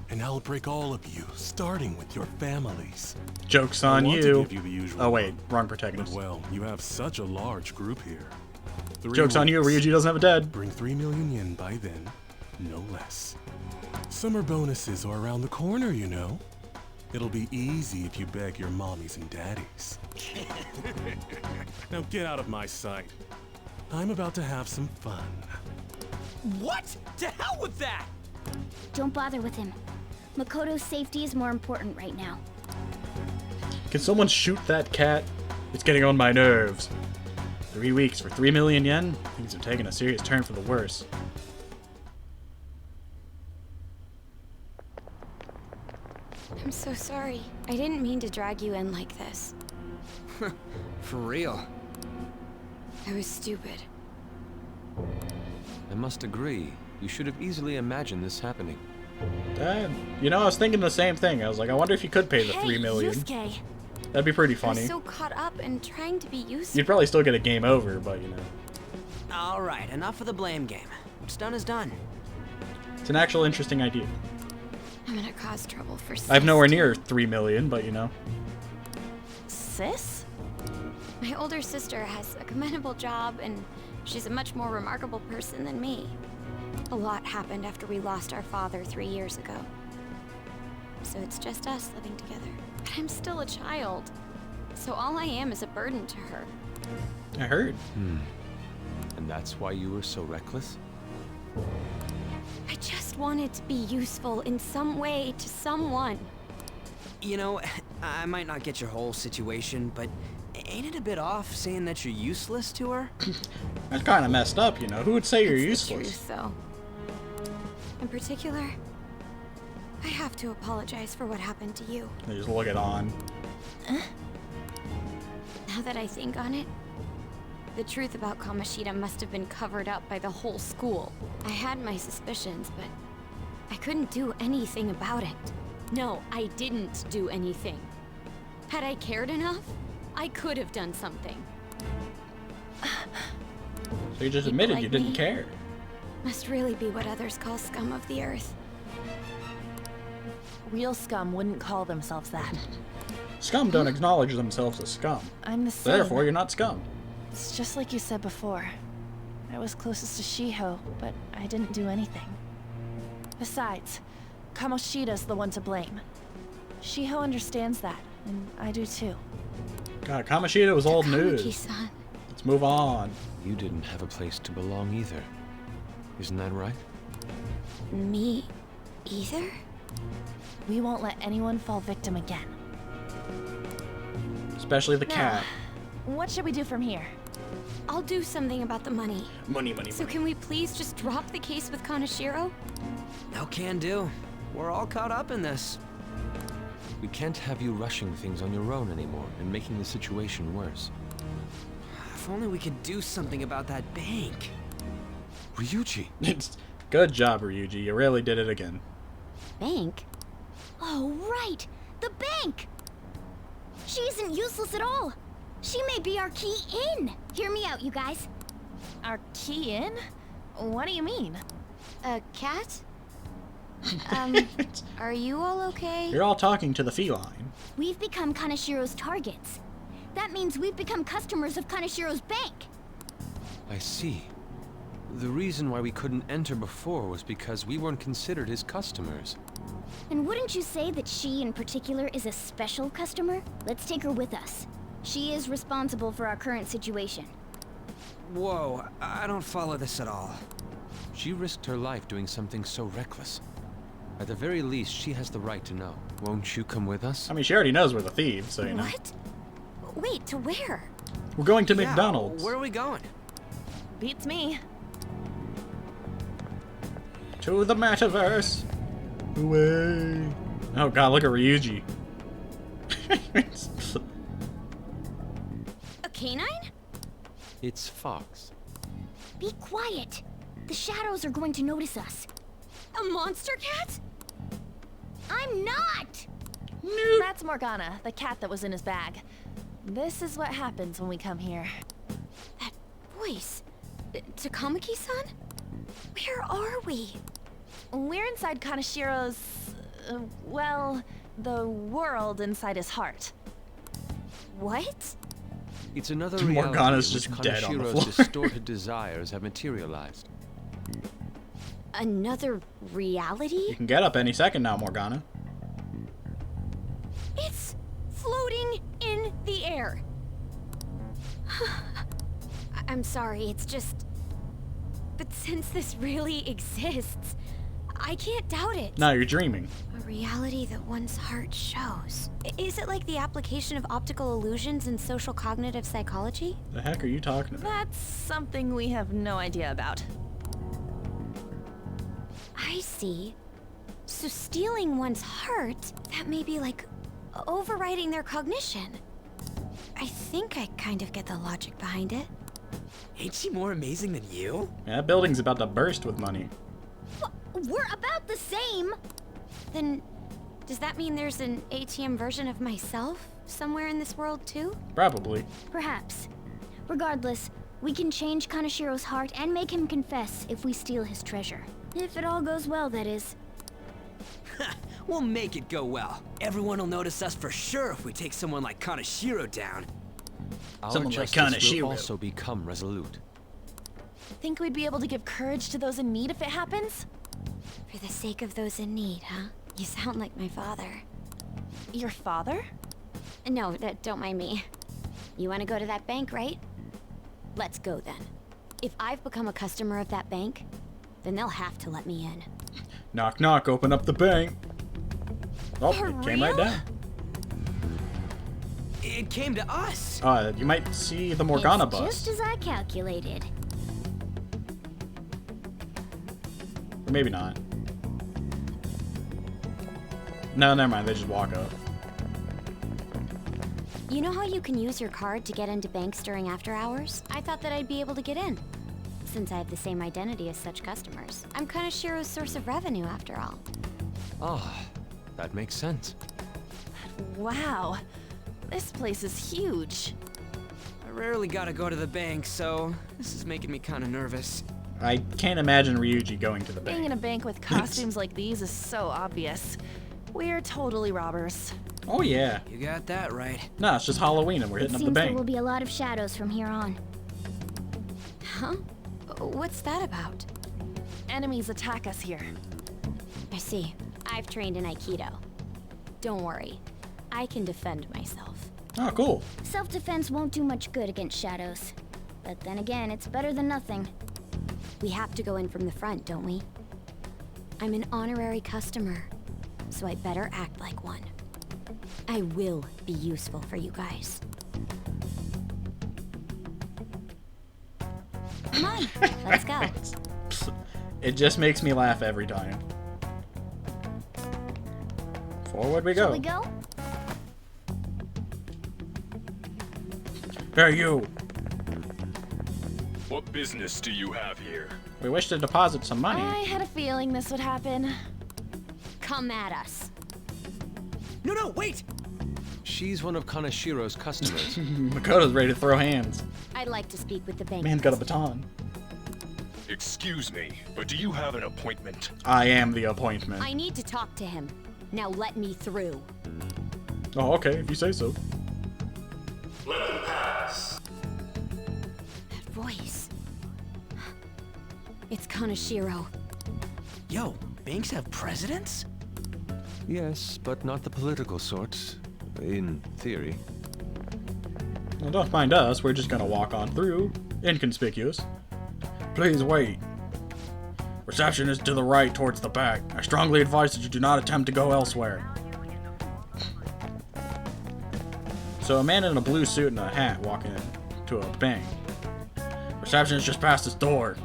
Speaker 9: and I'll break all of you, starting with your families.
Speaker 1: Joke's
Speaker 9: I
Speaker 1: on
Speaker 9: want to
Speaker 1: you.
Speaker 9: give you the usual
Speaker 1: Oh wait,
Speaker 9: one,
Speaker 1: wrong
Speaker 9: but
Speaker 1: protagonist.
Speaker 9: well, you have such a large group here. 3
Speaker 1: Joke's on you,
Speaker 9: weeks.
Speaker 1: Ryuji doesn't have a dad.
Speaker 9: Bring 3 million yen by then, no less. Summer bonuses are around the corner, you know. It'll be easy if you beg your mommies and daddies. Now get out of my sight. I'm about to have some fun.
Speaker 3: What? To hell with that!
Speaker 10: Don't bother with him. Makoto's safety is more important right now.
Speaker 1: Can someone shoot that cat? It's getting on my nerves. 3 weeks for 3 million yen? Things have taken a serious turn for the worse.
Speaker 21: I'm so sorry. I didn't mean to drag you in like this.
Speaker 3: For real.
Speaker 21: I was stupid.
Speaker 14: I must agree. You should have easily imagined this happening.
Speaker 1: Dad, you know, I was thinking the same thing. I was like, I wonder if you could pay the 3 million.
Speaker 21: Yusuke.
Speaker 1: That'd be pretty
Speaker 21: I
Speaker 1: funny.
Speaker 21: was so caught up in trying to be useful.
Speaker 1: You'd probably still get a game over, but you know.
Speaker 3: Alright, enough of the blame game. What's done is done.
Speaker 1: It's an actual interesting idea.
Speaker 21: I'm gonna cause trouble for Sis.
Speaker 1: I have nowhere near 3 million, but you know.
Speaker 21: Sis? My older sister has a commendable job, and she's a much more remarkable person than me. A lot happened after we lost our father 3 years ago. So it's just us living together. But I'm still a child. So all I am is a burden to her.
Speaker 1: I heard.
Speaker 14: And that's why you were so reckless?
Speaker 21: I just wanted to be useful in some way to someone.
Speaker 3: You know, I might not get your whole situation, but ain't it a bit off saying that you're useless to her?
Speaker 1: That's kind of messed up, you know. Who would say you're
Speaker 21: It's the
Speaker 1: useless?
Speaker 21: truth, though. In particular, I have to apologize for what happened to you.
Speaker 1: They just look it on.
Speaker 21: Now that I think on it, the truth about Kamoshida must have been covered up by the whole school. I had my suspicions, but I couldn't do anything about it. No, I didn't do anything. Had I cared enough, I could have done something.
Speaker 1: So you just
Speaker 21: People
Speaker 1: admitted
Speaker 21: like
Speaker 1: you didn't
Speaker 21: me
Speaker 1: care.
Speaker 21: Must really be what others call scum of the earth.
Speaker 6: Real scum wouldn't call themselves that.
Speaker 1: Scum don't acknowledge themselves as scum.
Speaker 6: I'm the same.
Speaker 1: Therefore, you're not scum.
Speaker 6: It's just like you said before. I was closest to Shiho, but I didn't do anything. Besides, Kamoshida's the one to blame. Shiho understands that, and I do too.
Speaker 1: God, Kamoshida was old news.
Speaker 21: Kabuki-san.
Speaker 1: Let's move on.
Speaker 14: You didn't have a place to belong either. Isn't that right?
Speaker 21: Me either?
Speaker 6: We won't let anyone fall victim again.
Speaker 1: Especially the
Speaker 21: Now,
Speaker 1: cat.
Speaker 6: What should we do from here?
Speaker 21: I'll do something about the money.
Speaker 1: Money, money,
Speaker 21: So
Speaker 1: money.
Speaker 21: can we please just drop the case with Kaneshiro?
Speaker 3: No can do. We're all caught up in this.
Speaker 14: We can't have you rushing things on your own anymore and making the situation worse.
Speaker 3: If only we could do something about that bank.
Speaker 14: Ryuji!
Speaker 1: It's good job, Ryuji. You really did it again.
Speaker 21: Bank?
Speaker 10: Oh, right! The bank! She isn't useless at all. She may be our key in. Hear me out, you guys.
Speaker 6: Our key in? What do you mean?
Speaker 21: A cat? Are you all okay?
Speaker 1: You're all talking to the feline.
Speaker 10: We've become Kaneshiro's targets. That means we've become customers of Kaneshiro's bank.
Speaker 14: I see. The reason why we couldn't enter before was because we weren't considered his customers.
Speaker 10: And wouldn't you say that she in particular is a special customer? Let's take her with us. She is responsible for our current situation.
Speaker 3: Whoa, I don't follow this at all.
Speaker 14: She risked her life doing something so reckless. At the very least, she has the right to know. Won't you come with us?
Speaker 1: I mean, she already knows we're the thieves, so you know.
Speaker 21: What? Wait, to where?
Speaker 1: We're going to McDonald's.
Speaker 3: Where are we going?
Speaker 6: Beats me.
Speaker 1: To the metaverse. Away. Oh god, look at Ryuji.
Speaker 10: A canine?
Speaker 14: It's Fox.
Speaker 10: Be quiet. The shadows are going to notice us.
Speaker 21: A monster cat?
Speaker 10: I'm not!
Speaker 6: That's Morgana, the cat that was in his bag. This is what happens when we come here.
Speaker 21: That voice. Takamaki-san? Where are we?
Speaker 6: We're inside Kaneshiro's... well, the world inside his heart.
Speaker 21: What?
Speaker 14: It's another reality
Speaker 1: Morgana's
Speaker 14: in which
Speaker 1: just dead on the
Speaker 14: Kaneshiro's
Speaker 1: floor.
Speaker 14: distorted desires have materialized.
Speaker 21: Another reality?
Speaker 1: You can get up any second now, Morgana.
Speaker 21: It's floating in the air. I'm sorry, it's just... But since this really exists, I can't doubt it.
Speaker 1: No, you're dreaming.
Speaker 21: A reality that one's heart shows. Is it like the application of optical illusions in social cognitive psychology?
Speaker 1: The heck are you talking about?
Speaker 6: That's something we have no idea about.
Speaker 21: I see. So stealing one's heart, that may be like overriding their cognition. I think I kind of get the logic behind it.
Speaker 3: Ain't she more amazing than you?
Speaker 1: Yeah, that building's about to burst with money.
Speaker 10: We're about the same.
Speaker 21: Then, does that mean there's an ATM version of myself somewhere in this world too?
Speaker 1: Probably.
Speaker 10: Perhaps. Regardless, we can change Kaneshiro's heart and make him confess if we steal his treasure. If it all goes well, that is.
Speaker 3: We'll make it go well. Everyone will notice us for sure if we take someone like Kaneshiro down.
Speaker 14: Our
Speaker 1: Someone like
Speaker 14: justice
Speaker 1: Kaneshiro.
Speaker 14: will also become resolute.
Speaker 6: Think we'd be able to give courage to those in need if it happens?
Speaker 21: For the sake of those in need, huh? You sound like my father.
Speaker 6: Your father?
Speaker 21: No, don't mind me. You want to go to that bank, right? Let's go then. If I've become a customer of that bank, then they'll have to let me in.
Speaker 1: Knock knock, open up the bank. Oh,
Speaker 21: For
Speaker 1: it came right
Speaker 21: real?
Speaker 1: down.
Speaker 3: It came to us.
Speaker 1: You might see the Morgana
Speaker 10: It's
Speaker 1: bus.
Speaker 10: just as I calculated.
Speaker 1: Or maybe not. No, never mind, they just walk up.
Speaker 21: You know how you can use your card to get into banks during after hours? I thought that I'd be able to get in, since I have the same identity as such customers. I'm Kaneshiro's source of revenue, after all.
Speaker 14: Ah, that makes sense.
Speaker 6: Wow. This place is huge.
Speaker 3: I rarely gotta go to the bank, so this is making me kind of nervous.
Speaker 1: I can't imagine Ryuji going to the
Speaker 6: Being
Speaker 1: bank.
Speaker 6: in a bank with costumes like these is so obvious. We're totally robbers.
Speaker 1: Oh yeah.
Speaker 3: You got that right.
Speaker 1: No, it's just Halloween and we're hitting up the
Speaker 10: Seems there
Speaker 1: bank.
Speaker 10: will be a lot of shadows from here on.
Speaker 21: Huh? What's that about?
Speaker 6: Enemies attack us here.
Speaker 21: I see. I've trained in Aikido. Don't worry. I can defend myself.
Speaker 1: Oh, cool.
Speaker 10: Self-defense won't do much good against shadows. But then again, it's better than nothing.
Speaker 21: We have to go in from the front, don't we? I'm an honorary customer, so I better act like one. I will be useful for you guys. Come on, let's go.
Speaker 1: It just makes me laugh every time. Forward we go.
Speaker 10: Shall we go?
Speaker 1: Hey, you.
Speaker 7: What business do you have here?
Speaker 1: We wish to deposit some money.
Speaker 6: I had a feeling this would happen.
Speaker 21: Come at us.
Speaker 3: No, wait!
Speaker 14: She's one of Kaneshiro's customers.
Speaker 1: Makoto's ready to throw hands.
Speaker 10: I'd like to speak with the bank.
Speaker 1: Man's got a baton.
Speaker 7: Excuse me, but do you have an appointment?
Speaker 1: I am the appointment.
Speaker 10: I need to talk to him. Now let me through.
Speaker 1: Oh, okay, if you say so.
Speaker 7: Let them pass.
Speaker 10: That voice. It's Kaneshiro.
Speaker 22: Yo, banks have presidents?
Speaker 14: Yes, but not the political sort. In theory.
Speaker 1: Well, don't mind us, we're just gonna walk on through. Inconspicuous. Please wait. Reception is to the right towards the back. I strongly advise that you do not attempt to go elsewhere. So a man in a blue suit and a hat walking into a bank. Reception is just past this door.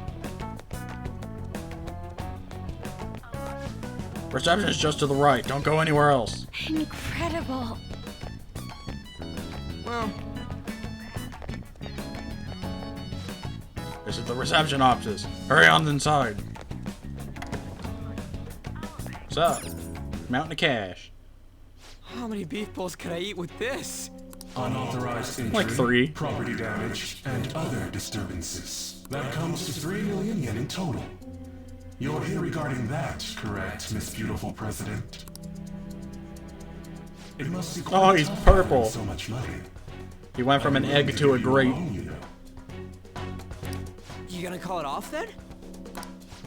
Speaker 1: Reception is just to the right. Don't go anywhere else.
Speaker 10: Incredible.
Speaker 22: Well,
Speaker 1: this is the reception office. Hurry on inside. What's up? Mountain of cash.
Speaker 3: How many beef bowls could I eat with this?
Speaker 9: Unauthorized entry,
Speaker 1: Like 3.
Speaker 9: property damage, and other disturbances. That comes to 3 million yen in total. You're here regarding that, correct, Miss Beautiful President? It must be
Speaker 1: Oh, he's purple.
Speaker 9: so much money.
Speaker 1: He went from an egg to a grape.
Speaker 3: You gonna call it off then?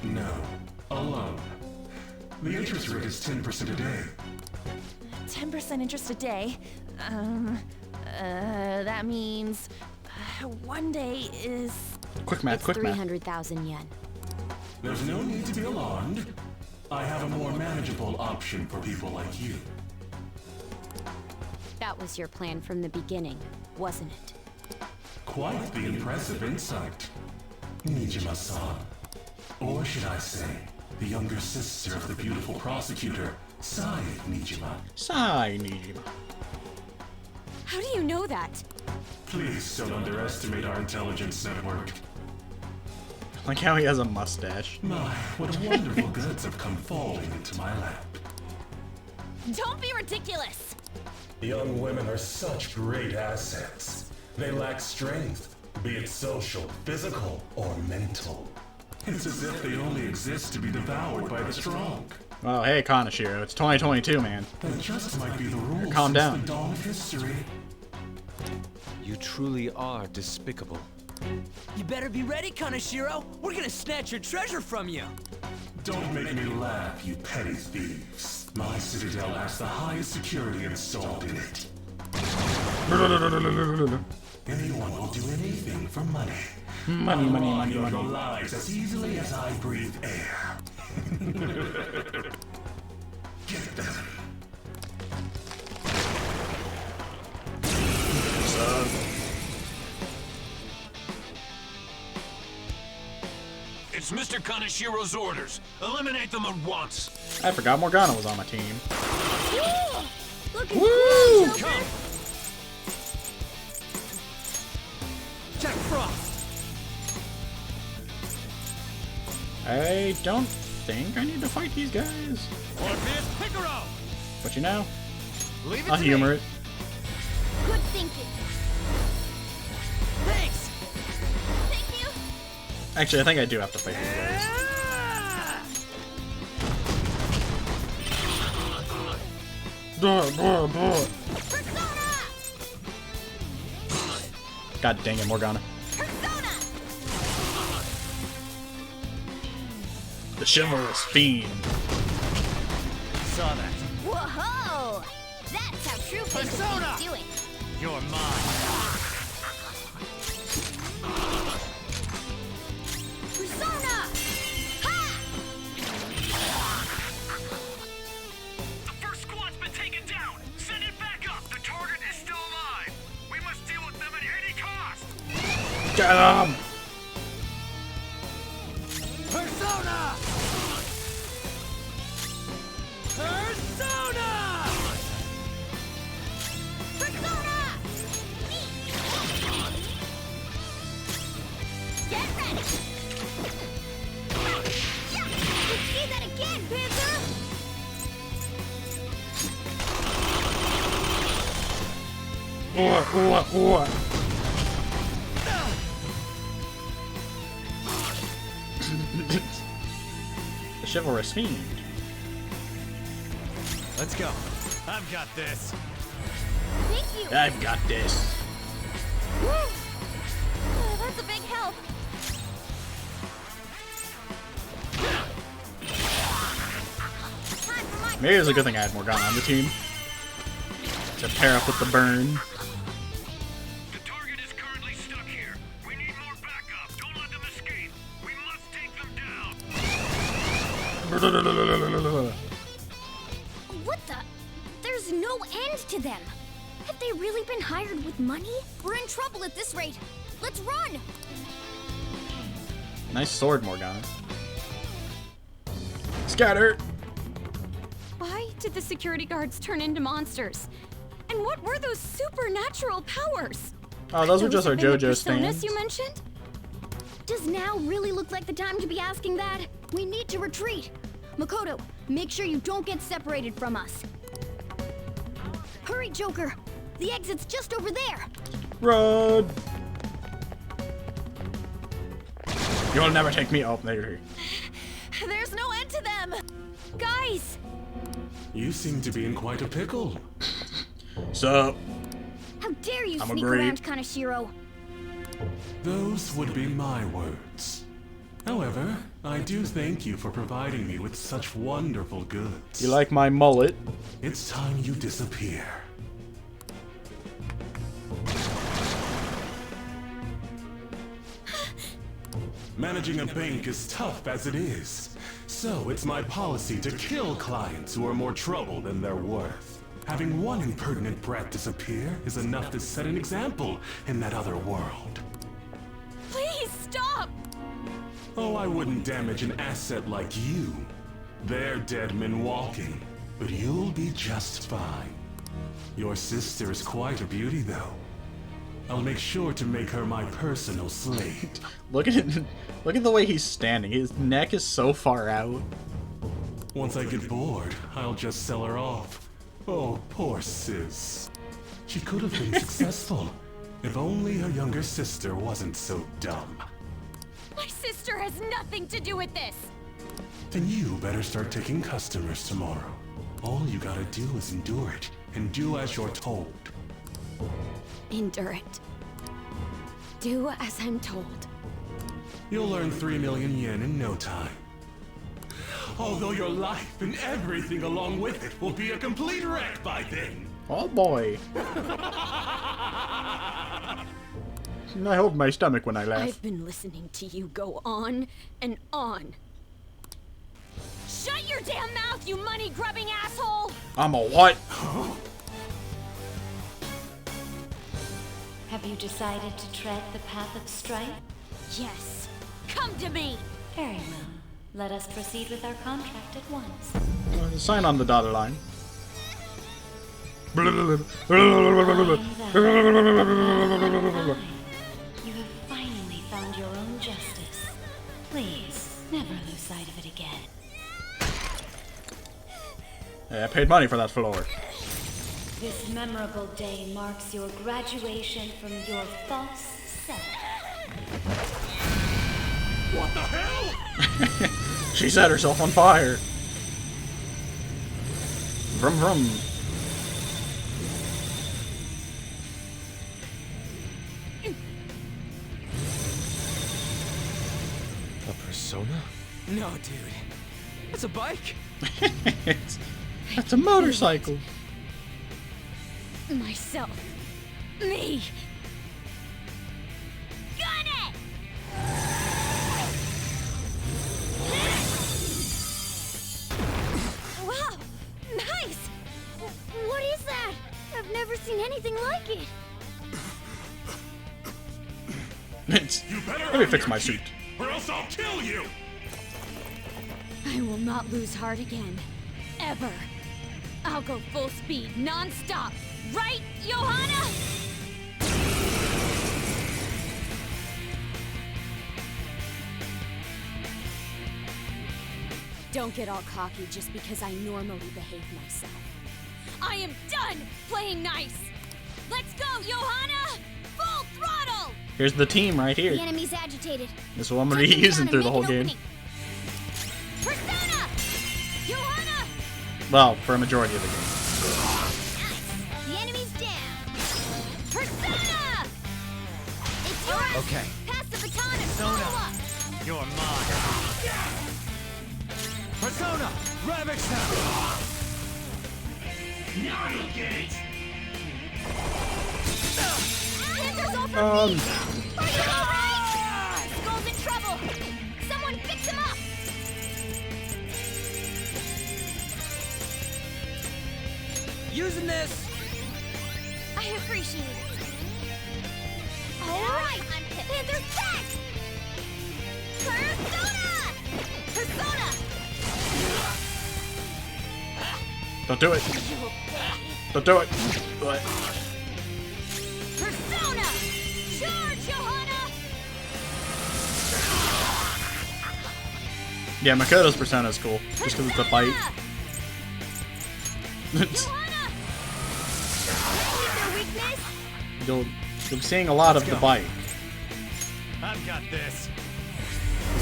Speaker 9: No, alone. The interest rate is 10% a day.
Speaker 6: 10% interest a day. That means one day is...
Speaker 1: Quick math,
Speaker 10: It's
Speaker 1: quick math.
Speaker 10: 300,000 yen.
Speaker 9: There's no need to be alarmed. I have a more manageable option for people like you.
Speaker 10: That was your plan from the beginning, wasn't it?
Speaker 9: Quite the impressive insight. Nijima-san. Or should I say, the younger sister of the beautiful prosecutor, Sai Nijima.
Speaker 1: Sai Nijima.
Speaker 10: How do you know that?
Speaker 9: Please don't underestimate our intelligence network.
Speaker 1: Like how he has a mustache.
Speaker 9: My, what wonderful goods have come falling into my lap.
Speaker 6: Don't be ridiculous!
Speaker 9: Young women are such great assets. They lack strength, be it social, physical, or mental. It's as if they only exist to be devoured by the strong.
Speaker 1: Oh, hey, Kaneshiro, it's 2022, man.
Speaker 9: That just might be the rule
Speaker 1: Calm
Speaker 9: since
Speaker 1: down.
Speaker 9: the dawn of history.
Speaker 14: You truly are despicable.
Speaker 3: You better be ready, Kaneshiro. We're gonna snatch your treasure from you.
Speaker 9: Don't make me laugh, you petty thieves. My citadel has the highest security installed in it. Anyone will do anything for money.
Speaker 1: Money, money, money,
Speaker 9: Your
Speaker 1: money.
Speaker 9: lives as easily as I breathe air. Get them.
Speaker 8: It's Mr. Kaneshiro's orders. Eliminate them at once.
Speaker 1: I forgot Morgana was on my team.
Speaker 10: Looking
Speaker 1: Woo!
Speaker 10: cool, Joker.
Speaker 3: Jack Frost.
Speaker 1: I don't think I need to fight these guys.
Speaker 12: Orpheus Picaro!
Speaker 1: But you know,
Speaker 12: Leave it
Speaker 1: I'll
Speaker 12: to
Speaker 1: humor
Speaker 12: me.
Speaker 1: it.
Speaker 10: Good thinking.
Speaker 3: Thanks.
Speaker 6: Thank you!
Speaker 1: Actually, I think I do have to fight these guys. God dang it, Morgana. The chivalrous fiend.
Speaker 22: Saw that.
Speaker 10: Whoa! That's how true
Speaker 22: Persona!
Speaker 10: people do it.
Speaker 22: You're mine.
Speaker 10: Persona! Ha!
Speaker 8: The first squad's been taken down. Send it back up. The target is still alive. We must deal with them at any cost.
Speaker 1: Get him!
Speaker 12: Persona! Persona!
Speaker 10: Get ready! Yeah! Let's see that again, Panther!
Speaker 1: The chivalrous fiend.
Speaker 12: Let's go. I've got this.
Speaker 6: Thank you.
Speaker 1: I've got this.
Speaker 6: Woo. Oh, that's a big help.
Speaker 1: Maybe it was a good thing I had Morgana on the team to pair up with the burn.
Speaker 8: The target is currently stuck here. We need more backup. Don't let them escape. We must take them down.
Speaker 10: What the? There's no end to them. Have they really been hired with money? We're in trouble at this rate. Let's run!
Speaker 1: Nice sword, Morgana. Scatter!
Speaker 16: Why did the security guards turn into monsters? And what were those supernatural powers?
Speaker 1: Oh, those were just our JoJo stands.
Speaker 10: You mentioned? Does now really look like the time to be asking that? We need to retreat. Makoto, make sure you don't get separated from us. Hurry, Joker. The exit's just over there.
Speaker 1: Run! You'll never take me. Oh, there.
Speaker 6: There's no end to them.
Speaker 10: Guys!
Speaker 9: You seem to be in quite a pickle.
Speaker 1: So,
Speaker 10: How dare you
Speaker 1: I'm
Speaker 10: sneak
Speaker 1: agreed.
Speaker 10: around, Kaneshiro?
Speaker 9: Those would be my words. However, I do thank you for providing me with such wonderful goods.
Speaker 1: You like my mullet?
Speaker 9: It's time you disappear. Managing a bank is tough as it is, so it's my policy to kill clients who are more trouble than they're worth. Having one impertinent brat disappear is enough to set an example in that other world.
Speaker 16: Please stop!
Speaker 9: Oh, I wouldn't damage an asset like you. They're dead men walking, but you'll be just fine. Your sister is quite a beauty, though. I'll make sure to make her my personal slave.
Speaker 1: Look at it. Look at the way he's standing. His neck is so far out.
Speaker 9: Once I get bored, I'll just sell her off. Oh, poor sis. She could have been successful if only her younger sister wasn't so dumb.
Speaker 16: My sister has nothing to do with this!
Speaker 9: Then you better start taking customers tomorrow. All you gotta do is endure it, and do as you're told.
Speaker 16: Endure it. Do as I'm told.
Speaker 9: You'll earn 3 million yen in no time. Although your life and everything along with it will be a complete wreck by then.
Speaker 1: Oh boy. I hold my stomach when I laugh.
Speaker 16: I've been listening to you go on and on. Shut your damn mouth, you money-grubbing asshole!
Speaker 1: I'm a what?
Speaker 2: Have you decided to tread the path of strife?
Speaker 16: Yes. Come to me!
Speaker 2: Very well. Let us proceed with our contract at once.
Speaker 1: Sign on the dotted line.
Speaker 2: You have finally found your own justice. Please, never lose sight of it again.
Speaker 1: Hey, I paid money for that floor.
Speaker 2: This memorable day marks your graduation from your false self.
Speaker 9: What the hell?
Speaker 1: She set herself on fire. Vroom vroom.
Speaker 14: A persona?
Speaker 3: No, dude. That's a bike.
Speaker 1: That's a motorcycle.
Speaker 16: Myself. Me. Got it!
Speaker 10: Wow! Nice! What is that? I've never seen anything like it.
Speaker 1: Let me fix my suit.
Speaker 9: Or else I'll kill you!
Speaker 16: I will not lose heart again. Ever. I'll go full speed, non-stop. Right, Johanna? Don't get all cocky just because I normally behave myself. I am done playing nice! Let's go, Johanna! Full throttle!
Speaker 1: Here's the team right here.
Speaker 10: The enemy's agitated.
Speaker 1: This is what I'm gonna be using through the whole game.
Speaker 16: Persona! Johanna!
Speaker 1: Well, for a majority of the game.
Speaker 10: The enemy's down.
Speaker 16: Persona! It's yours!
Speaker 12: Okay.
Speaker 16: Pass the baton and follow up!
Speaker 12: You're mine. Persona! Ravage now!
Speaker 8: Now you'll get it.
Speaker 16: Panthers over me! Are you alright? Skull's in trouble! Someone fix him up!
Speaker 3: Using this.
Speaker 16: I appreciate it. Alright! Panther's back! Persona! Persona!
Speaker 1: Don't do it. Don't do it. What?
Speaker 16: Persona! Charge, Johanna!
Speaker 1: Yeah, Makoto's persona is cool. Just because it's a bite. You'll be seeing a lot of the bite.
Speaker 12: I've got this.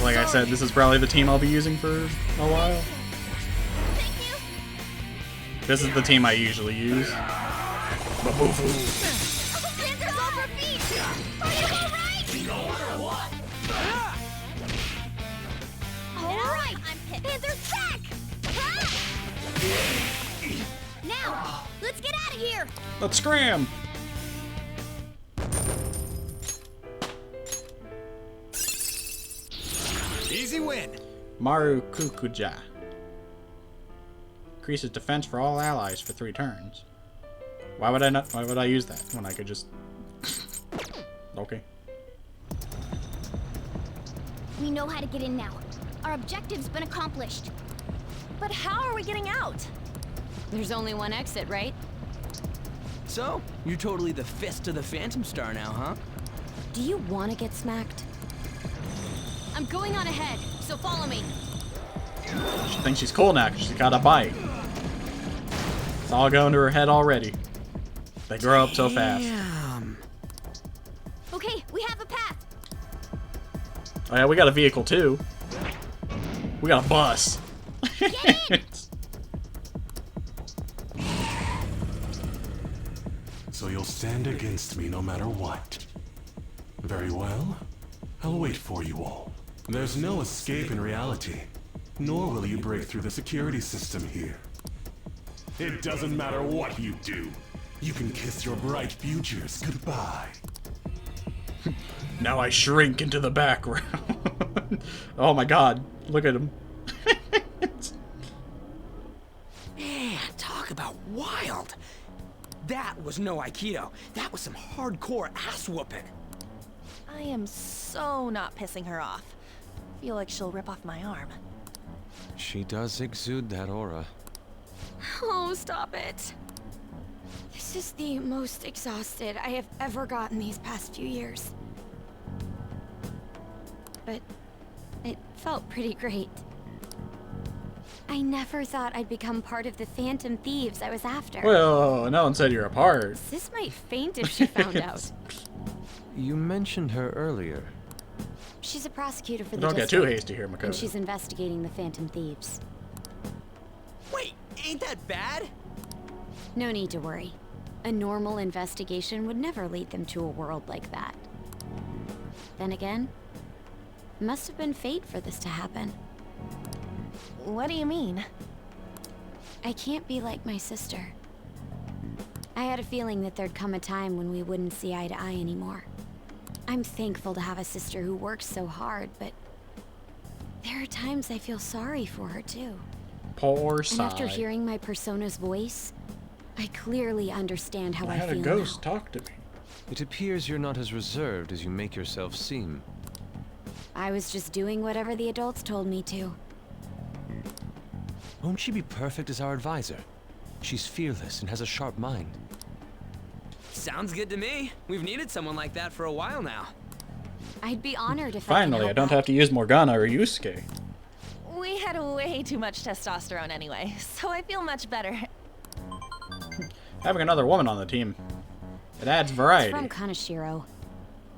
Speaker 1: Like I said, this is probably the team I'll be using for a while. This is the team I usually use.
Speaker 16: Panthers over beat! Are you alright? Alright! Panther's back!
Speaker 10: Now, let's get out of here.
Speaker 1: Let's scram!
Speaker 12: Easy win.
Speaker 1: Maru Kukuja. Increases defense for all allies for 3 turns. Why would I use that when I could just... Okay.
Speaker 10: We know how to get in now. Our objective's been accomplished.
Speaker 6: But how are we getting out?
Speaker 19: There's only one exit, right?
Speaker 3: So, you're totally the fist of the Phantom Star now, huh?
Speaker 19: Do you want to get smacked? I'm going on ahead, so follow me.
Speaker 1: She thinks she's cool now because she's got a bite. It's all going to her head already. They grow up so fast.
Speaker 10: Okay, we have a path.
Speaker 1: Oh yeah, we got a vehicle too. We got a bus.
Speaker 9: So you'll stand against me no matter what. Very well. I'll wait for you all. There's no escape in reality, nor will you break through the security system here. It doesn't matter what you do. You can kiss your bright futures goodbye.
Speaker 1: Now I shrink into the background. Oh my god, look at him.
Speaker 3: Man, talk about wild. That was no Aikido. That was some hardcore ass whooping.
Speaker 6: I am so not pissing her off. Feel like she'll rip off my arm.
Speaker 14: She does exude that aura.
Speaker 21: Oh, stop it. This is the most exhausted I have ever gotten these past few years. But it felt pretty great. I never thought I'd become part of the Phantom Thieves I was after.
Speaker 1: Well, no one said you're a part.
Speaker 21: Sis might faint if she found out.
Speaker 14: You mentioned her earlier.
Speaker 19: She's a prosecutor for the
Speaker 1: Don't get
Speaker 19: district,
Speaker 1: too hasty here, Makoto.
Speaker 19: and she's investigating the Phantom Thieves.
Speaker 3: Wait, ain't that bad?
Speaker 19: No need to worry. A normal investigation would never lead them to a world like that. Then again, it must have been fate for this to happen.
Speaker 6: What do you mean?
Speaker 19: I can't be like my sister. I had a feeling that there'd come a time when we wouldn't see eye to eye anymore. I'm thankful to have a sister who works so hard, but there are times I feel sorry for her too.
Speaker 1: Poor
Speaker 19: And
Speaker 1: side.
Speaker 19: after hearing my persona's voice, I clearly understand how I
Speaker 1: had
Speaker 19: feel
Speaker 1: a ghost talk to me.
Speaker 14: It appears you're not as reserved as you make yourself seem.
Speaker 19: I was just doing whatever the adults told me to.
Speaker 14: Won't she be perfect as our advisor? She's fearless and has a sharp mind.
Speaker 3: Sounds good to me. We've needed someone like that for a while now.
Speaker 19: I'd be honored if
Speaker 1: Finally, I don't have to use Morgana or Yusuke.
Speaker 6: We had way too much testosterone anyway, so I feel much better.
Speaker 1: Having another woman on the team It adds variety.
Speaker 19: It's from Kaneshiro.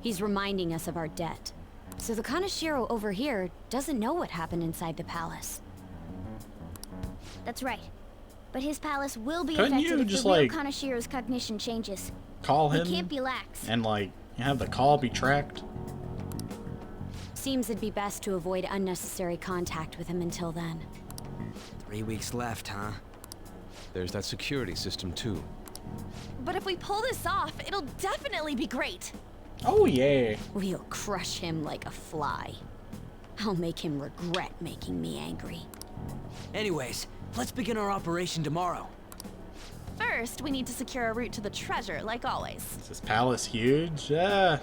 Speaker 19: He's reminding us of our debt. So the Kaneshiro over here doesn't know what happened inside the palace.
Speaker 10: That's right. But his palace will be
Speaker 1: Couldn't
Speaker 10: affected
Speaker 1: you
Speaker 10: if
Speaker 1: just,
Speaker 10: the real
Speaker 1: like,
Speaker 10: Kaneshiro's cognition changes.
Speaker 1: Call him
Speaker 10: We can't be lax.
Speaker 1: and like have the call be tracked?
Speaker 19: Seems it'd be best to avoid unnecessary contact with him until then.
Speaker 3: 3 weeks left, huh?
Speaker 14: There's that security system too.
Speaker 6: But if we pull this off, it'll definitely be great.
Speaker 1: Oh yeah.
Speaker 19: We'll crush him like a fly. I'll make him regret making me angry.
Speaker 3: Anyways, let's begin our operation tomorrow.
Speaker 6: First, we need to secure a route to the treasure, like always.
Speaker 1: Is this palace huge? Yeah.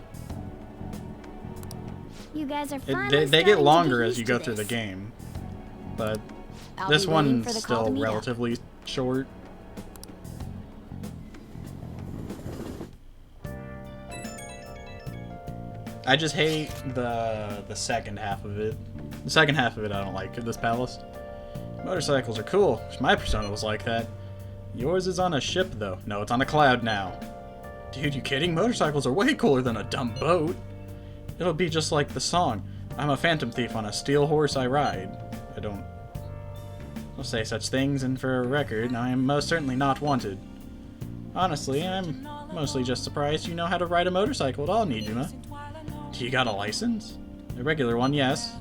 Speaker 10: You guys are finally
Speaker 1: They get
Speaker 10: starting to
Speaker 1: longer
Speaker 10: get
Speaker 1: as you
Speaker 10: used
Speaker 1: go
Speaker 10: to
Speaker 1: through the
Speaker 10: this.
Speaker 1: game, but
Speaker 19: I'll
Speaker 1: this
Speaker 19: be waiting
Speaker 1: one's
Speaker 19: for the call to
Speaker 1: still
Speaker 19: meet up.
Speaker 1: relatively short. I just hate the second half of it. The second half of it I don't like, this palace. Motorcycles are cool. Wish my Persona was like that. Yours is on a ship though. No, it's on a cloud now. Dude, you kidding? Motorcycles are way cooler than a dumb boat. It'll be just like the song. I'm a phantom thief on a steel horse I ride. I don't say such things, and for a record, I am most certainly not wanted. Honestly, I'm mostly just surprised you know how to ride a motorcycle at all, Nijima. Do you got a license? A regular one, yes.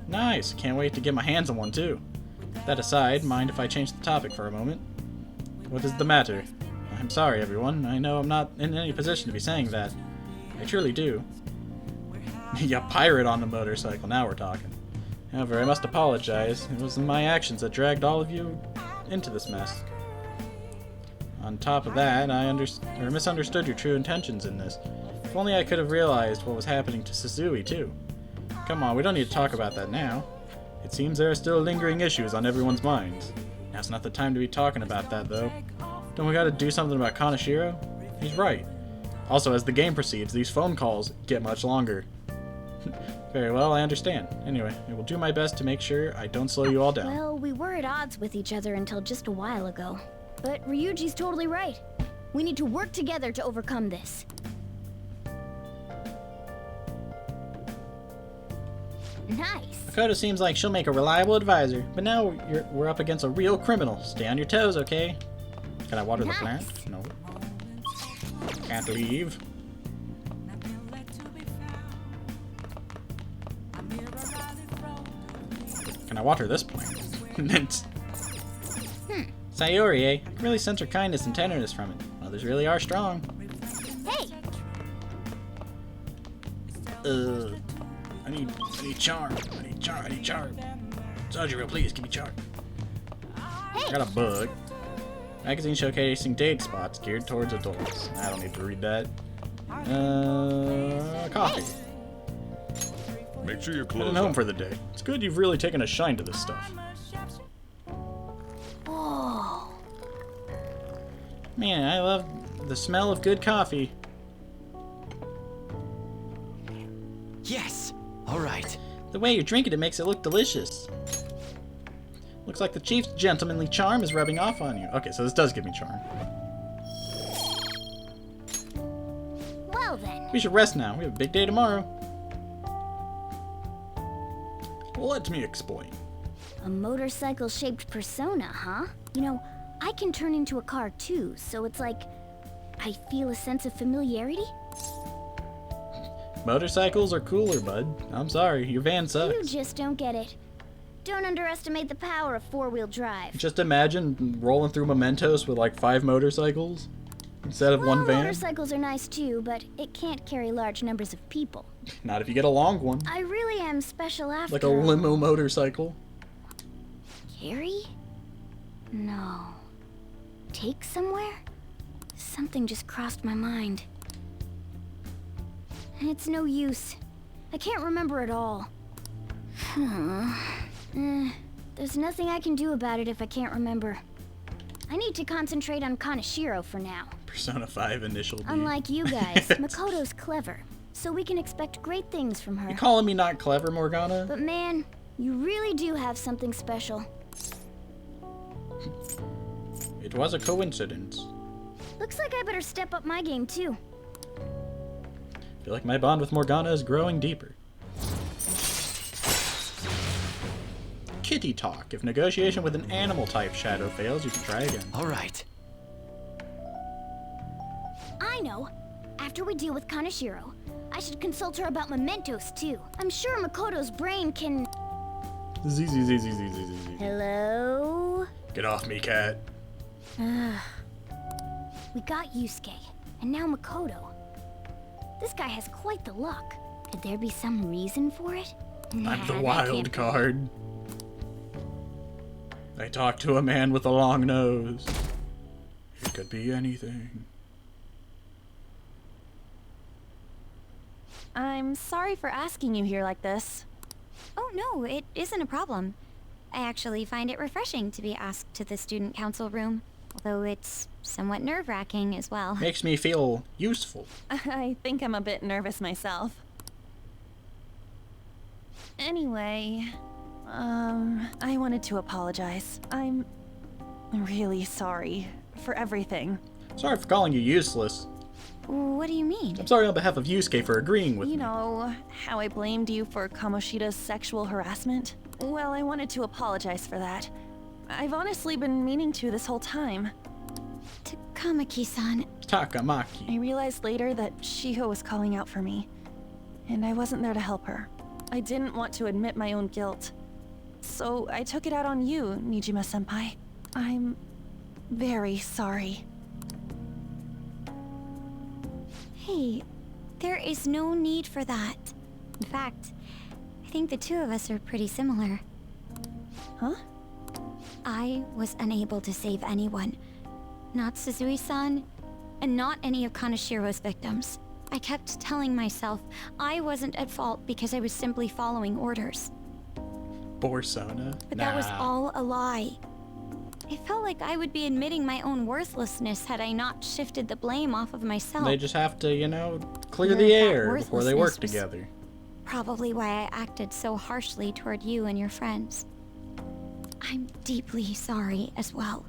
Speaker 1: Nice, can't wait to get my hands on one too. That aside, mind if I change the topic for a moment? What is the matter? I'm sorry, everyone. I know I'm not in any position to be saying that. I truly do. Yeah, pirate on the motorcycle, now we're talking. However, I must apologize. It was my actions that dragged all of you into this mess. On top of that, I misunderstood your true intentions in this. If only I could have realized what was happening to Suzui, too. Come on, we don't need to talk about that now. It seems there are still lingering issues on everyone's minds. Now's not the time to be talking about that, though. Don't we gotta do something about Kaneshiro? He's right. Also, as the game proceeds, these phone calls get much longer. Very well, I understand. Anyway, I will do my best to make sure I don't slow you all down.
Speaker 10: Well, we were at odds with each other until just a while ago. But Ryuji's totally right. We need to work together to overcome this. Nice.
Speaker 1: Makoto seems like she'll make a reliable advisor, but now we're up against a real criminal. Stay on your toes, okay? Can I water the plant? No. Can't leave. Can I water this plant? Sayori, eh? I can really sense her kindness and tenderness from it. Others really are strong.
Speaker 10: Hey!
Speaker 1: I need charm. I need charm. Sojiro, please, give me charm.
Speaker 10: Hey!
Speaker 1: I got a bug. Magazine showcasing date spots geared towards adults. I don't need to read that. Coffee.
Speaker 15: Make sure you're
Speaker 1: Heading
Speaker 15: close.
Speaker 1: home for the day. It's good you've really taken a shine to this stuff.
Speaker 10: Whoa.
Speaker 1: Man, I love the smell of good coffee.
Speaker 3: Yes! Alright.
Speaker 1: The way you drink it, it makes it look delicious. Looks like the chief's gentlemanly charm is rubbing off on you. Okay, so this does give me charm.
Speaker 10: Well then.
Speaker 1: We should rest now. We have a big day tomorrow. Let me explain.
Speaker 10: A motorcycle-shaped persona, huh? You know, I can turn into a car too, so it's like I feel a sense of familiarity.
Speaker 1: Motorcycles are cooler, bud. I'm sorry, your van sucks.
Speaker 10: You just don't get it. Don't underestimate the power of four-wheel drive.
Speaker 1: Just imagine rolling through Mementos with like 5 motorcycles instead of one van.
Speaker 10: Motorcycles are nice too, but it can't carry large numbers of people.
Speaker 1: Not if you get a long one.
Speaker 10: I really am special after
Speaker 1: Like a limo motorcycle.
Speaker 10: Carry? No. Take somewhere? Something just crossed my mind. It's no use. I can't remember it all. There's nothing I can do about it if I can't remember. I need to concentrate on Kaneshiro for now.
Speaker 1: Persona 5 initial D.
Speaker 10: Unlike you guys, Makoto's clever, so we can expect great things from her.
Speaker 1: You calling me not clever, Morgana?
Speaker 10: But man, you really do have something special.
Speaker 1: It was a coincidence.
Speaker 10: Looks like I better step up my game too.
Speaker 1: I feel like my bond with Morgana is growing deeper. Kitty talk. If negotiation with an animal type shadow fails, you can try again.
Speaker 3: Alright.
Speaker 10: I know. After we deal with Kaneshiro, I should consult her about mementos too. I'm sure Makoto's brain can... Hello?
Speaker 1: Get off me, cat.
Speaker 10: We got Yusuke, and now Makoto. This guy has quite the luck. Could there be some reason for it?
Speaker 1: I'm the wild card. I talked to a man with a long nose. It could be anything.
Speaker 6: I'm sorry for asking you here like this.
Speaker 21: Oh no, it isn't a problem. I actually find it refreshing to be asked to the student council room, although it's somewhat nerve-wracking as well.
Speaker 1: Makes me feel useful.
Speaker 6: I think I'm a bit nervous myself. Anyway, I wanted to apologize. I'm really sorry for everything.
Speaker 1: Sorry for calling you useless.
Speaker 21: What do you mean?
Speaker 1: I'm sorry on behalf of Yusuke for agreeing with me.
Speaker 6: You know, how I blamed you for Kamoshida's sexual harassment? Well, I wanted to apologize for that. I've honestly been meaning to this whole time.
Speaker 21: Takamaki-san.
Speaker 1: Takamaki.
Speaker 6: I realized later that Shiho was calling out for me, and I wasn't there to help her. I didn't want to admit my own guilt. So I took it out on you, Nijima-senpai. I'm very sorry.
Speaker 21: Hey, there is no need for that. In fact, I think the two of us are pretty similar.
Speaker 6: Huh?
Speaker 21: I was unable to save anyone. Not Suzui-san, and not any of Kaneshiro's victims. I kept telling myself I wasn't at fault because I was simply following orders.
Speaker 1: Borsona.
Speaker 21: But that was all a lie. It felt like I would be admitting my own worthlessness had I not shifted the blame off of myself.
Speaker 1: They just have to, you know, clear the air before they work together.
Speaker 21: Probably why I acted so harshly toward you and your friends. I'm deeply sorry as well.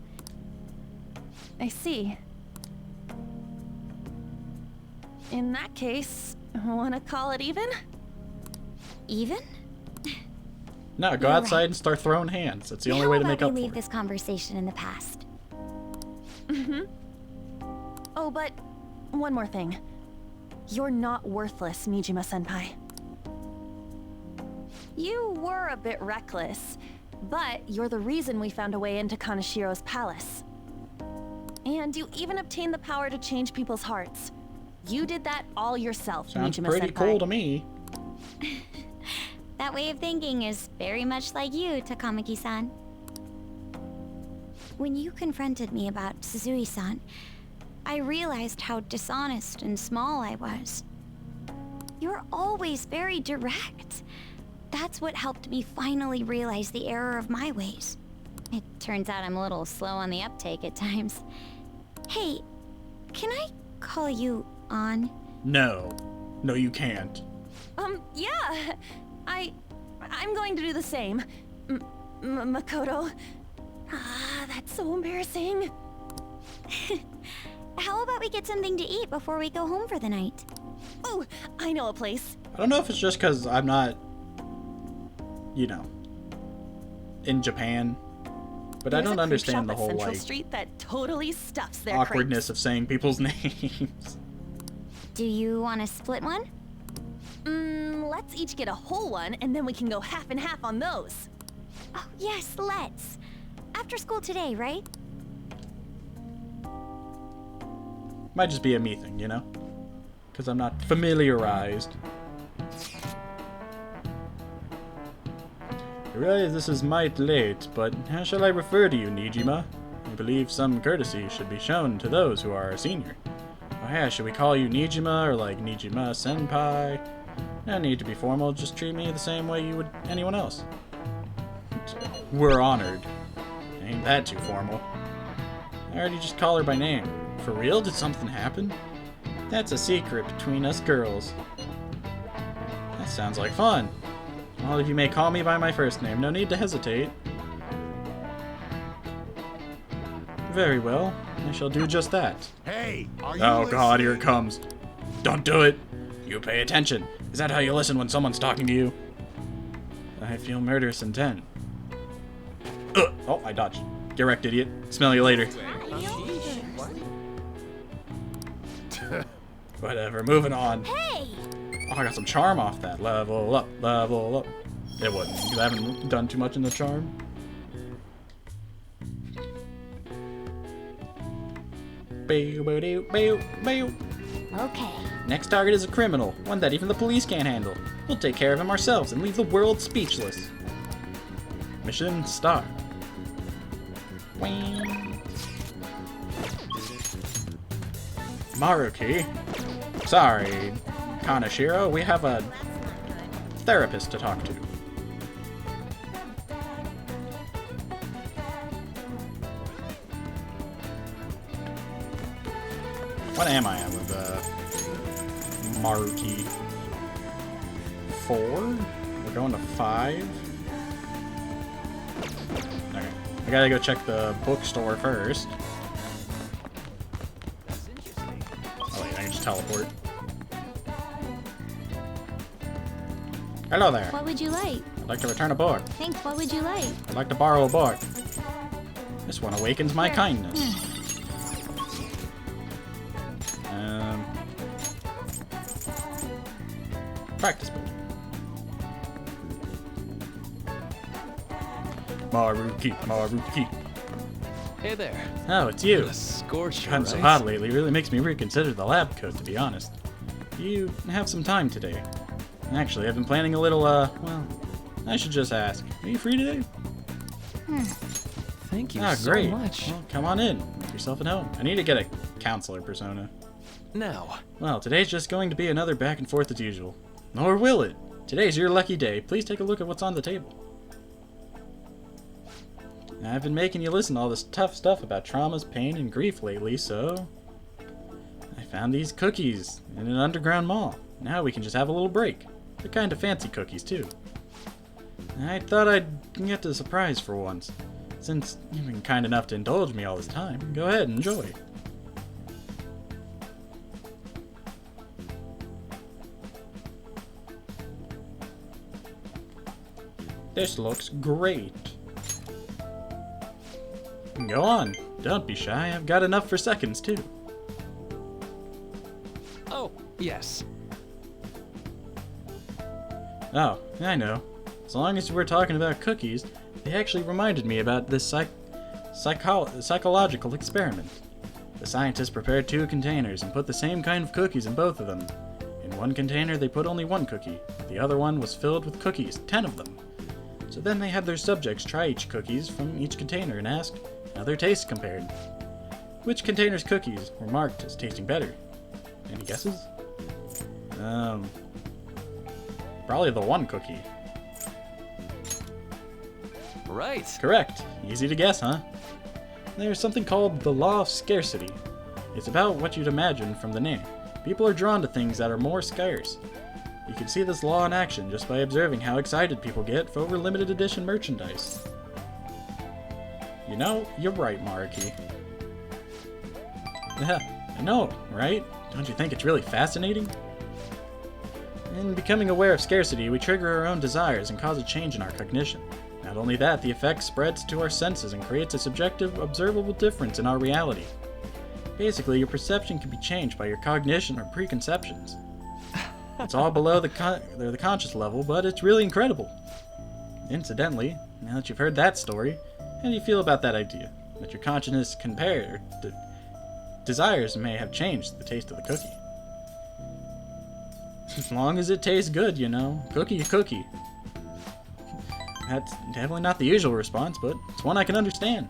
Speaker 6: I see. In that case, wanna call it even?
Speaker 21: Even?
Speaker 1: No, go outside and start throwing hands. That's the only way to make up for it.
Speaker 21: Leave this conversation in the past.
Speaker 6: Oh, but one more thing. You're not worthless, Nijima-senpai. You were a bit reckless, but you're the reason we found a way into Kaneshiro's palace. And you even obtained the power to change people's hearts. You did that all yourself,
Speaker 1: Sounds
Speaker 6: Nijima-senpai.
Speaker 1: pretty cool to me.
Speaker 21: That way of thinking is very much like you, Takamaki-san. When you confronted me about Suzui-san, I realized how dishonest and small I was. You're always very direct. That's what helped me finally realize the error of my ways. It turns out I'm a little slow on the uptake at times. Hey, can I call you on?
Speaker 1: No. No, you can't.
Speaker 6: Yeah. I'm going to do the same. Makoto. Ah, that's so embarrassing.
Speaker 21: How about we get something to eat before we go home for the night?
Speaker 6: Oh, I know a place.
Speaker 1: I don't know if it's just because I'm not, you know, in Japan. But I don't understand the whole,
Speaker 6: Central
Speaker 1: like,
Speaker 6: Street that totally stuffs their
Speaker 1: awkwardness of saying people's names.
Speaker 21: Do you want to split one?
Speaker 6: Let's each get a whole one, and then we can go half and half on those.
Speaker 21: Oh, yes, let's. After school today, right?
Speaker 1: Might just be a me thing, you know? Because I'm not familiarized. I realize this is might late, but how shall I refer to you, Nijima? I believe some courtesy should be shown to those who are a senior. Oh yeah, should we call you Nijima or like Nijima-senpai? No need to be formal, just treat me the same way you would anyone else. We're honored. Ain't that too formal. I already just call her by name. For real? Did something happen? That's a secret between us girls. That sounds like fun. All of you may call me by my first name, no need to hesitate. Very well, I shall do just that.
Speaker 12: Hey, are you
Speaker 1: Oh god, here it comes. Don't do it. You pay attention. Is that how you listen when someone's talking to you? I feel murderous intent. Ugh. Oh, I dodged. Get wrecked, idiot. Smell you later. Whatever, moving on.
Speaker 6: Hey!
Speaker 1: Oh, I got some charm off that. Level up, level up. It wouldn't, because I haven't done too much in the charm.
Speaker 10: Okay.
Speaker 1: Next target is a criminal, one that even the police can't handle. We'll take care of him ourselves and leave the world speechless. Mission start. Maruki. Sorry, Kaneshiro, we have a therapist to talk to. What am I at with Maruki? 4? We're going to 5? Okay. I gotta go check the bookstore first. Oh wait, I can just teleport. Hello there.
Speaker 6: What would you like?
Speaker 1: I'd like to return a book.
Speaker 6: Thanks, what would you like?
Speaker 1: I'd like to borrow a book. This one awakens my kindness. Practice book. Maruki, Maruki.
Speaker 14: Hey there.
Speaker 1: Oh, it's you.
Speaker 14: Scorcher,
Speaker 1: Gotten so
Speaker 14: right?
Speaker 1: hot lately really makes me reconsider the lab coat, to be honest. You have some time today. Actually, I've been planning a little, well, I should just ask. Are you free today?
Speaker 14: Thank you so
Speaker 1: great.
Speaker 14: much.
Speaker 1: Well, come on in. Make yourself at home. I need to get a counselor persona.
Speaker 14: Now.
Speaker 1: Well, today's just going to be another back and forth as usual. Nor will it. Today's your lucky day. Please take a look at what's on the table. I've been making you listen to all this tough stuff about traumas, pain, and grief lately, so I found these cookies in an underground mall. Now we can just have a little break. They're kind of fancy cookies, too. I thought I'd get a surprise for once. Since you've been kind enough to indulge me all this time, go ahead and enjoy. This looks great. Go on. Don't be shy. I've got enough for seconds, too.
Speaker 14: Oh, yes.
Speaker 1: Oh, I know. As long as we're talking about cookies, they actually reminded me about this psychological experiment. The scientists prepared 2 containers and put the same kind of cookies in both of them. In one container, they put only 1 cookie. The other one was filled with cookies, 10 of them. So then they had their subjects try each cookies from each container and asked how their tastes compared. Which container's cookies were marked as tasting better? Any guesses? Probably the 1 cookie.
Speaker 14: Right.
Speaker 1: Correct. Easy to guess, huh? There's something called the law of scarcity. It's about what you'd imagine from the name. People are drawn to things that are more scarce. You can see this law in action just by observing how excited people get over limited edition merchandise. You know, you're right, Maruki. Yeah, I know, right? Don't you think it's really fascinating? In becoming aware of scarcity, we trigger our own desires and cause a change in our cognition. Not only that, the effect spreads to our senses and creates a subjective, observable difference in our reality. Basically, your perception can be changed by your cognition or preconceptions. It's all below the conscious level, but it's really incredible. Incidentally, now that you've heard that story, how do you feel about that idea? That your consciousness desires may have changed the taste of the cookie. As long as it tastes good, you know. Cookie. That's definitely not the usual response, but it's one I can understand.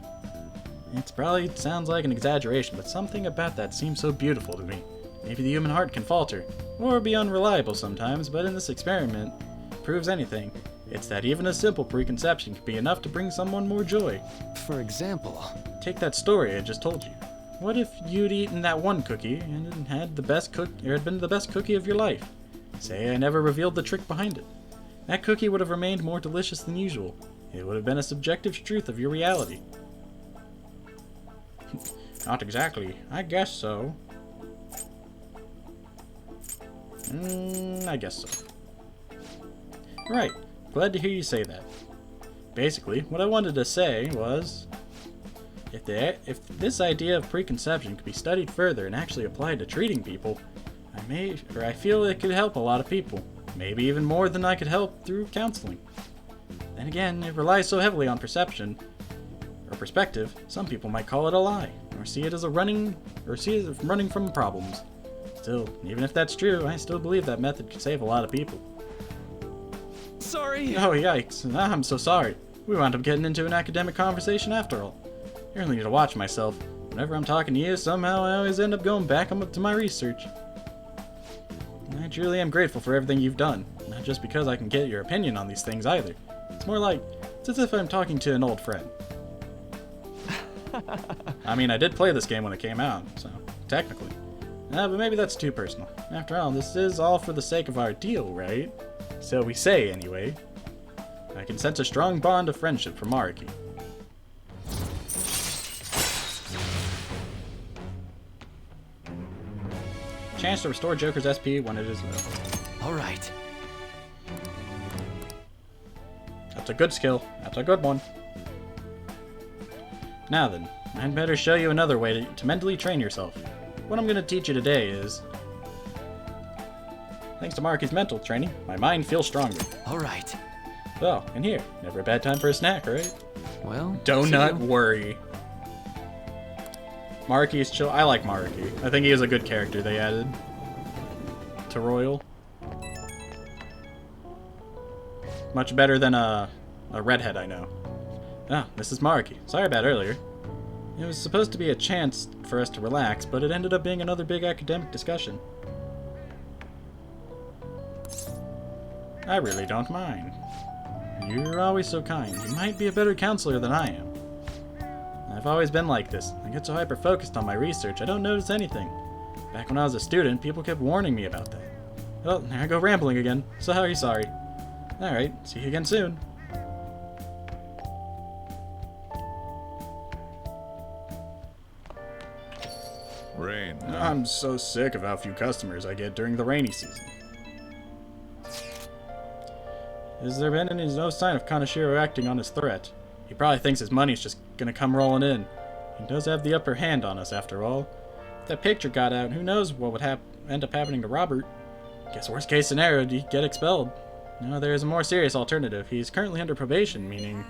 Speaker 1: It probably sounds like an exaggeration, but something about that seems so beautiful to me. Maybe the human heart can falter, or be unreliable sometimes, but in this experiment, proves anything. It's that even a simple preconception can be enough to bring someone more joy.
Speaker 14: For example,
Speaker 1: take that story I just told you. What if you'd eaten that 1 cookie and had the best had been the best cookie of your life? Say I never revealed the trick behind it. That cookie would have remained more delicious than usual. It would have been a subjective truth of your reality. Not exactly. I guess so. I guess so. Right. Glad to hear you say that. Basically, what I wanted to say was, if this idea of preconception could be studied further and actually applied to treating people, I feel it could help a lot of people. Maybe even more than I could help through counseling. Then again, it relies so heavily on perception or perspective, some people might call it a lie, or see it as running from problems. Still, even if that's true, I still believe that method could save a lot of people.
Speaker 12: Sorry.
Speaker 1: Oh, yikes. I'm so sorry. We wound up getting into an academic conversation after all. I really need to watch myself. Whenever I'm talking to you, somehow I always end up going back to my research. I truly am grateful for everything you've done. Not just because I can get your opinion on these things either. It's more like, it's as if I'm talking to an old friend. I mean, I did play this game when it came out, so technically. But maybe that's too personal. After all, this is all for the sake of our deal, right? So we say, anyway. I can sense a strong bond of friendship from Mariki. Chance to restore Joker's SP when it is low.
Speaker 5: Alright.
Speaker 1: That's a good skill. That's a good one. Now then, I'd better show you another way to mentally train yourself. What I'm going to teach you today is... Thanks to Mariki's mental training, my mind feels stronger.
Speaker 5: Alright.
Speaker 1: Oh, and here, never a bad time for a snack, right?
Speaker 5: Well,
Speaker 1: do not worry. Mariki is chill. I like Mariki. I think he is a good character they added to Royal. Much better than a redhead I know. Ah, this is Mariki. Sorry about earlier. It was supposed to be a chance for us to relax, but it ended up being another big academic discussion. I really don't mind. You're always so kind. You might be a better counselor than I am. I've always been like this. I get so hyper-focused on my research, I don't notice anything. Back when I was a student, people kept warning me about that. Well, there I go rambling again. Sorry. Alright, see you again soon.
Speaker 15: Rain.
Speaker 1: I'm so sick of how few customers I get during the rainy season. Has there been no sign of Kaneshiro acting on his threat? He probably thinks his money's just gonna come rolling in. He does have the upper hand on us, after all. If that picture got out, who knows what would end up happening to Robert. Guess worst case scenario, he'd get expelled. No, there is a more serious alternative. He's currently under probation, meaning...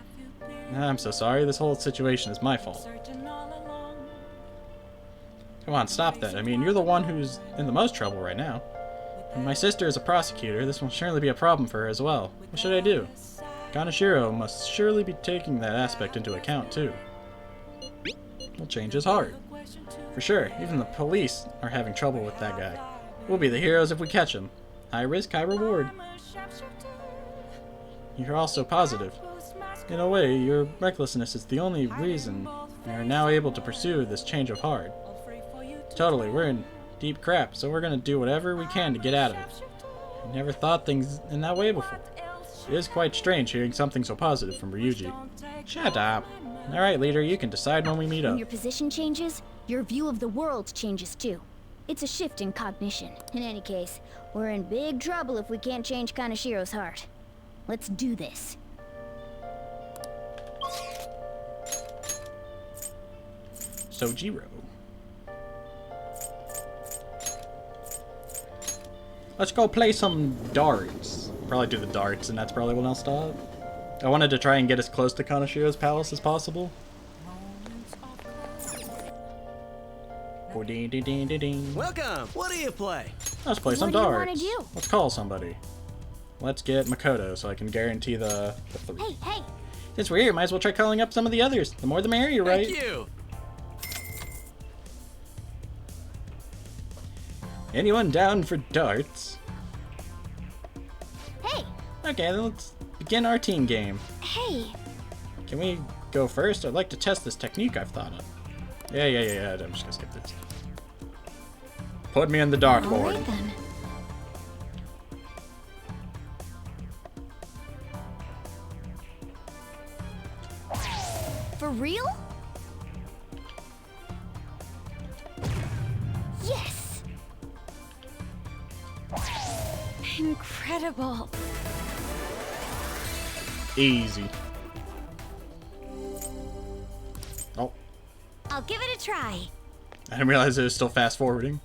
Speaker 1: I'm so sorry, this whole situation is my fault. Come on, stop that. I mean, you're the one who's in the most trouble right now. And my sister is a prosecutor. This will surely be a problem for her as well. What should I do? Kaneshiro must surely be taking that aspect into account, too. Well, change is hard. For sure, even the police are having trouble with that guy. We'll be the heroes if we catch him. High risk, high reward. You're also positive. In a way, your recklessness is the only reason we are now able to pursue this change of heart. Totally, we're in deep crap, so we're gonna do whatever we can to get out of it. I never thought things in that way before. It is quite strange hearing something so positive from Ryuji. Shut up. Alright, leader, you can decide when we meet up.
Speaker 10: When your position changes, your view of the world changes too. It's a shift in cognition. In any case, we're in big trouble if we can't change Kaneshiro's heart. Let's do this.
Speaker 1: Sojiro. Let's go play some darts. Probably do the darts, and that's probably when I'll stop. I wanted to try and get as close to Kaneshiro's palace as possible.
Speaker 12: Welcome! What do you play?
Speaker 1: Let's play some
Speaker 10: What do you
Speaker 1: darts.
Speaker 10: wanna do?
Speaker 1: Let's call somebody. Let's get Makoto so I can guarantee the 3.
Speaker 10: Hey!
Speaker 1: Since we're here, might as well try calling up some of the others. The more the merrier, right?
Speaker 12: Thank you!
Speaker 1: Anyone down for darts?
Speaker 10: Hey!
Speaker 1: Okay, then let's begin our team game.
Speaker 10: Hey!
Speaker 1: Can we go first? I'd like to test this technique I've thought of. Yeah. I'm just gonna skip this. Put me in the dartboard.
Speaker 10: Alright then. For real? Yes!
Speaker 16: Incredible.
Speaker 1: Easy. Oh,
Speaker 16: I'll give it a try.
Speaker 1: I didn't realize it was still fast forwarding.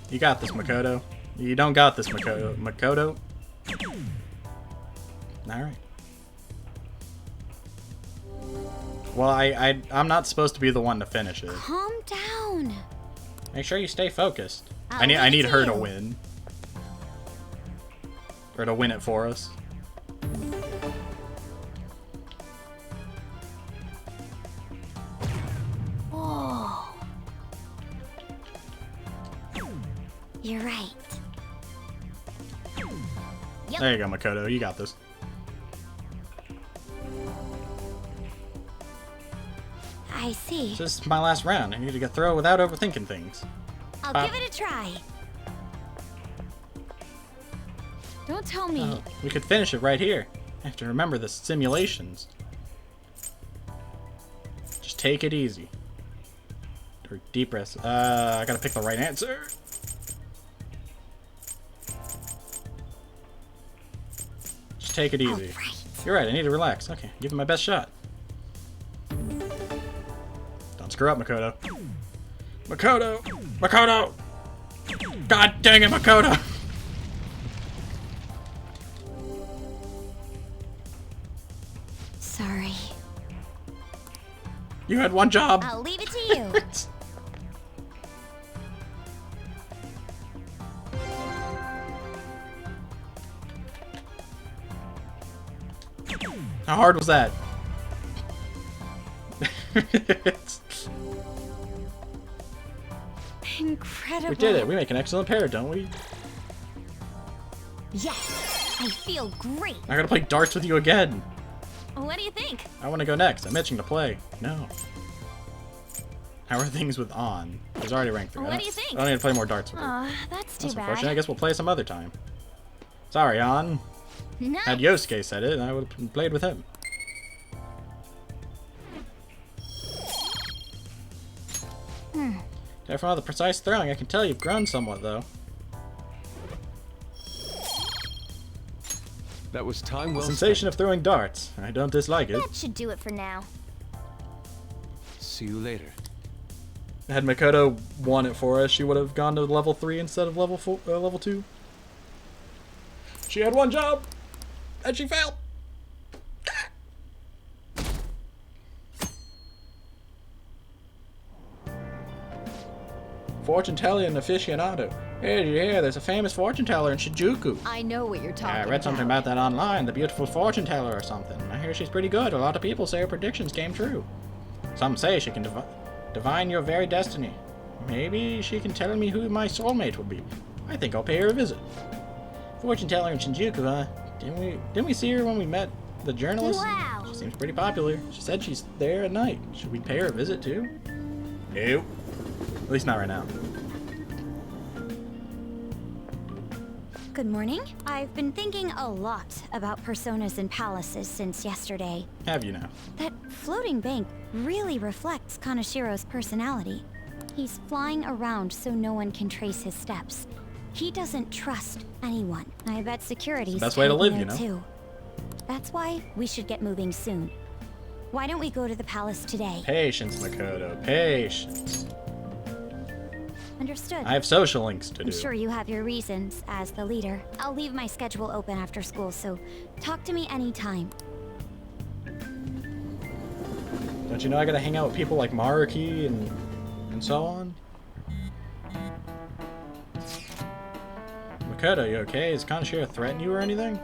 Speaker 1: You got this, Makoto. You don't got this, Makoto. Makoto? Alright. Well, I'm not supposed to be the one to finish it.
Speaker 16: Calm down.
Speaker 1: Make sure you stay focused.
Speaker 16: I'll
Speaker 1: I need
Speaker 16: leave it
Speaker 1: her
Speaker 16: to
Speaker 1: to
Speaker 16: you.
Speaker 1: win. Or to win it for us.
Speaker 16: Whoa. You're right.
Speaker 1: There you go, Makoto. You got this.
Speaker 16: I see.
Speaker 1: This is my last round. I need to get through without overthinking things.
Speaker 16: I'll give it a try. Don't tell me.
Speaker 1: We could finish it right here. I have to remember the simulations. Just take it easy. Or deep breaths. I gotta pick the right answer. Just take it easy. You're right, I need to relax. Okay, give it my best shot. Don't screw up, Makoto. Makoto! Makoto! God dang it, Makoto!
Speaker 16: Sorry.
Speaker 1: You had one job.
Speaker 16: I'll leave it to you.
Speaker 1: How hard was that?
Speaker 16: Incredible.
Speaker 1: We did it. We make an excellent pair, don't we?
Speaker 16: Yes, I feel great.
Speaker 1: I gotta play darts with you again.
Speaker 16: What do you think?
Speaker 1: I want to go next. I'm itching to play. No. How are things with On? He's already ranked 3.
Speaker 16: What do you think?
Speaker 1: I don't need to play more darts with her.
Speaker 16: Aw, that's too
Speaker 1: That's
Speaker 16: bad.
Speaker 1: unfortunate. I guess we'll play some other time. Sorry, On.
Speaker 16: Nice.
Speaker 1: Had Yosuke said it, I would have played with him. From all the precise throwing, I can tell you've grown somewhat, though.
Speaker 14: That was time
Speaker 1: The
Speaker 14: well
Speaker 1: sensation of throwing darts. I don't dislike it.
Speaker 10: That should do it for now.
Speaker 14: See you later.
Speaker 1: Had Makoto won it for us, she would have gone to level 3 instead of level 2. She had one job, and she failed. Fortune teller and aficionado. Hey, did you hear? There's a famous fortune teller in Shinjuku.
Speaker 11: I know what you're talking
Speaker 1: I read something about that online, the beautiful fortune teller or something. I hear she's pretty good. A lot of people say her predictions came true. Some say she can divine your very destiny. Maybe she can tell me who my soulmate will be. I think I'll pay her a visit. Fortune teller in Shinjuku, huh? Didn't we see her when we met the journalist?
Speaker 10: Wow.
Speaker 1: She seems pretty popular. She said she's there at night. Should we pay her a visit too? Nope. At least not right now.
Speaker 16: Good morning. I've been thinking a lot about personas and palaces since yesterday.
Speaker 1: Have you now?
Speaker 16: That floating bank really reflects Kaneshiro's personality. He's flying around so no one can trace his steps. He doesn't trust anyone. I bet security's
Speaker 1: Best way to live,
Speaker 16: tight
Speaker 1: you
Speaker 16: there,
Speaker 1: know.
Speaker 16: too. That's why we should get moving soon. Why don't we go to the palace today?
Speaker 1: Patience, Makoto. Patience.
Speaker 16: Understood.
Speaker 1: I have social links to
Speaker 16: I'm
Speaker 1: do.
Speaker 16: sure you have your reasons as the leader. I'll leave my schedule open after school, so talk to me anytime.
Speaker 1: Don't you know I gotta hang out with people like Maruki and so on? Makoto, you okay? Is Kaneshiro threatening you or anything?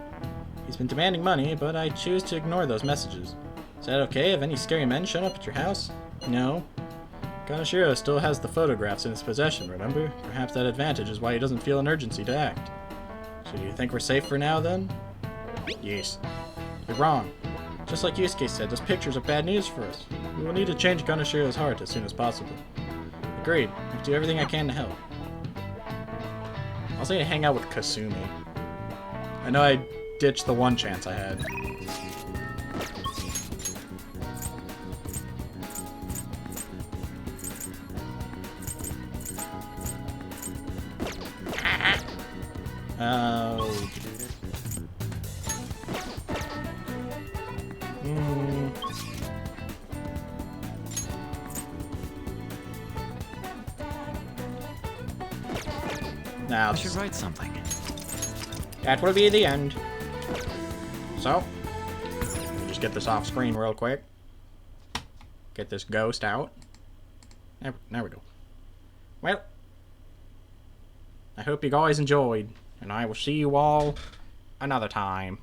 Speaker 1: He's been demanding money, but I choose to ignore those messages. Is that okay? Have any scary men shown up at your house? No. Kaneshiro still has the photographs in his possession, remember? Perhaps that advantage is why he doesn't feel an urgency to act. So do you think we're safe for now, then? Yes. You're wrong. Just like Yusuke said, those pictures are bad news for us. We will need to change Kaneshiro's heart as soon as possible. Agreed. I'll do everything I can to help. I also need to hang out with Kasumi. I know I ditched the one chance I had. Now,
Speaker 5: I should write something.
Speaker 1: that will be the end. So, let me just get this off screen real quick. Get this ghost out. There we go. Well, I hope you guys enjoyed, and I will see you all another time.